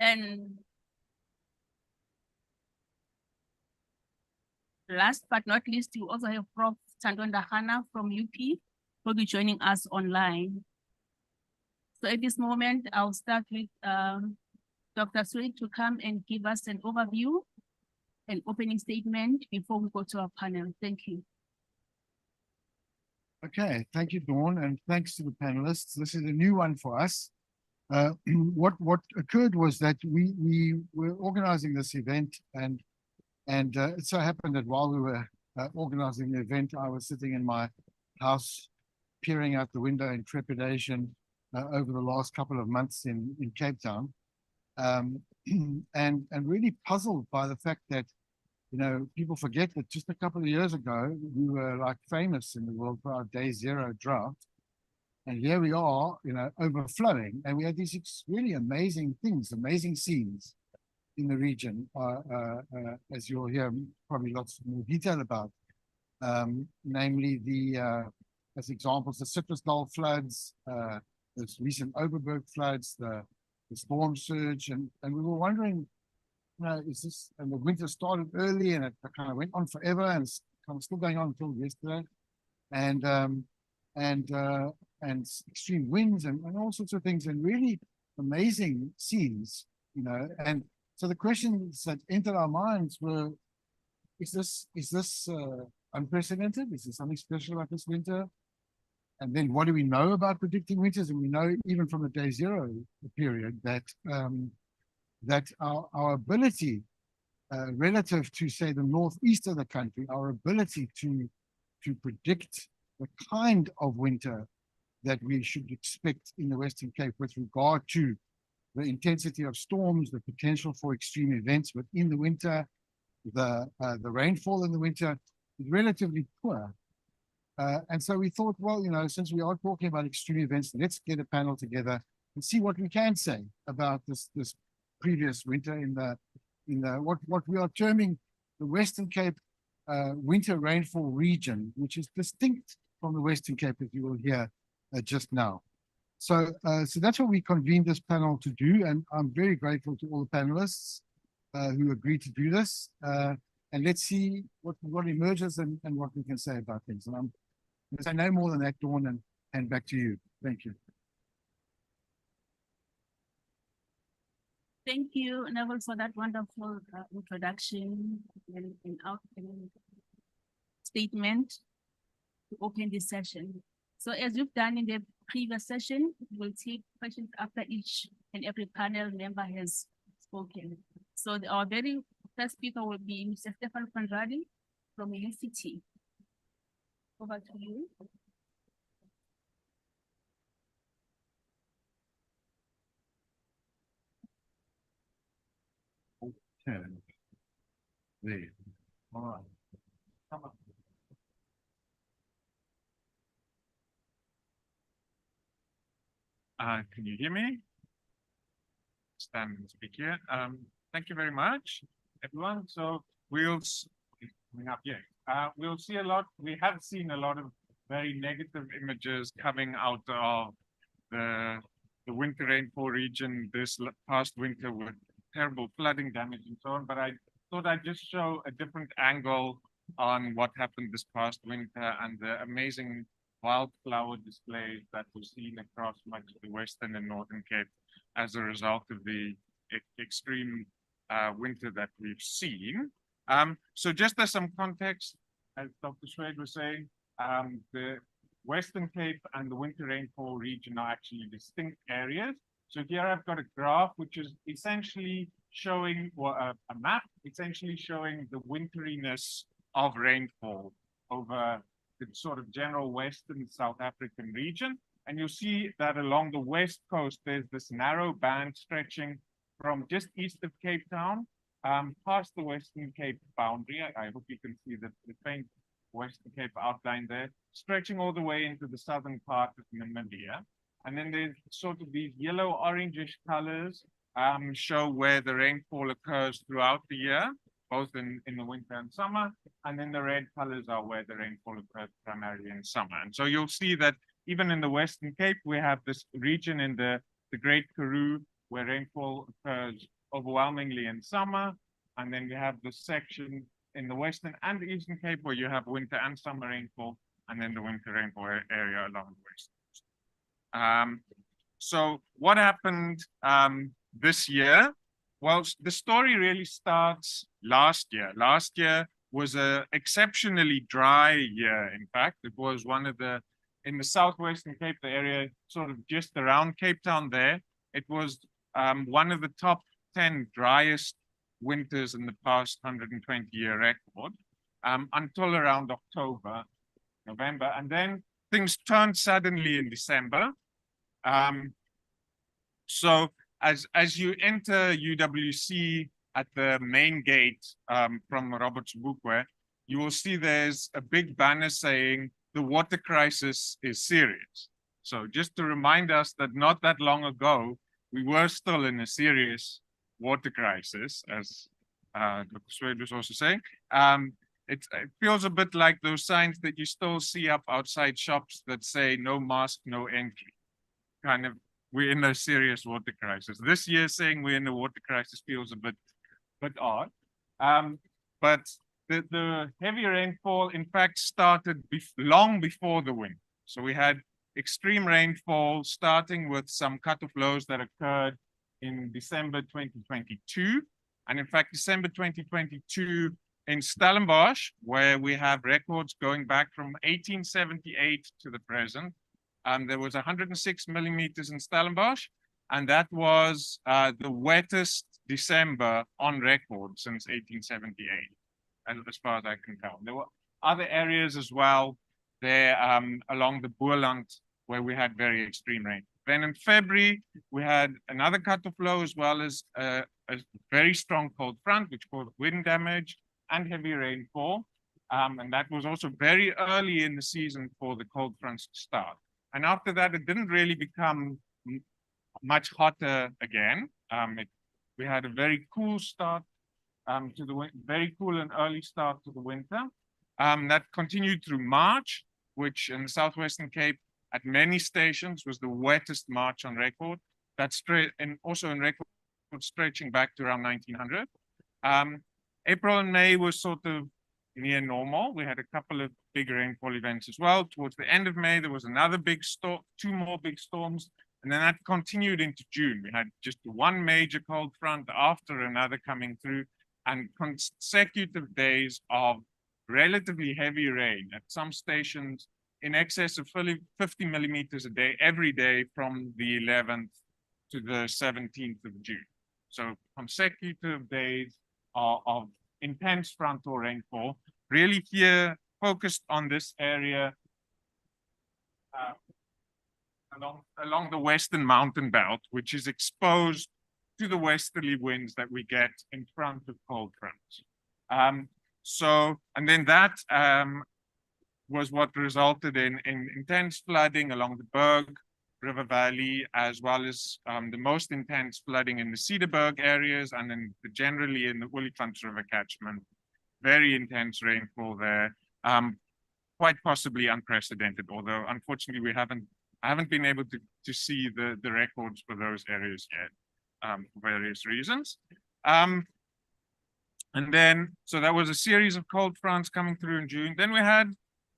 And last but not least, we also have Prof. Tandonda Hana from UP, who will be joining us online. So at this moment, I'll start with Dr. Sweet to come and give us an overview, an opening statement before we go to our panel. Thank you. Okay, thank you, Dawn, and thanks to the panelists. This is a new one for us. What occurred was that we were organizing this event, and it so happened that while we were organizing the event, I was sitting in my house, peering out the window in trepidation over the last couple of months in Cape Town, and really puzzled by the fact that, you know, people forget that just a couple of years ago, we were like famous in the world for our day zero drought. And here we are, you know, overflowing. And we had these really amazing things, amazing scenes in the region, as you'll hear probably lots more detail about. Namely as examples, the Citrusdal floods, this recent Oberberg floods, the storm surge. And we were wondering, you know, is this, and the winter started early and it kind of went on forever, and it's kind of still going on until yesterday. And extreme winds and all sorts of things, and really amazing scenes, you know. And so the questions that entered our minds were, is this unprecedented? Is there something special about this winter? And then what do we know about predicting winters? And we know even from the day zero period that that our ability relative to, say, the northeast of the country, our ability to predict the kind of winter that we should expect in the Western Cape with regard to the intensity of storms, the potential for extreme events within the winter, the rainfall in the winter is relatively poor. And so we thought, well, you know, since we are talking about extreme events, let's get a panel together and see what we can say about this previous winter in the what we are terming the Western Cape winter rainfall region, which is distinct from the Western Cape, as you will hear just now. So that's what we convened this panel to do, and I'm very grateful to all the panelists who agreed to do this. And let's see what emerges and what we can say about things. And I'm going to say no more than that, Dawn, and hand back to you. Thank you. Thank you, Neville, for that wonderful introduction and statement to open this session. So as we've done in the previous session, we'll take questions after each and every panel member has spoken. So our very first speaker will be Mr. Stephen Conradi from UCT. Over to you. Okay. There. All right. Come on. Can you hear me? Stand and speak here. Thank you very much, everyone. So coming up here. We'll see a lot. We have seen a lot of very negative images coming out of the winter rainfall region this past winter with terrible flooding damage and so on. But I thought I'd just show a different angle on what happened this past winter and the amazing wildflower displays that were seen across much of the Western and Northern Cape as a result of the extreme winter that we've seen. So just as some context, as Dr. Swade was saying, the Western Cape and the winter rainfall region are actually distinct areas. So here I've got a graph which is essentially showing, or a map, essentially showing the winteriness of rainfall over the sort of general Western South African region. And you'll see that along the west coast, there's this narrow band stretching from just east of Cape Town, past the Western Cape boundary. I hope you can see the faint Western Cape outline there, stretching all the way into the southern part of Namibia. And then there's sort of these yellow orangish colors show where the rainfall occurs throughout the year, both in the winter and summer. And then the red colors are where the rainfall occurs primarily in summer. And so you'll see that even in the Western Cape, we have this region in the Great Karoo where rainfall occurs overwhelmingly in summer. And then we have the section in the Western and the Eastern Cape where you have winter and summer rainfall, and then the winter rainfall area along the west coast. So what happened this year? Well, the story really starts last year. Last year was an exceptionally dry year. In fact, it was one of in the southwestern Cape, the area sort of just around Cape Town there, it was one of the top 10 driest winters in the past 120-year record until around October, November. And then things turned suddenly in December. So as you enter UWC at the main gate from Roberts Bukwe, you will see there's a big banner saying the water crisis is serious. So just to remind us that not that long ago, we were still in a serious water crisis, as Dr. Swade was also saying. It feels a bit like those signs that you still see up outside shops that say no mask, no entry. Kind of, we're in a serious water crisis. This year saying we're in a water crisis feels a bit odd. But the heavy rainfall, in fact, started long before the winter. So we had extreme rainfall starting with some cut-off lows that occurred in December 2022. And in fact, December 2022 in Stellenbosch, where we have records going back from 1878 to the present, there was 106 millimeters in Stellenbosch, and that was the wettest December on record since 1878, as far as I can tell. There were other areas as well there along the Boerland where we had very extreme rain. Then in February, we had another cut-off low as well as a very strong cold front, which caused wind damage and heavy rainfall. And that was also very early in the season for the cold fronts to start. And after that, it didn't really become much hotter again. We had a very cool start to the very cool and early start to the winter. That continued through March, which in the Southwestern Cape at many stations was the wettest March on record. That's straight and also in record stretching back to around 1900. April and May was sort of near normal. We had a couple of big rainfall events as well. Towards the end of May, there was another big storm, two more big storms, and then that continued into June. We had just one major cold front after another coming through, and consecutive days of relatively heavy rain at some stations in excess of 50 millimeters a day, every day from the 11th to the 17th of June. So consecutive days of intense frontal rainfall, really here focused on this area along the Western Mountain Belt, which is exposed to the westerly winds that we get in front of cold fronts. So, and then that was what resulted in intense flooding along the Berg River Valley, as well as the most intense flooding in the Cedarburg areas and generally in the Olifants River catchment. Very intense rainfall there, quite possibly unprecedented, although unfortunately I haven't been able to see the records for those areas yet, for various reasons. And then, so that was a series of cold fronts coming through in June. Then we had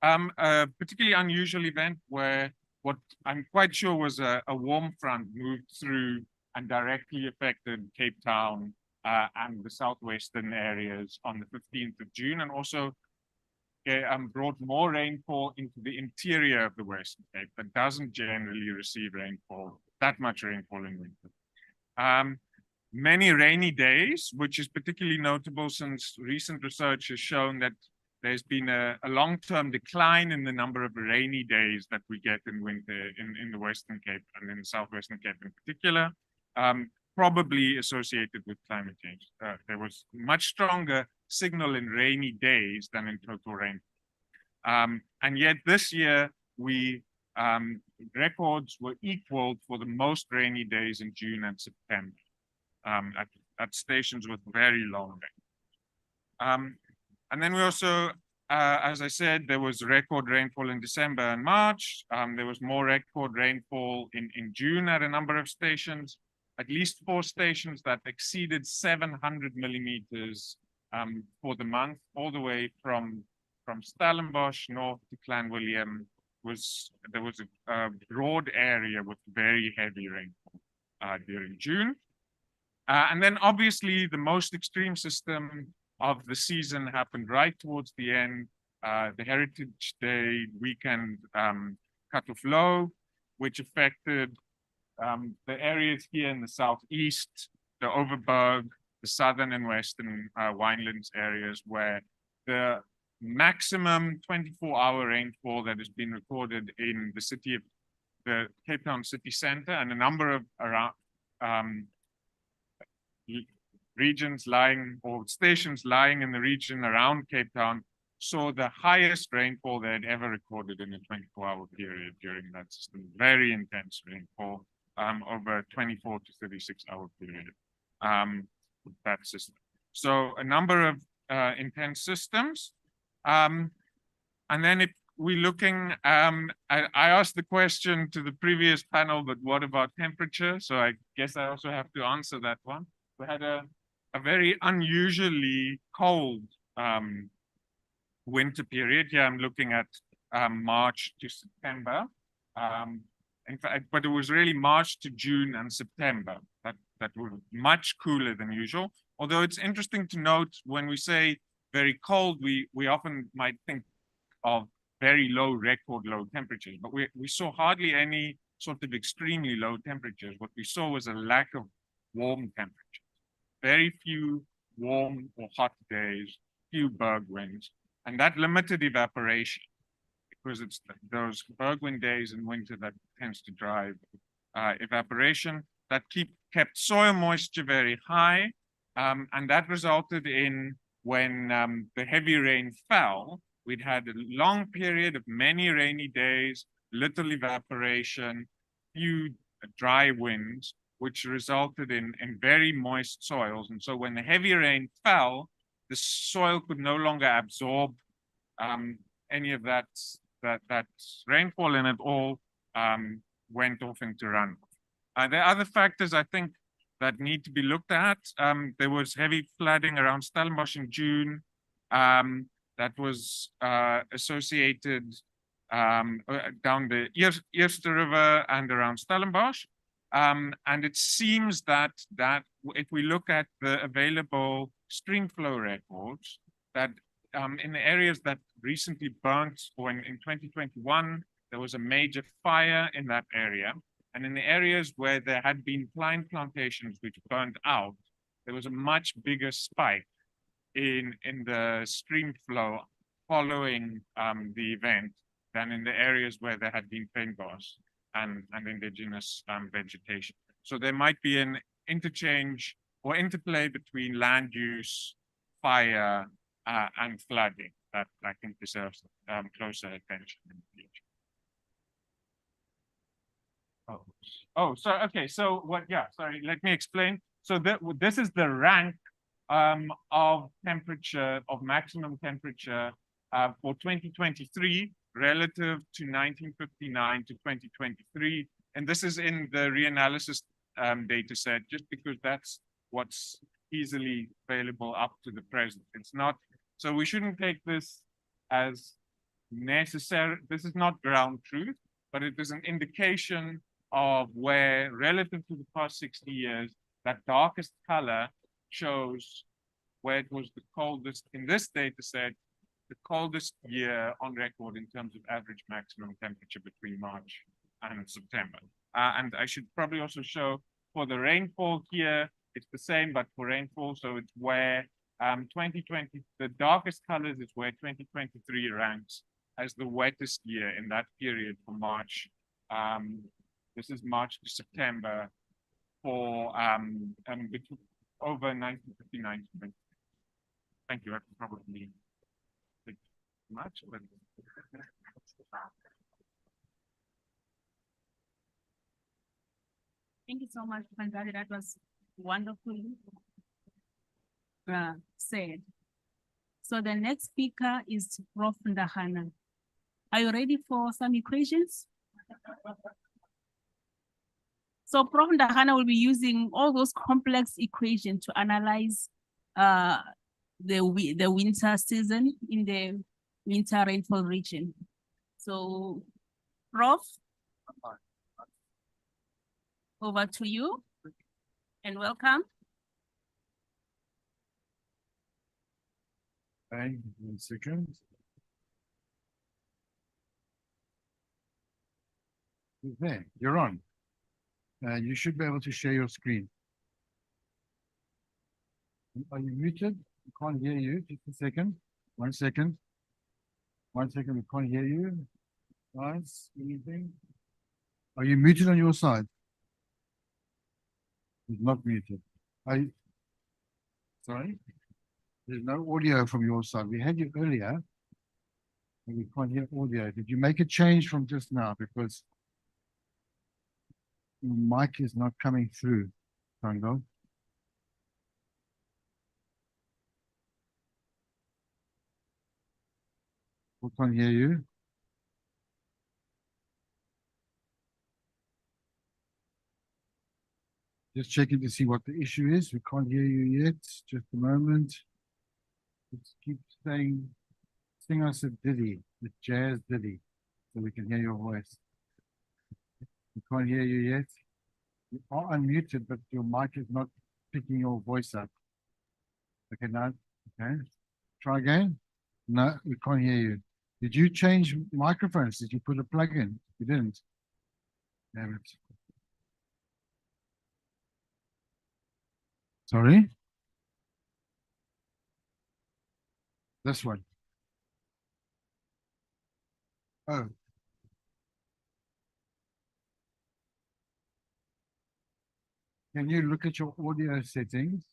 a particularly unusual event where what I'm quite sure was a warm front moved through and directly affected Cape Town and the southwestern areas on the 15th of June, and also brought more rainfall into the interior of the Western Cape that doesn't generally receive rainfall, that much rainfall in winter. Many rainy days, which is particularly notable since recent research has shown that there's been a long-term decline in the number of rainy days that we get in winter in the Western Cape and in the Southwestern Cape in particular, probably associated with climate change. There was much stronger signal in rainy days than in total rain. And yet this year, records were equaled for the most rainy days in June and September. At stations with very long rain. And then we also, as I said, there was record rainfall in December and March. There was more record rainfall in June at a number of stations, at least 4 stations that exceeded 700 millimeters for the month, all the way from Stellenbosch north to Clanwilliam. There was a broad area with very heavy rainfall during June. And then obviously the most extreme system of the season happened right towards the end, the Heritage Day weekend cut-off low, which affected the areas here in the southeast, the Overberg, the southern and western winelands areas, where the maximum 24-hour rainfall that has been recorded in the city of the Cape Town city center and a number of around regions lying or stations lying in the region around Cape Town saw the highest rainfall they had ever recorded in a 24-hour period during that system. Very intense rainfall over a 24 to 36-hour period with that system. So a number of intense systems. And then if we're looking, I asked the question to the previous panel, but what about temperature? So I guess I also have to answer that one. We had a very unusually cold winter period. Here I'm looking at March to September. In fact, but it was really March to June and September that were much cooler than usual. Although it's interesting to note when we say very cold, we often might think of very low record low temperatures, but we saw hardly any sort of extremely low temperatures. What we saw was a lack of warm temperatures. Very few warm or hot days, few berg winds, and that limited evaporation because it's those berg wind days in winter that tends to drive evaporation that kept soil moisture very high, and that resulted in when the heavy rain fell, we'd had a long period of many rainy days, little evaporation, few dry winds, which resulted in very moist soils. And so when the heavy rain fell, the soil could no longer absorb any of that rainfall, and it all went off into runoff. There are other factors I think that need to be looked at. There was heavy flooding around Stellenbosch in June that was associated down the Eerste River and around Stellenbosch. And it seems that if we look at the available stream flow records, that in the areas that recently burnt, or in 2021, there was a major fire in that area. And in the areas where there had been pine plantations which burned out, there was a much bigger spike in the stream flow following the event than in the areas where there had been fynbos and indigenous vegetation. So there might be an interchange or interplay between land use, fire, and flooding that I think deserves closer attention in the future. Okay, so what, yeah, sorry, let me explain. So this is the rank of temperature, of maximum temperature for 2023 relative to 1959 to 2023. And this is in the reanalysis data set, just because that's what's easily available up to the present. It's not, so we shouldn't take this as necessary. This is not ground truth, but it is an indication of where, relative to the past 60 years, that darkest color shows where it was the coldest in this data set, the coldest year on record in terms of average maximum temperature between March and September. And I should probably also show for the rainfall here, it's the same, but for rainfall, so it's where 2020, the darkest colors is where 2023 ranks as the wettest year in that period for March. This is March to September for over 1959. Thank you. I probably think too much, but Thank you so much, Pangadi. That was wonderfully said. So the next speaker is Prof. Ndahana. Are you ready for some equations? So Prof. Ndahana will be using all those complex equations to analyze the winter season in the winter rainfall region. So, Prof, over to you and welcome. Hang on 1 second. There, you're on. You should be able to share your screen. Are you muted? We can't hear you. Just a second. 1 second. 1 second. We can't hear you. Guys, anything? Are you muted on your side? He's not muted. Sorry? There's no audio from your side. We had you earlier, and we can't hear audio. Did you make a change from just now? Because your mic is not coming through, Tango. We can't hear you. Just checking to see what the issue is. We can't hear you yet. Just a moment. Let's keep saying, sing us a ditty, the jazz ditty, so we can hear your voice. We can't hear you yet. You are unmuted, but your mic is not picking your voice up. Okay, now, okay. Try again. No, we can't hear you. Did you change microphones? Did you put a plug in? You didn't. Damn it. Sorry? This one. Oh. Can you look at your audio settings?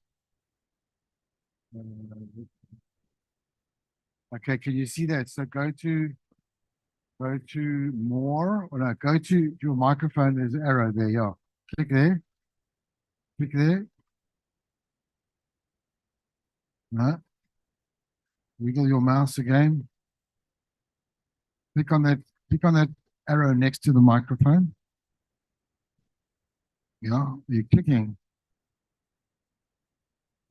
Okay, can you see that? So go to more, or no, go to your microphone. There's an arrow there. Yeah, click there. Click there. No. Wiggle your mouse again. Click on that arrow next to the microphone. Yeah, you're clicking.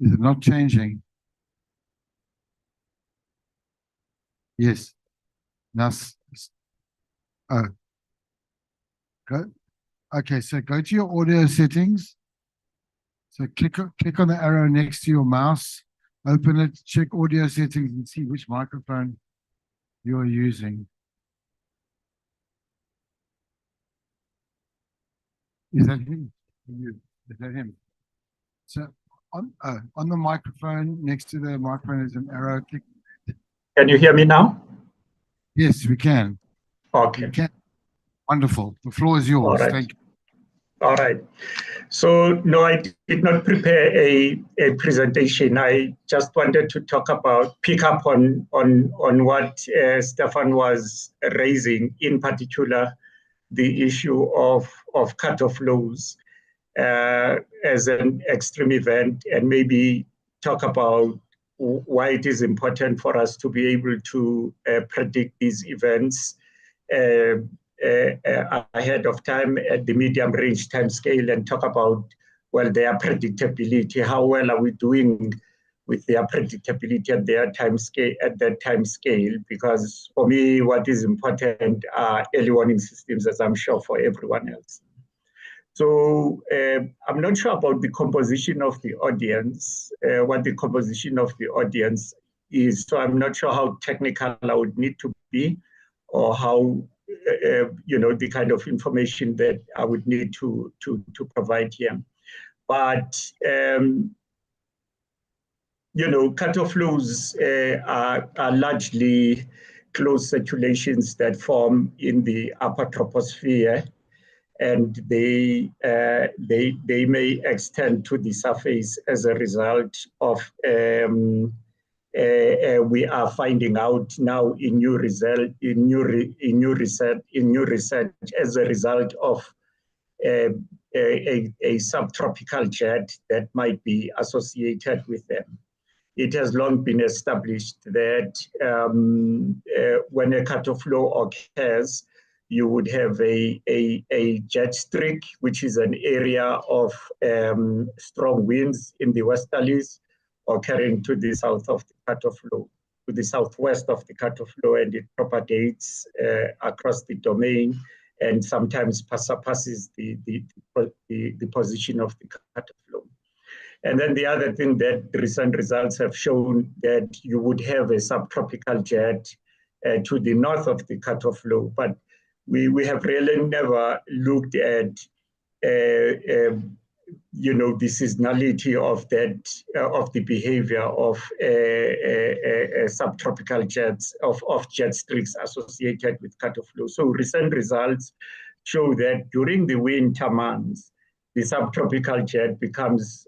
Is it not changing? Yes. Now, oh. Go. Okay, so go to your audio settings. So click on the arrow next to your mouse. Open it, check audio settings and see which microphone you're using. Is that him? Is that him? So on the microphone, next to the microphone is an arrow. Click. Can you hear me now? Yes, we can. Okay. We can. Wonderful. The floor is yours. All right. Thank you. All right. So no, I did not prepare a presentation. I just wanted to talk about, pick up on what Stefan was raising, in particular, the issue of cut-off flows as an extreme event, and maybe talk about why it is important for us to be able to predict these events ahead of time at the medium range time scale, and talk about, well, their predictability. How well are we doing with their predictability at their time scale, at that time scale? Because for me, what is important are early warning systems, as I'm sure for everyone else. So I'm not sure about the composition of the audience, what the composition of the audience is. So I'm not sure how technical I would need to be, or how, the kind of information that I would need to provide here. But, cut-off flows are largely closed circulations that form in the upper troposphere, and they may extend to the surface as a result of we are finding out now in new research as a result of a subtropical jet that might be associated with them. It has long been established that when a cut-off flow occurs, you would have a jet streak, which is an area of strong winds in the westerlies occurring to the south of the cut-off flow, to the southwest of the cut-off flow, and it propagates across the domain and sometimes passes the position of the cut-off flow. And then the other thing that recent results have shown, that you would have a subtropical jet to the north of the cut-off flow, but we have really never looked at the seasonality of that of the behavior of subtropical jets, of jet streaks associated with cut-off flow. So recent results show that during the winter months, the subtropical jet becomes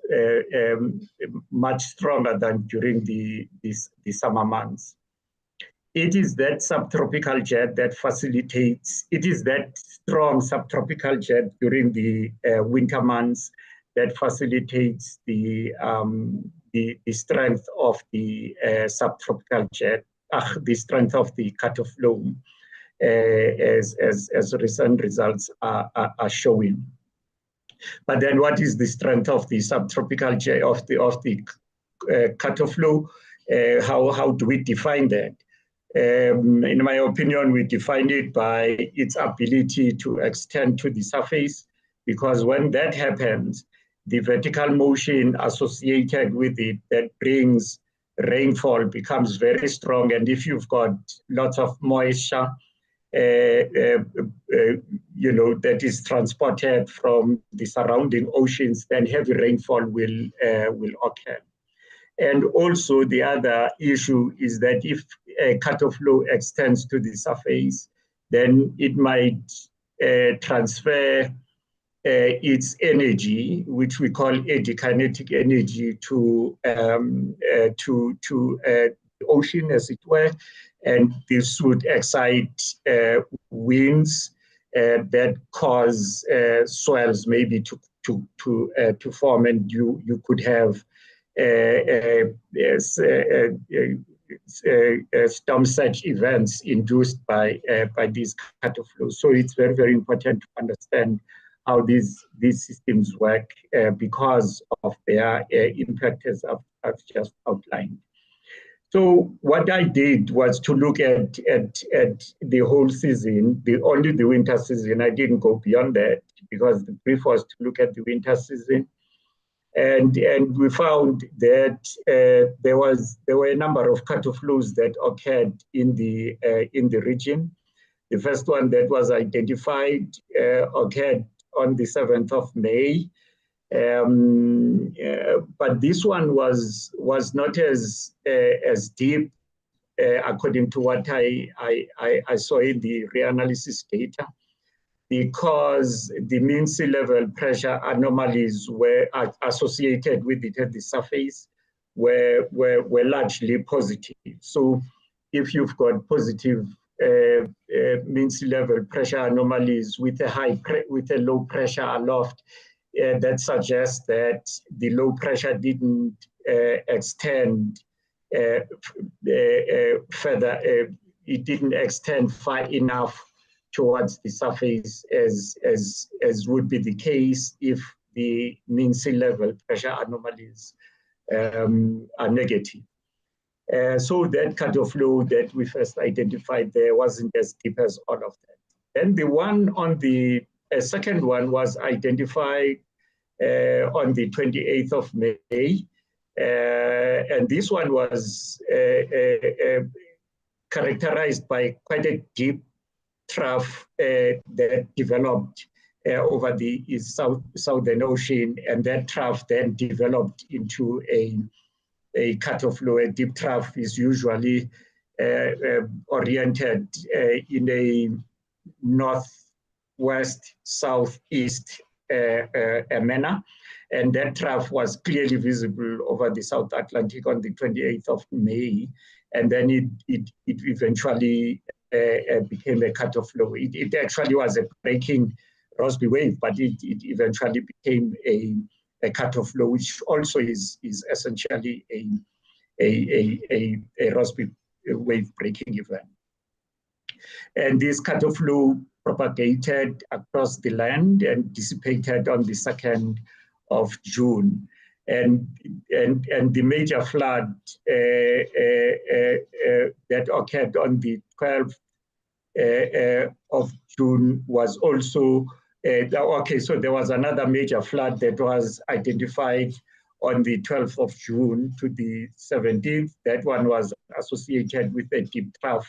much stronger than during the summer months. It is that subtropical jet that facilitates, it is that strong subtropical jet during the winter months that facilitates the strength of the subtropical jet, the strength of the cut-off flow, as recent results are showing. But then, what is the strength of the subtropical jet, of the cut-off flow? How do we define that? In my opinion, we define it by its ability to extend to the surface, because when that happens, the vertical motion associated with it that brings rainfall becomes very strong. And if you've got lots of moisture, that is transported from the surrounding oceans, then heavy rainfall will occur. And also the other issue is that if a cut-off flow extends to the surface, then it might transfer its energy, which we call eddy kinetic energy, to the ocean, as it were, and this would excite winds that cause swells maybe to form, and you could have storm surge events induced by these cut-off flows. So it's very, very important to understand how these systems work because of their impact, as I've just outlined. So what I did was to look at the whole season, only the winter season. I didn't go beyond that because the brief was to look at the winter season. And we found that there were a number of cut-off flows that occurred in the region. The first one that was identified occurred on the 7th of May. But this one was not as deep according to what I saw in the reanalysis data. because the mean sea level pressure anomalies were associated with it at the surface were largely positive. So if you've got positive mean sea level pressure anomalies with a low pressure aloft, that suggests that the low pressure didn't extend further. It didn't extend far enough towards the surface as would be the case if the mean sea level pressure anomalies are negative. So that cutoff low that we first identified there wasn't as deep as all of that. And the one on the second one was identified on the 28th of May. And this one was characterized by quite a deep trough that developed over the Southern Ocean, and that trough then developed into a cutoff low. A deep trough is usually oriented in a northwest, southeast manner, and that trough was clearly visible over the South Atlantic on the 28th of May, and then it eventually became a cutoff low. It actually was a breaking Rossby wave, but it eventually became a cutoff low, which also is essentially a Rossby wave breaking event. And this cutoff low propagated across the land and dissipated on the 2nd of June. And the major flood that occurred on the 12th of June was also, okay, so there was another major flood that was identified on the 12th of June to the 17th. That one was associated with a deep trough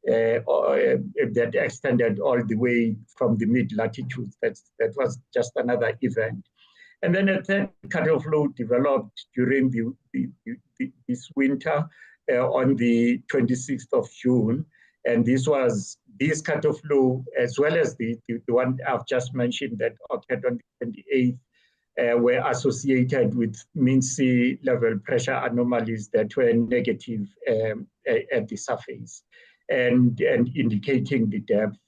that extended all the way from the mid-latitudes. That was just another event. And then a third cutoff low developed during this winter on the 26th of June. And this cutoff low, as well as the one I've just mentioned that occurred on the 28th, were associated with mean sea level pressure anomalies that were negative at the surface, and indicating the depth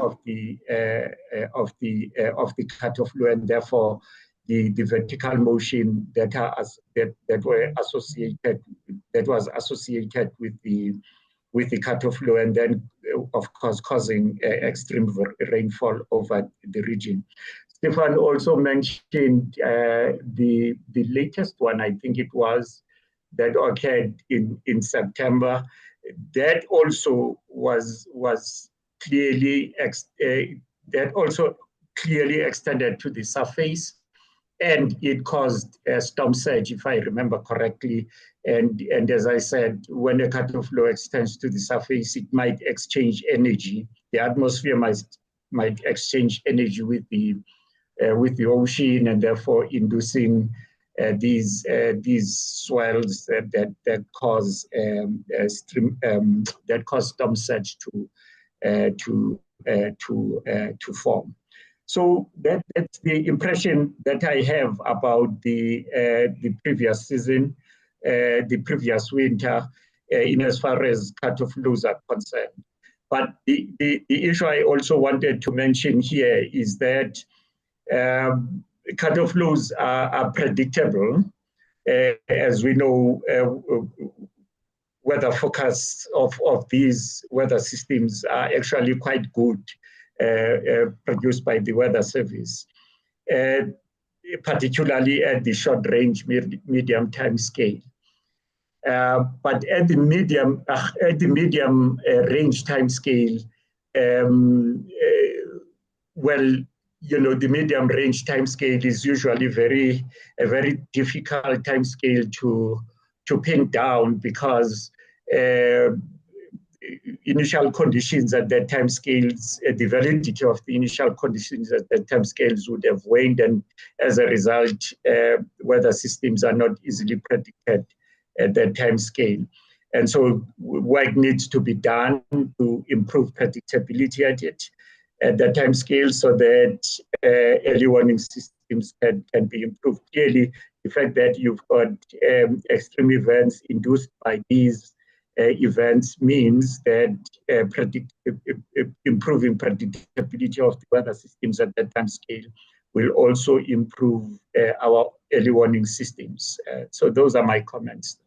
of the cutoff low, and therefore the vertical motion that was associated with the cutoff low, and then of course causing extreme rainfall over the region. Stefan also mentioned the latest one, I think it was, that occurred in September. That also was clearly clearly extended to the surface, and it caused a storm surge, if I remember correctly. And as I said, when a cutoff low extends to the surface, it might exchange energy. The atmosphere might exchange energy with the ocean, and therefore inducing these swells that cause storm surge to form. So that's the impression that I have about the previous season, the previous winter, in as far as cutoff lows are concerned. But the issue I also wanted to mention here is that cutoff lows are predictable. As we know, weather forecasts of these weather systems are actually quite good, produced by the Weather Service, particularly at the short range, medium time scale. But at the medium range time scale, well, you know, the medium range time scale is usually a very difficult time scale to pin down, because initial conditions at that time scales, the validity of the initial conditions at that time scales would have waned, and as a result, weather systems are not easily predicted at that time scale. And so work needs to be done to improve predictability at it. the time scale so that early warning systems can be improved. Clearly, the fact that you've got extreme events induced by these events means that improving predictability of the weather systems at that time scale will also improve our early warning systems. So those are my comments.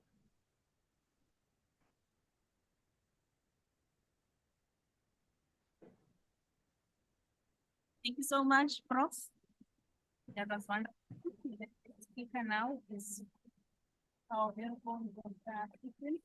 Thank you so much, Prof. That was wonderful. The next speaker now is our beautiful Ethan.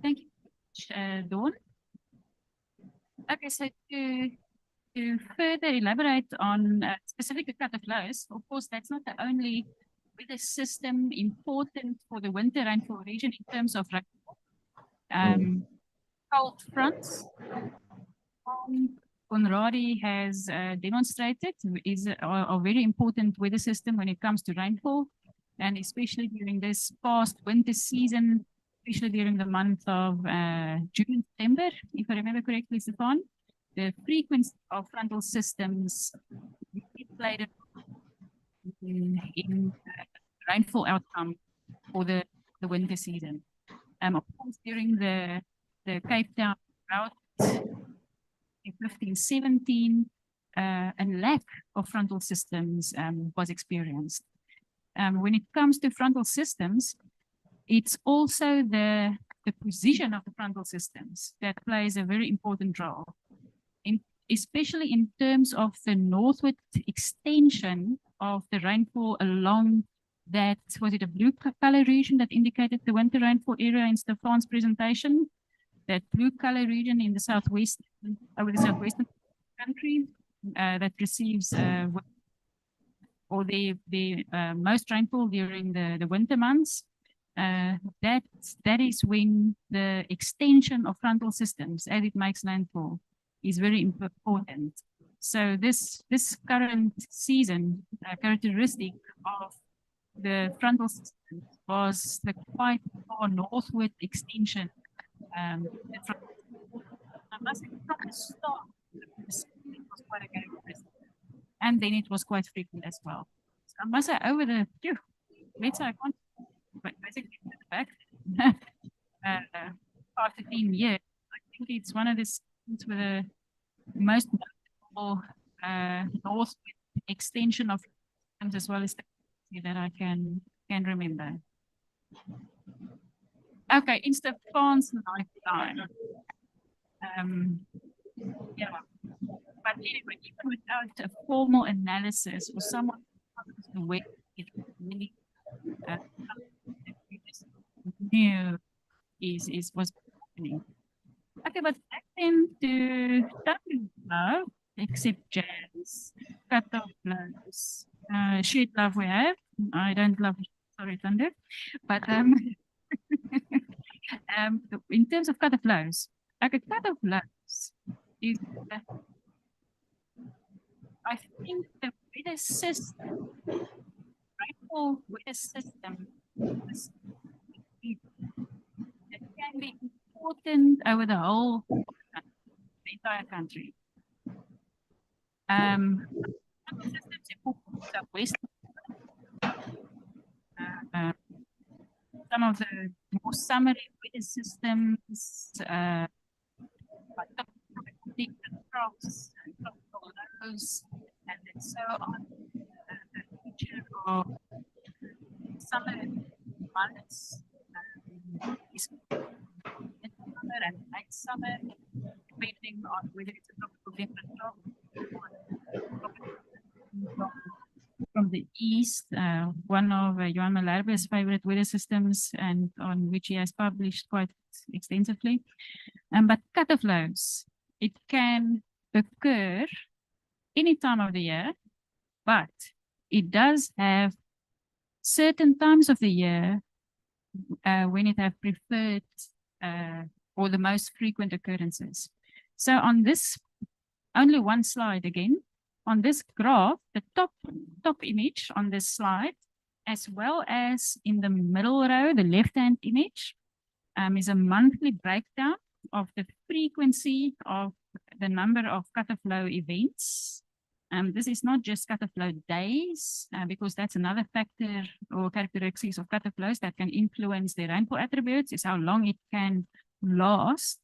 Thank you, Dawn. Okay, so to further elaborate on specific cut-off lows, of course, that's not the only weather system important for the winter rainfall region in terms of rainfall. Cold fronts. Conradi has demonstrated is a very important weather system when it comes to rainfall, and especially during this past winter season, especially during the month of June, September, if I remember correctly, Stefan, the frequency of frontal systems played in rainfall outcome for the winter season. Of course, during the Cape Town drought in 15-17, a lack of frontal systems was experienced. When it comes to frontal systems, it's also the position of the frontal systems that plays a very important role, especially in terms of the northward extension of the rainfall along that, was it a blue color region that indicated the winter rainfall area in Stefan's presentation? That blue color region in the southwest, over the southwestern country that receives or the most rainfall during the winter months. That is when the extension of frontal systems as it makes landfall is very important. So this current season characteristic of the frontal system was the quite far northward extension. I must say from the start, it was quite a characteristic, and then it was quite frequent as well. So I must say over the let's say I can't, but basically the back 5 to 10 years, I think it's one of the systems with the most notable northward extension of as well as the that I can remember. Okay, in Stefan's lifetime. Yeah, but anyway, even without a formal analysis or someone the way it really knew was happening. Okay, but back then to love, except jazz, cut-off lows, shade love we have. I don't love, sorry, Thunder, but in terms of cut-off lows, okay, cut-off lows is I think the weather system, rainfall weather system, it can be important over the whole, the entire country. Systems important southwest. Some of the more summary weather systems, crops and tropical lows, and then so on. The feature of summer months is summer and late summer, depending on whether it's a tropical different from from the east, one of Johan Malherbe's favorite weather systems, and on which he has published quite extensively. But cut-off lows, it can occur any time of the year, but it does have certain times of the year when it have preferred or the most frequent occurrences. So on this, only one slide again, on this graph, the top image on this slide, as well as in the middle row, the left-hand image, is a monthly breakdown of the frequency of the number of cut-off low events. This is not just cut-off low days, because that's another factor or characteristics of cut-off lows that can influence the rainfall attributes, is how long it can last.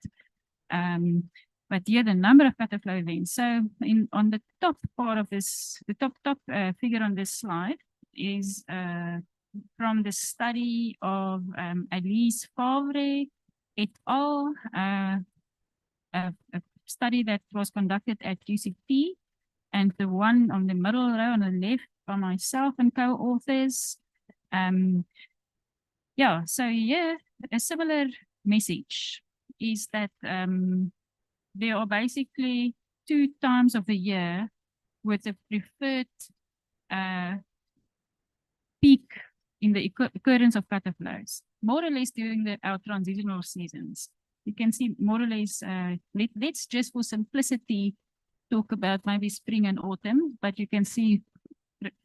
But here the number of cut-off low events. So on the top part of this, the top figure on this slide is from the study of Elise Favre et al., a study that was conducted at UCT, and the one on the middle row on the left by myself and co-authors. Yeah, so here a similar message is that there are basically 2 times of the year with a preferred peak in the occurrence of cut-off lows, more or less during our transitional seasons. You can see more or less, let's just for simplicity talk about maybe spring and autumn, but you can see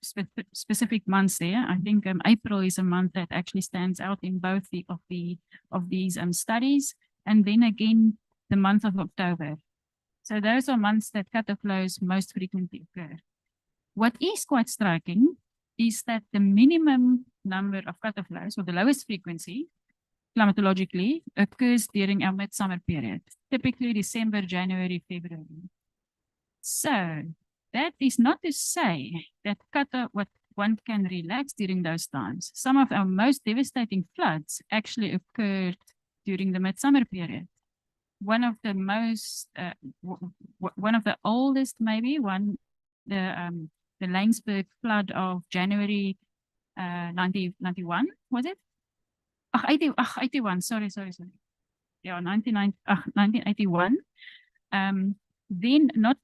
specific months there. I think April is a month that actually stands out in both of these studies, and then again the month of October. So those are months that cut-off lows most frequently occur. What is quite striking is that the minimum number of cut-off lows, or the lowest frequency, climatologically, occurs during our midsummer period, typically December, January, February. So that is not to say that what one can relax during those times. Some of our most devastating floods actually occurred during the midsummer period. One of the most, one of the oldest, maybe the Langsburg flood of January 1991, was it? 81, sorry. Yeah, 1981. Then not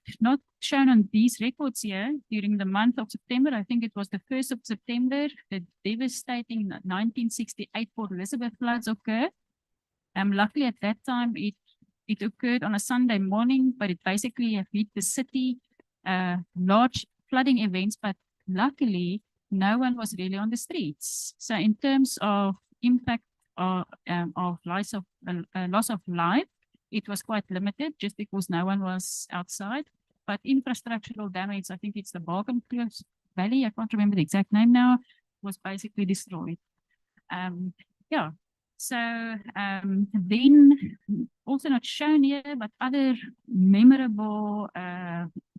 shown on these records here, during the month of September, I think it was the 1st of September, the devastating 1968 Port Elizabeth floods occurred. Luckily at that time, it occurred on a Sunday morning, but it basically hit the city, large flooding events, but luckily no one was really on the streets. So in terms of impact of loss of life, it was quite limited just because no one was outside. But infrastructural damage, I think it's the Barkenkloof Valley, I can't remember the exact name now, was basically destroyed. Yeah. So then, also not shown here, but other memorable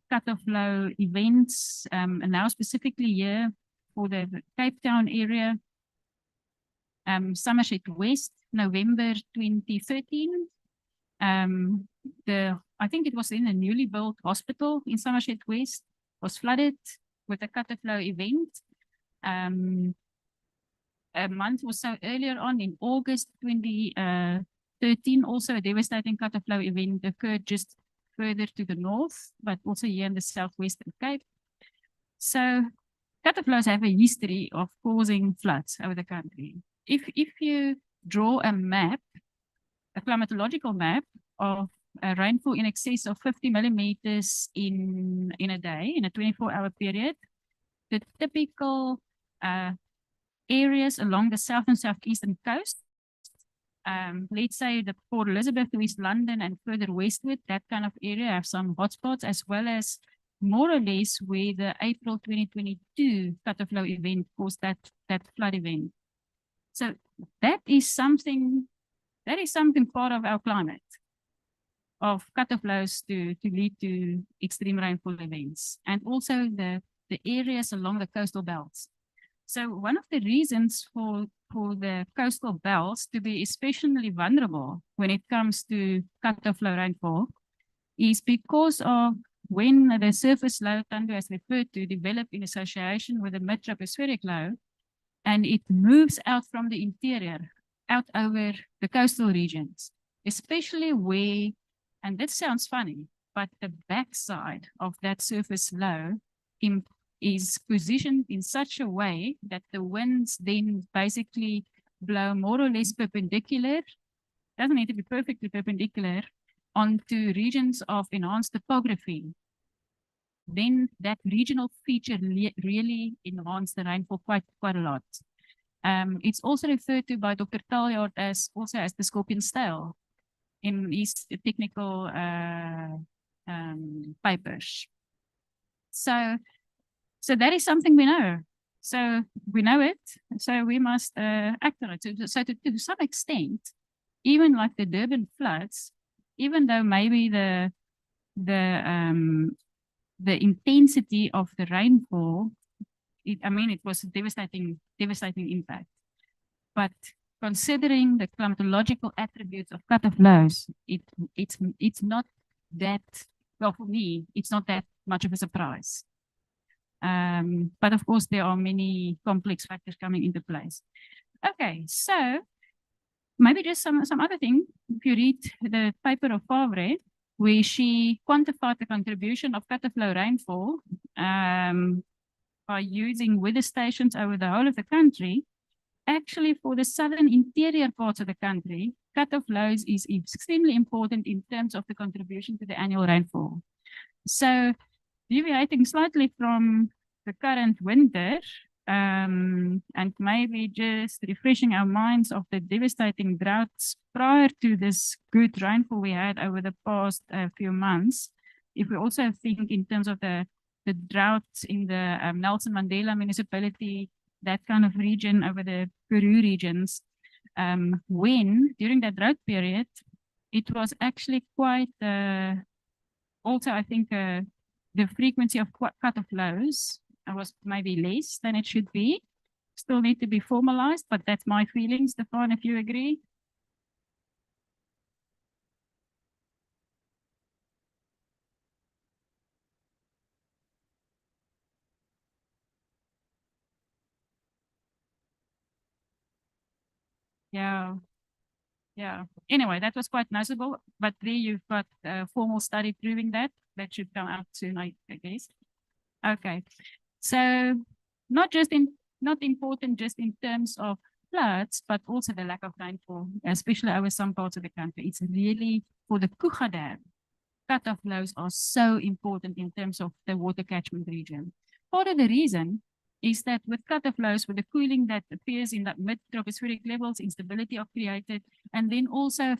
cut-off low events, and now specifically here for the Cape Town area, Somerset West, November 2013. I think it was in a newly built hospital in Somerset West, was flooded with a cut-off low event. A month or so earlier on, in August 2013, also a devastating cut-off low event occurred just further to the north, but also here in the southwestern Cape. So cut-off lows have a history of causing floods over the country. If you draw a map, a climatological map of rainfall in excess of 50 millimeters in a day, in a 24-hour period, the typical areas along the south and southeastern coast, let's say the Port Elizabeth, West London, and further westward, that kind of area have some hotspots, as well as more or less where the April 2022 cut-off low event caused that flood event. So that is something part of our climate, of cut-off lows to lead to extreme rainfall events, and also the areas along the coastal belts. So one of the reasons for the coastal belts to be especially vulnerable when it comes to cut-off low rainfall is because of when the surface low Tando as referred to develop in association with the mid-tropospheric low, and it moves out from the interior, out over the coastal regions, especially where, and this sounds funny, but the backside of that surface low is positioned in such a way that the winds then basically blow more or less perpendicular, doesn't need to be perfectly perpendicular, onto regions of enhanced topography. Then that regional feature really enhanced the rainfall quite a lot. It's also referred to by Dr. Taljard as the scorpion tail in his technical papers. So that is something we know. So we know it, so we must act on it. So to some extent, even like the Durban floods, even though maybe the intensity of the rainfall, it was a devastating impact. But considering the climatological attributes of cutoff lows, it's not that, well, for me, it's not that much of a surprise. But of course, there are many complex factors coming into place. Okay, so maybe just some other thing. If you read the paper of Favre, where she quantified the contribution of cutoff low rainfall by using weather stations over the whole of the country, actually for the southern interior parts of the country, cutoff lows is extremely important in terms of the contribution to the annual rainfall. So deviating slightly from the current winter, and maybe just refreshing our minds of the devastating droughts prior to this good rainfall we had over the past few months. If we also think in terms of the droughts in the Nelson Mandela municipality, that kind of region over the Peru regions, when during that drought period, it was actually quite, also I think the frequency of cutoff lows was maybe less than it should be. Still need to be formalized, but that's my feeling, Stefan, if you agree. Yeah. Anyway, that was quite noticeable, but there you've got a formal study proving that. That should come out soon, I guess. Okay. So not important just in terms of floods, but also the lack of rainfall, especially over some parts of the country. It's really for the Kuga Dam. Cutoff lows are so important in terms of the water catchment region. Part of the reason is that with cutoff lows, with the cooling that appears in that mid-tropospheric levels, instability are created, and then also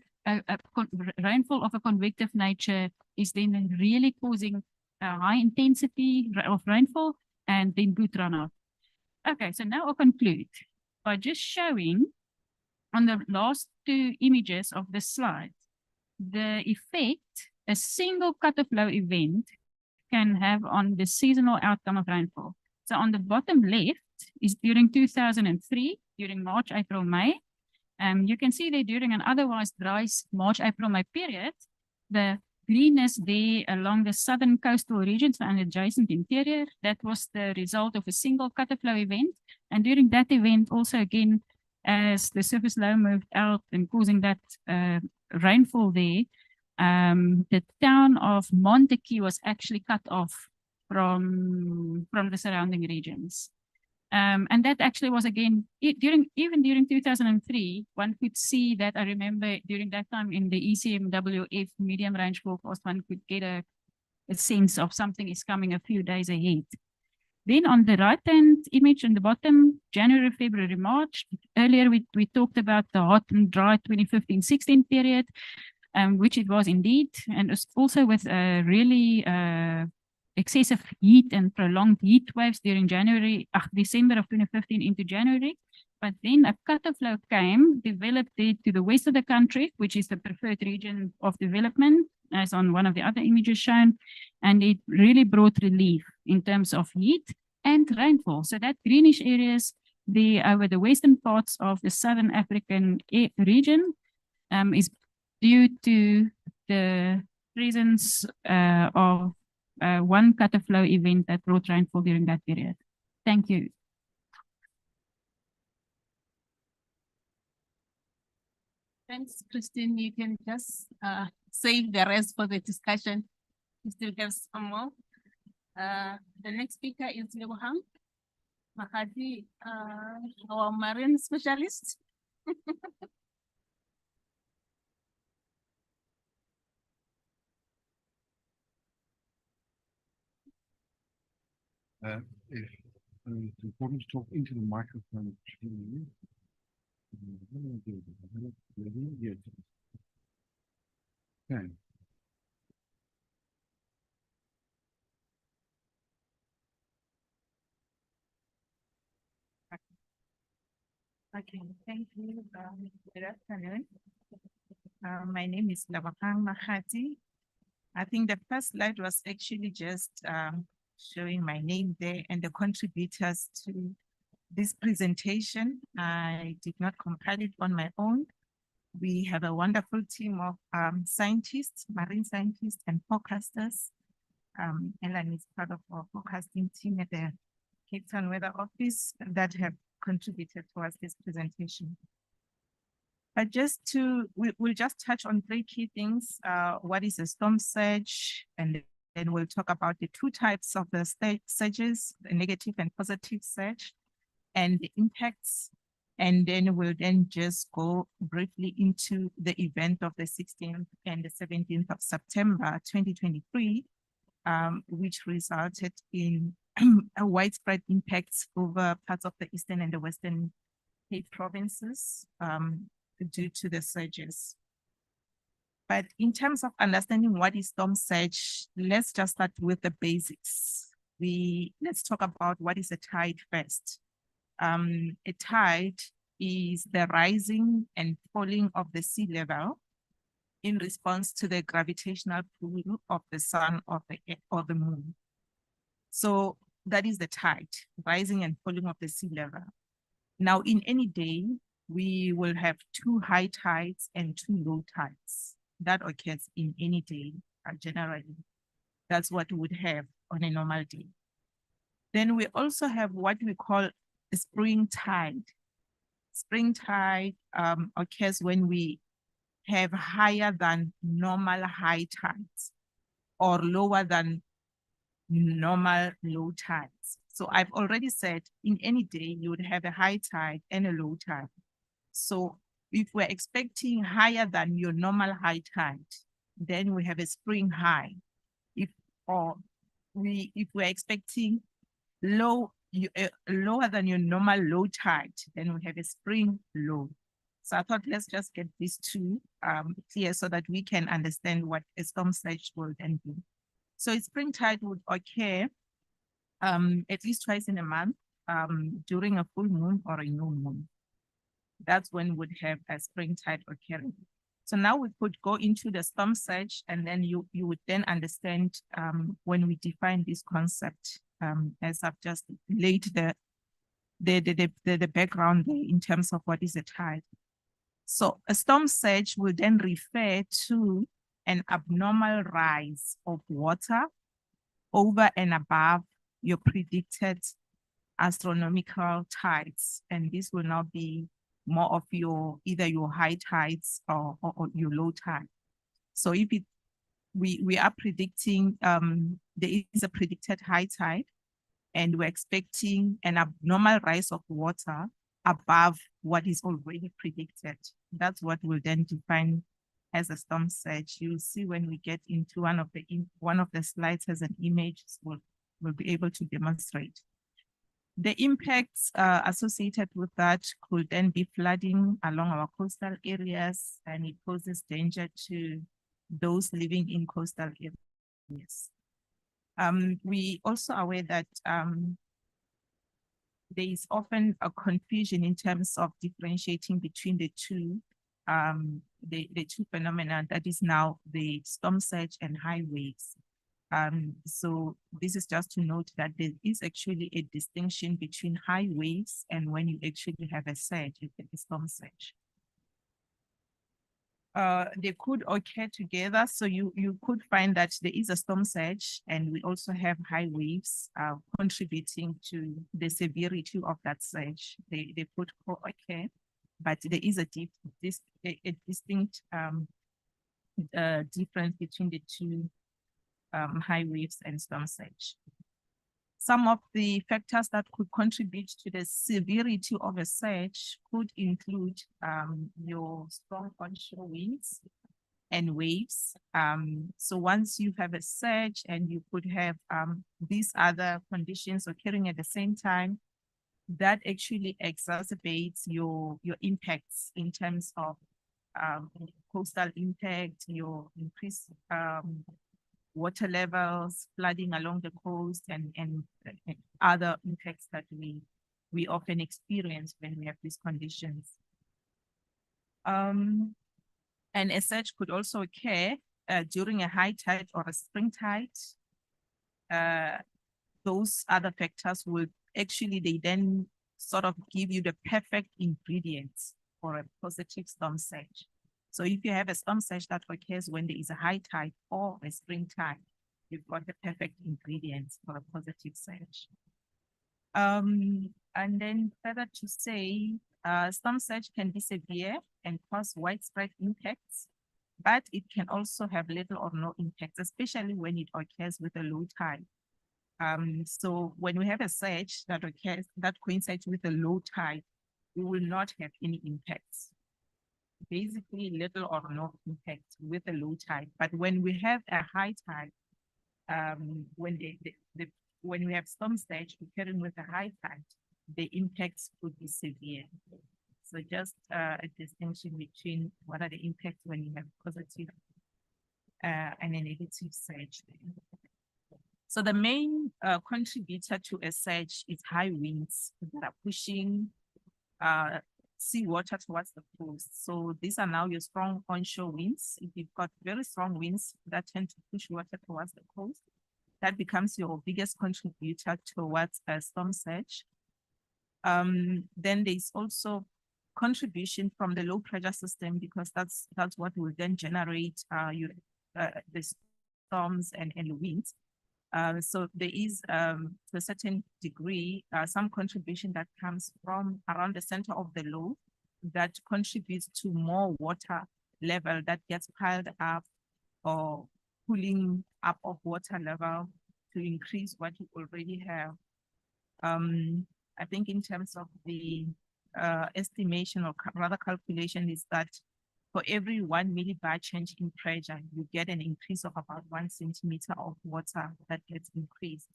rainfall of a convective nature is then really causing a high intensity of rainfall and then good runoff. Okay, so now I'll conclude by just showing on the last two images of the slide the effect a single cutoff low event can have on the seasonal outcome of rainfall. So on the bottom left is during 2003, during March, April, May. You can see there during an otherwise dry March, April, May period, the greenness there along the southern coastal regions and adjacent interior, that was the result of a single cutoff low event. And during that event, also again, as the surface low moved out and causing that rainfall there, the town of Montague was actually cut off from the surrounding regions. And that actually was again, even during 2003, one could see that. I remember during that time in the ECMWF medium range forecast, one could get a sense of something is coming a few days ahead. Then on the right-hand image on the bottom, January, February, March. Earlier we talked about the hot and dry 2015-16 period, which it was indeed, and also with really excessive heat and prolonged heat waves during December of 2015 into January. But then a cutoff low came, developed there to the west of the country, which is the preferred region of development, as on one of the other images shown, and it really brought relief in terms of heat and rainfall. So that greenish areas there over the western parts of the Southern African region is due to the presence of one cutter flow event that brought rainfall during that period. Thank you. Thanks, Christine. You can just save the rest for the discussion. We still have some more. The next speaker is Lebohang Mahadi, our marine specialist. If it's important to talk into the microphone. Okay. Okay, thank you. Good afternoon. My name is Lebohang Mahadi. I think the first slide was actually just showing my name there and the contributors to this presentation. I did not compile it on my own. We have a wonderful team of scientists, marine scientists and forecasters. Ellen is part of our forecasting team at the Cape Town Weather Office that have contributed towards this presentation. But we'll just touch on three key things. What is a storm surge? And then we'll talk about the two types of the surges, the negative and positive surge, and the impacts. And then we'll just go briefly into the event of the 16th and the 17th of September, 2023, which resulted in a widespread impacts over parts of the Eastern and the Western Cape provinces due to the surges. But in terms of understanding what is storm surge, let's just start with the basics. Let's talk about what is a tide first. A tide is the rising and falling of the sea level in response to the gravitational pull of the sun or the moon. So that is the tide, rising and falling of the sea level. Now, in any day, we will have two high tides and two low tides. That occurs in any day, generally. That's what we would have on a normal day. Then we also have what we call a spring tide. Spring tide occurs when we have higher than normal high tides or lower than normal low tides. So I've already said in any day you would have a high tide and a low tide. So if we're expecting higher than your normal high tide, then we have a spring high. If we're expecting lower than your normal low tide, then we have a spring low. So I thought let's just get these two clear so that we can understand what a storm surge will then do. So a spring tide would occur at least twice in a month during a full moon or a new moon. That's when we'd have a spring tide occurring. So now we could go into the storm surge, and then you would then understand when we define this concept, as I've just laid the background there in terms of what is a tide. So a storm surge will then refer to an abnormal rise of water over and above your predicted astronomical tides. And this will now be more of either your high tides or your low tide. So if we are predicting, there is a predicted high tide, and we're expecting an abnormal rise of water above what is already predicted. That's what we'll then define as a storm surge. You'll see when we get into one of the slides as an image, we'll be able to demonstrate. The impacts associated with that could then be flooding along our coastal areas, and it poses danger to those living in coastal areas. We also are aware that there is often a confusion in terms of differentiating between the two phenomena, that is now the storm surge and high waves. So this is just to note that there is actually a distinction between high waves and when you actually have a surge, a storm surge. they could occur together. So you could find that there is a storm surge, and we also have high waves contributing to the severity of that surge. They could occur, but there is a distinct difference between the two high waves and storm surge. Some of the factors that could contribute to the severity of a surge could include your strong onshore winds and waves. So once you have a surge and you could have these other conditions occurring at the same time, that actually exacerbates your impacts in terms of coastal impact, your increased water levels, flooding along the coast, and other impacts that we often experience when we have these conditions. And a surge could also occur during a high tide or a spring tide. Those other factors will actually, they then sort of give you the perfect ingredients for a positive storm surge. So if you have a storm surge that occurs when there is a high tide or a spring tide, you've got the perfect ingredients for a positive surge. And then further to say, storm surge can be severe and cause widespread impacts, but it can also have little or no impacts, especially when it occurs with a low tide. So when we have a surge that occurs, that coincides with a low tide, we will not have any impacts. Basically little or no impact with a low tide. But when we have a high tide, when we have storm surge occurring with a high tide, the impacts could be severe. So just a distinction between what are the impacts when you have positive and a negative surge. So the main contributor to a surge is high winds that are pushing seawater towards the coast. So these are now your strong onshore winds. If you've got very strong winds that tend to push water towards the coast, that becomes your biggest contributor towards a storm surge. Then there's also contribution from the low pressure system, because that's what will then generate the storms and the winds. So there is, to a certain degree, some contribution that comes from around the center of the low that contributes to more water level that gets piled up or pulling up of water level to increase what you already have. I think in terms of the estimation or rather calculation is that for every 1 millibar change in pressure, you get an increase of about 1 centimeter of water that gets increased.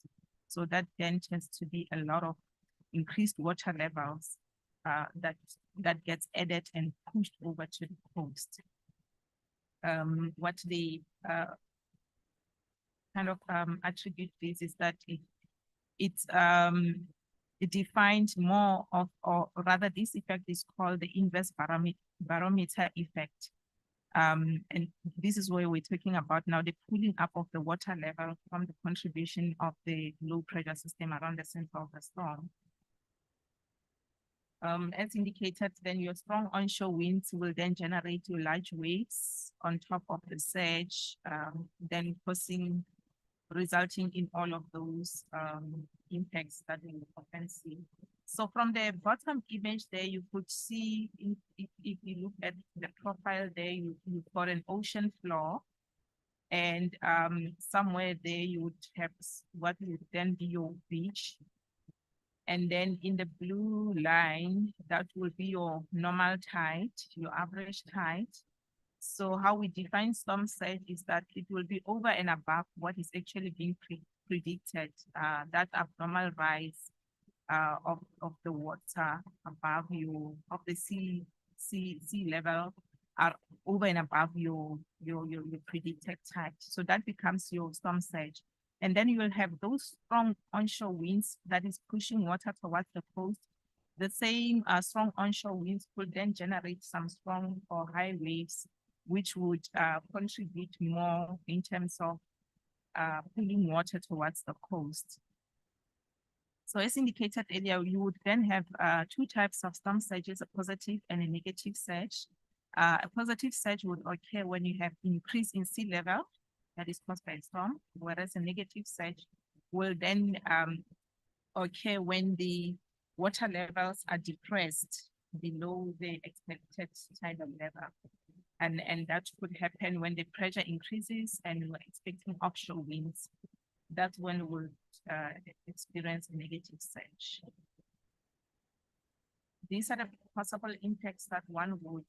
So that then tends to be a lot of increased water levels that gets added and pushed over to the coast. What the kind of attribute this is that it defines more of, or rather this effect is called the inverse barometer effect. And this is where we're talking about now the pulling up of the water level from the contribution of the low pressure system around the center of the storm. As indicated, then your strong onshore winds will then generate your large waves on top of the surge, then resulting in all of those impacts that we often see. So from the bottom image there, you could see, if you look at the profile there, you've got an ocean floor, and somewhere there you would have what would then be your beach. And then in the blue line, that will be your normal tide, your average tide. So how we define storm surge is that it will be over and above what is actually being predicted, that abnormal rise of the water above you, of the sea level, are over and above your predicted tide. So that becomes your storm surge. And then you will have those strong onshore winds that is pushing water towards the coast. The same strong onshore winds could then generate some strong or high waves, which would contribute more in terms of pulling water towards the coast. So as indicated earlier, you would then have two types of storm surges, a positive and a negative surge. A positive surge would occur when you have increase in sea level that is caused by a storm, whereas a negative surge will then occur when the water levels are depressed below the expected tidal level. And that could happen when the pressure increases and we're expecting offshore winds. That's when we'll experience a negative surge. These are the possible impacts that one would,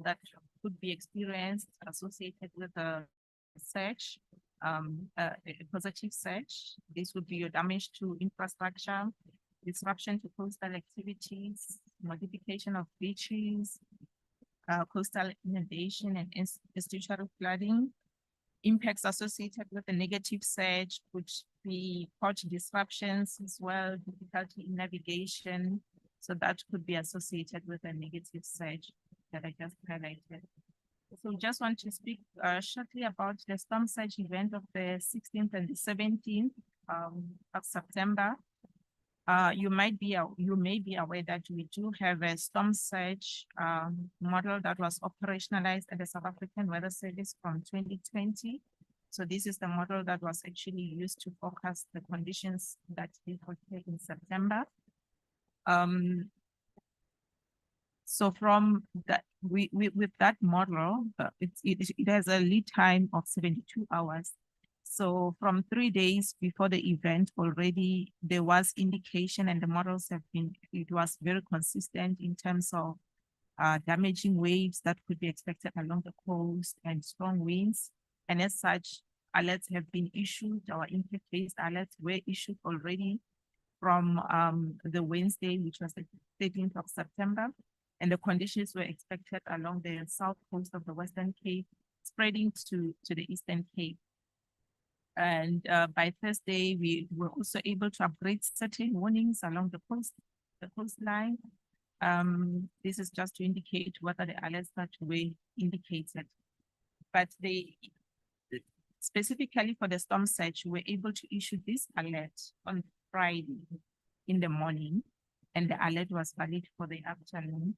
that could be experienced associated with a surge, a positive surge. This would be your damage to infrastructure, disruption to coastal activities, modification of beaches, coastal inundation and estuary flooding. Impacts associated with a negative surge could be port disruptions as well, difficulty in navigation. So that could be associated with a negative surge that I just highlighted. So just want to speak shortly about the storm surge event of the 16th and the 17th of September. You may be aware that we do have a storm surge model that was operationalized at the South African Weather Service from 2020. So this is the model that was actually used to forecast the conditions that did occur in September. So from that, with that model, it has a lead time of 72 hours. So from 3 days before the event already, there was indication and the models have been, it was very consistent in terms of damaging waves that could be expected along the coast and strong winds. And as such, alerts have been issued, our impact-based alerts were issued already from the Wednesday, which was the 13th of September. And the conditions were expected along the south coast of the Western Cape, spreading to the Eastern Cape. And by Thursday, we were also able to upgrade certain warnings along the coastline. This is just to indicate whether the alerts that were indicated. But they, specifically for the storm surge, we were able to issue this alert on Friday in the morning, and the alert was valid for the afternoon.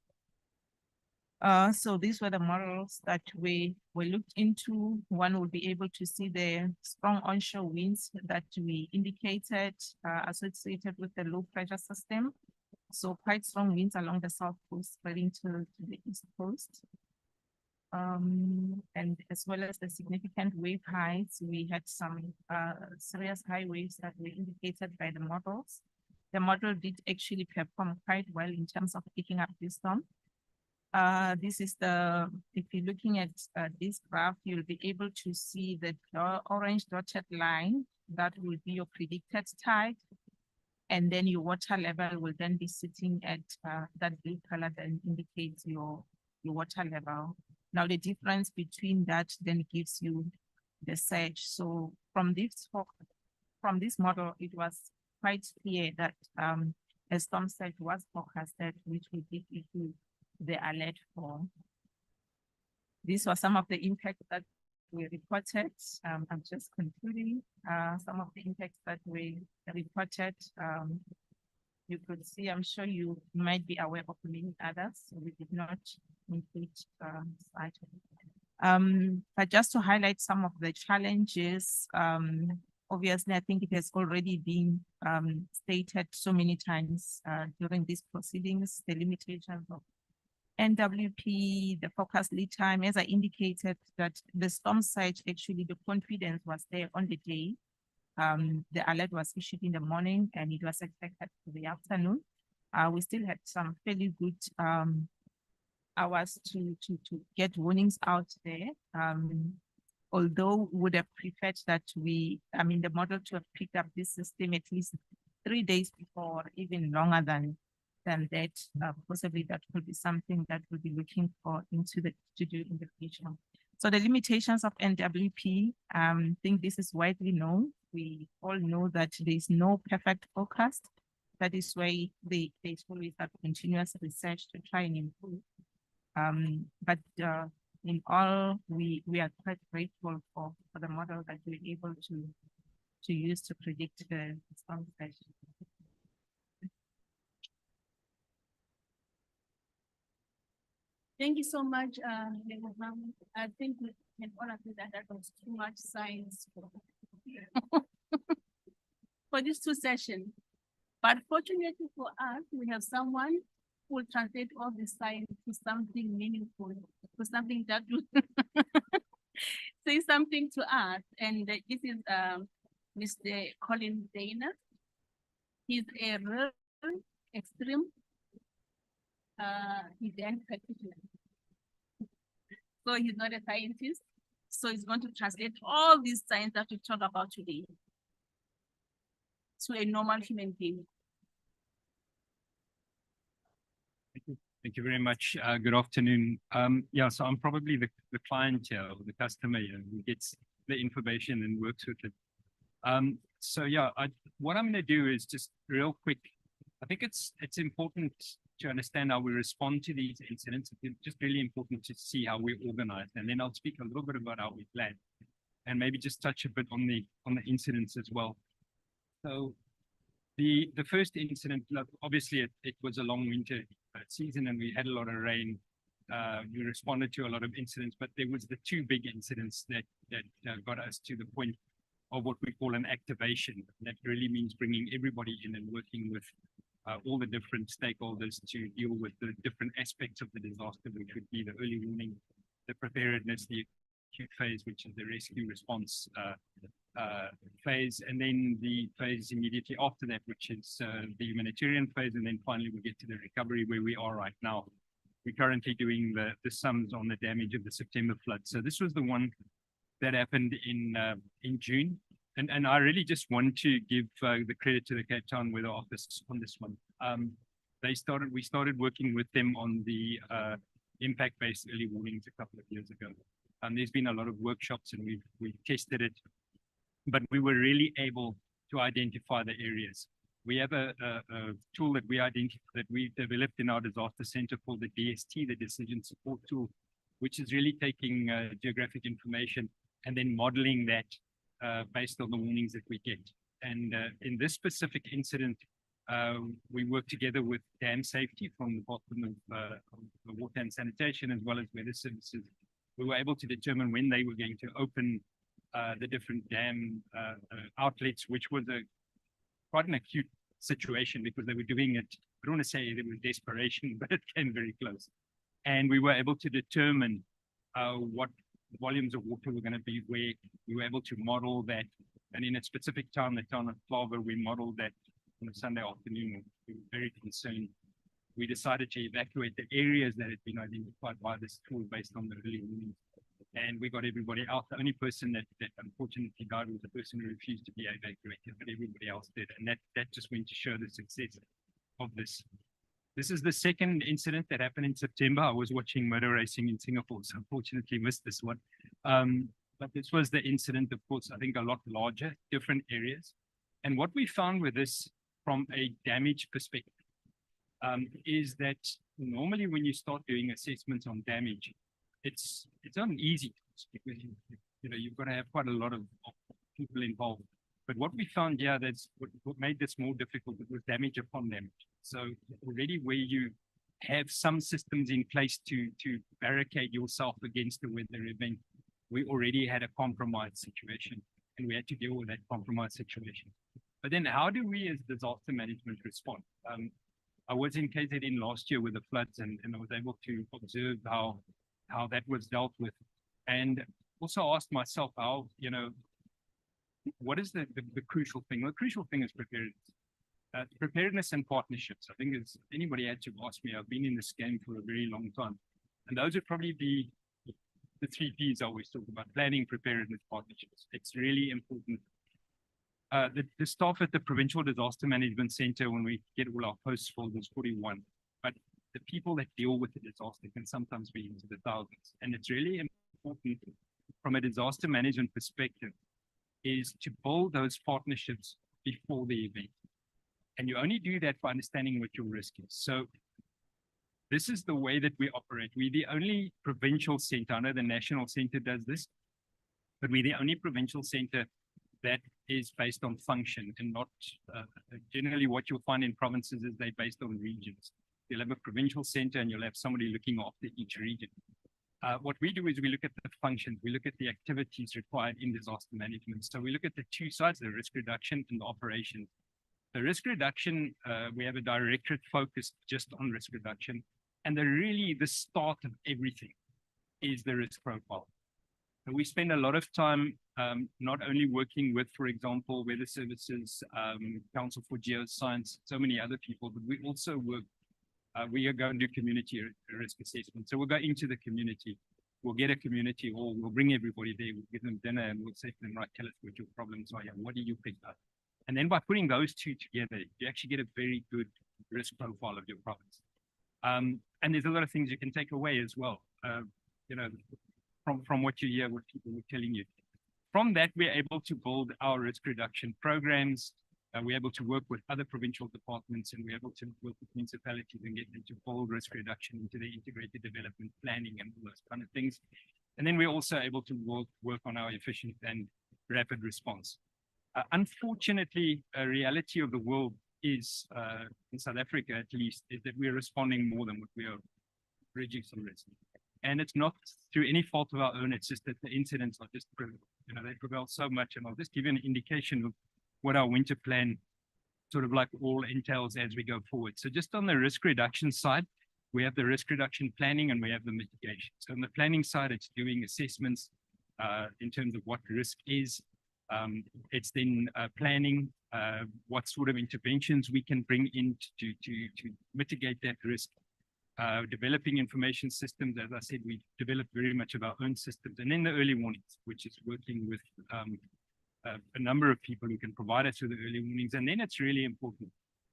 So these were the models that we looked into. One would be able to see the strong onshore winds that we indicated associated with the low pressure system. So quite strong winds along the south coast spreading to the east coast. And as well as the significant wave heights, we had some serious high waves that were indicated by the models. The model did actually perform quite well in terms of picking up this storm. This is the, if you're looking at this graph, you'll be able to see the orange dotted line that will be your predicted tide. And then your water level will then be sitting at that blue color that indicates your water level. Now the difference between that then gives you the surge. So from this model, it was quite clear that a storm surge was forecasted, which will give you the alert for. These were some of the impacts that we reported. I'm just concluding some of the impacts that we reported. You could see, I'm sure you might be aware of many others, so we did not include but just to highlight some of the challenges, obviously, I think it has already been stated so many times during these proceedings, the limitations of NWP, the forecast lead time, as I indicated, that the storm surge, actually the confidence was there on the day. The alert was issued in the morning and it was expected for the afternoon. We still had some fairly good hours to get warnings out there. Although we would have preferred that the model to have picked up this system at least 3 days before, even longer than that, possibly that could be something that we'll be looking for to do in the future. So the limitations of NWP, I think this is widely known. We all know that there is no perfect forecast. That is why there's always that continuous research to try and improve. But in all, we are quite grateful for the model that we're able to use to predict the storm surge. Thank you so much, I think we can all agree that that was too much science for these two sessions. But fortunately for us, we have someone who will translate all this science to something meaningful, to something that will say something to us. And this is Mr. Colin Dana. He's a real extreme event practitioner. So he's not a scientist. So he's going to translate all these science that we talk about today to a normal human being. Thank you very much. Good afternoon. Yeah, so I'm probably the client here, or the customer here, who gets the information and works with it. So yeah, what I'm going to do is just real quick. I think it's important to understand how we respond to these incidents. It's just really important to see how we organize, and then I'll speak a little bit about how we plan, and maybe just touch a bit on the incidents as well. So the first incident, look, obviously it was a long winter season and we had a lot of rain. We responded to a lot of incidents, but there was the two big incidents that got us to the point of what we call an activation. That really means bringing everybody in and working with all the different stakeholders to deal with the different aspects of the disaster, which would be the early warning, the preparedness, the acute phase, which is the rescue response phase, and then the phase immediately after that, which is the humanitarian phase, and then finally we get to the recovery where we are right now. We're currently doing the sums on the damage of the September flood. So this was the one that happened in June. And I really just want to give the credit to the Cape Town Weather Office on this one. We started working with them on the impact-based early warnings a couple of years ago. There's been a lot of workshops and we've tested it, but we were really able to identify the areas. We have a tool that we developed in our disaster center called the DST, the Decision Support Tool, which is really taking geographic information and then modeling that based on the warnings that we get. And in this specific incident, we worked together with dam safety from the Department of Water and Sanitation, as well as weather services. We were able to determine when they were going to open the different dam outlets, which was quite an acute situation because they were doing it. I don't want to say there was desperation, but it came very close. And we were able to determine what volumes of water were going to be where. We were able to model that. And in a specific town, the town of Klaver, we modeled that on a Sunday afternoon. We were very concerned. We decided to evacuate the areas that had been identified by this tool based on the early warnings. And we got everybody out. The only person that unfortunately died was the person who refused to be evacuated, but everybody else did. And that just went to show the success of this. This is the second incident that happened in September. I was watching motor racing in Singapore, so unfortunately missed this one. But this was the incident, of course, I think a lot larger, different areas. And what we found with this from a damage perspective is that normally when you start doing assessments on damage, it's not an easy task because you've got to have quite a lot of people involved. But what we found, yeah, that's what made this more difficult. It was damage upon damage. So already where you have some systems in place to barricade yourself against the weather event, we already had a compromised situation and we had to deal with that compromised situation. But then how do we as disaster management respond? I was in KZN last year with the floods and I was able to observe how that was dealt with, and also asked myself how, what is the crucial thing? Well, the crucial thing is preparedness. Preparedness and partnerships. I think as anybody had to ask me, I've been in this game for a very long time. And those would probably be the 3 Ps I always talk about: planning, preparedness, partnerships. It's really important. The staff at the Provincial Disaster Management Center, when we get all our posts full, there's 41. But the people that deal with the disaster can sometimes be into the thousands. And it's really important from a disaster management perspective is to build those partnerships before the event. And you only do that by understanding what your risk is. So this is the way that we operate. We're the only provincial center. I know the national center does this, but we're the only provincial center that is based on function and not generally what you'll find in provinces is they're based on regions. You'll have a provincial center and you'll have somebody looking after each region. What we do is we look at the functions, we look at the activities required in disaster management. So we look at the two sides, the risk reduction and the operations. The risk reduction, we have a directorate focused just on risk reduction. And really the start of everything is the risk profile. So we spend a lot of time not only working with, for example, Weather Services, Council for Geoscience, so many other people, but we also work, we are going to do community risk assessment. So we'll go into the community, we'll get a community hall, we'll bring everybody there, we'll give them dinner and we'll say to them, right, tell us what your problems are, what do you pick up? And then by putting those two together, you actually get a very good risk profile of your province. And there's a lot of things you can take away as well, you know, from what you hear, what people were telling you. From that, we're able to build our risk reduction programs. We're able to work with other provincial departments and we're able to work with municipalities and get them to build risk reduction into the integrated development planning and all those kind of things. And then we're also able to work on our efficient and rapid response. Unfortunately, a reality of the world is, in South Africa at least, is that we're responding more than what we are reducing risk. And it's not through any fault of our own, it's just that the incidents are just, you know, they prevail so much. And I'll just give you an indication of what our winter plan sort of like all entails as we go forward. So just on the risk reduction side, we have the risk reduction planning and we have the mitigation. So on the planning side, it's doing assessments in terms of what risk is. It's then planning what sort of interventions we can bring in to mitigate that risk. Developing information systems, as I said, we develop very much of our own systems. And then the early warnings, which is working with a number of people who can provide us with the early warnings. And then it's really important.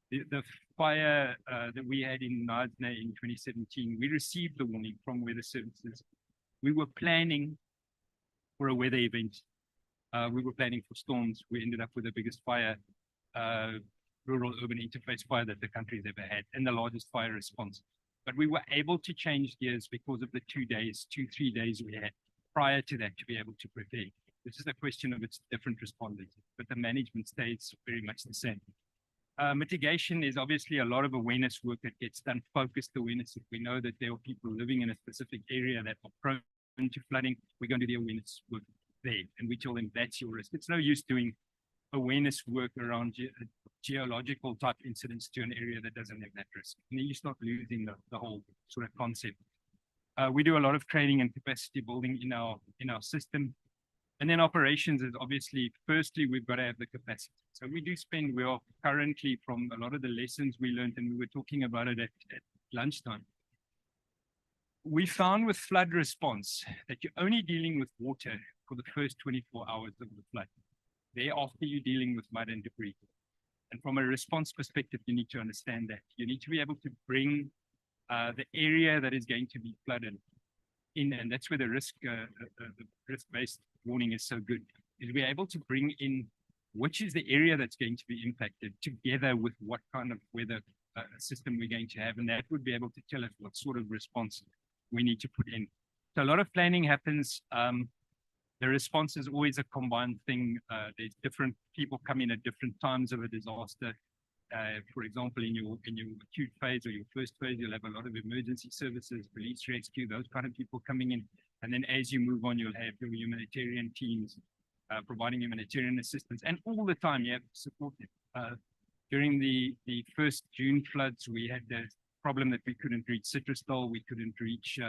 The fire that we had in Nadsna in 2017, we received the warning from Weather Services. We were planning for a weather event. We were planning for storms. We ended up with the biggest fire, rural-urban interface fire that the country's ever had, and the largest fire response. But we were able to change gears because of the 3 days we had prior to that to be able to prepare. This is a question of its different responders, but the management stays very much the same. Mitigation is obviously a lot of awareness work that gets done, focused awareness. If we know that there are people living in a specific area that are prone to flooding, we're going to do the awareness work there. And we tell them that's your risk. It's no use doing awareness work around geological type incidents to an area that doesn't have that risk. And then you start losing the whole sort of concept. We do a lot of training and capacity building in our system. And then operations is obviously, firstly, we've got to have the capacity. So we are currently, from a lot of the lessons we learned, and we were talking about it at lunchtime, we found with flood response that you're only dealing with water for the first 24 hours of the flood. Thereafter, you're dealing with mud and debris. And from a response perspective, you need to understand that. You need to be able to bring the area that is going to be flooded in, and that's where the risk-based warning is so good, is we're able to bring in which is the area that's going to be impacted together with what kind of weather system we're going to have, and that would be able to tell us what sort of response we need to put in. So a lot of planning happens. The response is always a combined thing. There's different people come in at different times of a disaster. For example, in your acute phase or your first phase, you'll have a lot of emergency services, police rescue, those kind of people coming in. And then as you move on, you'll have your humanitarian teams providing humanitarian assistance. And all the time you have to support them. During the first June floods, we had the problem that we couldn't reach Citrusdal, we couldn't reach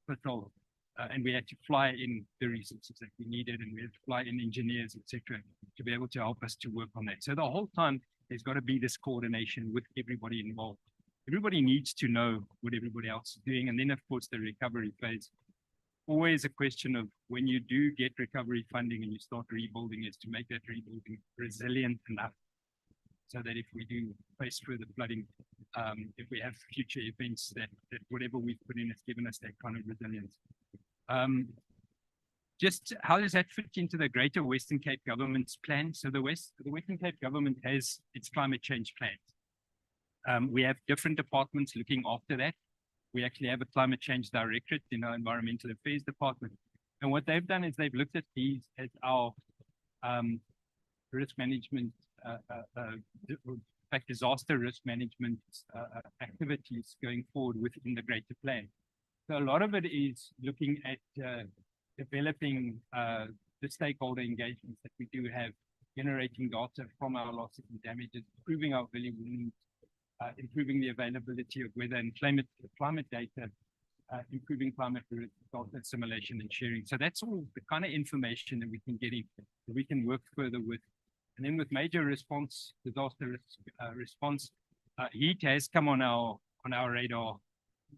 Patrol. And we had to fly in the resources that we needed, and we had to fly in engineers, etc., to be able to help us to work on that. So the whole time, there's got to be this coordination with everybody involved. Everybody needs to know what everybody else is doing. And then, of course, the recovery phase. Always a question of when you do get recovery funding and you start rebuilding, is to make that rebuilding resilient enough so that if we do face further flooding, if we have future events, that whatever we've put in has given us that kind of resilience. Just how does that fit into the Greater Western Cape government's plan? So the Western Cape government has its climate change plans. We have different departments looking after that. We actually have a climate change directorate in our environmental affairs department. And what they've done is they've looked at these as our risk management fact, disaster risk management activities going forward within the greater plan. So a lot of it is looking at developing the stakeholder engagements that we do have, generating data from our losses and damages, improving our value warnings, improving the availability of weather and climate data, improving climate risk data assimilation and sharing. So that's all the kind of information that we can get in, that we can work further with. And then with major response, disaster risk, response, heat has come on our radar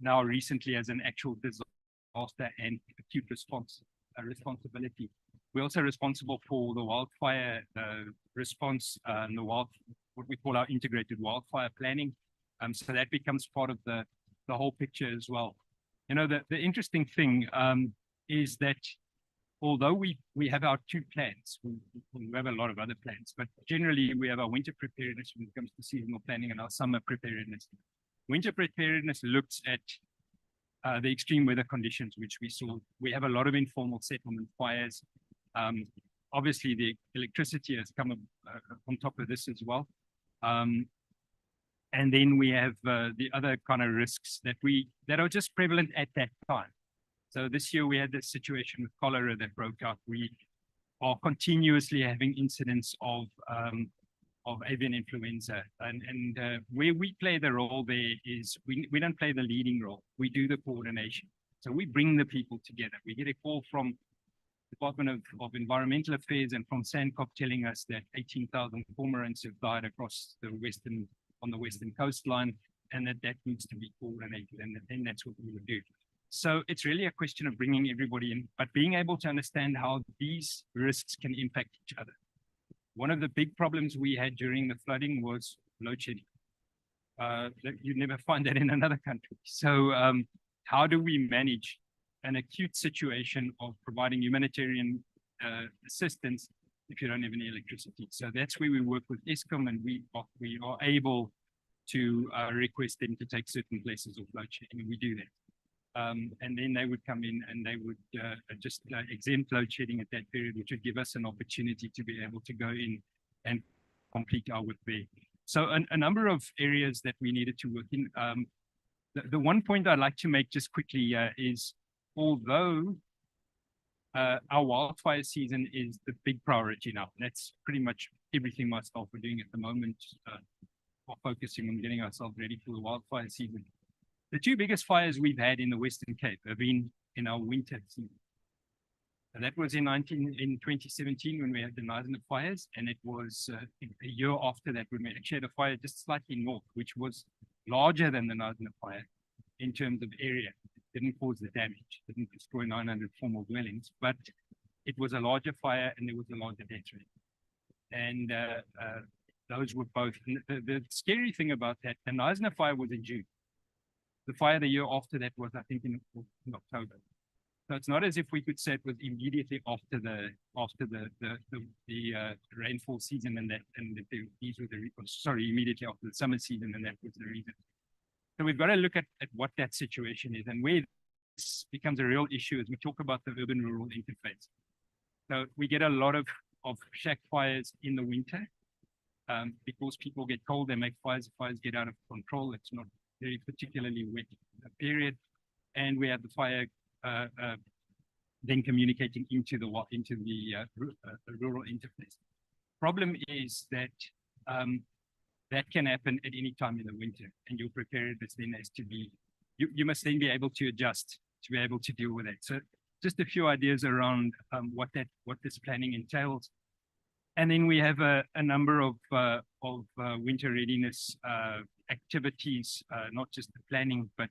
now recently as an actual disaster and acute response responsibility. We're also responsible for the wildfire response and what we call our integrated wildfire planning. So that becomes part of the whole picture as well. You know, the interesting thing is that although we have our two plans, we have a lot of other plans, but generally we have our winter preparedness when it comes to seasonal planning and our summer preparedness. Winter preparedness looks at the extreme weather conditions, which we saw. We have a lot of informal settlement fires. Obviously, the electricity has come on top of this as well. And then we have the other kind of risks that are just prevalent at that time. So this year we had this situation with cholera that broke out. We are continuously having incidents of avian influenza, and where we play the role there is we don't play the leading role. We do the coordination. So we bring the people together. We get a call from Department of Environmental Affairs and from SANCOP telling us that 18,000 cormorants have died across on the western coastline, and that needs to be coordinated, and that's what we would do. So it's really a question of bringing everybody in, but being able to understand how these risks can impact each other. One of the big problems we had during the flooding was load shedding. You'd never find that in another country. So how do we manage an acute situation of providing humanitarian assistance if you don't have any electricity? So that's where we work with ESCOM, and we are able to request them to take certain places of load shedding, and we do that. And then they would come in and they would just exempt load shedding at that period, which would give us an opportunity to be able to go in and complete our work there. So a number of areas that we needed to work in. The one point I'd like to make just quickly is, although our wildfire season is the big priority now, that's pretty much everything my staff are doing at the moment, for focusing on getting ourselves ready for the wildfire season. The two biggest fires we've had in the Western Cape have been in our winter season. And that was in 2017 when we had the Knysna fires, and it was a year after that when we actually had a fire just slightly north, which was larger than the Knysna fire in terms of area. It didn't cause the damage, didn't destroy 900 formal dwellings, but it was a larger fire and there was a larger death rate. And those were both. The scary thing about that, the Knysna fire was in June. The fire the year after that was, I think, in October. So it's not as if we could say it was immediately after the rainfall season, and these were immediately after the summer season, and that was the reason. So we've got to look at what that situation is, and where this becomes a real issue as we talk about the urban-rural interface. So we get a lot of shack fires in the winter because people get cold, they make fires get out of control. It's not very particularly wet period, and we have the fire then communicating into the rural interface. Problem is that that can happen at any time in the winter, and your preparedness then has to be, you must then be able to adjust to be able to deal with it. So just a few ideas around what this planning entails. And then we have a number of winter readiness activities, not just the planning, but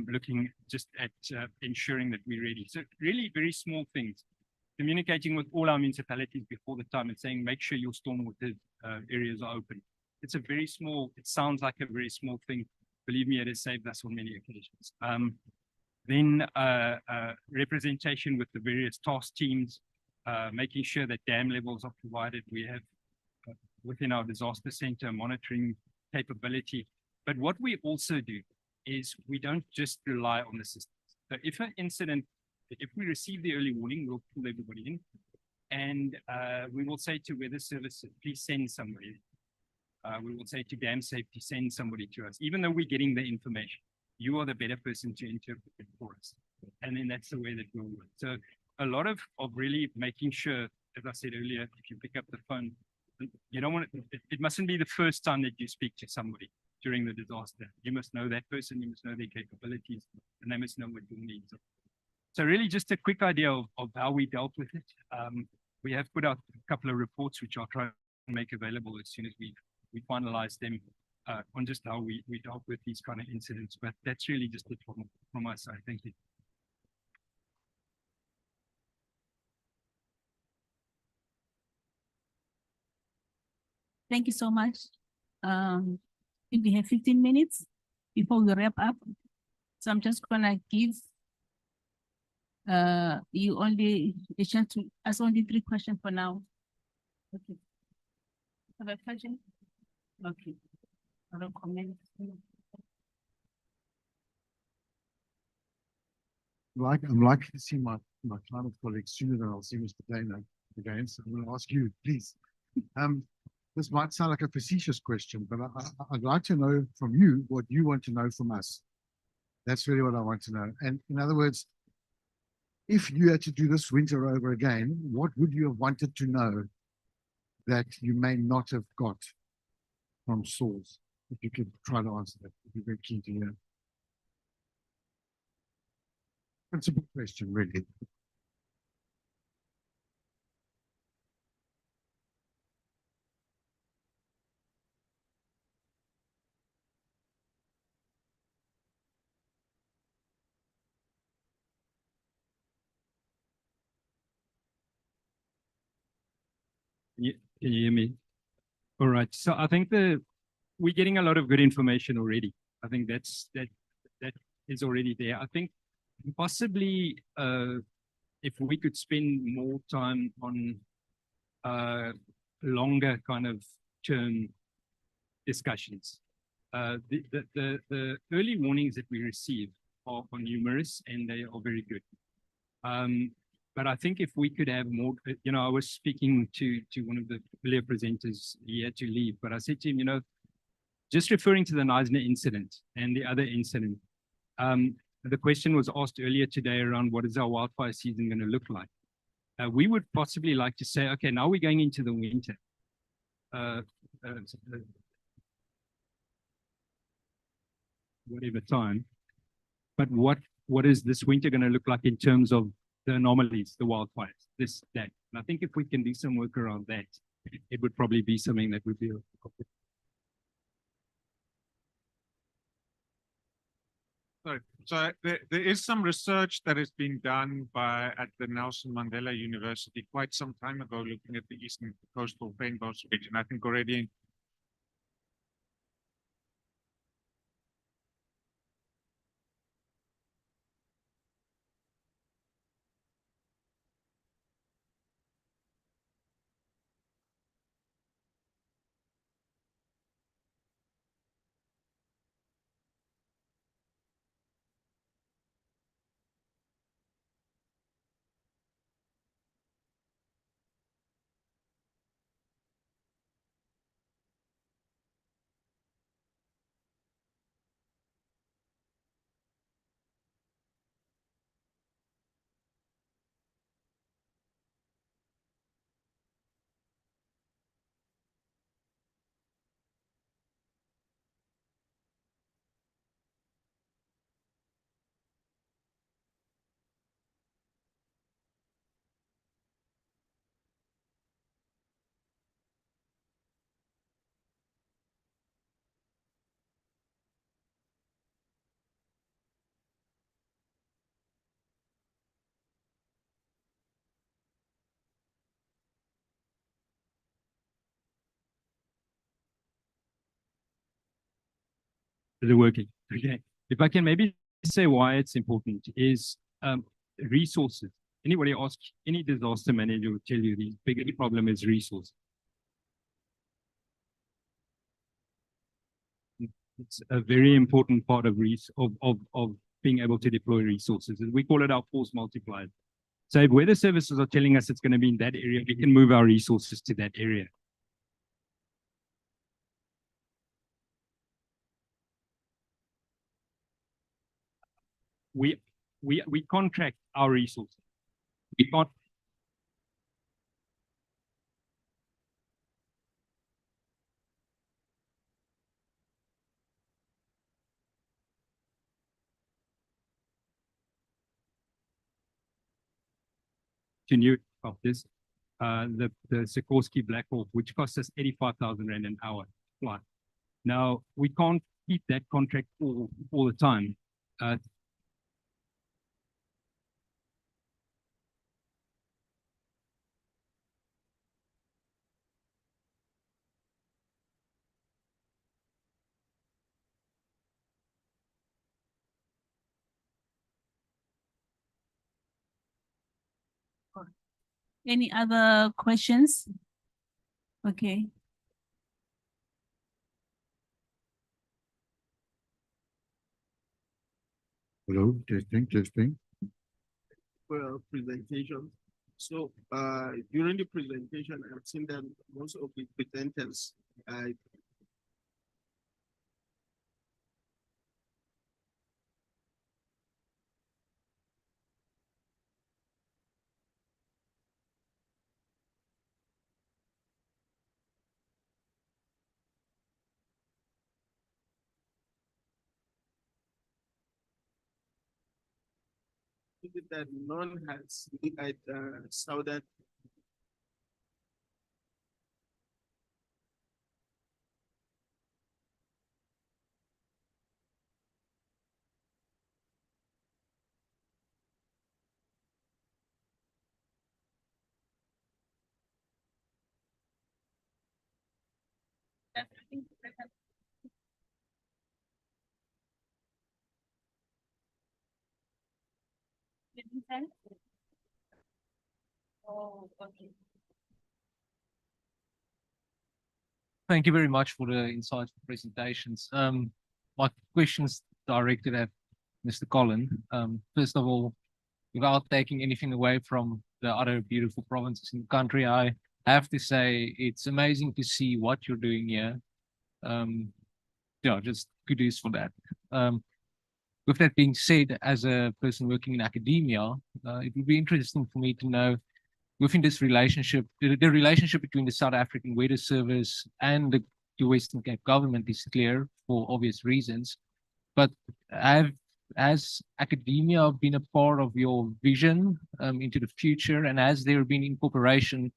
looking just at ensuring that we're ready. So really very small things. Communicating with all our municipalities before the time and saying, make sure your stormwater areas are open. It's a very small, it sounds like a very small thing. Believe me, it has saved us on many occasions. Then representation with the various task teams, making sure that dam levels are provided. We have within our disaster center monitoring capability. But what we also do is we don't just rely on the systems. So if an incident, if we receive the early warning, we'll pull everybody in, and we will say to weather services, please send somebody. we will say to dam safety, send somebody to us, even though we're getting the information. You are the better person to interpret it for us. And then that's the way that we'll work. So a lot of really making sure, as I said earlier, if you pick up the phone, you don't want it mustn't be the first time that you speak to somebody during the disaster. You must know that person, you must know their capabilities, and they must know what your needs are. So really just a quick idea of how we dealt with it. We have put out a couple of reports, which I'll try and make available as soon as we finalize them on just how we dealt with these kind of incidents. But that's really just it from my side. Thank you. Thank you so much. I think we have 15 minutes before we wrap up. So I'm just gonna give you only a chance to ask only 3 questions for now. Okay. Have a question? Okay. I don't comment. I'm likely to see my climate colleagues sooner than I'll see Mr. Dana again. So I'm going to ask you, please. This might sound like a facetious question, but I'd like to know from you what you want to know from us. That's really what I want to know. And in other words, if you had to do this winter over again, what would you have wanted to know that you may not have got from SAWS? If you could try to answer that, I'd be very keen to hear. Principal question, really. Can you hear me? All right. So I think we're getting a lot of good information already. I think that is already there. I think possibly if we could spend more time on longer kind of term discussions. The early warnings that we receive are numerous and they are very good. But I think if we could have more, I was speaking to one of the earlier presenters, he had to leave, but I said to him, just referring to the Knysna incident and the other incident, the question was asked earlier today around what is our wildfire season going to look like? We would possibly like to say, okay, now we're going into the winter. Whatever time, but what is this winter going to look like in terms of the anomalies, the wildfires, this, that. And I think if we can do some work around that, it would probably be something that would be So there is some research that has been done at the Nelson Mandela University quite some time ago, looking at the eastern coastal fynbos region. I think already working. Okay. If I can maybe say why it's important is resources. Anybody ask any disaster manager will tell you the biggest problem is resources. It's a very important part of being able to deploy resources. And we call it our force multiplier. So if weather services are telling us it's going to be in that area, we can move our resources to that area. we contract our resources. We can't. Continue of this, the Sikorsky Black Hawk, which costs us 85,000 Rand an hour flight. Now, we can't keep that contract all the time. Any other questions? Okay. Hello, testing. Presentation. So during the presentation, I've seen that most of the presenters that none has Southern. Oh, okay. Thank you very much for the insightful presentations. My questions directed at Mr. Colin. First of all, without taking anything away from the other beautiful provinces in the country, I have to say it's amazing to see what you're doing here. Yeah, just kudos for that. With that being said, as a person working in academia, it would be interesting for me to know within this relationship, the relationship between the South African Weather Service and the Western Cape government is clear for obvious reasons. But has academia been a part of your vision into the future? And has there been incorporation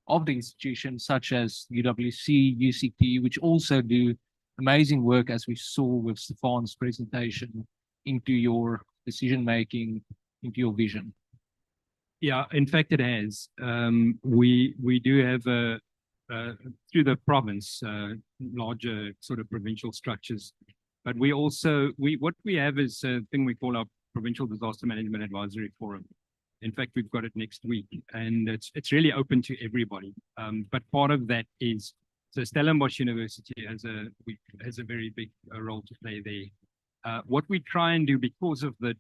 of the institutions such as UWC, UCT, which also do amazing work, as we saw with Stefan's presentation, into your decision-making, into your vision? Yeah, in fact, it has. We do have through the province larger sort of provincial structures, but we also what we have is a thing we call our Provincial Disaster Management Advisory Forum. In fact, we've got it next week, and it's really open to everybody. But part of that is so Stellenbosch University has a very big role to play there. What we try and do, because of the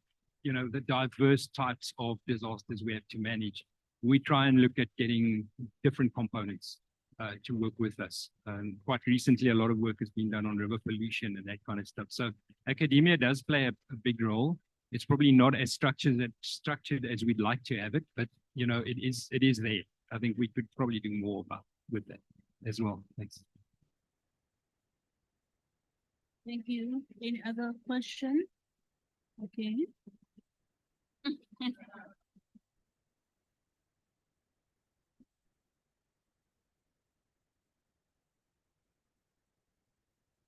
diverse types of disasters we have to manage, we try and look at getting different components to work with us. Quite recently, a lot of work has been done on river pollution and that kind of stuff. So academia does play a big role. It's probably not as structured as we'd like to have it, but it is there. I think we could probably do more with that as well. Thanks. Thank you. Any other question? Okay.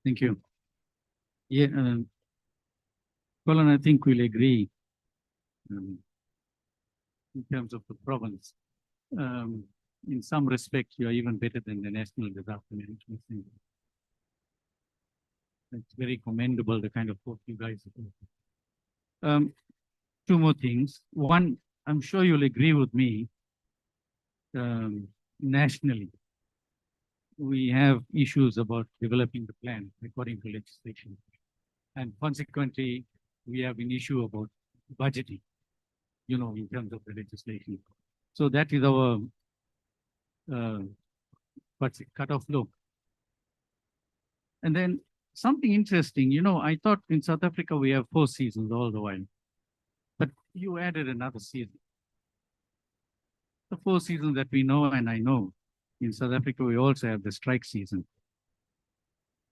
Thank you. Yeah, Colin, I think we'll agree in terms of the province. In some respect, you are even better than the National Disaster Management Center. It's very commendable, the kind of work you guys are doing. Two more things. One, I'm sure you'll agree with me, nationally, we have issues about developing the plan according to legislation. And consequently, we have an issue about budgeting, in terms of the legislation. So that is our cut-off low. And then something interesting, I thought in South Africa we have 4 seasons all the while. you added another season. The 4 seasons that we know, and I know in South Africa, we also have the strike season.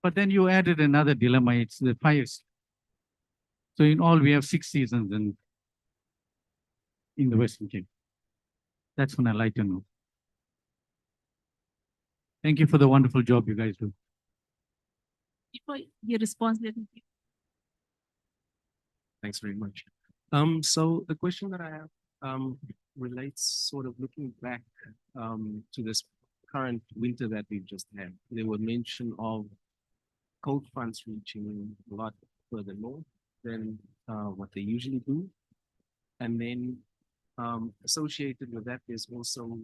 But then you added another dilemma, it's the fire season. So in all, we have 6 seasons in the Western Cape. That's when I like to know. Thank you for the wonderful job you guys do. Before your response, let me. Thanks very much. So the question that I have relates sort of looking back to this current winter that we've just had. There were mention of cold fronts reaching a lot further north than what they usually do. And then associated with that, there's also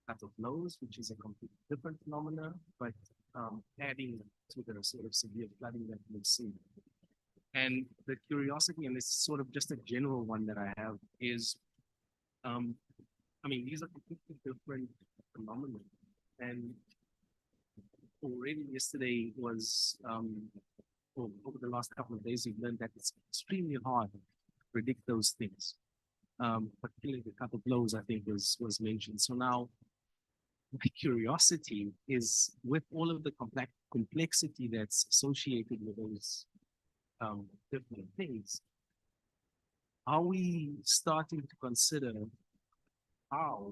cut of lows, which is a completely different phenomena, but adding to the sort of severe flooding that we've seen. And the curiosity, and it's sort of just a general one that I have, is, I mean, these are completely different phenomena. And already yesterday was, over the last couple of days, we've learned that it's extremely hard to predict those things. Particularly the cut of blows, I think, was mentioned. So now, my curiosity is, with all of the complexity that's associated with those different things, are we starting to consider how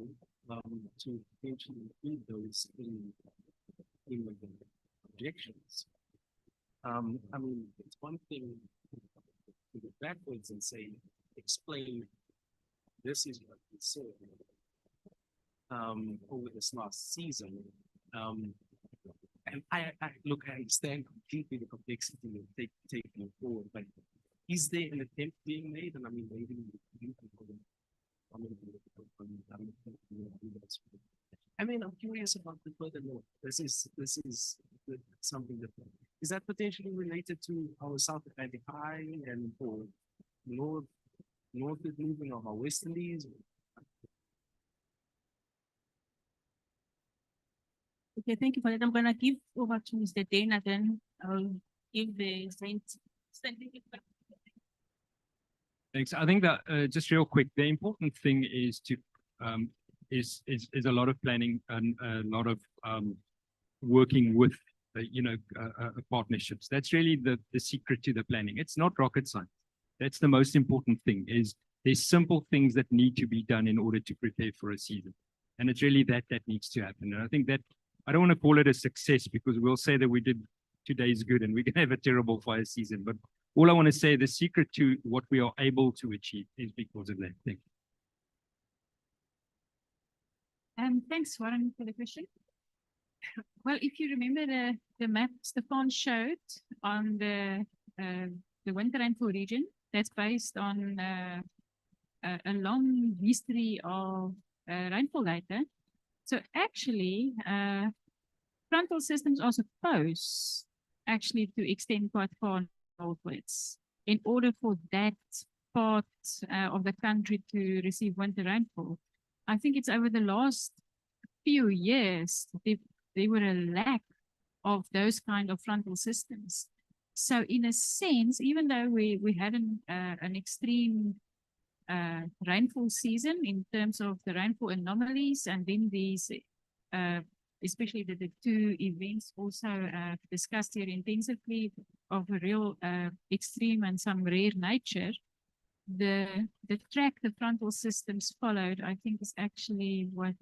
to potentially include those in the projections? I mean, it's one thing to go backwards and say, explain, this is what we saw over this last season. And I look, I understand completely the complexity of taking it forward, but is there an attempt being made? And I mean, maybe I mean, I'm curious about the further north. This is something different. Is that potentially related to our South Atlantic high and or north is moving of our westerlies? Okay, thank you for that. I'm gonna give over to Mr. Dana, then I'll give the scientific. Thanks. I think that just real quick, the important thing is to is a lot of planning and a lot of working with partnerships. That's really the secret to the planning. It's not rocket science. That's the most important thing. Is there's simple things that need to be done in order to prepare for a season, and it's really that needs to happen. And I think that I don't want to call it a success because we'll say that we did 2 days good and we can have a terrible fire season. But all I want to say, the secret to what we are able to achieve is because of that. Thank you. Thanks, Warren, for the question. Well, if you remember the map Stefan showed on the winter rainfall region, that's based on a long history of rainfall data. So actually, frontal systems are supposed actually to extend quite far northwards in order for that part of the country to receive winter rainfall. I think it's over the last few years, there were a lack of those kind of frontal systems. So in a sense, even though we had an extreme rainfall season in terms of the rainfall anomalies, and then these, especially the 2 events also discussed here intensively of a real extreme and some rare nature, the track the frontal systems followed, I think, is actually what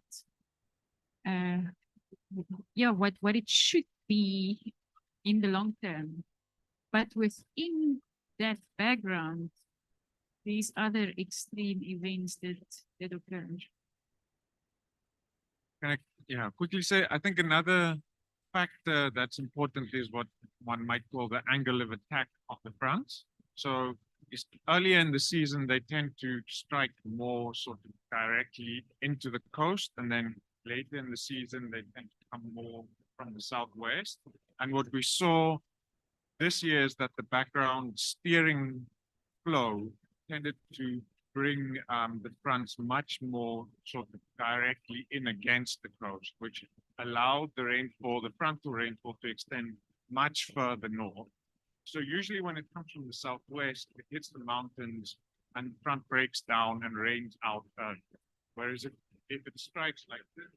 it should be in the long term. But within that background, these other extreme events that occur. Can I quickly say, I think another factor that's important is what one might call the angle of attack of the fronts. So earlier in the season, they tend to strike more sort of directly into the coast, and then later in the season, they tend to come more from the southwest. And what we saw this year is that the background steering flow tended to bring the fronts much more sort of directly in against the coast, which allowed the rainfall, the frontal rainfall, to extend much further north. So usually when it comes from the southwest, it hits the mountains and front breaks down and rains out. Whereas if it strikes like this,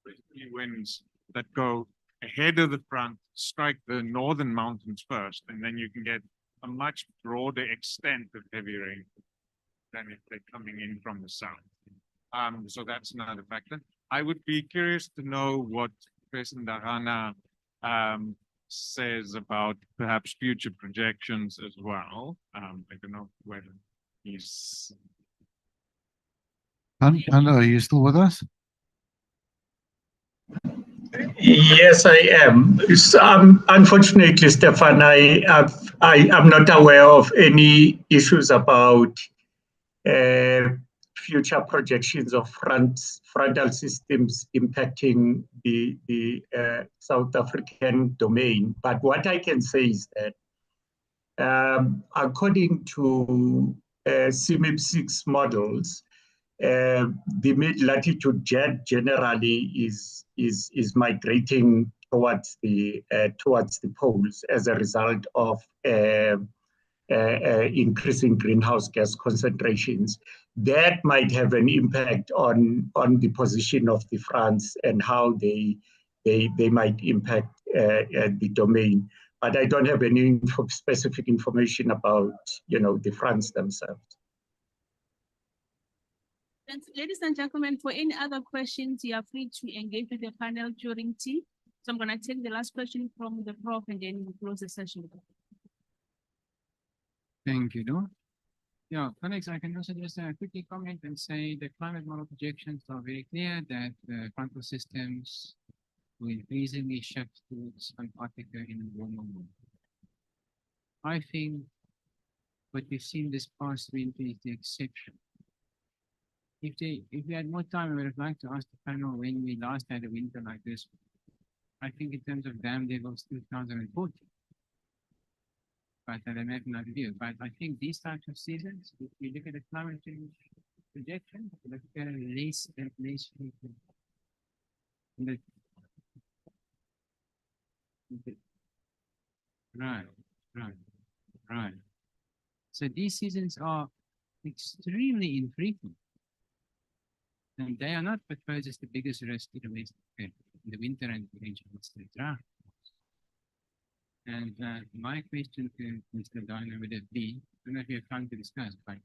basically winds that go ahead of the front strike the northern mountains first, and then you can get a much broader extent of heavy rain than if they're coming in from the south. So that's another factor. I would be curious to know what President Ndagana says about perhaps future projections as well. I don't know whether he's. Hello, are you still with us? Yes, I am. Unfortunately, Stefan, I'm not aware of any issues about future projections of frontal systems impacting the South African domain. But what I can say is that according to CMIP6 models, the mid-latitude jet generally is migrating towards the poles as a result of increasing greenhouse gas concentrations. That might have an impact on the position of the fronts and how they might impact the domain. But I don't have any specific information about the fronts themselves. Ladies and gentlemen, for any other questions, you are free to engage with the panel during tea. So I'm going to take the last question from the prof and then we'll close the session. Thank you, Dawn. Yeah, colleagues, I can also just quickly comment and say the climate model projections are very clear that the frontal systems will increasingly shift towards Antarctica in a warmer world. I think what we've seen this past winter is the exception. If we had more time, I would have liked to ask the panel when we last had a winter like this. I think in terms of dam levels, 2014. But I don't have another view. But I think these types of seasons, if you look at the climate change projection, look at less and less frequent. Right. So these seasons are extremely infrequent. And they are not what poses the biggest risk to the West in the winter and potential drought. And my question to Mr. Diner would have been, I don't know if you have time to discuss, but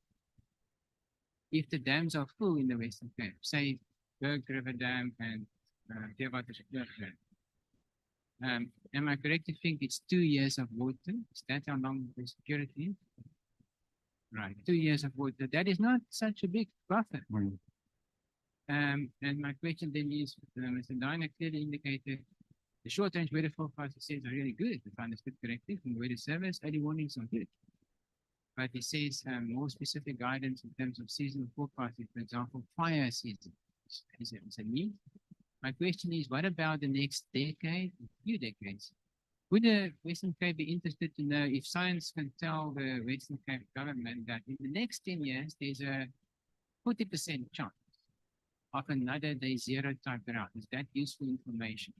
if the dams are full in the Western Cape, say Berg River Dam and Theewaterskloof Dam, am I correct to think it's 2 years of water? Is that how long the security is? Right, 2 years of water. That is not such a big buffer. And my question then is, Mr. Diner clearly indicated the short-range weather forecast he says are really good, if I understood correctly, from the weather service, early warnings are good. But he says more specific guidance in terms of seasonal forecasting, for example, fire season is a need. My question is, what about the next decade, a few decades? Would the Western Cape be interested to know if science can tell the Western Cape government that in the next 10 years, there's a 40% chance of another day zero type drought? Is that useful information?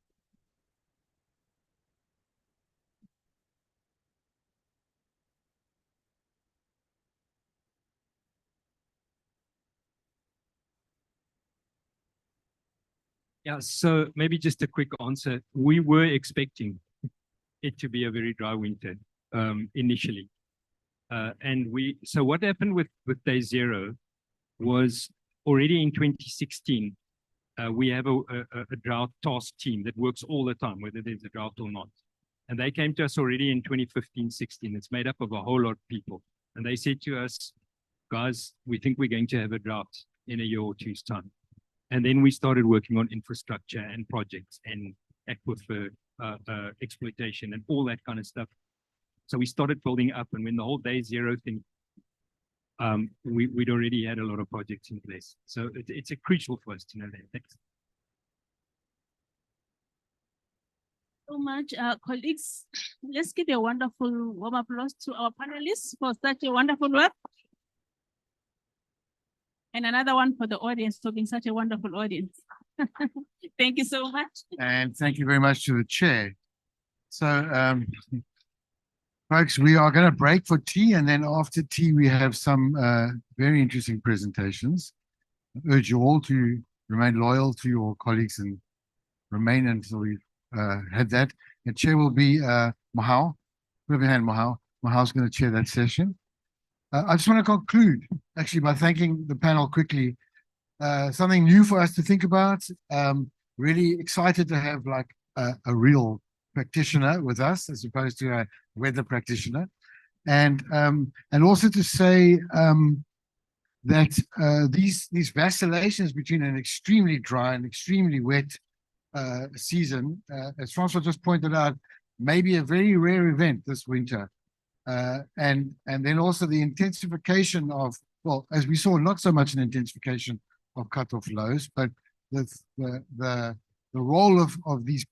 Yeah, so maybe just a quick answer. We were expecting it to be a very dry winter initially. So what happened with day zero was already in 2016, we have a drought task team that works all the time, whether there's a drought or not. And they came to us already in 2015-16. It's made up of a whole lot of people. And they said to us, guys, we think we're going to have a drought in a year or two's time. And then we started working on infrastructure and projects and aquifer exploitation and all that kind of stuff. So we started building up, and when the whole day zero thing, we'd already had a lot of projects in place. So it's a crucial for us to know that. Thanks. So much, colleagues. Let's give a wonderful warm applause to our panelists for such a wonderful work. And another one for the audience for being such a wonderful audience. Thank you so much. And thank you very much to the chair. So Folks, we are going to break for tea, and then after tea, we have some very interesting presentations. I urge you all to remain loyal to your colleagues and remain until we have that. The chair will be Mahal. Give a hand, Mahal. Mahal's going to chair that session. I just want to conclude actually by thanking the panel quickly. Something new for us to think about. Really excited to have like a real practitioner with us as opposed to a weather practitioner. And also to say that these vacillations between an extremely dry and extremely wet season, as Francois just pointed out, may be a very rare event this winter. And then also the intensification of, well, as we saw, not so much an intensification of cutoff lows, but the role of these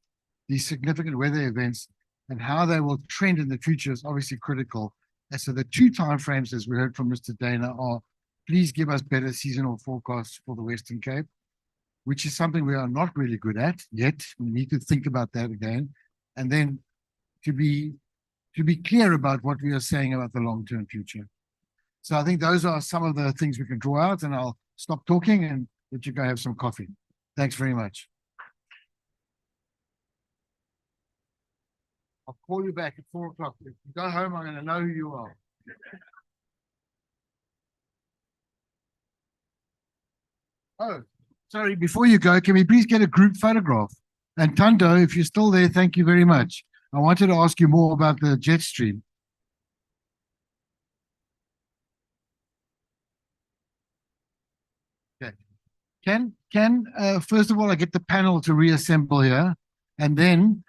significant weather events and how they will trend in the future is obviously critical. And so the two timeframes, as we heard from Mr. Dana, are please give us better seasonal forecasts for the Western Cape, which is something we are not really good at yet. We need to think about that again. And then to be clear about what we are saying about the long-term future. So I think those are some of the things we can draw out, and I'll stop talking and let you go have some coffee. Thanks very much. I'll call you back at 4 o'clock. If you go home, I'm going to know who you are. Oh, sorry, before you go, can we please get a group photograph? And Tando, if you're still there, thank you very much. I wanted to ask you more about the jet stream. Okay. Can first of all, I get the panel to reassemble here, and then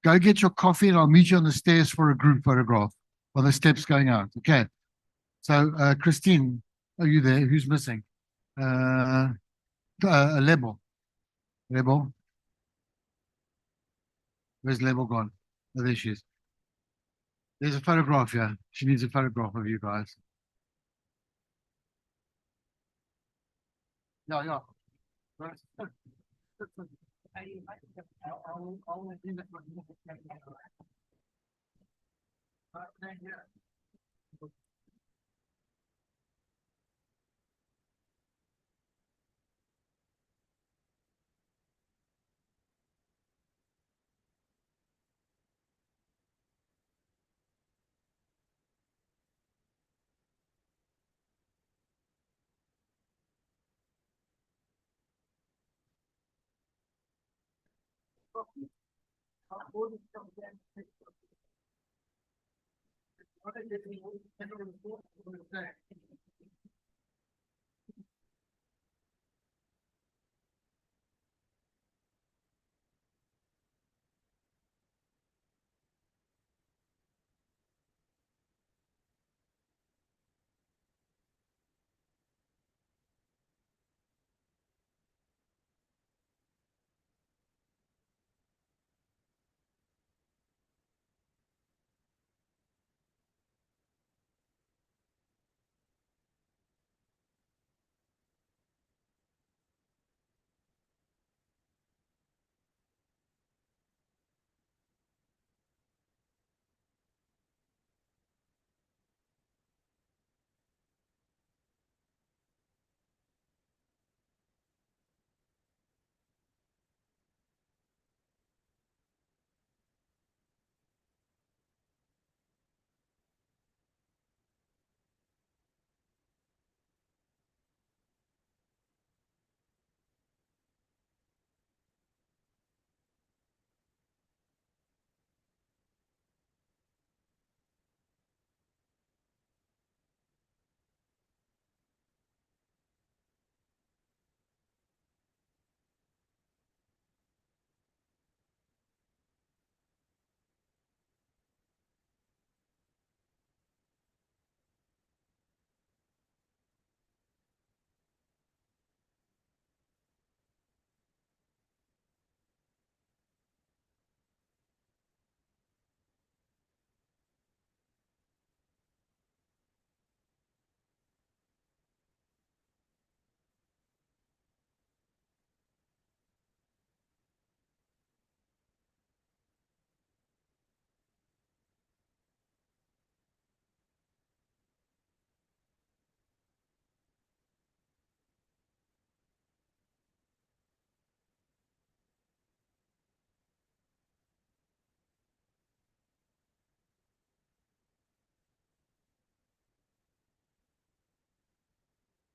go get your coffee and I'll meet you on the stairs for a group photograph on the steps going out. Okay. So, Christine, are you there? Who's missing? Lebo. Lebo. Where's Lebo gone? Oh, there she is. There's a photograph here. She needs a photograph of you guys. Yeah, yeah.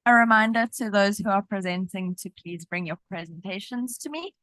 A reminder to those who are presenting to please bring your presentations to me.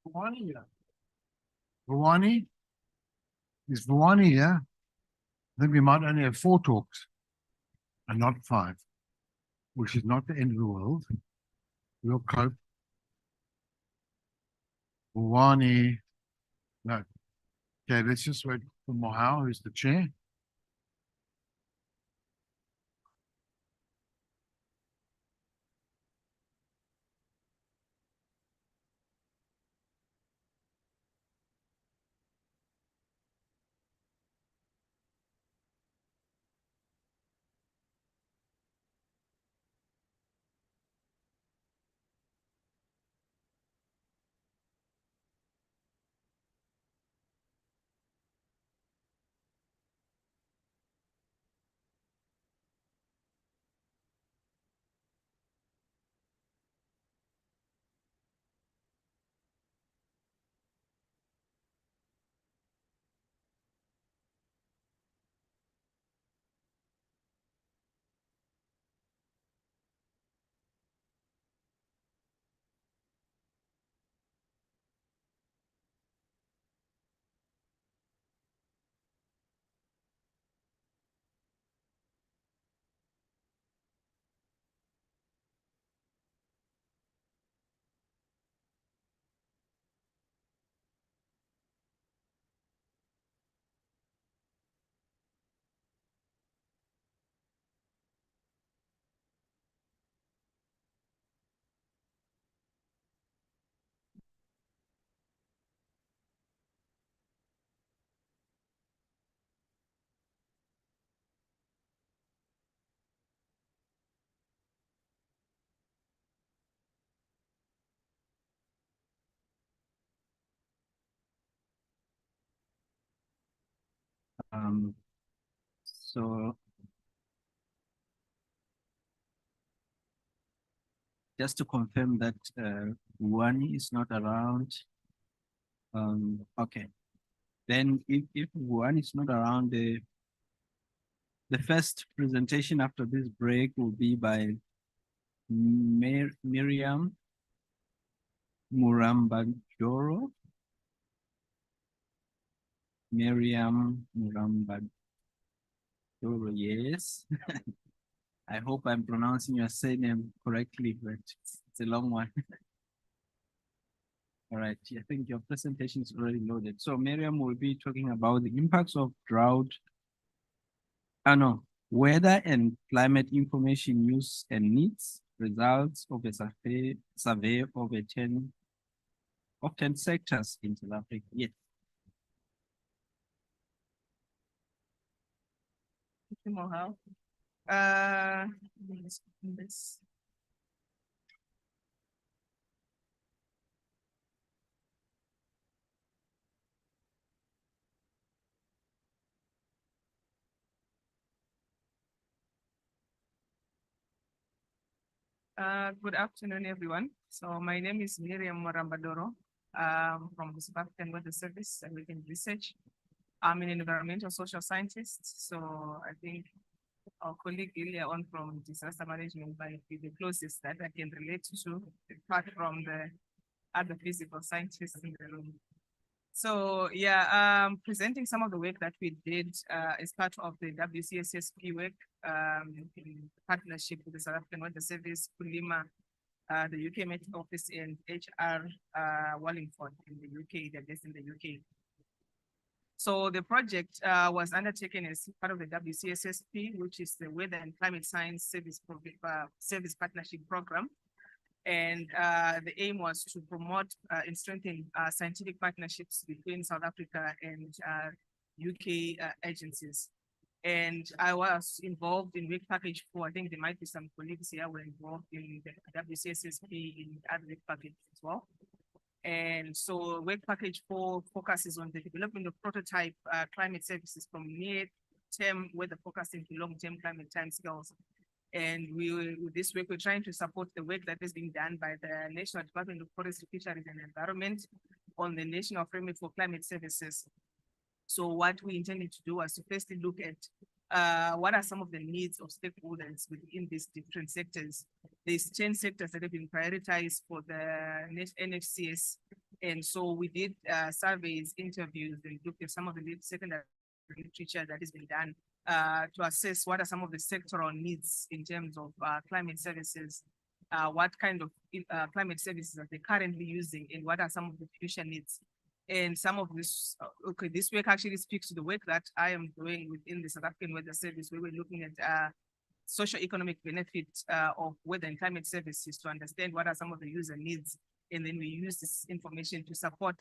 Vuani here? Vuani? Is Vuani here? Then we might only have 4 talks and not 5, which is not the end of the world. We'll cope. Vuani. No. Okay, let's just wait for Mohau, who's the chair. So just to confirm that one is not around. Okay. Then if one is not around, the first presentation after this break will be by Miriam Murambadoro. Miriam Murambadoro, yes. I hope I'm pronouncing your surname correctly, but it's a long one. All right, I think your presentation is already loaded. So Miriam will be talking about the impacts of drought, weather and climate information use and needs, results of a survey of 10 sectors in South Africa. Yes. Thank you, Mohau. Let's open this. Good afternoon, everyone. So my name is Miriam Morambadoro from the South African Weather Service and Weekend Research. I'm an environmental social scientist, so I think our colleague earlier on from disaster management might be the closest that I can relate to, apart from the other physical scientists in the room. So yeah, presenting some of the work that we did as part of the WCSSP work in partnership with the South African Weather Service, Kulima, the UK Met Office, and HR Wallingford in the UK, they're based in the UK. So the project was undertaken as part of the WCSSP, which is the Weather and Climate Science Service Partnership Program. And the aim was to promote and strengthen scientific partnerships between South Africa and UK agencies. And I was involved in work package 4. I think there might be some colleagues here who were involved in the WCSSP in other work packages as well. And so work package 4 focuses on the development of prototype climate services from near-term weather forecasting to long-term climate timescales. And with this work, we're trying to support the work that is being done by the National Department of Forestry, Fisheries and Environment on the National Framework for Climate Services. So what we intended to do was to firstly look at what are some of the needs of stakeholders within these different sectors. There's 10 sectors that have been prioritized for the NFCS And so we did surveys, interviews, and looked at some of the secondary literature that has been done to assess what are some of the sectoral needs in terms of climate services, what kind of climate services are they currently using, and what are some of the future needs. And some of this, this work actually speaks to the work that I am doing within the South African Weather Service, where we're looking at socio-economic benefits of weather and climate services to understand what are some of the user needs. And then we use this information to support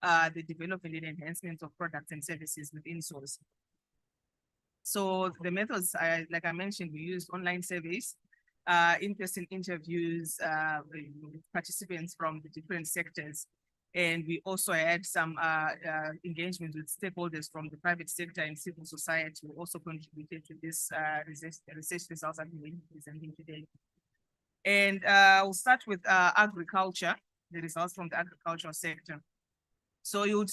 the development and enhancement of products and services within SASREAX. So the methods, like I mentioned, we used online surveys, in-person interviews with participants from the different sectors. And we also had some engagements with stakeholders from the private sector and civil society who also contributed to this research results that we're presenting today. And we'll start with agriculture, the results from the agricultural sector. So you would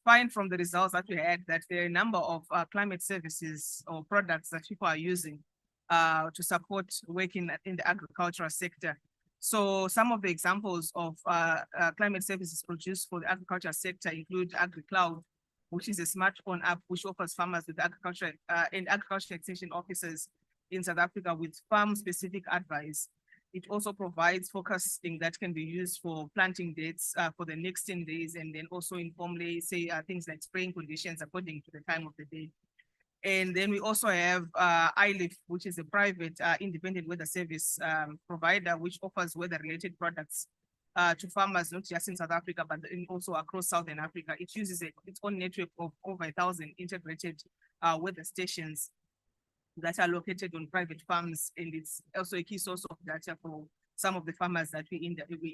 find from the results that we had that there are a number of climate services or products that people are using to support working in the agricultural sector. So some of the examples of climate services produced for the agricultural sector include AgriCloud, which is a smartphone app which offers farmers with agriculture and agriculture extension officers in South Africa with farm-specific advice. It also provides forecasting that can be used for planting dates for the next 10 days, and then also informally say things like spraying conditions according to the time of the day. And then we also have iLIF, which is a private independent weather service provider, which offers weather-related products to farmers, not just in South Africa, but also across Southern Africa. It uses its own network of over 1,000 integrated weather stations that are located on private farms, and it's also a key source of data for some of the farmers that we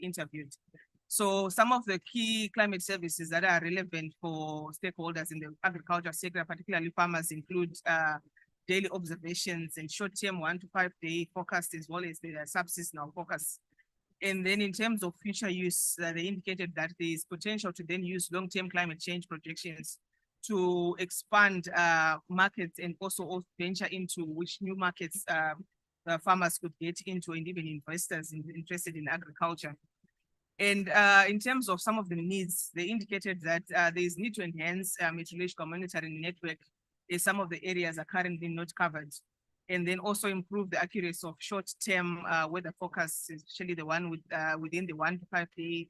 interviewed. So some of the key climate services that are relevant for stakeholders in the agriculture sector, particularly farmers, include daily observations and short-term 1 to 5 day forecast, as well as the subseasonal forecast. And then in terms of future use, they indicated that there is potential to then use long-term climate change projections to expand markets and also venture into which new markets farmers could get into, and even investors interested in agriculture. And in terms of some of the needs, they indicated that there is need to enhance meteorological monitoring network as some of the areas are currently not covered. And then also improve the accuracy of short-term weather forecasts, especially the one within the 1 to 5 day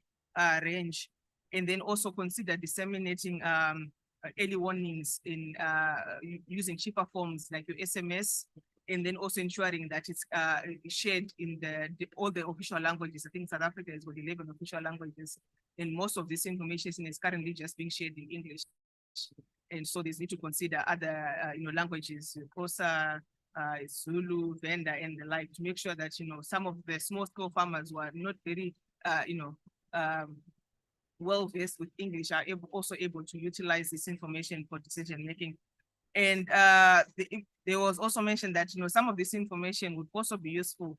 range. And then also consider disseminating early warnings in using cheaper forms like your SMS, and then also ensuring that it's shared in all the official languages. I think South Africa has got 11 official languages, and most of this information is currently just being shared in English. And so there's need to consider other languages, Xhosa, Zulu, Venda, and the like, to make sure that some of the small-scale farmers who are not very well versed with English are also able to utilize this information for decision making. And there was also mentioned that some of this information would also be useful,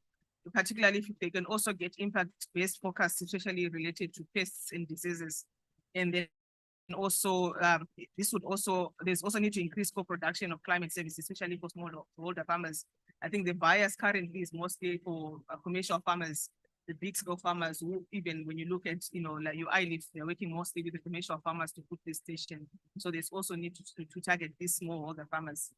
particularly if they can also get impact-based forecasts, especially related to pests and diseases. And then also there's also need to increase co-production of climate services, especially for smallholder farmers. I think the bias currently is mostly for commercial farmers, the big scale farmers who, even when you look at, like your iLIF, they're working mostly with the commercial farmers to put this station. So there's also need to target these smallholder farmers.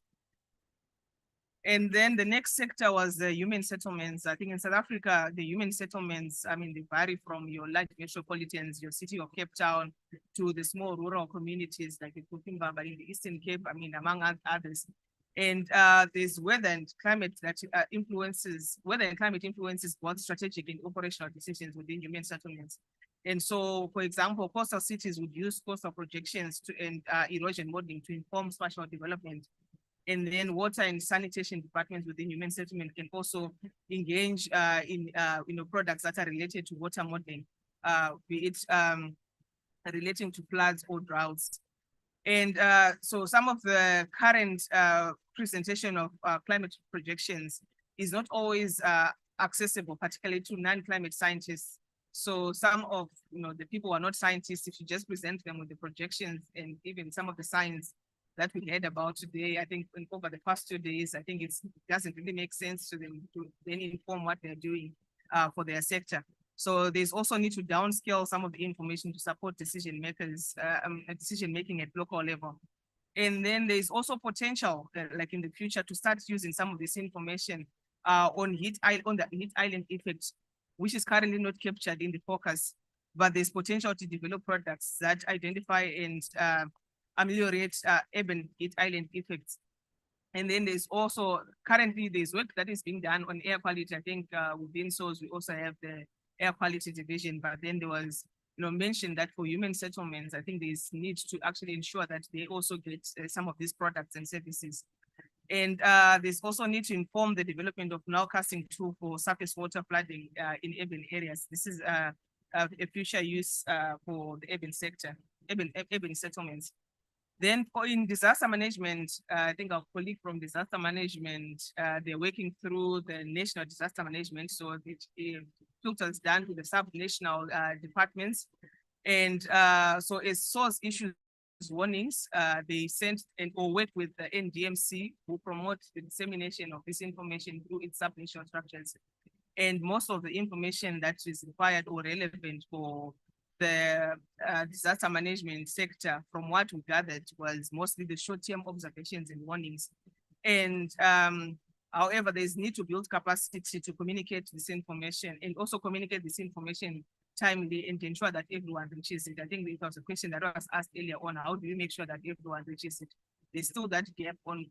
And then the next sector was the human settlements. I think in South Africa, the human settlements, they vary from your large metropolitans, your city of Cape Town, to the small rural communities like the Kupimbaba in the Eastern Cape, among others. And there's weather and climate influences both strategic and operational decisions within human settlements. And so, for example, coastal cities would use coastal projections and erosion modeling to inform spatial development. And then water and sanitation departments within human settlement can also engage in products that are related to water modeling, be it relating to floods or droughts. And so some of the current presentation of climate projections is not always accessible, particularly to non-climate scientists. So some of the people who are not scientists, if you just present them with the projections and even some of the science that we heard about today, I think over the past 2 days, I think it doesn't really make sense to them to then inform what they're doing for their sector. So there's also need to downscale some of the information to support decision makers, decision making at local level. And then there's also potential, like in the future, to start using some of this information on the heat island effect, which is currently not captured in the focus, but there's potential to develop products that identify and ameliorate urban heat island effects. And then there's also, currently there's work that is being done on air quality. I think within SOS, we also have the air quality division, but then there was mentioned that for human settlements, I think there's need to actually ensure that they also get some of these products and services. And there's also need to inform the development of nowcasting tool for surface water flooding in urban areas. This is a future use for the urban sector, urban settlements. Then in disaster management, I think our colleague from disaster management, they're working through the national disaster management. So it filters down to the sub-national departments. And so as source issues warnings, they sent or work with the NDMC, who promote the dissemination of this information through its sub-national structures. And most of the information that is required or relevant for the disaster management sector, from what we gathered, was mostly the short-term observations and warnings. And however, there's need to build capacity to communicate this information and also communicate this information timely and ensure that everyone reaches it. I think it was a question that was asked earlier on, how do we make sure that everyone reaches it? There's still that gap on,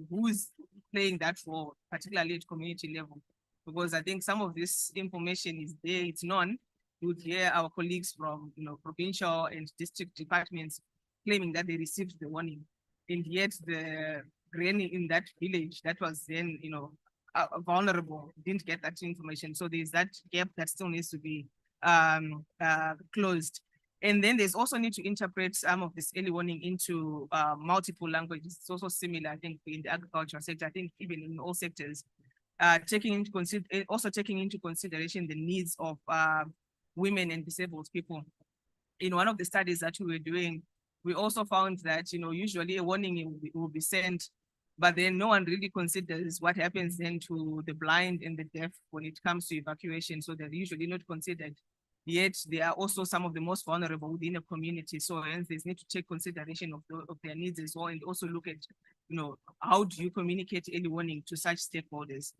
who's playing that role, particularly at community level. Because I think some of this information is there, it's known. You would hear our colleagues from provincial and district departments claiming that they received the warning, and yet the granny in that village that was then vulnerable didn't get that information. So there's that gap that still needs to be closed. And then there's also need to interpret some of this early warning into multiple languages. It's also similar, I think, in the agricultural sector. I think even in all sectors, taking into consideration the needs of women and disabled people. In one of the studies that we were doing, we also found that usually a warning will be sent, but then no one really considers what happens then to the blind and the deaf when it comes to evacuation. So they're usually not considered. Yet they are also some of the most vulnerable within a community. So hence there's need to take consideration of their needs as well, and also look at how do you communicate early warning to such stakeholders.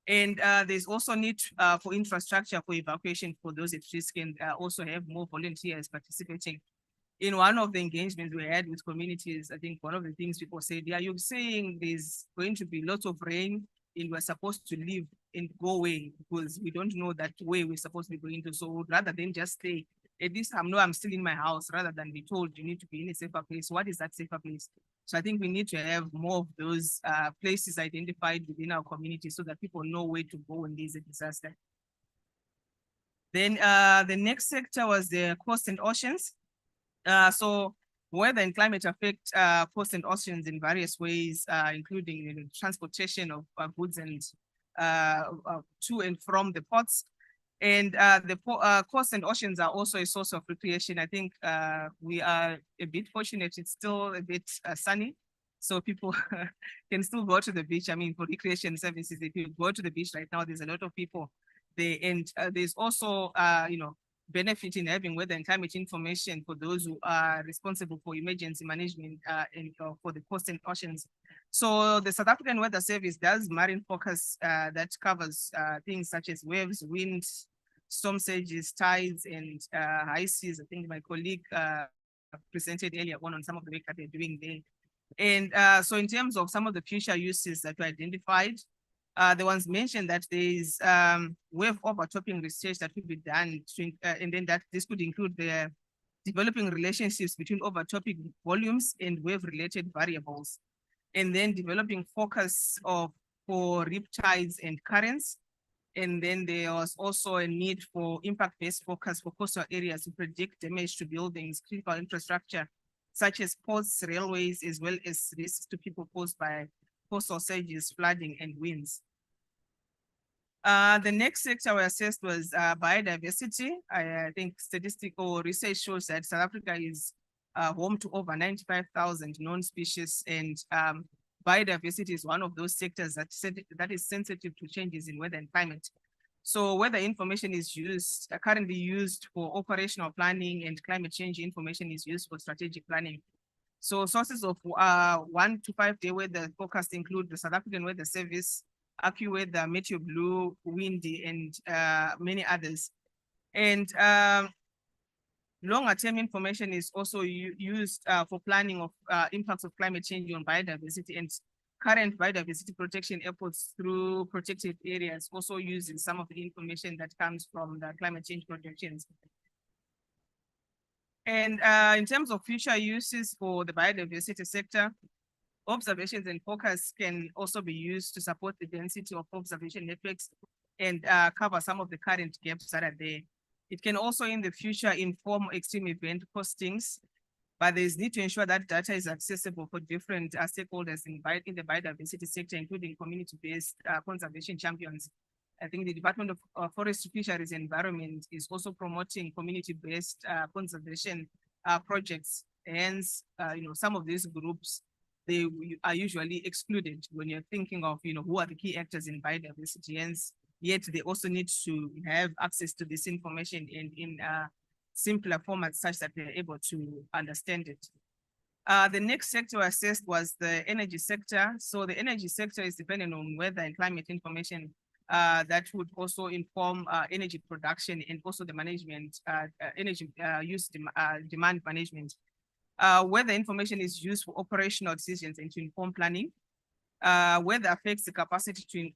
And there's also need for infrastructure for evacuation for those at risk, and also have more volunteers participating. In one of the engagements we had with communities, I think one of the things people said, yeah, you're saying there's going to be lots of rain and we're supposed to leave and go away because we don't know that way we're supposed to be going to. So rather than just stay, at least I know I'm still in my house, rather than be told you need to be in a safer place. What is that safer place? So I think we need to have more of those places identified within our community so that people know where to go when there's a disaster. Then the next sector was the coast and oceans. So weather and climate affect coast and oceans in various ways, including transportation of goods and to and from the ports. And the coast and oceans are also a source of recreation. I think we are a bit fortunate. It's still a bit sunny, so people can still go to the beach. I mean, for recreation services, if you go to the beach right now, there's a lot of people there. And there's also, benefit in having weather and climate information for those who are responsible for emergency management and for the coast and oceans. So the South African Weather Service does marine focus that covers things such as waves, winds, storm surges, tides, and high seas. I think my colleague presented earlier on some of the work that they're doing there. And so in terms of some of the future uses that were identified, the ones mentioned that there is wave overtopping research that will be done, and then that this could include the developing relationships between overtopping volumes and wave-related variables, and then developing focus for riptides and currents. And then there was also a need for impact-based focus for coastal areas to predict damage to buildings, critical infrastructure, such as ports, railways, as well as risks to people posed by coastal surges, flooding, and winds. The next sector we assessed was biodiversity. I think statistical research shows that South Africa is home to over 95,000 known species, and biodiversity is one of those sectors that is sensitive to changes in weather and climate. So weather information is currently used for operational planning, and climate change information is used for strategic planning. So sources of 1 to 5 day weather forecast include the South African Weather Service, AccuWeather, Meteo Blue, Windy, and many others. And longer term information is also used for planning of impacts of climate change on biodiversity, and current biodiversity protection efforts through protected areas also using some of the information that comes from the climate change projections. And in terms of future uses for the biodiversity sector, observations and forecasts can also be used to support the density of observation networks and cover some of the current gaps that are there. It can also in the future inform extreme event costings, but there is need to ensure that data is accessible for different stakeholders in the biodiversity sector, including community-based conservation champions. I think the Department of Forestry, Fisheries and Environment is also promoting community-based conservation projects. Hence, some of these groups, they are usually excluded when you're thinking of, who are the key actors in biodiversity. Hence, yet they also need to have access to this information in simpler formats such that they're able to understand it. The next sector assessed was the energy sector. So the energy sector is dependent on weather and climate information that would also inform energy production and also the management, energy use demand management. Weather information is used for operational decisions and to inform planning. Weather affects the capacity to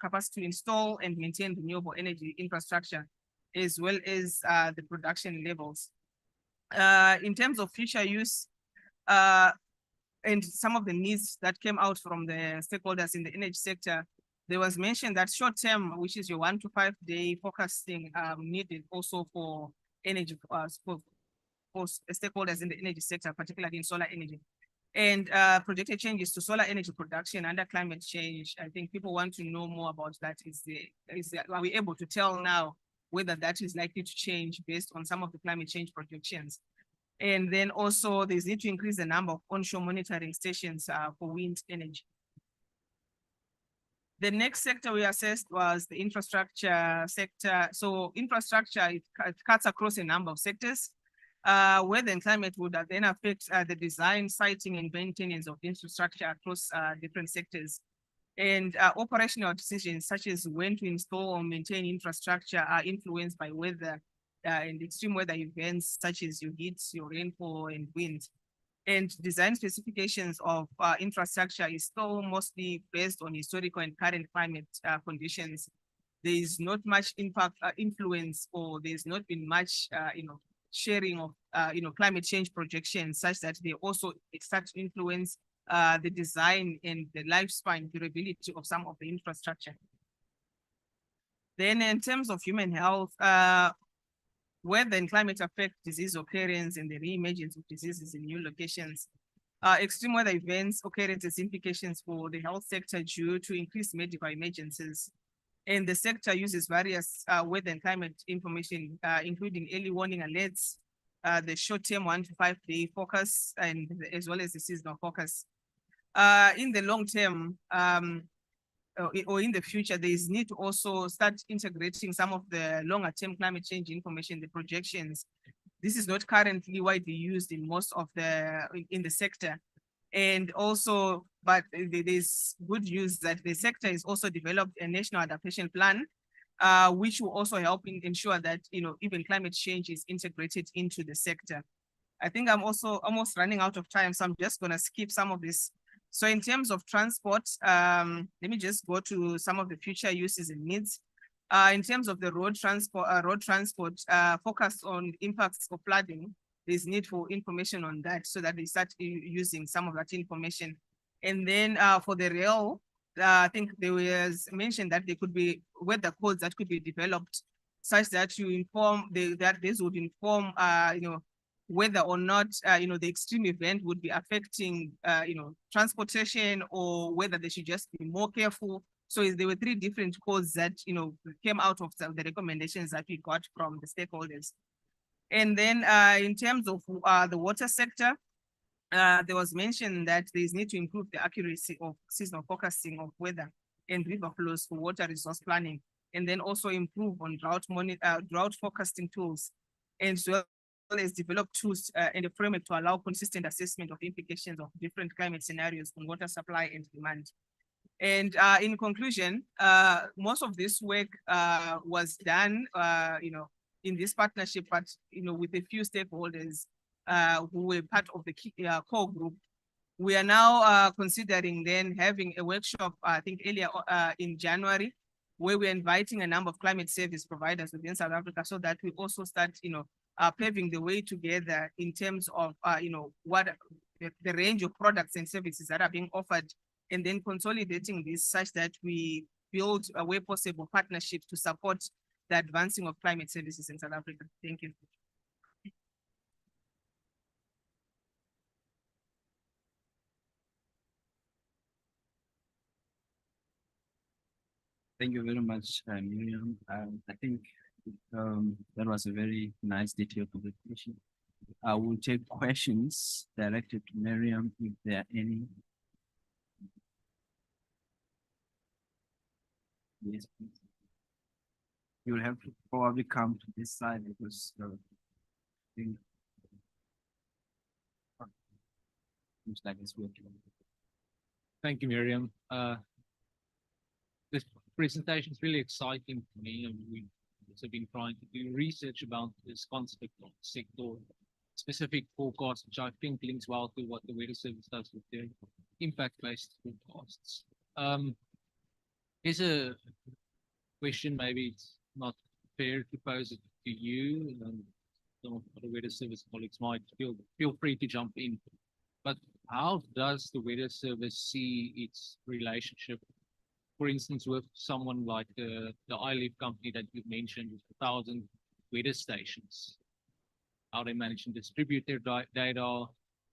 capacity to install and maintain renewable energy infrastructure, as well as the production levels. In terms of future use, and some of the needs that came out from the stakeholders in the energy sector, there was mentioned that short term, which is your 1 to 5 day forecasting, needed also for energy for stakeholders in the energy sector, particularly in solar energy. And projected changes to solar energy production under climate change. I think people want to know more about that. Are we able to tell now whether that is likely to change based on some of the climate change projections? And then also there's need to increase the number of onshore monitoring stations for wind energy. The next sector we assessed was the infrastructure sector. So infrastructure, it cuts across a number of sectors. Weather and climate would then affect the design, siting, and maintenance of infrastructure across different sectors. And operational decisions such as when to install or maintain infrastructure are influenced by weather and extreme weather events such as your heat, your rainfall, and wind. And design specifications of infrastructure is still mostly based on historical and current climate conditions. There is not much influence, or there's not been much, sharing of, climate change projections, such that they also start to influence the design and the lifespan durability of some of the infrastructure. Then in terms of human health, weather and climate affect disease occurrence and the reemergence of diseases in new locations. Extreme weather events occurrences implications for the health sector due to increased medical emergencies. And the sector uses various weather and climate information, including early warning alerts, the short-term 1 to 5 day focus, and as well as the seasonal focus. In the long term, or in the future, there is need to also start integrating some of the longer term climate change information, the projections. This is not currently widely used in most of in the sector. And also, but there's good news that the sector has also developed a national adaptation plan, which will also help ensure that, even climate change is integrated into the sector. I think I'm also almost running out of time, so I'm just gonna skip some of this. So in terms of transport, let me just go to some of the future uses and needs. In terms of the road transport, focused on impacts of flooding, there's need for information on that so that they start using some of that information. And then for the rail, I think there was mentioned that there could be weather codes that could be developed such that you inform that this would inform, whether or not, the extreme event would be affecting, transportation, or whether they should just be more careful. So there were 3 different codes that, came out of the recommendations that we got from the stakeholders. And then in terms of the water sector, there was mentioned that there is need to improve the accuracy of seasonal forecasting of weather and river flows for water resource planning. and then also improve on drought forecasting tools, and as well as develop tools and a framework to allow consistent assessment of the implications of different climate scenarios on water supply and demand. And in conclusion, most of this work was done, in this partnership, but with a few stakeholders who were part of the core group. We are now considering then having a workshop, I think earlier in January, where we're inviting a number of climate service providers within South Africa, so that we also start, paving the way together in terms of, what the range of products and services that are being offered, and then consolidating this such that we build where possible partnerships to support the advancing of climate services in South Africa. Thank you. Thank you very much, Miriam. I think that was a very nice detailed presentation. I will take questions directed to Miriam if there are any. Yes, please. You'll have to probably come to this side because I think looks like it's working. Thank you, Miriam. This presentation is really exciting for me, and we've also been trying to do research about this concept of sector-specific forecasts, which I think links well to what the Weather Service does with their impact-based forecasts. Here's a question, maybe it's not fair to pose it to you, and some of the Weather Service colleagues might feel free to jump in. But how does the Weather Service see its relationship, for instance, with someone like the iLeaf company that you mentioned, with 1,000 weather stations? How they manage to distribute their data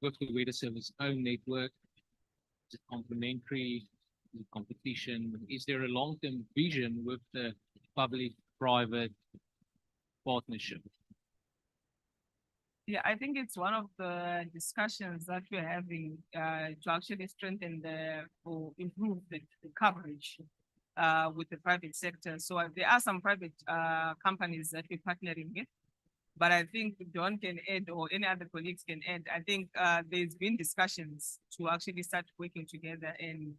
with the Weather Service own network? Is it complementary? Is it competition? Is there a long-term vision with the public-private partnership? Yeah, I think it's one of the discussions that we're having to actually strengthen or improve the coverage with the private sector. So there are some private companies that we're partnering with, but I think Don can add, or any other colleagues can add. I think there's been discussions to actually start working together. And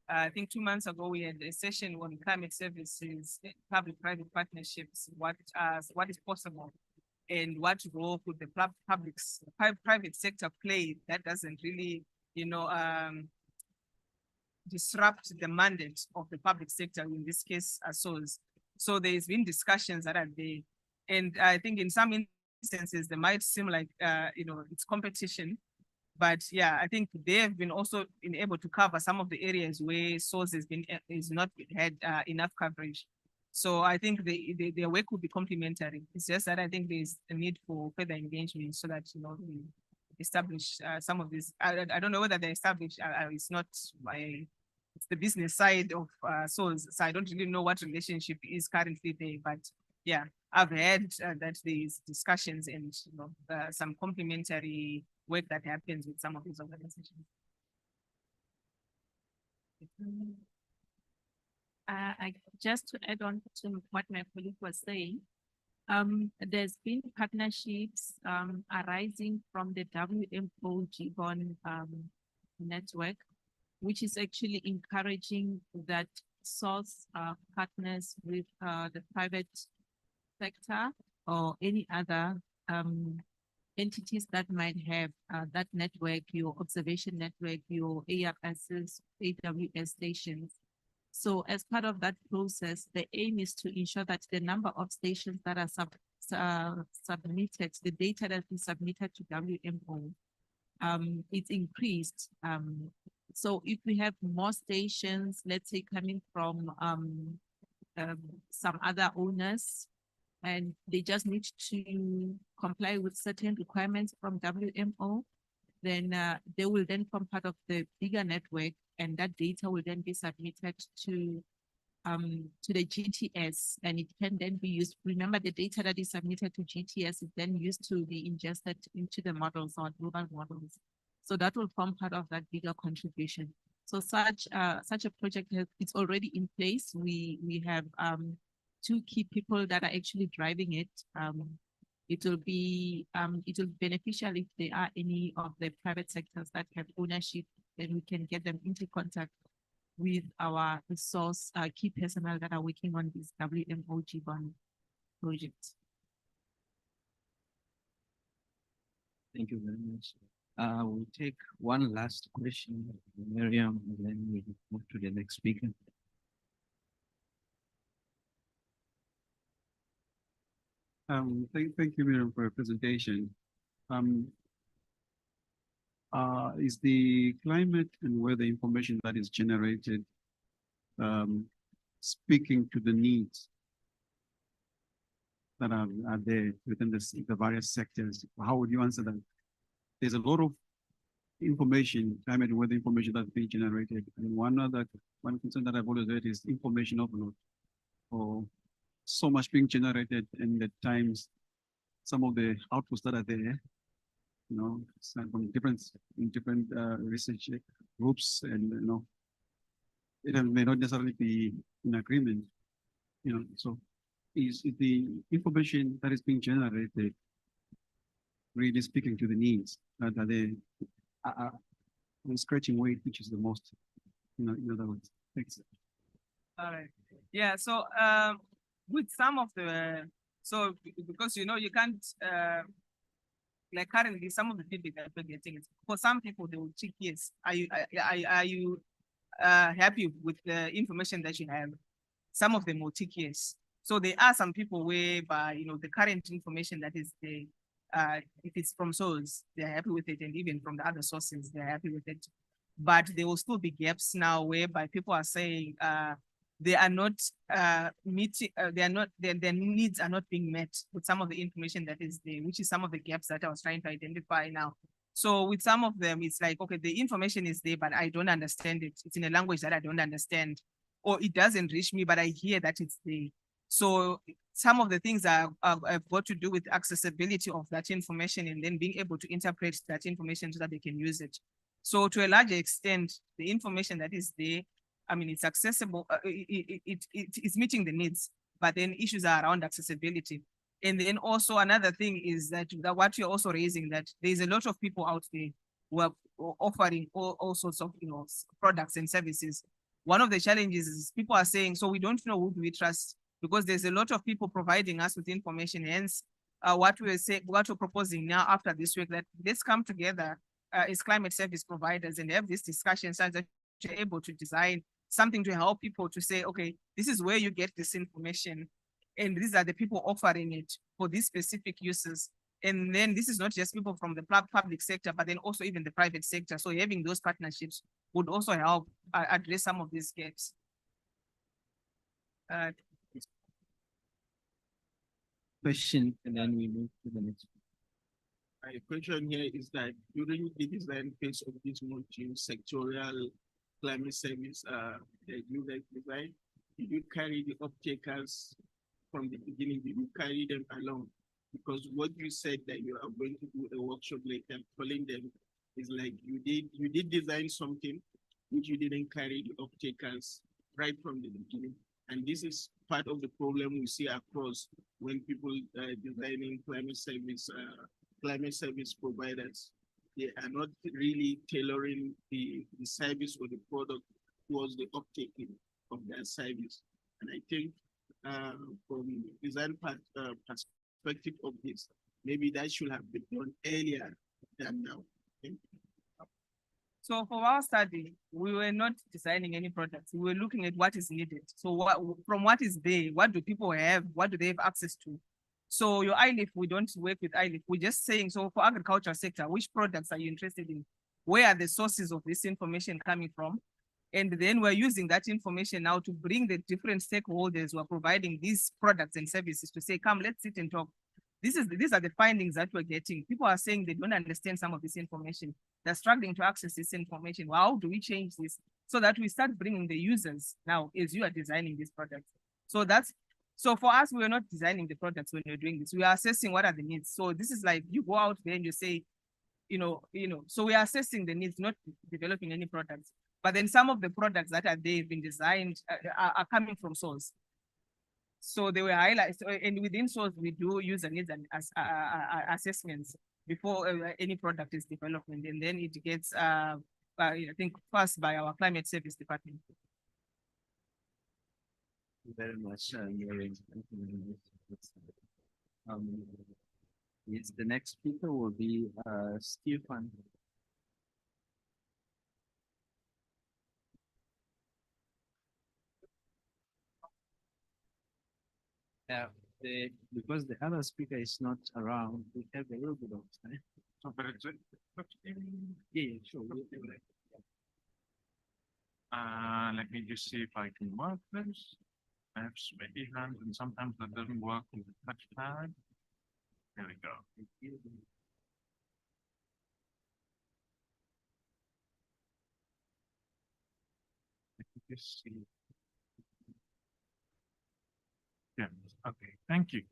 I think 2 months ago, we had a session on climate services, public-private partnerships, what is possible, and what role could the private sector play that doesn't really, disrupt the mandate of the public sector, in this case, SOS. So there's been discussions that are there. And I think in some instances, they might seem like, it's competition. But yeah, I think they have been also been able to cover some of the areas where SOS is not had enough coverage. So I think their work would be complementary. It's just that I think there's a need for further engagement so that, we establish some of these. I don't know whether they're established. It's not it's the business side of SOS. So I don't really know what relationship is currently there. But yeah, I've heard that there's discussions and, some complementary work that happens with some of these organizations. Just to add on to what my colleague was saying, there's been partnerships arising from the WMO GBON network, which is actually encouraging that SOS partners with the private sector or any other entities that might have that network, your observation network, your ARSs, AWS stations. So as part of that process, the aim is to ensure that the number of stations that are submitted, the data that is submitted to WMO, is increased. So if we have more stations, let's say coming from some other owners, and they just need to comply with certain requirements from WMO, then they will then form part of the bigger network, and that data will then be submitted to the GTS, and it can then be used. Remember, the data that is submitted to GTS is then used to be ingested into the models or global models. So that will form part of that bigger contribution. So such a project it's already in place. We have two key people that are actually driving it. It will be beneficial if there are any of the private sectors that have ownership, then we can get them into contact with our resource key personnel that are working on this WMOG bond project. Thank you very much. We'll take one last question, Miriam, and then we move to the next speaker. Thank you, Miriam, for your presentation. Is the climate and weather information that is generated speaking to the needs that are there within the various sectors? How would you answer that? There's a lot of information, climate and weather information that's being generated. And one concern that I've always heard is information overload. Or so much being generated, and at times some of the outputs that are there, from different research groups, and it may not necessarily be in agreement. So is the information that is being generated really speaking to the needs that are there? Scratching weight, which is the most, in other words. Thanks. All right. Yeah. So with some of the because you can't like currently some of the feedback that we're getting is for some people they will check yes. Are you happy with the information that you have? Some of them will tick yes. So there are some people whereby the current information that is there, if it's from source, they're happy with it, and even from the other sources, they're happy with it. But there will still be gaps now whereby people are saying they are not meeting, their needs are not being met with some of the information that is there, which is some of the gaps that I was trying to identify now. So with some of them, it's like, okay, the information is there, but I don't understand it. It's in a language that I don't understand, or it doesn't reach me, but I hear that it's there. So some of the things have got to do with accessibility of that information and then being able to interpret that information so that they can use it. So to a larger extent, the information that is there, I mean, it's accessible, it's meeting the needs, but then issues are around accessibility. And then also another thing is that what you're also raising, that there's a lot of people out there who are offering all sorts of products and services. One of the challenges is people are saying, so we don't know who do we trust, because there's a lot of people providing us with information. Hence, what we're proposing now after this week, that let's come together as climate service providers and have this discussion so that you're able to design something to help people to say, okay, this is where you get this information, and these are the people offering it for these specific uses. And then this is not just people from the public sector, but then also even the private sector. So having those partnerships would also help address some of these gaps. Question, and then we move to the next. My question here is that during the design phase of this multi-sectorial climate service that you guys design, did you carry the off-takers from the beginning? Did you carry them along? Because what you said that you are going to do a workshop later, calling them is like you did design something which you didn't carry the off-takers right from the beginning. And this is part of the problem we see across when people designing climate service providers. They are not really tailoring the service or the product towards the uptaking of their service. And I think from design perspective of this, maybe that should have been done earlier than now. Okay? So for our study, we were not designing any products. We were looking at what is needed. So from what is there, what do people have? What do they have access to? So your ILIF, we don't work with ILIF. We're just saying, so for agriculture sector, which products are you interested in? Where are the sources of this information coming from? And then we're using that information now to bring the different stakeholders who are providing these products and services to say, come, let's sit and talk. These are the findings that we're getting. People are saying they don't understand some of this information. They're struggling to access this information. Well, how do we change this so that we start bringing the users now as you are designing these products? So for us, we are not designing the products when we're doing this. We are assessing what are the needs. So this is like you go out there and you say, so we are assessing the needs, not developing any products. But then some of the products that are there have been designed are coming from source. So they were highlighted, and within SOS, we do user needs and assessments before any product is developed, and then it gets, I think, passed by our climate service department. Thank you very much, Mary. Yes, the next speaker will be Stefan. Because the other speaker is not around, we have a little bit of time. So, but it's Yeah, sure. let me just see if I can work this. I have sweaty hands and sometimes that doesn't work with the touchpad. There we go. Let me just see. Yeah, okay, thank you.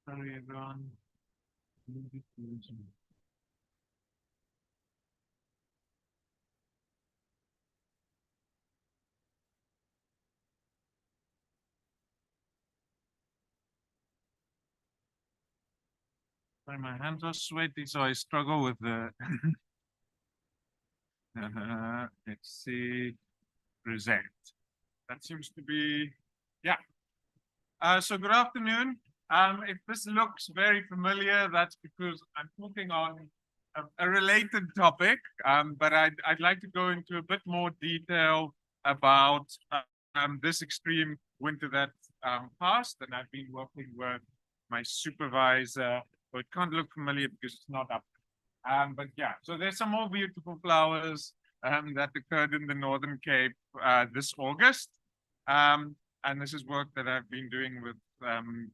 Sorry, everyone. Sorry, my hands are sweaty, so I struggle with the. Let's see, present. That seems to be, yeah. So good afternoon. If this looks very familiar, that's because I'm talking on a related topic, but I'd like to go into a bit more detail about this extreme winter that passed, and I've been working with my supervisor. So it can't look familiar because it's not up. But yeah, so there's some more beautiful flowers that occurred in the Northern Cape this August. And this is work that I've been doing with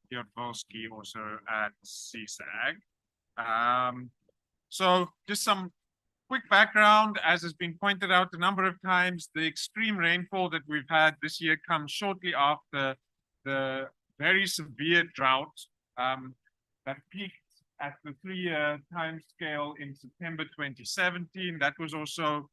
Piotr Volsky also at SASREAX. So just some quick background, as has been pointed out a number of times, the extreme rainfall that we've had this year comes shortly after the very severe drought that peaked at the 3-year time scale in September 2017. That was also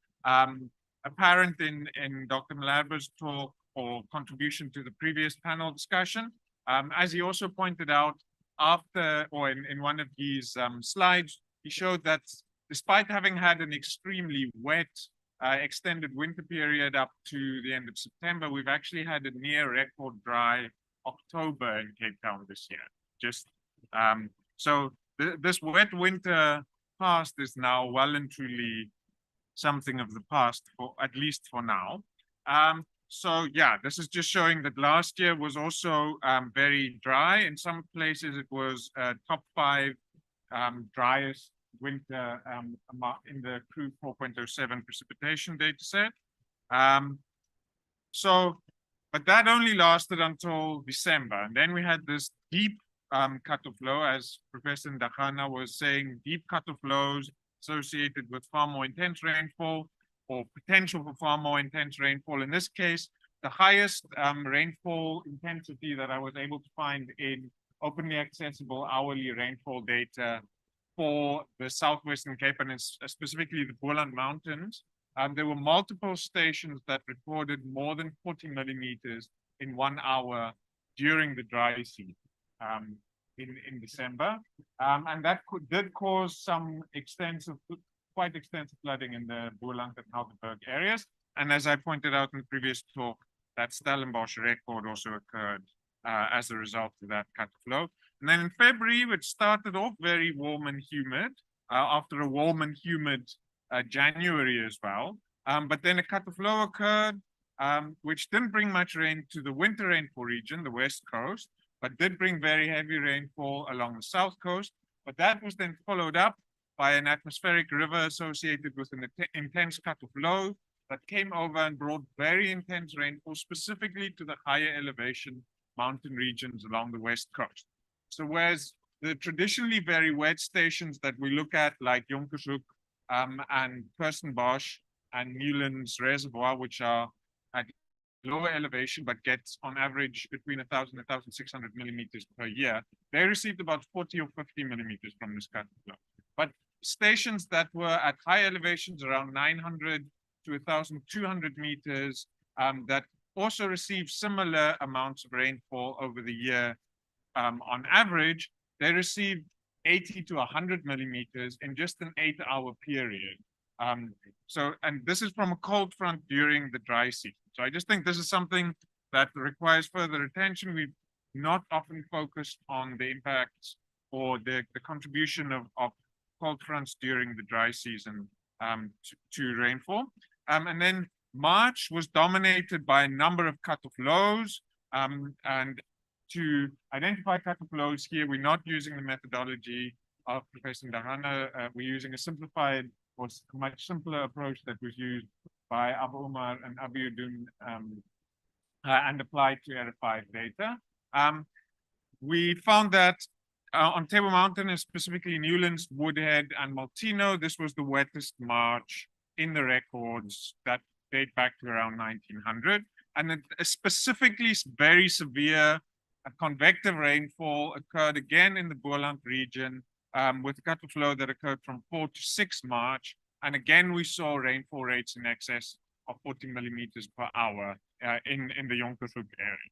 apparent in Dr. Malaba's talk or contribution to the previous panel discussion. As he also pointed out after, or in one of his slides, he showed that despite having had an extremely wet extended winter period up to the end of September, we've actually had a near record dry October in Cape Town this year. Just so this wet winter past is now well and truly something of the past, for at least for now. So yeah, this is just showing that last year was also very dry. In some places, it was top 5 driest winter in the Crew 4.07 precipitation data set. But that only lasted until December. And then we had this deep cutoff low, as Professor Ndagana was saying, deep cutoff lows associated with far more intense rainfall or potential for far more intense rainfall. In this case, the highest rainfall intensity that I was able to find in openly accessible hourly rainfall data for the Southwestern Cape and specifically the Boland Mountains. There were multiple stations that recorded more than 40 millimeters in 1 hour during the dry season in December. And that did cause some quite extensive flooding in the Boland and Helderberg areas. And as I pointed out in the previous talk, that Stellenbosch record also occurred as a result of that cutoff low. And then in February, it started off very warm and humid after a warm and humid January as well. But then a cutoff low occurred, which didn't bring much rain to the winter rainfall region, the West Coast, but did bring very heavy rainfall along the South Coast. But that was then followed up by an atmospheric river associated with an intense cutoff low that came over and brought very intense rainfall, specifically to the higher elevation mountain regions along the West Coast. So whereas the traditionally very wet stations that we look at, like Jonkershoek and Kirstenbosch and Newlands Reservoir, which are at lower elevation, but gets on average between 1,000 and 1,600 millimeters per year. They received about 40 or 50 millimeters from this cut flow. But stations that were at high elevations, around 900 to 1,200 meters, that also received similar amounts of rainfall over the year, on average, they received 80 to 100 millimeters in just an 8-hour period. And this is from a cold front during the dry season. So I just think this is something that requires further attention. We've not often focused on the impacts or the contribution of cold fronts during the dry season to rainfall. And then March was dominated by a number of cutoff lows. And to identify cutoff lows here, we're not using the methodology of Professor Ndahana. We're using a simplified or much simpler approach that was used by Abu Umar and Abiudun and applied to ERA5 data. We found that on Table Mountain, and specifically Newlands, Woodhead, and Maltino, this was the wettest March in the records that date back to around 1900. And then specifically very severe convective rainfall occurred again in the Boland region with cutoff flow that occurred from 4 to 6 March. And again, we saw rainfall rates in excess of 40 millimeters per hour in the Jonkershoek area.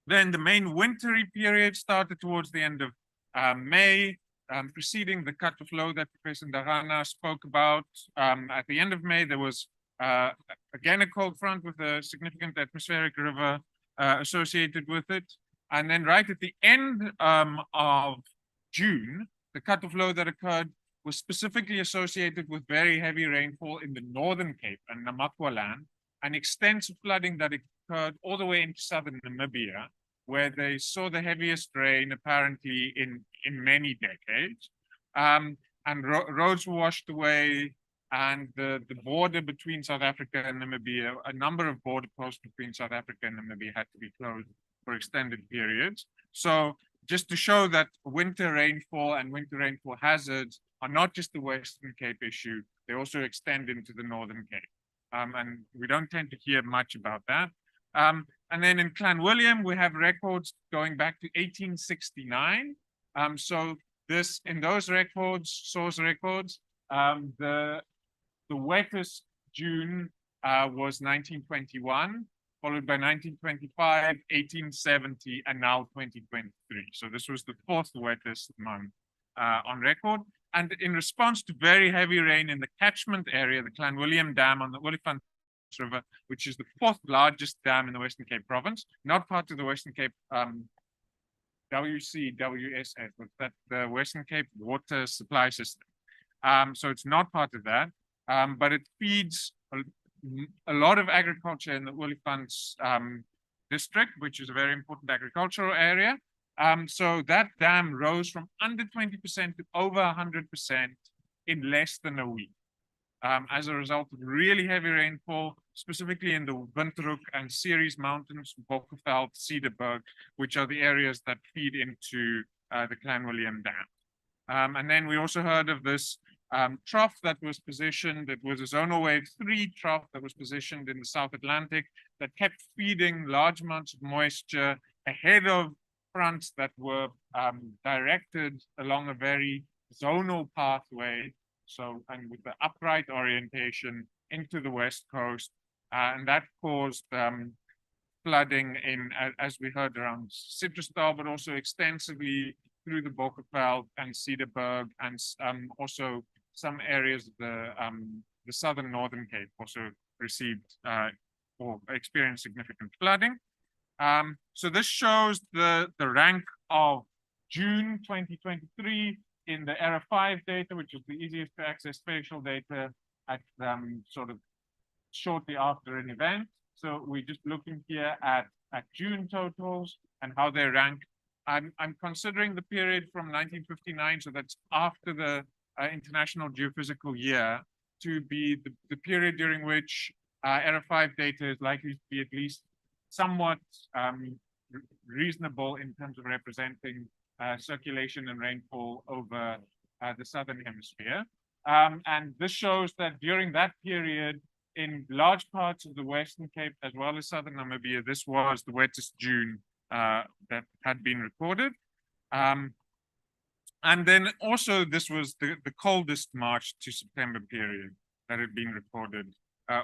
Then the main wintry period started towards the end of May, preceding the cutoff flow that Professor Ndahana spoke about. At the end of May, there was again a cold front with a significant atmospheric river associated with it. And then right at the end of June, the cutoff flow that occurred was specifically associated with very heavy rainfall in the Northern Cape and Namaqualand, and extensive flooding that occurred all the way into southern Namibia, where they saw the heaviest rain apparently in many decades. And roads were washed away, and the border between South Africa and Namibia, a number of border posts between South Africa and Namibia had to be closed for extended periods. So just to show that winter rainfall and winter rainfall hazards are not just the Western Cape issue, they also extend into the Northern Cape. And we don't tend to hear much about that. And then in Clanwilliam, we have records going back to 1869. So in those records, source records, the wettest June was 1921, followed by 1925, 1870, and now 2023. So this was the 4th wettest month on record. And in response to very heavy rain in the catchment area, the Clanwilliam Dam on the Olifant River, which is the 4th largest dam in the Western Cape province, not part of the Western Cape WCWSS, but that's the Western Cape Water Supply System. So it's not part of that, but it feeds a lot of agriculture in the Olifants district, which is a very important agricultural area. So that dam rose from under 20% to over 100% in less than a week. As a result of really heavy rainfall, specifically in the Windhoek and Ceres Mountains, Bokkerveld, Cedarburg, which are the areas that feed into the Clanwilliam Dam. And then we also heard of this trough that was positioned. It was a zonal wave 3 trough that was positioned in the South Atlantic that kept feeding large amounts of moisture ahead of fronts that were directed along a very zonal pathway. So, and with the upright orientation into the West Coast, and that caused flooding in, as we heard, around Citrusdal, but also extensively through the Bokkerveld and Cedarburg, and also some areas of the southern Northern Cape also received or experienced significant flooding. So this shows the rank of June 2023 in the ERA5 data, which is the easiest to access spatial data at sort of shortly after an event. So we're just looking here at June totals and how they rank. I'm considering the period from 1959, so that's after the International Geophysical Year, to be the period during which ERA5 data is likely to be at least somewhat reasonable in terms of representing circulation and rainfall over the southern hemisphere. And this shows that during that period, in large parts of the Western Cape as well as southern Namibia, this was the wettest June that had been recorded. And then also this was the coldest March to September period that had been recorded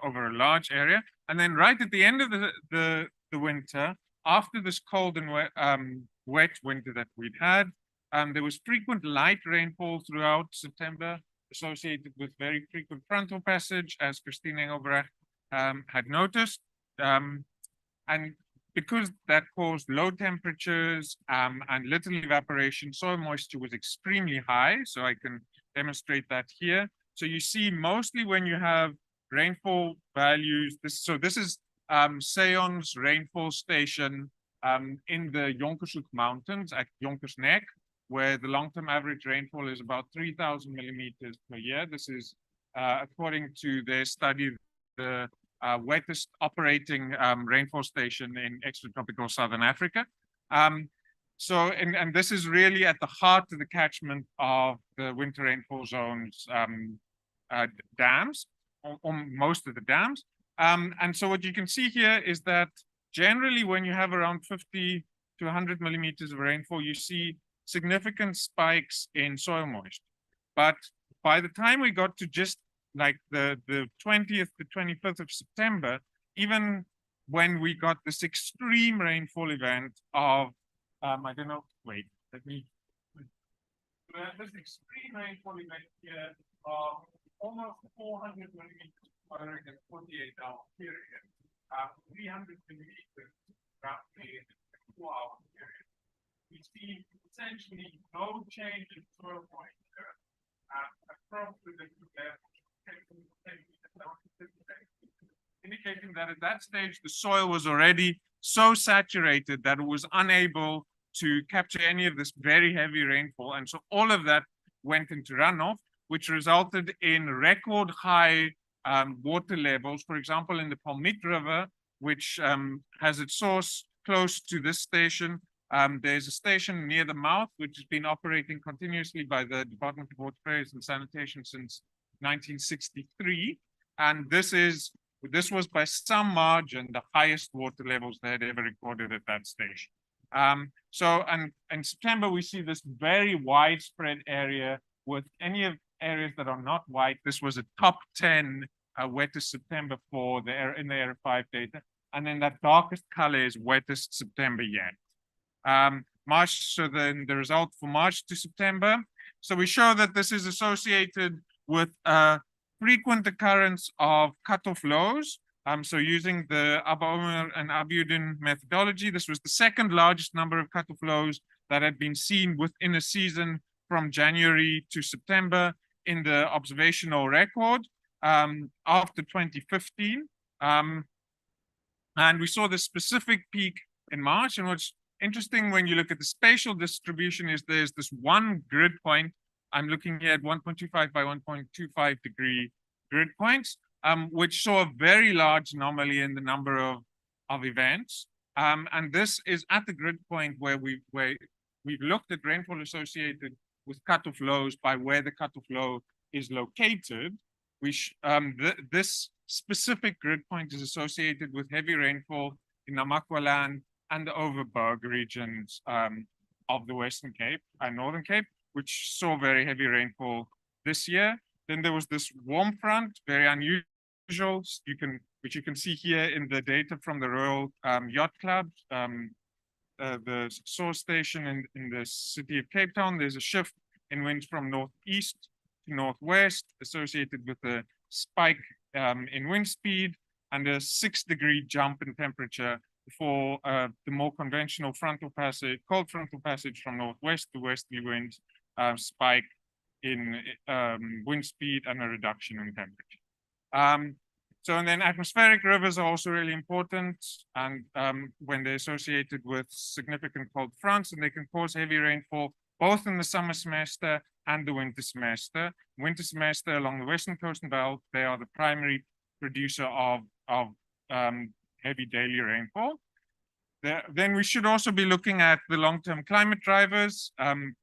over a large area. And then right at the end of the winter, after this cold and wet winter that we'd had, there was frequent light rainfall throughout September, associated with very frequent frontal passage, as Christine Engelbrecht had noticed. And because that caused low temperatures and little evaporation, soil moisture was extremely high. So I can demonstrate that here. So you see mostly when you have rainfall values, this is Seon's rainfall station in the Jonkershoek Mountains at Jonkersnek, where the long-term average rainfall is about 3,000 millimeters per year. This is, according to their study, the wettest operating rainfall station in extratropical Southern Africa. So this is really at the heart of the catchment of the winter rainfall zones dams, or most of the dams. And so what you can see here is that generally when you have around 50 to 100 millimeters of rainfall, you see significant spikes in soil moisture. But by the time we got to just like the 20th to 25th of September, even when we got this extreme rainfall event of, I don't know, wait, let me, this extreme rainfall event here of almost 400 millimeters during a 48-hour period, 300 millimeters roughly in a 4-hour period. We see essentially no change in soil moisture across the different levels, indicating that at that stage the soil was already so saturated that it was unable to capture any of this very heavy rainfall. And so all of that went into runoff, which resulted in record high water levels. For example, in the Palmit River, which has its source close to this station, there's a station near the mouth, which has been operating continuously by the Department of Water Affairs and Sanitation since 1963. And this was by some margin the highest water levels they had ever recorded at that station. So in September, we see this very widespread area with any of areas that are not white. This was a top 10 wettest September for in the Area 5 data. And then that darkest color is wettest September yet. March, so then the result for March to September. So we show that this is associated with frequent occurrence of cutoff lows. So using the Abaomer and Abiudin methodology, this was the second largest number of cutoff lows that had been seen within a season from January to September in the observational record after 2015. And we saw the specific peak in March. And what's interesting when you look at the spatial distribution is there's this one grid point. I'm looking here at 1.25 by 1.25 degree grid points, which saw a very large anomaly in the number of events. And this is at the grid point where we've looked at rainfall associated with cutoff lows by where the cutoff low is located. This specific grid point is associated with heavy rainfall in Namakwaland and the Overberg regions of the Western Cape and Northern Cape, which saw very heavy rainfall this year. Then there was this warm front, very unusual, which you can see here in the data from the Royal Yacht Club, the source station in the city of Cape Town. There's a shift in winds from northeast to northwest associated with a spike in wind speed and a 6-degree jump in temperature for the more conventional frontal passage, cold frontal passage from northwest to westerly winds, spike in wind speed and a reduction in temperature. And then atmospheric rivers are also really important, and when they're associated with significant cold fronts, and they can cause heavy rainfall both in the summer semester and the winter semester. Winter semester along the western coastal belt, they are the primary producer of heavy daily rainfall. Then we should also be looking at the long-term climate drivers, and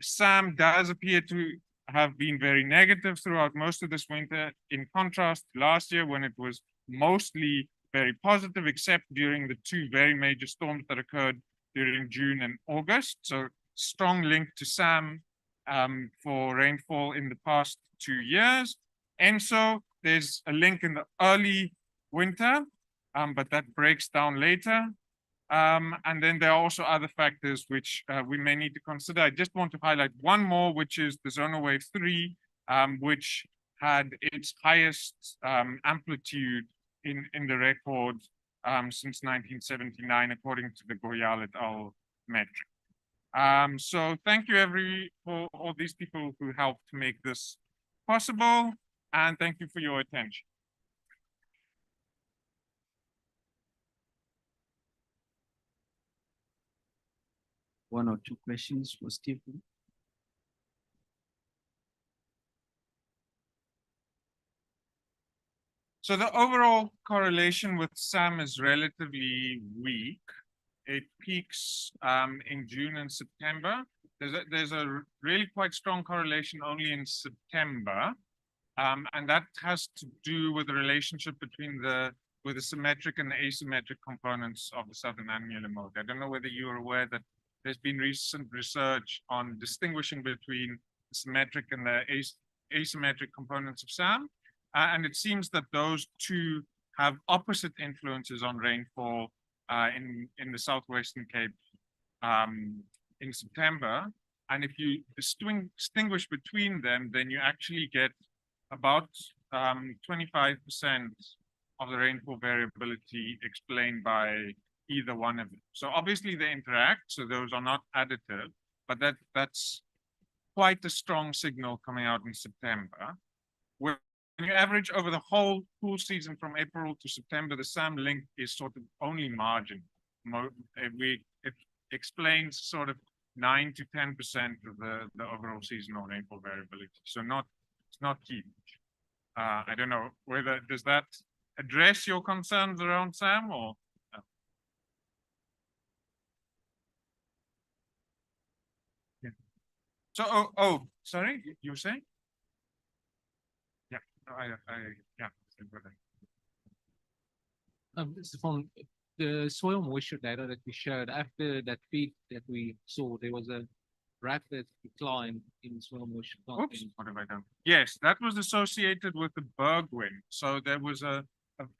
SAM does appear to have been very negative throughout most of this winter, in contrast to last year when it was mostly very positive, except during the two very major storms that occurred during June and August. So strong link to SAM for rainfall in the past 2 years. And so there's a link in the early winter, but that breaks down later. And then there are also other factors which we may need to consider. I just want to highlight one more, which is the zonal wave 3, which had its highest amplitude in the record since 1979, according to the Goyal et al. Metric. So thank you for all these people who helped to make this possible, and thank you for your attention. One or two questions for Stephen. So the overall correlation with SAM is relatively weak. It peaks in June and September. There's a really quite strong correlation only in September. And that has to do with the relationship between the symmetric and the asymmetric components of the southern annular mode. I don't know whether you are aware that there's been recent research on distinguishing between the symmetric and the asymmetric components of SAM. And it seems that those two have opposite influences on rainfall in the Southwestern Cape in September. And if you distinguish between them, then you actually get about 25% of the rainfall variability explained by either one of them. So obviously they interact, so those are not additive, but that's quite a strong signal coming out in September. When you average over the whole pool season from April to September, the SAM link is sort of only margin. It explains sort of 9 to 10% of the overall seasonal rainfall variability. So it's not huge. I don't know whether, does that address your concerns around SAM or? Yeah. So, sorry, you were saying? Yeah, yeah. This is from the soil moisture data that we showed. After that peak that we saw, there was a rapid decline in soil moisture content. Oops, what have I done? Yes, that was associated with the Berg wind. So there was a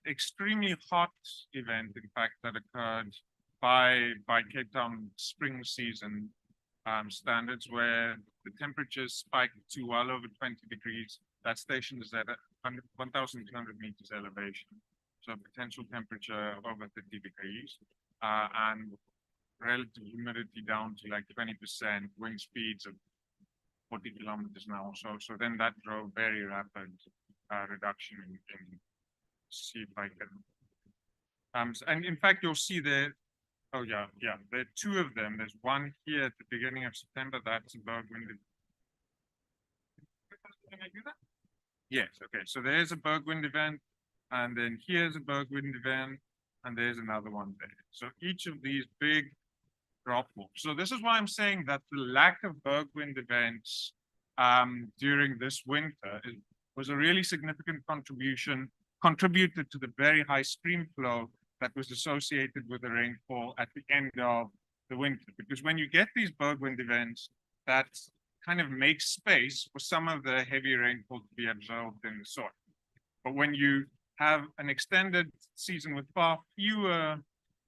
extremely hot event, in fact, that occurred by Cape Town spring season standards, where the temperatures spiked to well over 20 degrees. That station is at 1,200 meters elevation. So potential temperature over 50 degrees and relative humidity down to like 20%, wind speeds of 40 kilometers an hour. So then that drove very rapid reduction in see if I can. And in fact, you'll see there, oh yeah, there are two of them. There's one here at the beginning of September, that's a Berg wind. Can I do that? Yes, okay. So there's a Berg wind event, and then here's a Berg wind event, and there's another one there. So each of these big drop off. So this is why I'm saying that the lack of Berg wind events during this winter was a really significant contributed to the very high stream flow that was associated with the rainfall at the end of the winter. Because when you get these Berg wind events, that kind of makes space for some of the heavy rainfall to be absorbed in the soil. But when you have an extended season with far fewer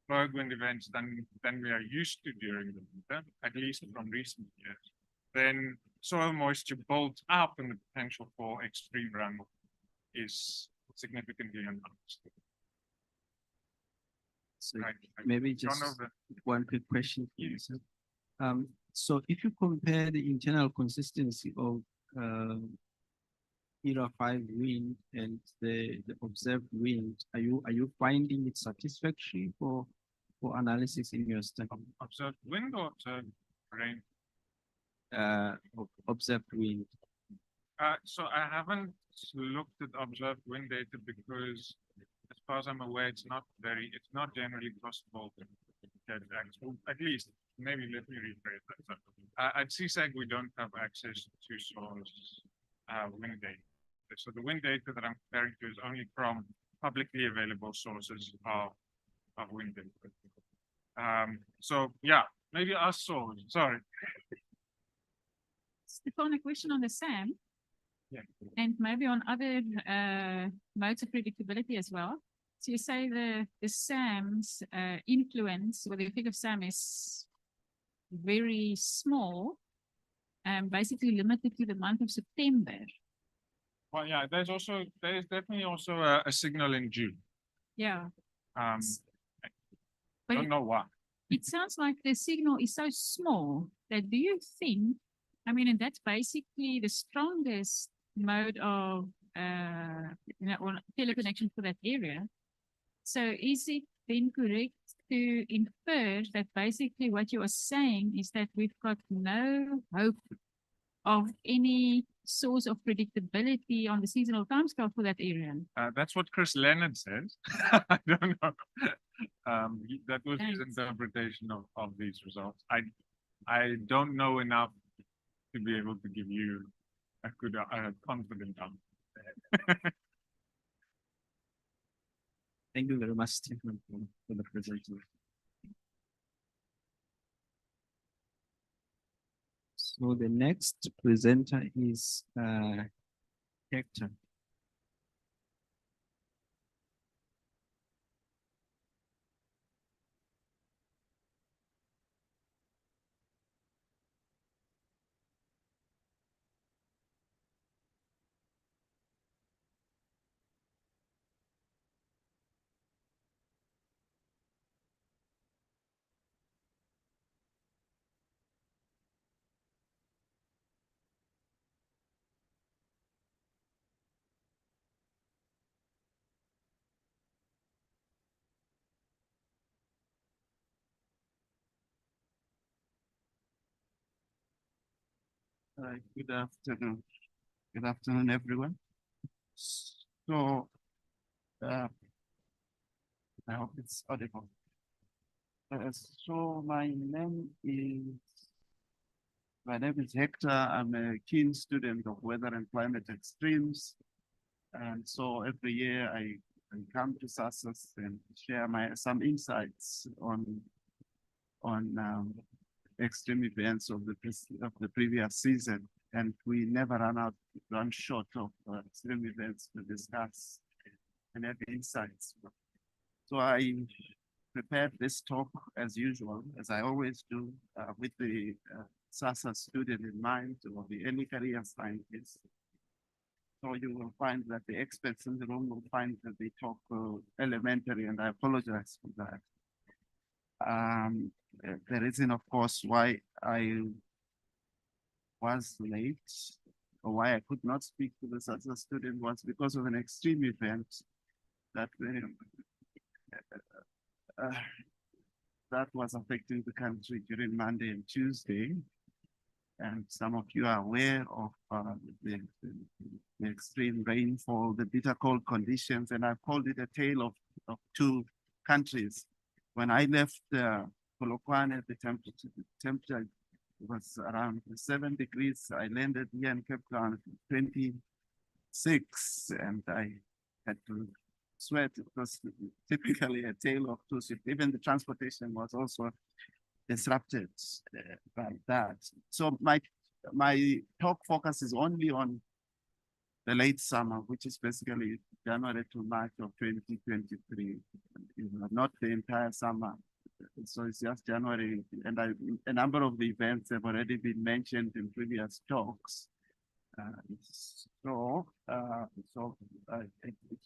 Berg wind events than we are used to during the winter, at least from recent years, then soil moisture builds up and the potential for extreme runoff is significantly enhanced. So maybe just one quick question for you, sir. So if you compare the internal consistency of era 5 wind and the observed wind, are you finding it satisfactory for analysis in your study? Observed wind or observed rain? Observed wind. So I haven't looked at observed wind data because, as far as I'm aware, it's not generally possible to get actual, at least, maybe let me rephrase that. At SASREAX, we don't have access to source wind data. So the wind data that I'm comparing to is only from publicly available sources of wind data. So yeah, maybe us source. Sorry. Stefan, a question on the SAM Yeah. and maybe on other modes of predictability as well. So you say the SAM's influence or the effect of SAM is very small and basically limited to the month of September. Well, yeah, there's definitely also a signal in June. Yeah. I But don't know why. it sounds like the signal is so small that do you think, I mean, and that's basically the strongest mode of or teleconnection for that area. So is it then correct to infer that basically what you are saying is that we've got no hope of any source of predictability on the seasonal timescale for that area? That's what Chris Leonard says. I don't know. That was his interpretation of these results. I don't know enough to be able to give you a good, confident answer. Thank you very much, Stephen, for the presentation. So the next presenter is Hector. Good afternoon. Good afternoon, everyone. So, I hope it's audible. So my name is Hector. I'm a keen student of weather and climate extremes. And so every year I come to SASREAX and share some insights on extreme events of the previous season, and we never run short of extreme events to discuss and have insights. So I prepared this talk as usual, as I always do, with the SASREAX student in mind, or the early career scientists. So you will find that the experts in the room will find that they talk elementary, and I apologize for that. The reason, of course, why I was late, or why I could not speak to the SASREAX student, was because of an extreme event that that was affecting the country during Monday and Tuesday. And some of you are aware of the extreme rainfall, the bitter cold conditions, and I've called it a tale of two countries. When I left Polokwane, the temperature was around 7 degrees. I landed here in Cape Town at 26, and I had to sweat. It was typically a tale of two cities. Even the transportation was also disrupted by that. So my talk focus is only on the late summer, which is basically January to March of 2023, not the entire summer. So it's just January, and a number of the events have already been mentioned in previous talks. It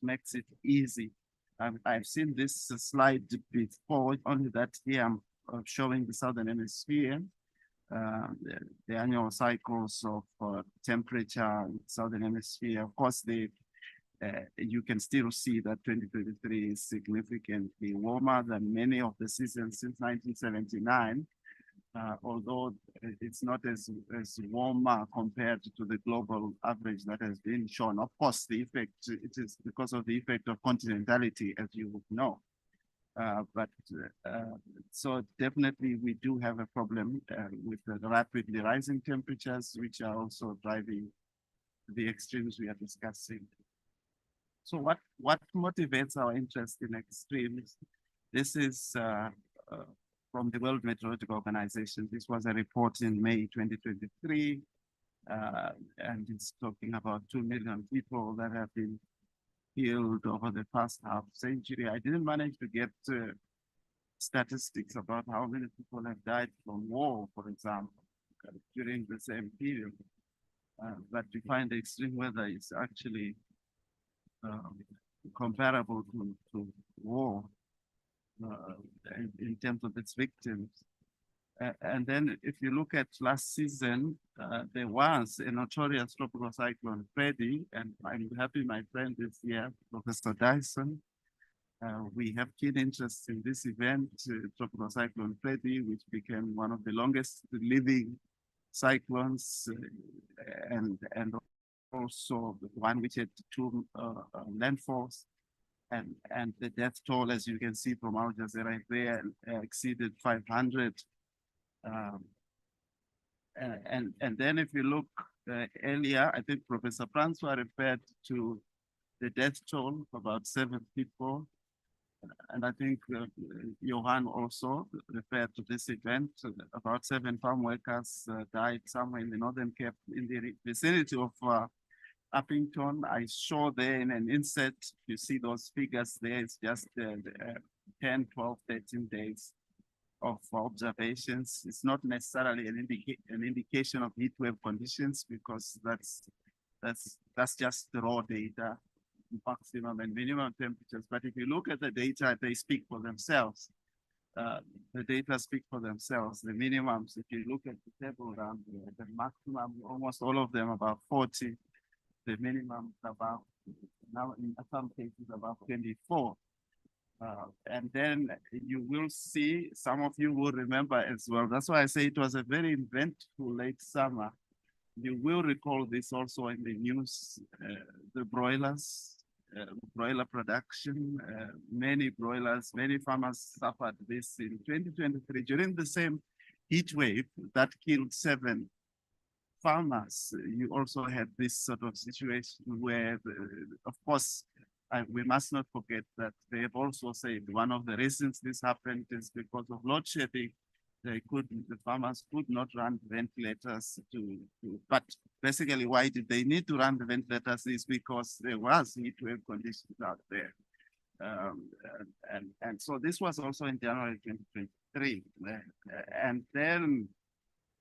makes it easy. I've seen this slide before, only that here I'm showing the Southern Hemisphere, the annual cycles of temperature in the Southern Hemisphere. Of course, you can still see that 2023 is significantly warmer than many of the seasons since 1979. Although it's not as warmer compared to the global average that has been shown. Of course, the effect, it is because of the effect of continentality, as you would know. So definitely we do have a problem with the rapidly rising temperatures, which are also driving the extremes we are discussing. So what motivates our interest in extremes? This is from the World Meteorological Organization. This was a report in May 2023, and it's talking about 2 million people that have been killed over the past half century. I didn't manage to get statistics about how many people have died from war, for example, during the same period. But we find the extreme weather is actually comparable to war in terms of its victims. And then if you look at last season, there was a notorious tropical cyclone, Freddy, and I'm happy my friend is here, Professor Dyson. We have keen interest in this event, Tropical Cyclone Freddy, which became one of the longest living cyclones, and also one which had 2 landfalls. And the death toll, as you can see from Al Jazeera there, exceeded 500. And then if you look earlier, I think Professor Francois referred to the death toll of about 7 people. And I think Johan also referred to this event. About 7 farm workers died somewhere in the Northern Cape in the vicinity of Uppington. I show there in an insert, you see those figures there. It's just 10, 12, 13 days of observations. It's not necessarily an indication of heat wave conditions, because that's just the raw data, maximum and minimum temperatures. But if you look at the data, they speak for themselves. The data speak for themselves. The minimums, if you look at the table down there, the maximum, almost all of them about 40. The minimum about, now in some cases about 24. And then you will see, some of you will remember as well. That's why I say it was a very eventful late summer. You will recall this also in the news, the broilers, broiler production, many broilers, many farmers suffered this in 2023 during the same heat wave that killed 7 farmers. You also had this sort of situation where, of course, we must not forget that they have also said one of the reasons this happened is because of load shedding. The farmers could not run ventilators but basically why did they need to run the ventilators is because there was heat wave conditions out there. And so this was also in January 2023. And then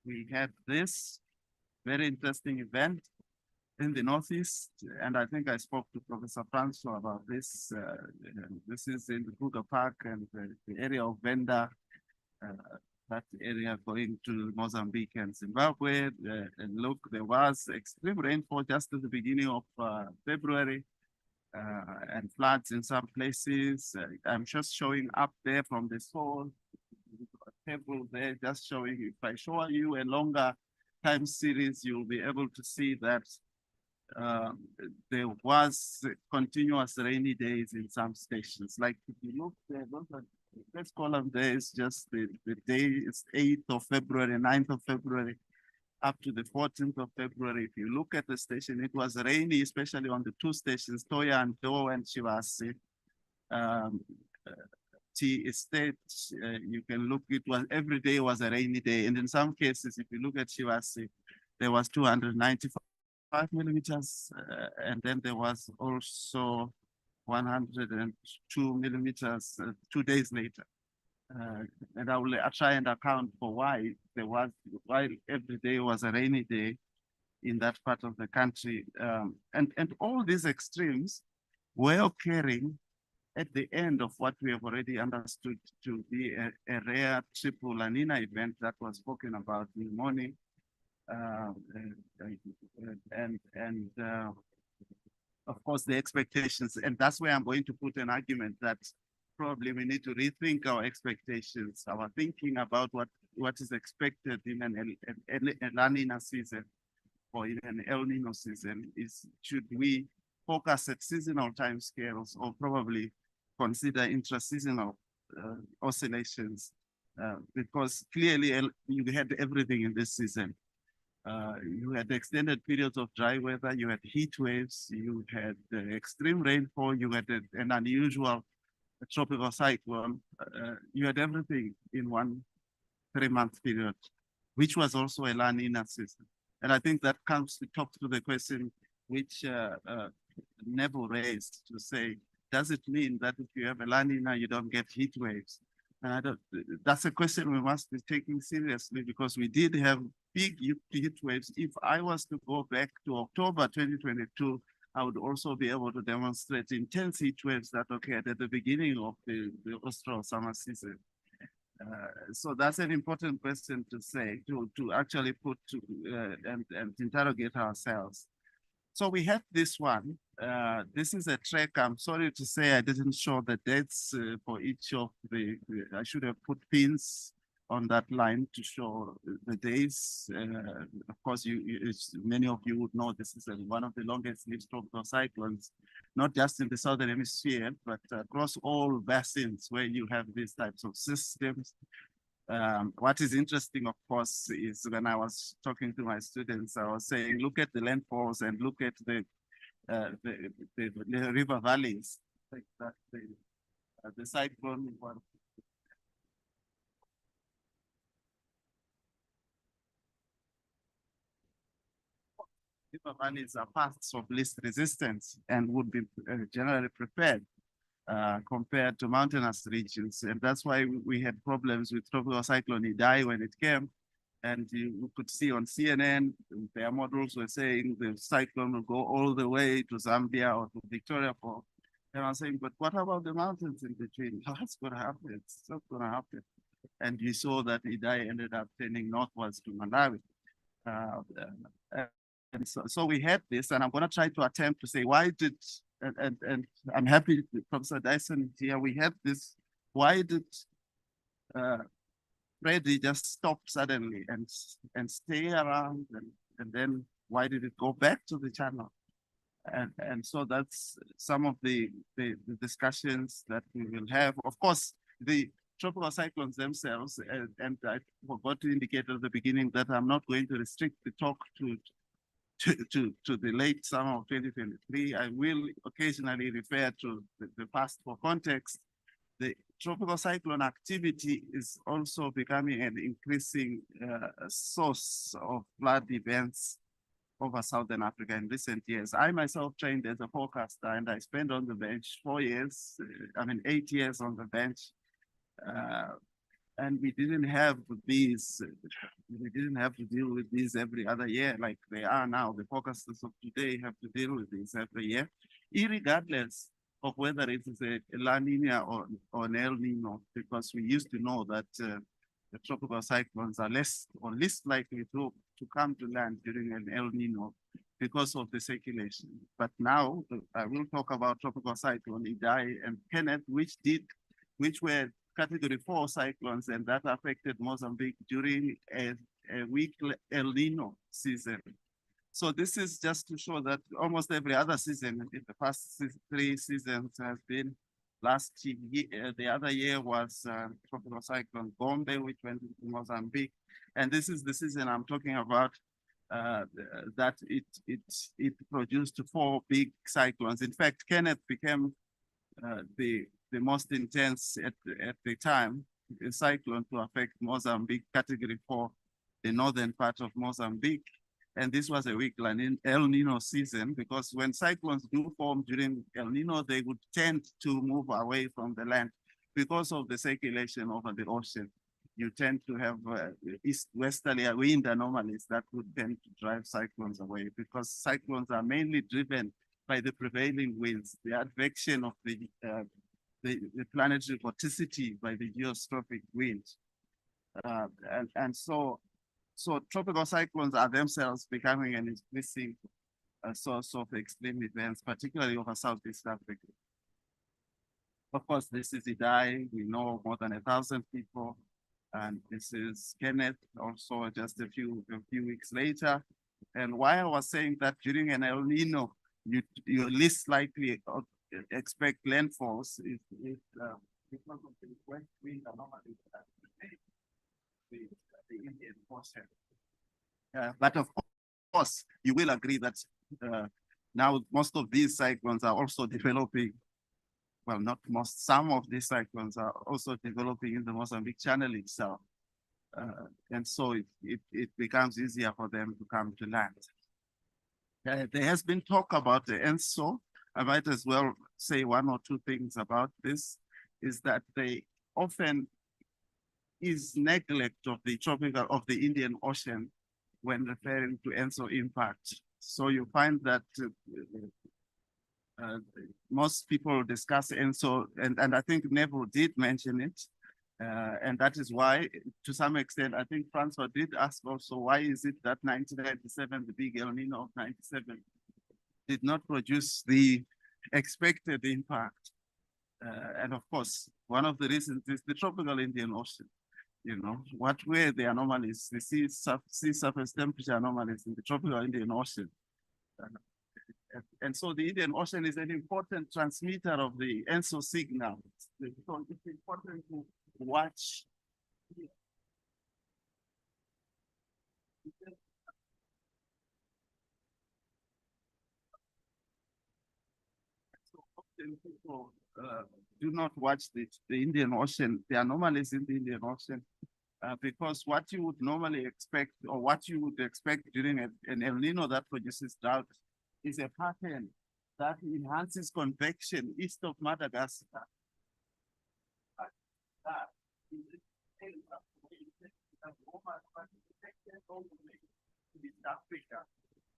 we had this very interesting event in the Northeast, and I think I spoke to Professor Francois about this. This is in the Kruger Park and the area of Venda, that area going to Mozambique and Zimbabwe. And look, there was extreme rainfall just at the beginning of February, and floods in some places. I'm just showing up there from the soil table there, just showing, if I show you a longer time series, you'll be able to see that there was continuous rainy days in some stations. Like if you look there, the first column there is just the day, it's 8th of February, 9th of February, up to the 14th of February. If you look at the station, it was rainy, especially on the 2 stations, Toya and Do and Chivasi. T Estate, you can look, it was every day was a rainy day. And in some cases, if you look at Chivasi, there was 295 millimeters, and then there was also 102 millimeters 2 days later. And I'll try and account for why every day was a rainy day in that part of the country. And all these extremes were occurring at the end of what we have already understood to be a rare triple La Nina event that was spoken about in the morning. Of course, the expectations, and that's where I'm going to put an argument that probably we need to rethink our expectations, our thinking about what is expected in a La Nina season or in an El Nino season. Should we focus at seasonal timescales or probably consider intra-seasonal oscillations, because clearly you had everything in this season. You had extended periods of dry weather, you had heat waves, you had extreme rainfall, you had an unusual tropical cyclone. You had everything in one 3-month period, which was also a La Nina season. And I think that comes to talk to the question which Nebo raised, to say, does it mean that if you have a La Nina, you don't get heat waves? And I don't, that's a question we must be taking seriously, because we did have big heat waves. If I was to go back to October 2022, I would also be able to demonstrate intense heat waves that occurred at the beginning of the austral summer season. So that's an important question to say, to actually put to, and interrogate ourselves. So we have this one. This is a track. I'm sorry to say I didn't show the dates for each of I should have put pins on that line to show the days. Of course, many of you would know this is one of the longest lived tropical cyclones, not just in the southern hemisphere, but across all basins where you have these types of systems. What is interesting, of course, is when I was talking to my students, I was saying, look at the landfalls and look at the river valleys. Like that, the cyclone one. River valleys are paths of least resistance and would be generally prepared compared to mountainous regions. And that's why we had problems with tropical cyclone Idai when it came. And you could see on CNN, their models were saying the cyclone will go all the way to Zambia or to Victoria Falls. And I was saying, but what about the mountains in between? What's going to happen? It's not going to happen. And you saw that Idai ended up turning northwards to Malawi. And so we had this, and I'm going to try to attempt to say, why did, and I'm happy Professor Dyson here, we had this, why did Freddy just stop suddenly and stay around, and then why did it go back to the channel? And so that's some of the discussions that we will have. Of course, the tropical cyclones themselves, and I forgot to indicate at the beginning that I'm not going to restrict the talk to the late summer of 2023. I will occasionally refer to the past for context. The tropical cyclone activity is also becoming an increasing source of flood events over Southern Africa in recent years. I myself trained as a forecaster, and I spent on the bench 8 years on the bench. And we didn't have these, we didn't have to deal with these every other year like they are now. The forecasters of today have to deal with this every year, irregardless of whether it is a La Nina or an El Nino, because we used to know that the tropical cyclones are less or least likely to come to land during an El Nino because of the circulation. But now I will talk about tropical cyclone Idai and Kenneth, which were Category 4 cyclones, and that affected Mozambique during a weak El Nino season. So this is just to show that almost every other season in the past 3 seasons has been. Last year, the other year was tropical cyclone Gombe, which went into Mozambique. And this is the season I'm talking about, that it produced 4 big cyclones. In fact, Kenneth became the most intense at the time, a cyclone to affect Mozambique, Category 4, the northern part of Mozambique. And this was a weak El Nino season, because when cyclones do form during El Nino, they would tend to move away from the land because of the circulation over the ocean. You tend to have east-westerly wind anomalies that would tend to drive cyclones away, because cyclones are mainly driven by the prevailing winds, the advection of the planetary vorticity by the geostrophic wind. So tropical cyclones are themselves becoming an increasing source of extreme events, particularly over Southeast Africa. Of course, this is Idai. We know more than 1,000 people. And this is Kenneth, also just a few weeks later. And why I was saying that during an El Nino, you're least likely expect landfalls if because of the west wind anomalies that the Indian Ocean. But of course, you will agree that now most of these cyclones are also developing, well, not most, some of these cyclones are also developing in the Mozambique Channel itself. And so it becomes easier for them to come to land. There has been talk about the ENSO. I might as well say one or two things about this, is that they often is neglect of the Indian Ocean when referring to ENSO impact. So you find that most people discuss ENSO, and I think Neville did mention it. And that is why, to some extent, I think Francois did ask also, why is it that 1997, the big El Nino of 97, did not produce the expected impact? And of course, one of the reasons is the tropical Indian Ocean. You know, what were the anomalies, the sea surface temperature anomalies in the tropical Indian Ocean? And so the Indian Ocean is an important transmitter of the ENSO signal. So it's important to watch. So often people do not watch the Indian Ocean, the anomalies in the Indian Ocean, because what you would normally expect, or what you would expect during an El Nino that produces drought, is a pattern that enhances convection east of Madagascar. Africa,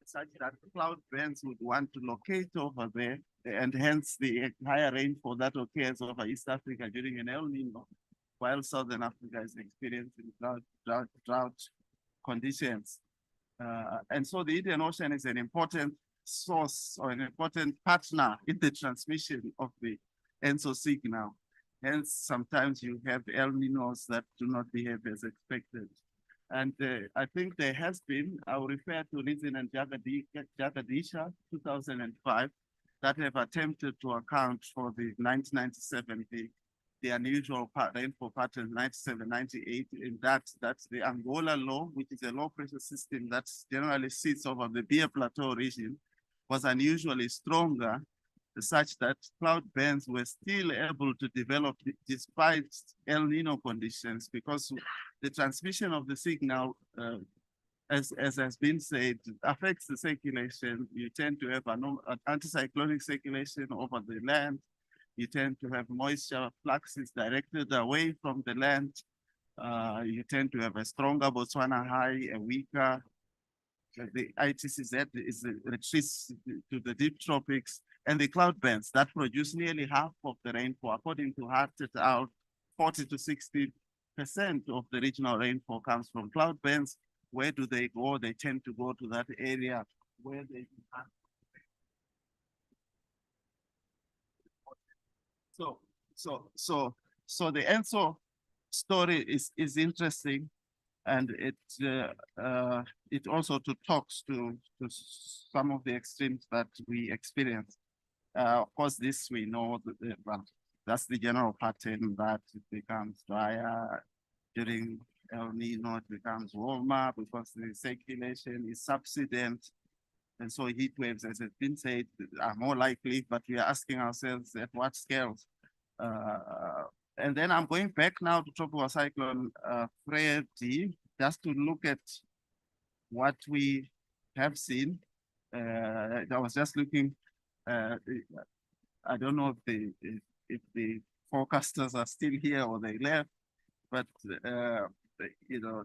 such that cloud bands would want to locate over there, and hence the higher rainfall that occurs over East Africa during an El Nino, while Southern Africa is experiencing drought conditions. And so the Indian Ocean is an important source or an important partner in the transmission of the ENSO signal. Hence, sometimes you have El Ninos that do not behave as expected. And I think there has been, I'll refer to Rizin and Jagadisha, 2005, that have attempted to account for the 1997, the unusual rainfall pattern 97, 98, in that's the Angola low, which is a low pressure system that generally sits over the Beer Plateau region, was unusually stronger, such that cloud bands were still able to develop despite El Nino conditions, because the transmission of the signal, as has been said, affects the circulation. You tend to have an anticyclonic circulation over the land. You tend to have moisture fluxes directed away from the land. You tend to have a stronger Botswana high, a weaker. The ITCZ is retreats to the deep tropics, and the cloud bands that produce nearly half of the rainfall, according to Hart et al., 40 to 60% of the regional rainfall comes from cloud bands. Where do they go? They tend to go to that area where they have. So the ENSO story is interesting, and it also talks to some of the extremes that we experience. Of course, this we know, well, that's the general pattern, that it becomes drier during El Nino, it becomes warmer because the circulation is subsident. And so heat waves, as has been said, are more likely, but we are asking ourselves at what scales. And then I'm going back now to tropical cyclone Freddy, just to look at what we have seen. I was just looking, I don't know if the forecasters are still here or they left, but you know,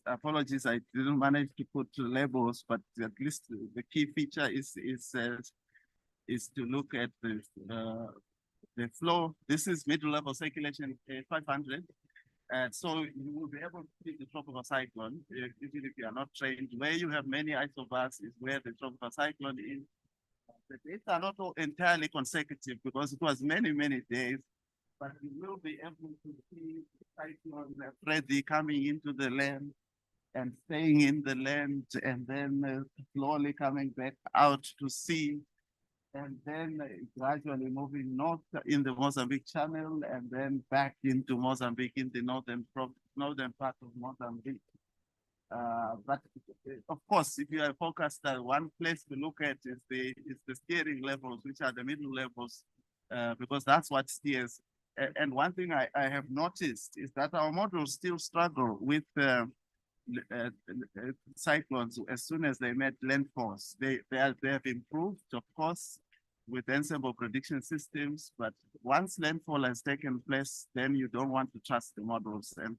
apologies, I didn't manage to put labels, but at least the key feature is to look at the flow. This is middle level circulation 500. And so you will be able to see the tropical cyclone, even if you are not trained. Where you have many isobars is where the tropical cyclone is. The dates are not all entirely consecutive because it was many, many days, but you will be able to see cyclone Freddy coming into the land and staying in the land, and then slowly coming back out to sea. and then gradually moving north in the Mozambique Channel, and then back into Mozambique in the northern part of Mozambique. But of course, if you are focused on one place to look at is the steering levels, which are the middle levels, because that's what steers. And one thing I have noticed is that our models still struggle with cyclones as soon as they met landfalls. They have improved, of course, with ensemble prediction systems, but once landfall has taken place, then you don't want to trust the models. And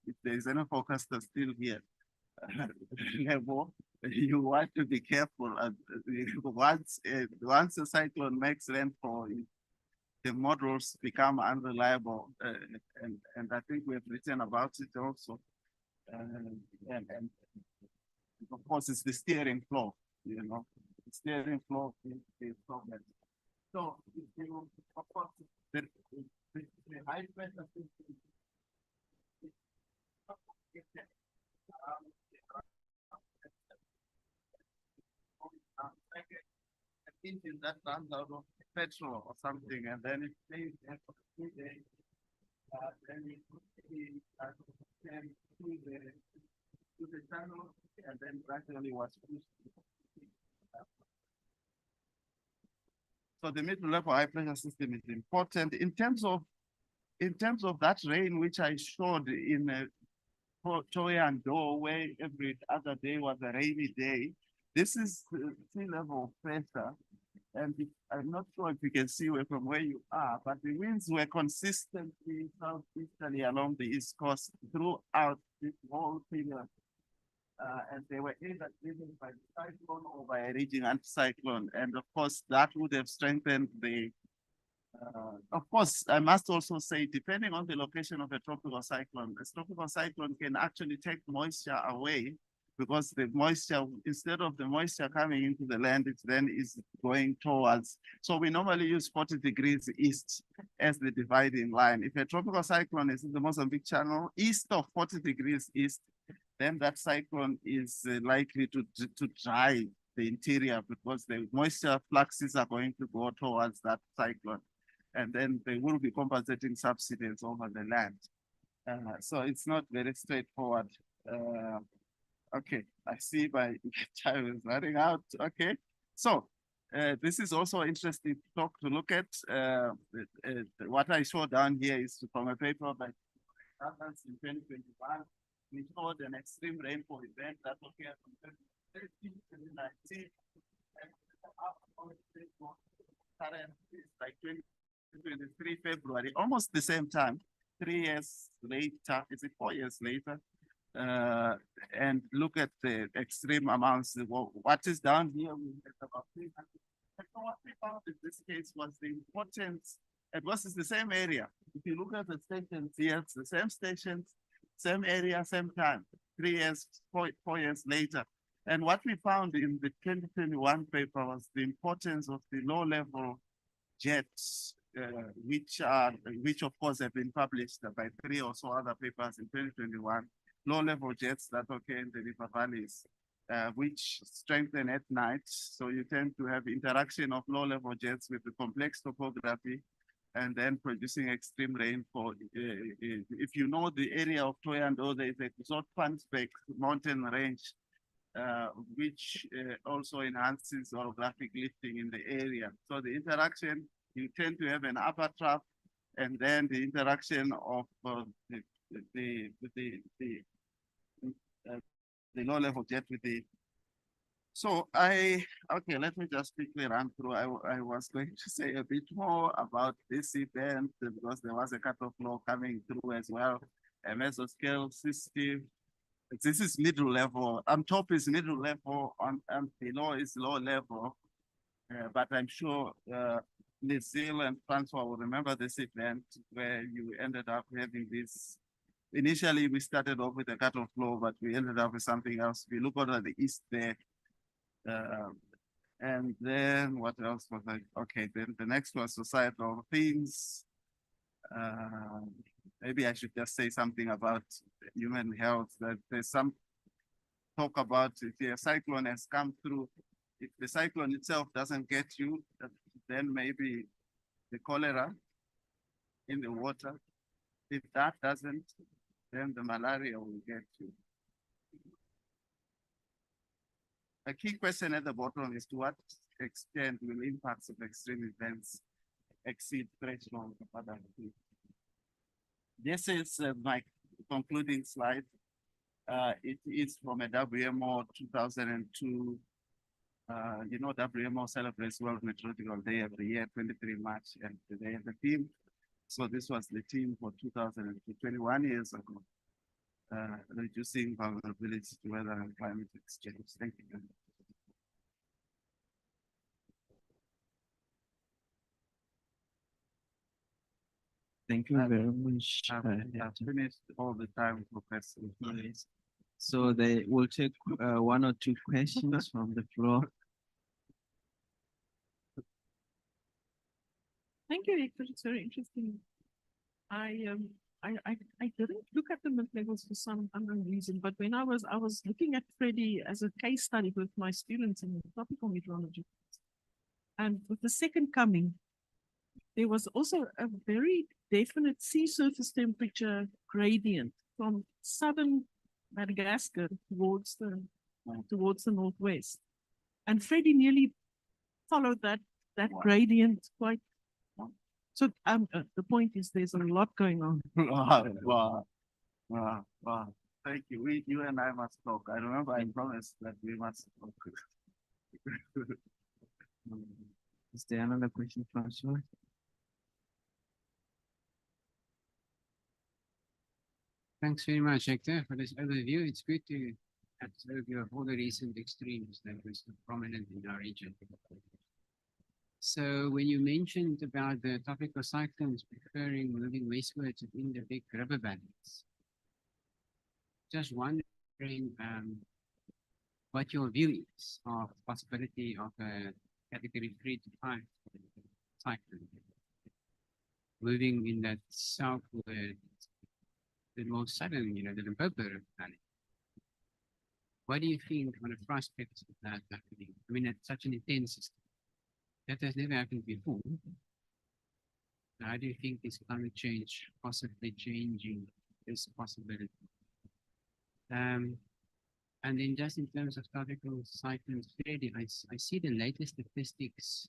if there is any forecaster still here, level, you want to be careful. Once a cyclone makes landfall, the models become unreliable, and I think we have written about it also. And of course, it's the steering flow. You know, the steering flow is the problem. So, if you, of course, the high pressure system. Engine that runs out of petrol or something, and then it stays there for 2 days. Then it to the channel, and then gradually was pushed. So the middle level high pressure system is important in terms of that rain which I showed in Toyando, where every other day was a rainy day. This is sea level pressure, and I'm not sure if you can see from where you are, but the winds were consistently southeasterly along the east coast throughout this whole period. And they were either driven by the cyclone or by a raging anticyclone. And of course, that would have strengthened the, of course, I must also say, depending on the location of a tropical cyclone can actually take moisture away, because the moisture, instead of the moisture coming into the land, it then is going towards. So we normally use 40 degrees east as the dividing line. If a tropical cyclone is in the Mozambique Channel, east of 40 degrees east, then that cyclone is likely to dry the interior, because the moisture fluxes are going to go towards that cyclone. And then they will be compensating subsidence over the land. So it's not very straightforward. Okay, I see my time is running out. Okay, so this is also interesting to look at. What I show down here is from a paper by in 2021. We showed an extreme rainfall event that occurred from 2013 to 2019. Current is like 2023 February, almost the same time, 3 years later. Is it 4 years later? And look at the extreme amounts. What is down here, we have about 300. And what we found in this case was the importance. It was the same area. If you look at the stations here, it's the same stations, same area, same time, 3 years, 4 years later. And what we found in the 2021 paper was the importance of the low-level jets, which of course have been published by 3 or so other papers in 2021. Low-level jets that occur in the river valleys, which strengthen at night. So you tend to have interaction of low-level jets with the complex topography, and then producing extreme rainfall. If you know the area of Toyando, there is a Zoutpansberg mountain range, which also enhances orographic lifting in the area. So the interaction, you tend to have an upper trough, and then the interaction of the low-level jet with the. So okay, let me just quickly run through. I was going to say a bit more about this event because there was a cutoff flow coming through as well, a mesoscale system. This is middle level. On top is middle level, and below is low level. But I'm sure Lucille and Francois will remember this event where you ended up having this. Initially, we started off with a cutoff flow, but we ended up with something else. We look over the east there. And then what else was I? Okay, then the next was societal things. Maybe I should just say something about human health, that there's some talk about if a cyclone has come through if the cyclone itself doesn't get you, then maybe the cholera in the water. If that doesn't, then the malaria will get you. A key question at the bottom is to what extent will impacts of extreme events exceed threshold of other activities? This is my concluding slide. It is from a WMO 2002. You know, WMO celebrates World Meteorological Day every year, 23 March, and they have the theme. So this was the theme for 2021 years ago, reducing vulnerability to weather and climate exchange. Thank you. Thank you very much. I've finished all the time, Professor. Yes. So they will take one or two questions from the floor. Thank you, Hector. It's very interesting. I didn't look at the mid levels for some unknown reason, but when I was looking at Freddie as a case study with my students in tropical meteorology, and with the second coming, there was also a very definite sea surface temperature gradient from southern Madagascar towards the northwest, and Freddie nearly followed that gradient quite. So the point is, there's a lot going on. Wow. Thank you. You and I must talk. I remember I promised that we must talk. Is there another question, Francois? Thanks very much, Hector, for this overview. It's good to have an overview of all the recent extremes that were so prominent in our region. So when you mentioned about the tropical cyclones preferring moving westwards within the big river valleys, just wondering what your view is of the possibility of a category 3 to 5 cyclone moving in that southward, the most southern, the Limpopo River Valley. What do you think on the prospects of that happening? I mean, at such an intense system. That has never happened before. How do you think is climate change possibly changing this possibility? And then just in terms of tropical cyclones, I see the latest statistics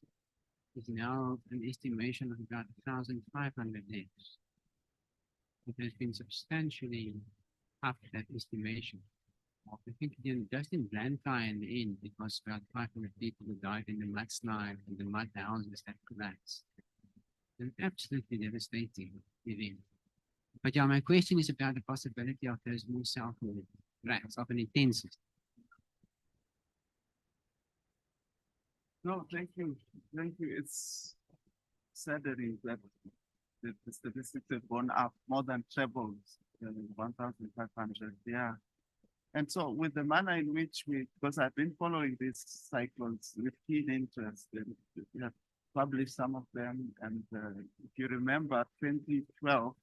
is now an estimation of about 1,500 deaths. It has been substantially up that estimation. I think just in Blantyre in the end, it was about 500 people who died in the mudslide and the mud houses that collapsed. An absolutely devastating event. But yeah, my question is about the possibility of those more southward tracks of an intensity. No, thank you. Thank you. It's saddening that the statistics have gone up more than trebled, 1,500. Yeah. And so with the manner in which because I've been following these cyclones with keen interest, and we have published some of them. And if you remember, 2012,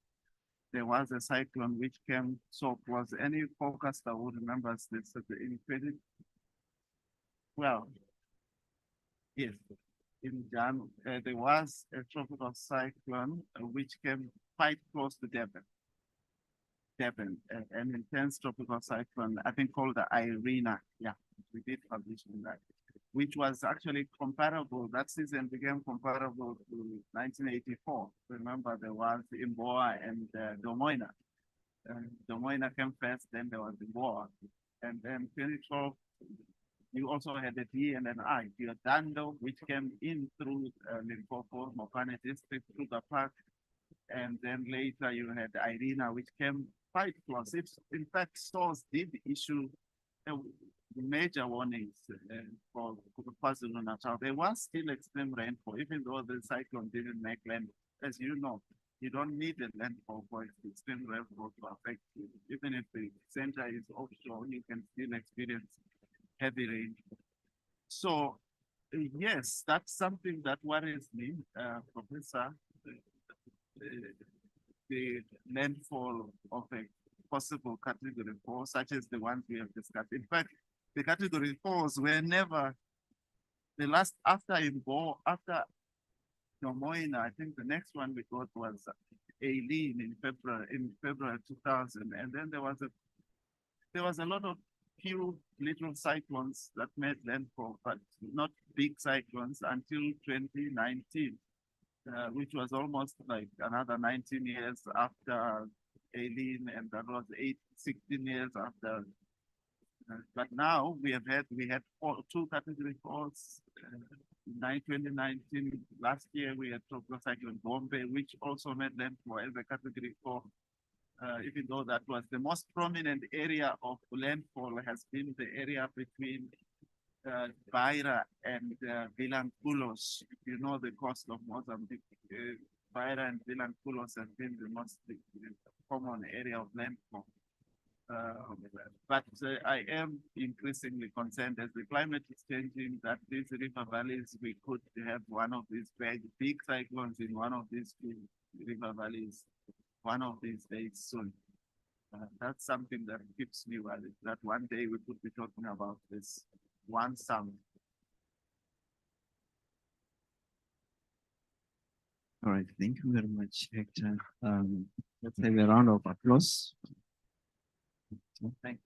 there was a cyclone which came, so was any forecaster who remembers this in 2012? Yes, in January, there was a tropical cyclone which came quite close to Durban, an intense tropical cyclone, I think called the Irina. Yeah, we did publish on that, which was actually comparable. That season became comparable to 1984. Remember, there was Imboa and Domoina. Domoina came first, then there was Imboa. And then 2012, you also had a D and an I, Diodando, which came in through Limpopo, Mopane district, through the park. And then later you had Irina, which came quite close. In fact, stores did issue major warnings for KwaZulu-Natal. There was still extreme rainfall, even though the cyclone didn't make land. As you know, you don't need a landfall for extreme rainfall to affect you. Even if the center is offshore, you can still experience heavy rain. So yes, that's something that worries me, Professor. The landfall of a possible category 4, such as the ones we have discussed. In fact, the category 4s were never the last after Imbo, after Nomoina, I think the next one we got was Aileen in February 2000, and then there was a lot of few little cyclones that made landfall, but not big cyclones until 2019, which was almost like another 19 years after Aileen, and that was 16 years after. But now we had two category 4s. In 2019, last year we had Tropical Cyclone Bombay, which also made landfall as a category 4. Even though that was the most prominent area of landfall has been the area between Beira and Vilanculos. If you know the coast of Mozambique, Beira and Vilanculos have been the most common area of landfall. But I am increasingly concerned as the climate is changing that these river valleys, we could have one of these big cyclones in one of these river valleys one of these days soon. That's something that keeps me worried, that one day we could be talking about this one summer. All right, thank you very much, Hector. Let's have a round of applause. Thank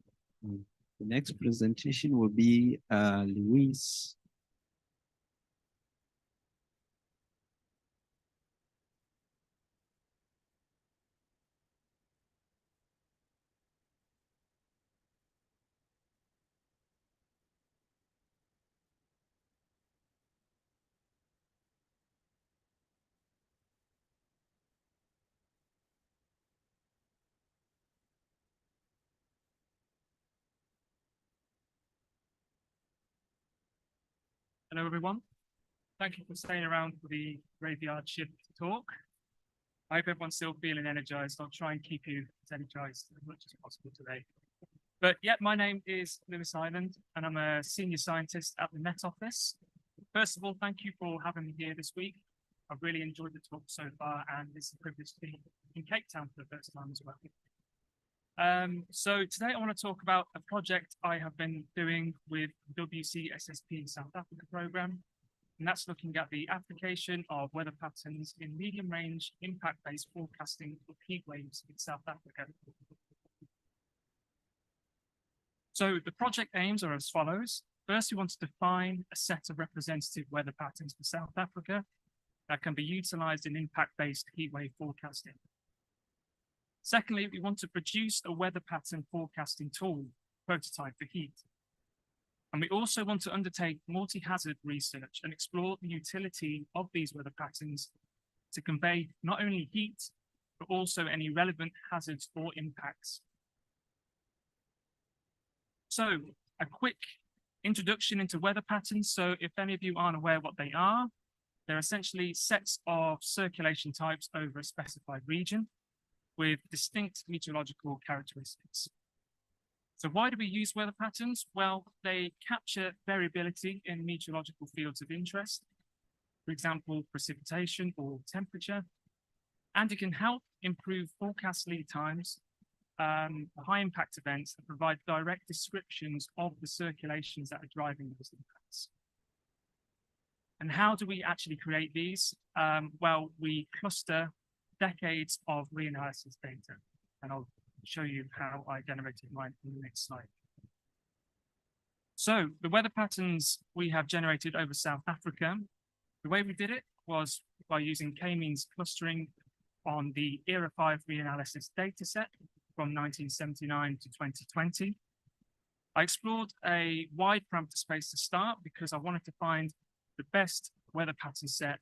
you. The next presentation will be Luis. Hello, everyone. Thank you for staying around for the graveyard shift talk. I hope everyone's still feeling energized. I'll try and keep you as energized as much as possible today. But yeah, my name is Lewis Island, and I'm a senior scientist at the Met Office. First of all, thank you for having me here this week. I've really enjoyed the talk so far, and it's a privilege to be in Cape Town for the first time as well. So today I want to talk about a project I have been doing with WCSSP South Africa program, and that's looking at the application of weather patterns in medium-range impact-based forecasting for heat waves in South Africa. So the project aims are as follows. First, we want to define a set of representative weather patterns for South Africa that can be utilized in impact-based heat wave forecasting. Secondly, we want to produce a weather pattern forecasting tool, prototype for heat. And we also want to undertake multi-hazard research and explore the utility of these weather patterns to convey not only heat, but also any relevant hazards or impacts. So a quick introduction into weather patterns. So if any of you aren't aware what they are, they're essentially sets of circulation types over a specified region with distinct meteorological characteristics. So why do we use weather patterns? Well, they capture variability in meteorological fields of interest, for example, precipitation or temperature, and it can help improve forecast lead times, high impact events, and provide direct descriptions of the circulations that are driving those impacts. And how do we actually create these? Well, we cluster decades of reanalysis data, and I'll show you how I generated mine in the next slide. So the weather patterns we have generated over South Africa, the way we did it was by using k-means clustering on the ERA 5 reanalysis dataset from 1979 to 2020. I explored a wide parameter space to start because I wanted to find the best weather pattern set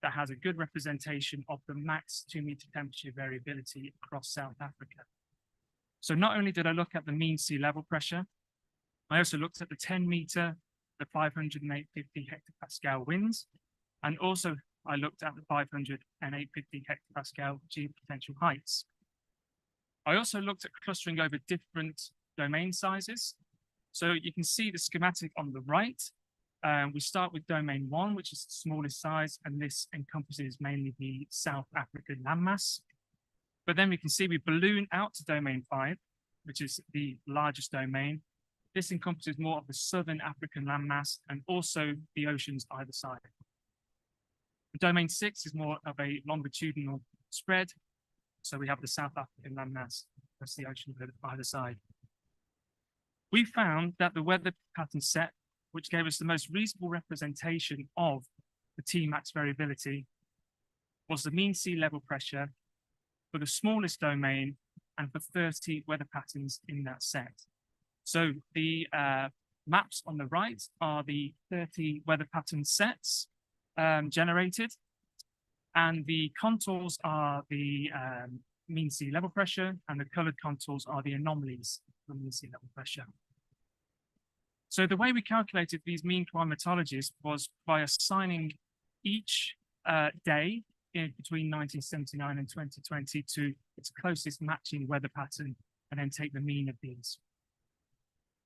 that has a good representation of the max 2-meter temperature variability across South Africa. So not only did I look at the mean sea level pressure, I also looked at the 10-meter, the 500 and 850 hectopascal winds, and also I looked at the 500 and 850 hectopascal geopotential heights. I also looked at clustering over different domain sizes. So you can see the schematic on the right. We start with domain 1, which is the smallest size, and this encompasses mainly the South African landmass. But then we can see we balloon out to domain 5, which is the largest domain, This encompasses more of the southern African landmass and also the oceans either side. Domain 6 is more of a longitudinal spread. So we have the South African landmass, that's the ocean either side. We found that the weather pattern set, which gave us the most reasonable representation of the Tmax variability, was the mean sea level pressure for the smallest domain and for 30 weather patterns in that set. So the maps on the right are the 30 weather pattern sets generated, and the contours are the mean sea level pressure, and the colored contours are the anomalies from mean sea level pressure. So the way we calculated these mean climatologies was by assigning each day in between 1979 and 2020 to its closest matching weather pattern, and then take the mean of these.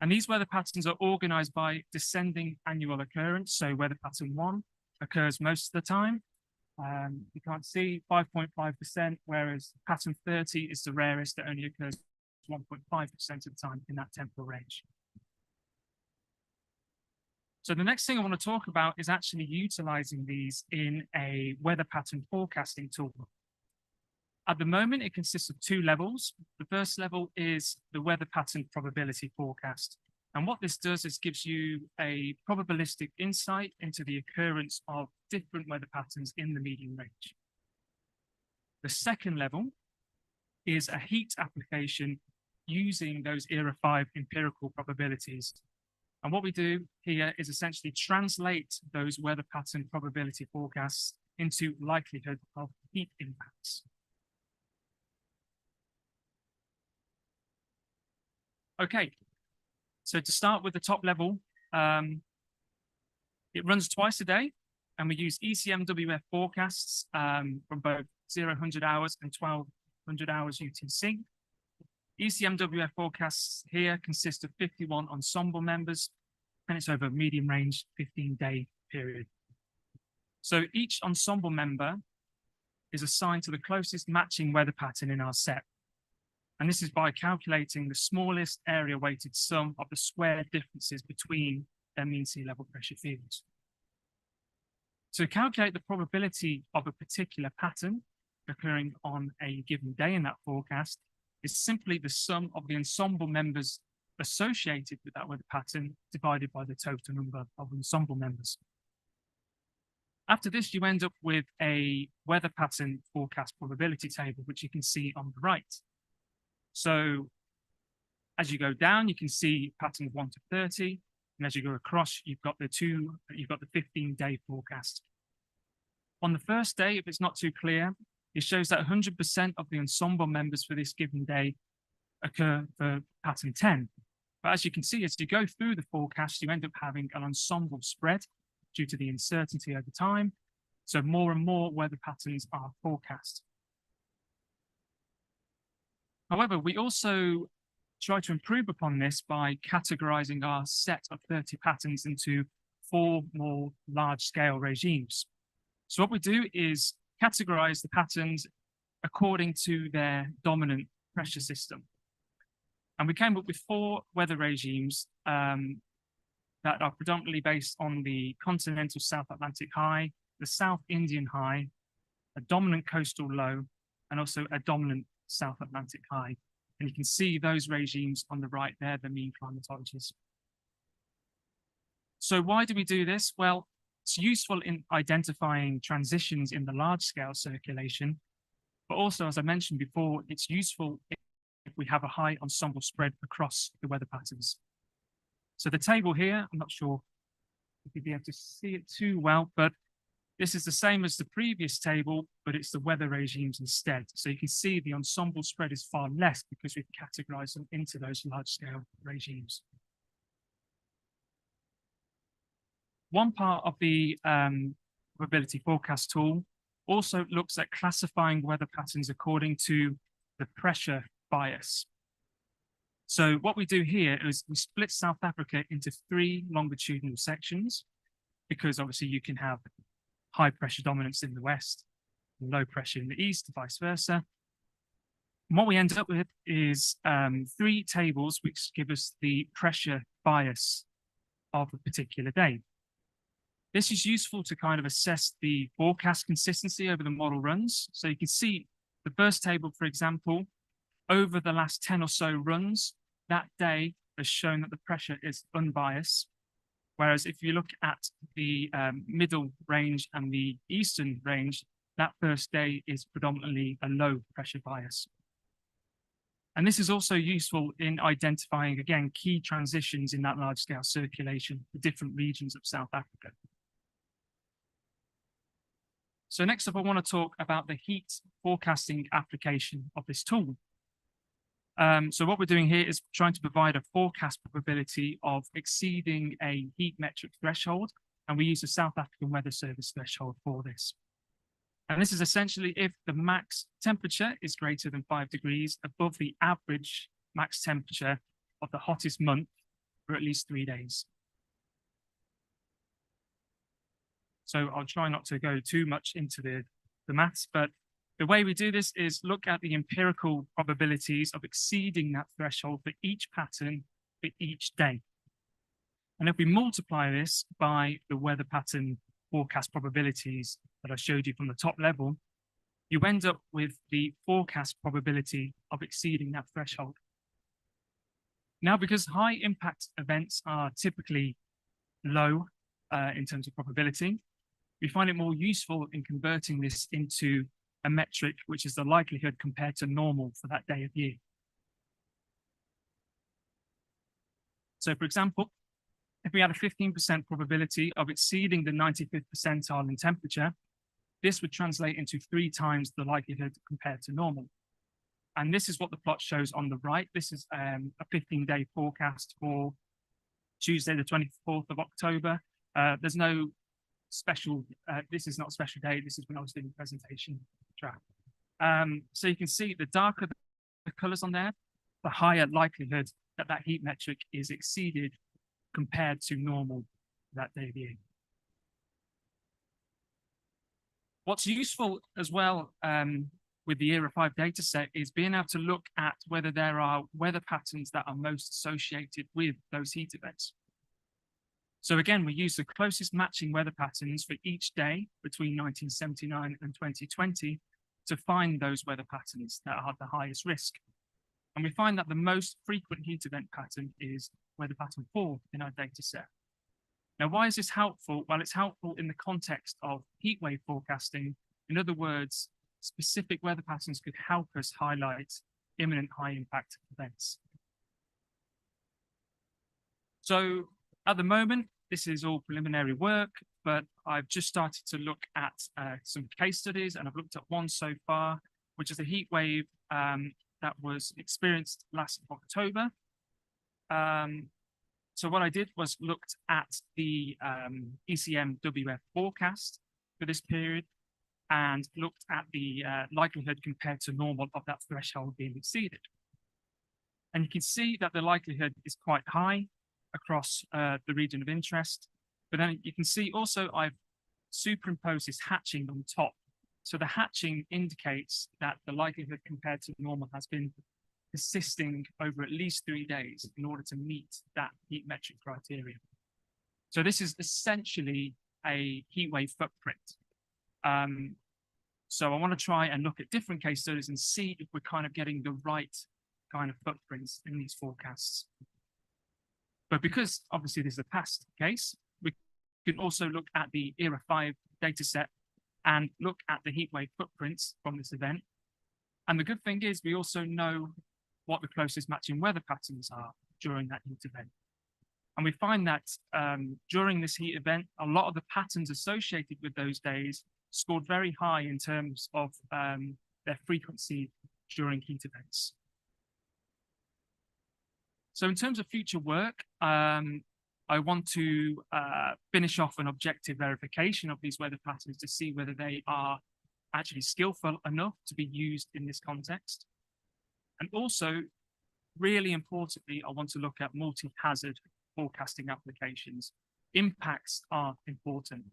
And these weather patterns are organized by descending annual occurrence. So weather pattern 1 occurs most of the time. You can't see 5.5%, whereas pattern 30 is the rarest that only occurs 1.5% of the time in that temporal range. So the next thing I want to talk about is actually utilizing these in a weather pattern forecasting tool. At the moment, it consists of 2 levels. The first level is the weather pattern probability forecast. And what this does is gives you a probabilistic insight into the occurrence of different weather patterns in the median range. The second level is a heat application using those ERA 5 empirical probabilities. And what we do here is essentially translate those weather pattern probability forecasts into likelihood of heat impacts. Okay, so to start with the top level, it runs twice a day, and we use ECMWF forecasts from both 0-100 hours and 1200 hours UTC. ECMWF forecasts here consist of 51 ensemble members, and it's over a medium range 15-day period. So each ensemble member is assigned to the closest matching weather pattern in our set. And this is by calculating the smallest area weighted sum of the square differences between their mean sea level pressure fields. To calculate the probability of a particular pattern occurring on a given day in that forecast is simply the sum of the ensemble members associated with that weather pattern divided by the total number of ensemble members. After this, you end up with a weather pattern forecast probability table, which you can see on the right. So as you go down, you can see patterns 1 to 30. And as you go across, you've got the 15-day forecast. On the first day, if it's not too clear, it shows that 100% of the ensemble members for this given day occur for pattern 10. But as you can see, as you go through the forecast, you end up having an ensemble spread due to the uncertainty over time. So more and more weather patterns are forecast. However, we also try to improve upon this by categorizing our set of 30 patterns into 4 more large-scale regimes. So what we do is categorize the patterns according to their dominant pressure system. And we came up with 4 weather regimes that are predominantly based on the continental South Atlantic high, the South Indian high, a dominant coastal low, and also a dominant South Atlantic high. And you can see those regimes on the right there, the mean climatologies. So why do we do this? Well, it's useful in identifying transitions in the large scale circulation, but also, as I mentioned before, it's useful if we have a high ensemble spread across the weather patterns. So the table here, I'm not sure if you'll be able to see it too well, but this is the same as the previous table, but it's the weather regimes instead. So you can see the ensemble spread is far less because we've categorized them into those large-scale regimes. One part of the probability forecast tool also looks at classifying weather patterns according to the pressure bias. So what we do here is we split South Africa into 3 longitudinal sections, because obviously you can have high pressure dominance in the west, and low pressure in the east, vice versa. And what we end up with is 3 tables which give us the pressure bias of a particular day. This is useful to kind of assess the forecast consistency over the model runs. So you can see the first table, for example, over the last 10 or so runs, that day has shown that the pressure is unbiased. Whereas if you look at the middle range and the eastern range, that first day is predominantly a low pressure bias. And this is also useful in identifying, again, key transitions in that large-scale circulation for different regions of South Africa. So next up, I want to talk about the heat forecasting application of this tool. So what we're doing here is trying to provide a forecast probability of exceeding a heat metric threshold, and we use the South African Weather Service threshold for this. And this is essentially if the max temperature is greater than 5 degrees above the average max temperature of the hottest month for at least 3 days. So I'll try not to go too much into the maths, but the way we do this is look at the empirical probabilities of exceeding that threshold for each pattern for each day. And if we multiply this by the weather pattern forecast probabilities that I showed you from the top level, you end up with the forecast probability of exceeding that threshold. Now, because high impact events are typically low in terms of probability, we find it more useful in converting this into a metric, which is the likelihood compared to normal for that day of year. So for example, if we had a 15% probability of exceeding the 95th percentile in temperature, this would translate into 3 times the likelihood compared to normal. And this is what the plot shows on the right. This is a 15-day forecast for Tuesday, the 24th of October. There's no special, this is not a special day. This is when I was doing the presentation track. So you can see the darker the colors on there, the higher likelihood that that heat metric is exceeded compared to normal that day of year. What's useful as well with the ERA 5 data set is being able to look at whether there are weather patterns that are most associated with those heat events. So again, we use the closest matching weather patterns for each day between 1979 and 2020 to find those weather patterns that are the highest risk. And we find that the most frequent heat event pattern is weather pattern 4 in our data set. Now, why is this helpful? Well, it's helpful in the context of heat wave forecasting. In other words, specific weather patterns could help us highlight imminent high impact events. So at the moment, this is all preliminary work, but I've just started to look at some case studies, and I've looked at one so far, which is a heat wave that was experienced last October. So what I did was looked at the ECM WF forecast for this period and looked at the likelihood compared to normal of that threshold being exceeded. And you can see that the likelihood is quite high across the region of interest. But then you can see also I've superimposed this hatching on top. So the hatching indicates that the likelihood compared to normal has been persisting over at least 3 days in order to meet that heat metric criteria. So this is essentially a heat wave footprint. So I want to try and look at different case studies and see if we're kind of getting the right kind of footprints in these forecasts. But because obviously this is a past case, we can also look at the ERA 5 data set and look at the heat wave footprints from this event. And the good thing is we also know what the closest matching weather patterns are during that heat event. And we find that during this heat event, a lot of the patterns associated with those days scored very high in terms of their frequency during heat events. So in terms of future work, I want to finish off an objective verification of these weather patterns to see whether they are actually skillful enough to be used in this context. And also, really importantly, I want to look at multi-hazard forecasting applications. Impacts are important.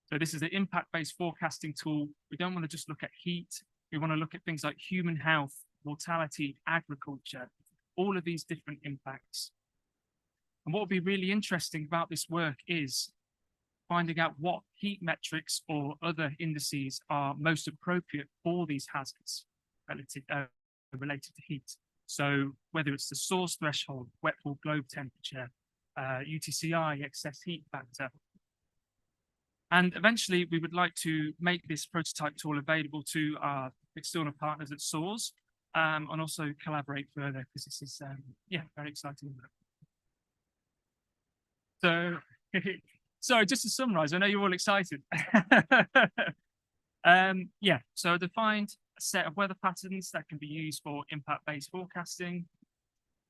So this is an impact-based forecasting tool. We don't want to just look at heat. We want to look at things like human health, mortality, agriculture, all of these different impacts. And what will be really interesting about this work is finding out what heat metrics or other indices are most appropriate for these hazards related to heat. So whether it's the source threshold, wet bulb globe temperature, UTCI, excess heat factor. And eventually we would like to make this prototype tool available to our external partners at SAWS, and also collaborate further, because this is, yeah, very exciting. So, so just to summarize, I know you're all excited. Yeah, so I defined a set of weather patterns that can be used for impact-based forecasting.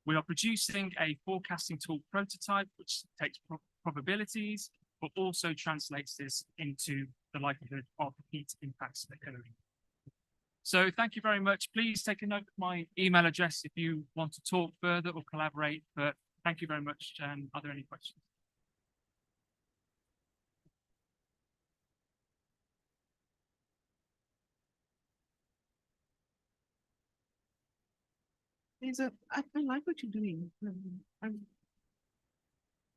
We are producing a forecasting tool prototype, which takes probabilities, but also translates this into the likelihood of heat impacts occurring. So thank you very much. Please take a note of my email address if you want to talk further or collaborate, but thank you very much. Are there any questions? I like what you're doing. I'm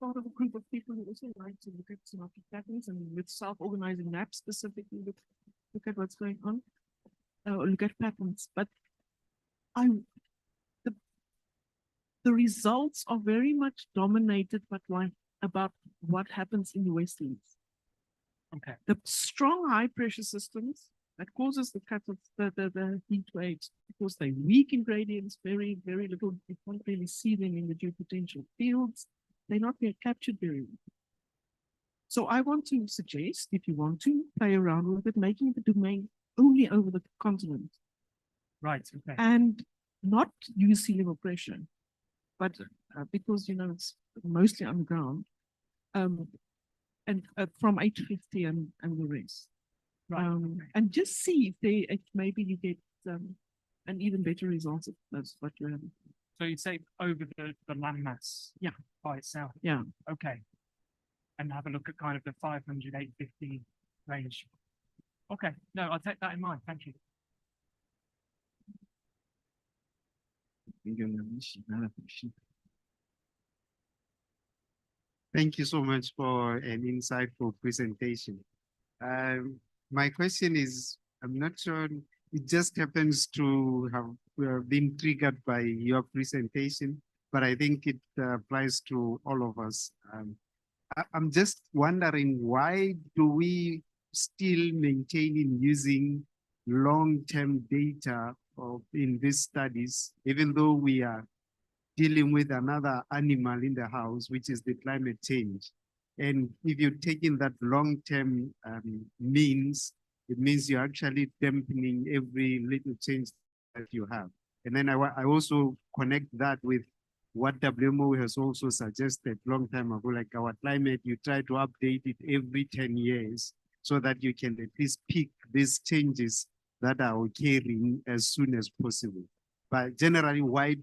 part of a group of people who also like to look at synoptic patterns and with self-organizing maps specifically look at what's going on, or look at patterns. But the results are very much dominated by about what happens in the Westlands. Okay. The strong high pressure systems that causes the cut of the heat waves, because they're weak in gradients, very little, you can't really see them in the geopotential fields. They're not being captured very well. So I want to suggest, if you want to play around with it, making the domain only over the continent. Right, okay. And not use sea level pressure, but because, you know, it's mostly underground, and from 850 and the rest. Right, okay. And just see if maybe you get an even better result if that's what you're having. So you'd say over the landmass, yeah, by itself. Yeah. Okay. And have a look at kind of the 500, 850 range. Okay. No, I'll take that in mind. Thank you. Thank you so much for an insightful presentation. My question is, I'm not sure, it just happens to have been triggered by your presentation, but I think it applies to all of us. I'm just wondering, why do we still maintain in using long-term data in these studies, even though we are dealing with another animal in the house, which is the climate change? And if you're taking that long-term means, it means you're actually dampening every little change that you have. And then I also connect that with what WMO has also suggested long time ago, like our climate, you try to update it every 10 years so that you can at least pick these changes that are occurring as soon as possible. But generally, why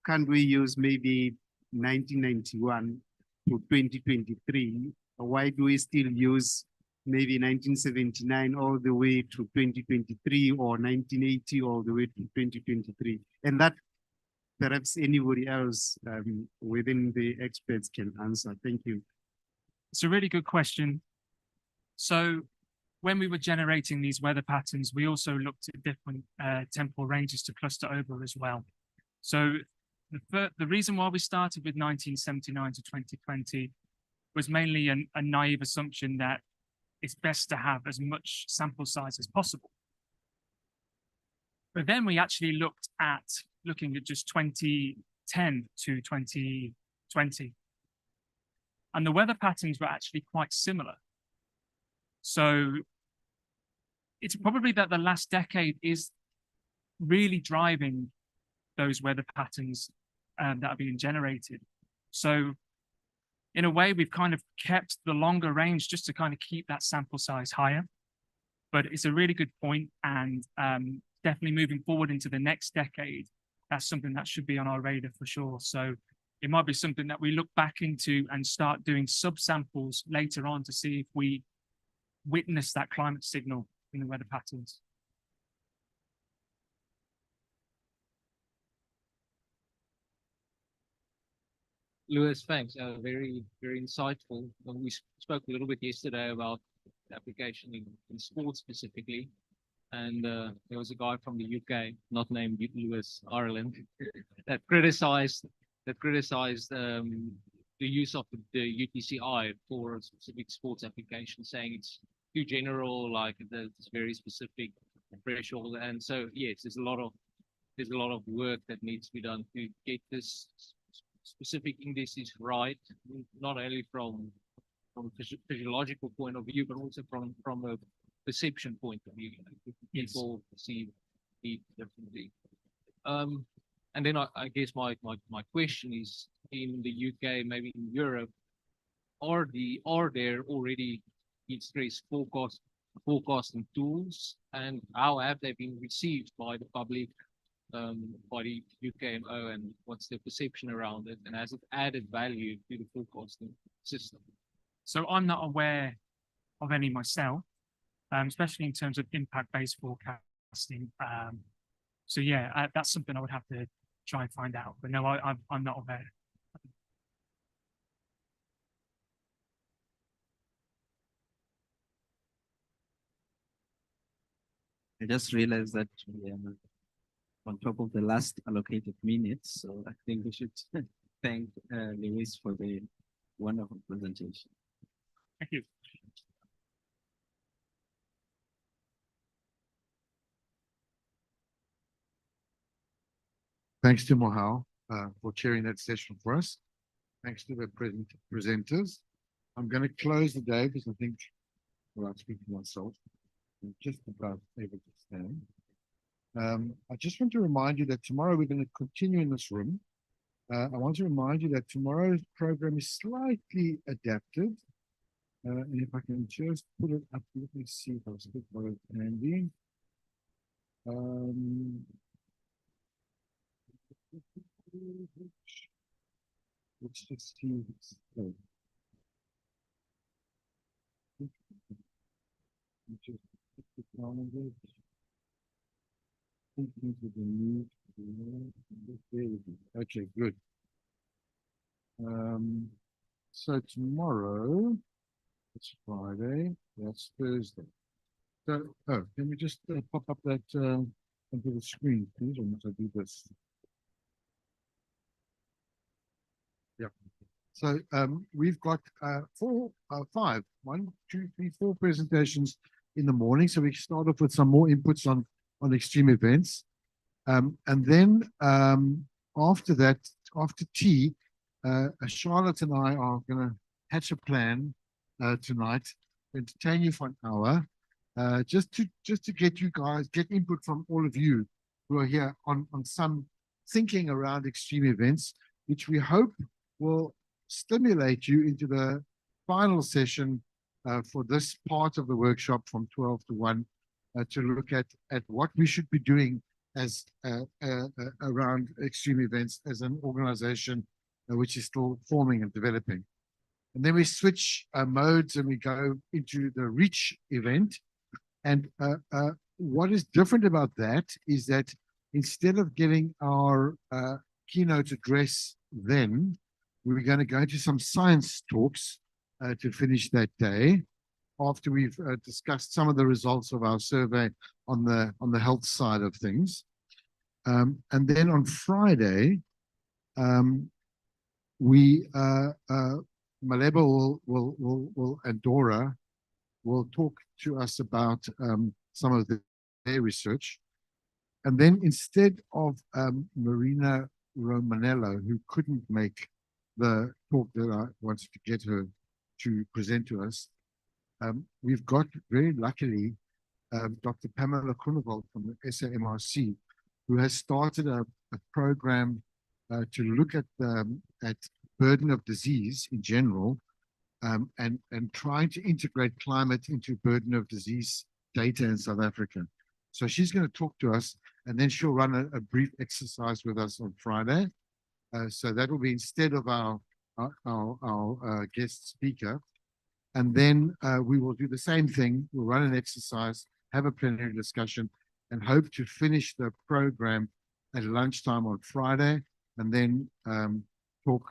can't we use maybe 1991 to 2023? Why do we still use maybe 1979 all the way to 2023, or 1980 all the way to 2023? And that perhaps anybody else within the experts can answer. Thank you. It's a really good question. So when we were generating these weather patterns, we also looked at different temporal ranges to cluster over as well. So the reason why we started with 1979 to 2020 was mainly a naive assumption that it's best to have as much sample size as possible. But then we actually looking at just 2010 to 2020. And the weather patterns were actually quite similar. So it's probably that the last decade is really driving those weather patterns that are being generated. So in a way, we've kind of kept the longer range just to kind of keep that sample size higher. But it's a really good point, and definitely moving forward into the next decade, that's something that should be on our radar for sure. So it might be something that we look back into and start doing subsamples later on to see if we witness that climate signal in the weather patterns. Lewis, thanks. Very, very insightful. We spoke a little bit yesterday about the application in sports specifically. And there was a guy from the UK, not named Lewis, Ireland, that criticized the use of the UTCI for a specific sports application, saying it's too general, like it's very specific threshold. And so yes, there's a lot of work that needs to be done to get this specific indices right, not only from a physiological point of view, but also from a perception point of view. People perceive it differently. And then I guess my question is, in the UK, maybe in Europe, are there already heat stress forecasting tools, and how have they been received by the public, by the UKMO, and what's the perception around it, and has it added value to the forecasting system? So I'm not aware of any myself, especially in terms of impact-based forecasting. So yeah, that's something I would have to try and find out. But no, I'm not aware. I just realized that we are on top of the last allocated minutes, so I think we should thank Lewis for the wonderful presentation. Thank you. Thanks to Mohau for chairing that session for us. Thanks to the presenters. I'm going to close the day because I think, well, I'm speaking to myself, I'm just about able to stand. I just want to remind you that tomorrow we're going to continue in this room. I want to remind you that tomorrow's program is slightly adapted. And if I can just put it up, let me see if I've still got it handy. Let's just see. Okay, good. So tomorrow, it's Friday, that's Thursday. So, can we just pop up that onto the screen, please, or must I do this? Yeah. So we've got five, 1, 2, 3, 4 presentations in the morning. So we start off with some more inputs on extreme events. And then after that, after tea, Charlotte and I are going to hatch a plan tonight to entertain you for an hour, just to get you guys, get input from all of you who are here on some thinking around extreme events, which we hope will stimulate you into the final session for this part of the workshop from 12 to 1 to look at what we should be doing as around extreme events as an organization which is still forming and developing. And then we switch modes and we go into the REACH event. And what is different about that is that instead of giving our keynote address then, we're going to go into some science talks to finish that day after we've discussed some of the results of our survey on the health side of things. And then on Friday, Malebo and Dora will talk to us about some of their research. And then instead of Marina Romanello, who couldn't make the talk that I wanted to get her to present to us, we've got, very luckily, Dr. Pamela Groenewald from the SAMRC, who has started a program to look at burden of disease in general, and trying to integrate climate into burden of disease data in South Africa. So she's going to talk to us, and then she'll run a brief exercise with us on Friday. So that will be instead of our guest speaker. And then we will do the same thing. We'll run an exercise, have a plenary discussion, and hope to finish the program at lunchtime on Friday. And then talk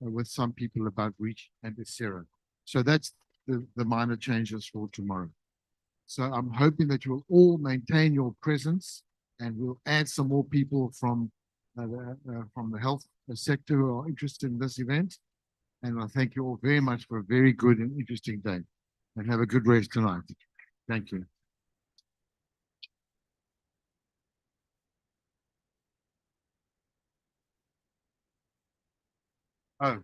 with some people about reach and Acera. So that's the minor changes for tomorrow. So I'm hoping that you'll all maintain your presence, and we'll add some more people from the health sector who are interested in this event. And I thank you all very much for a very good and interesting day. And have a good rest tonight. Thank you. Oh.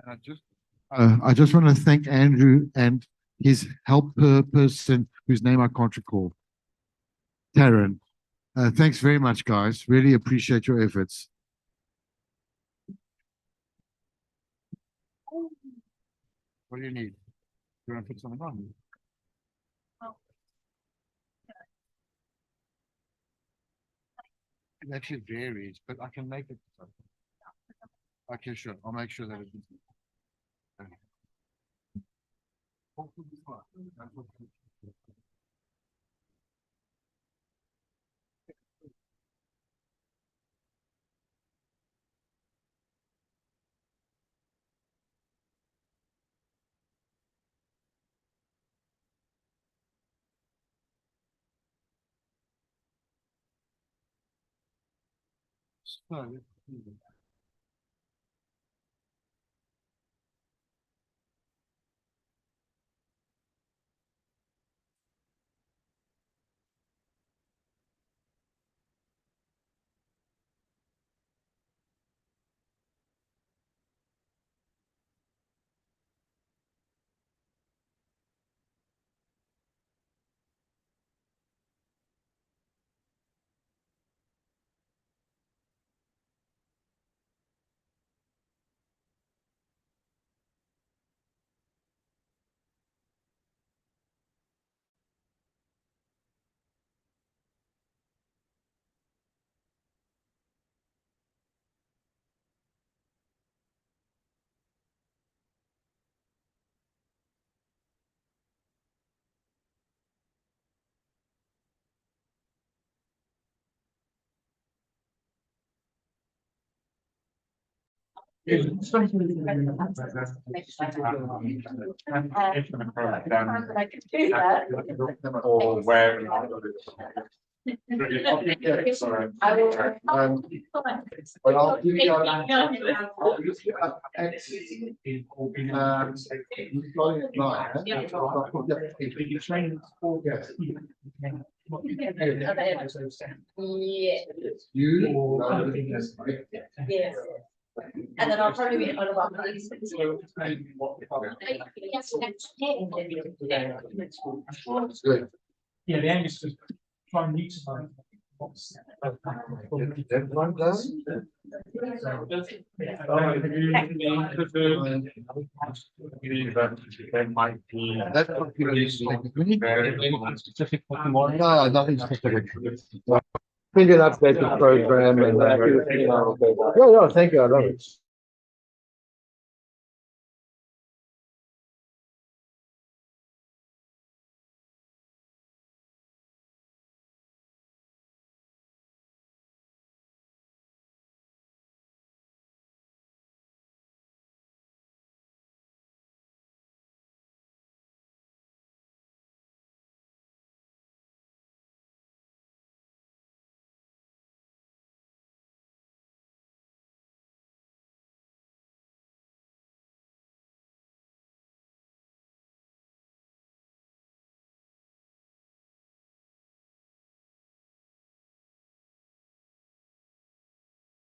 I just want to thank Andrew and his help person whose name I can't recall. Taryn. Thanks very much, guys. Really appreciate your efforts. What do you need? You want to put something on? It actually varies, but I can make it. Okay, sure. I'll make sure that it is. Yes. And then I'll probably be on about these. Good. Yeah, the aim is to try and utilize. That one does? That population specific for tomorrow? No, nothing specific. Bring an updated program and yeah, thank you. I love it.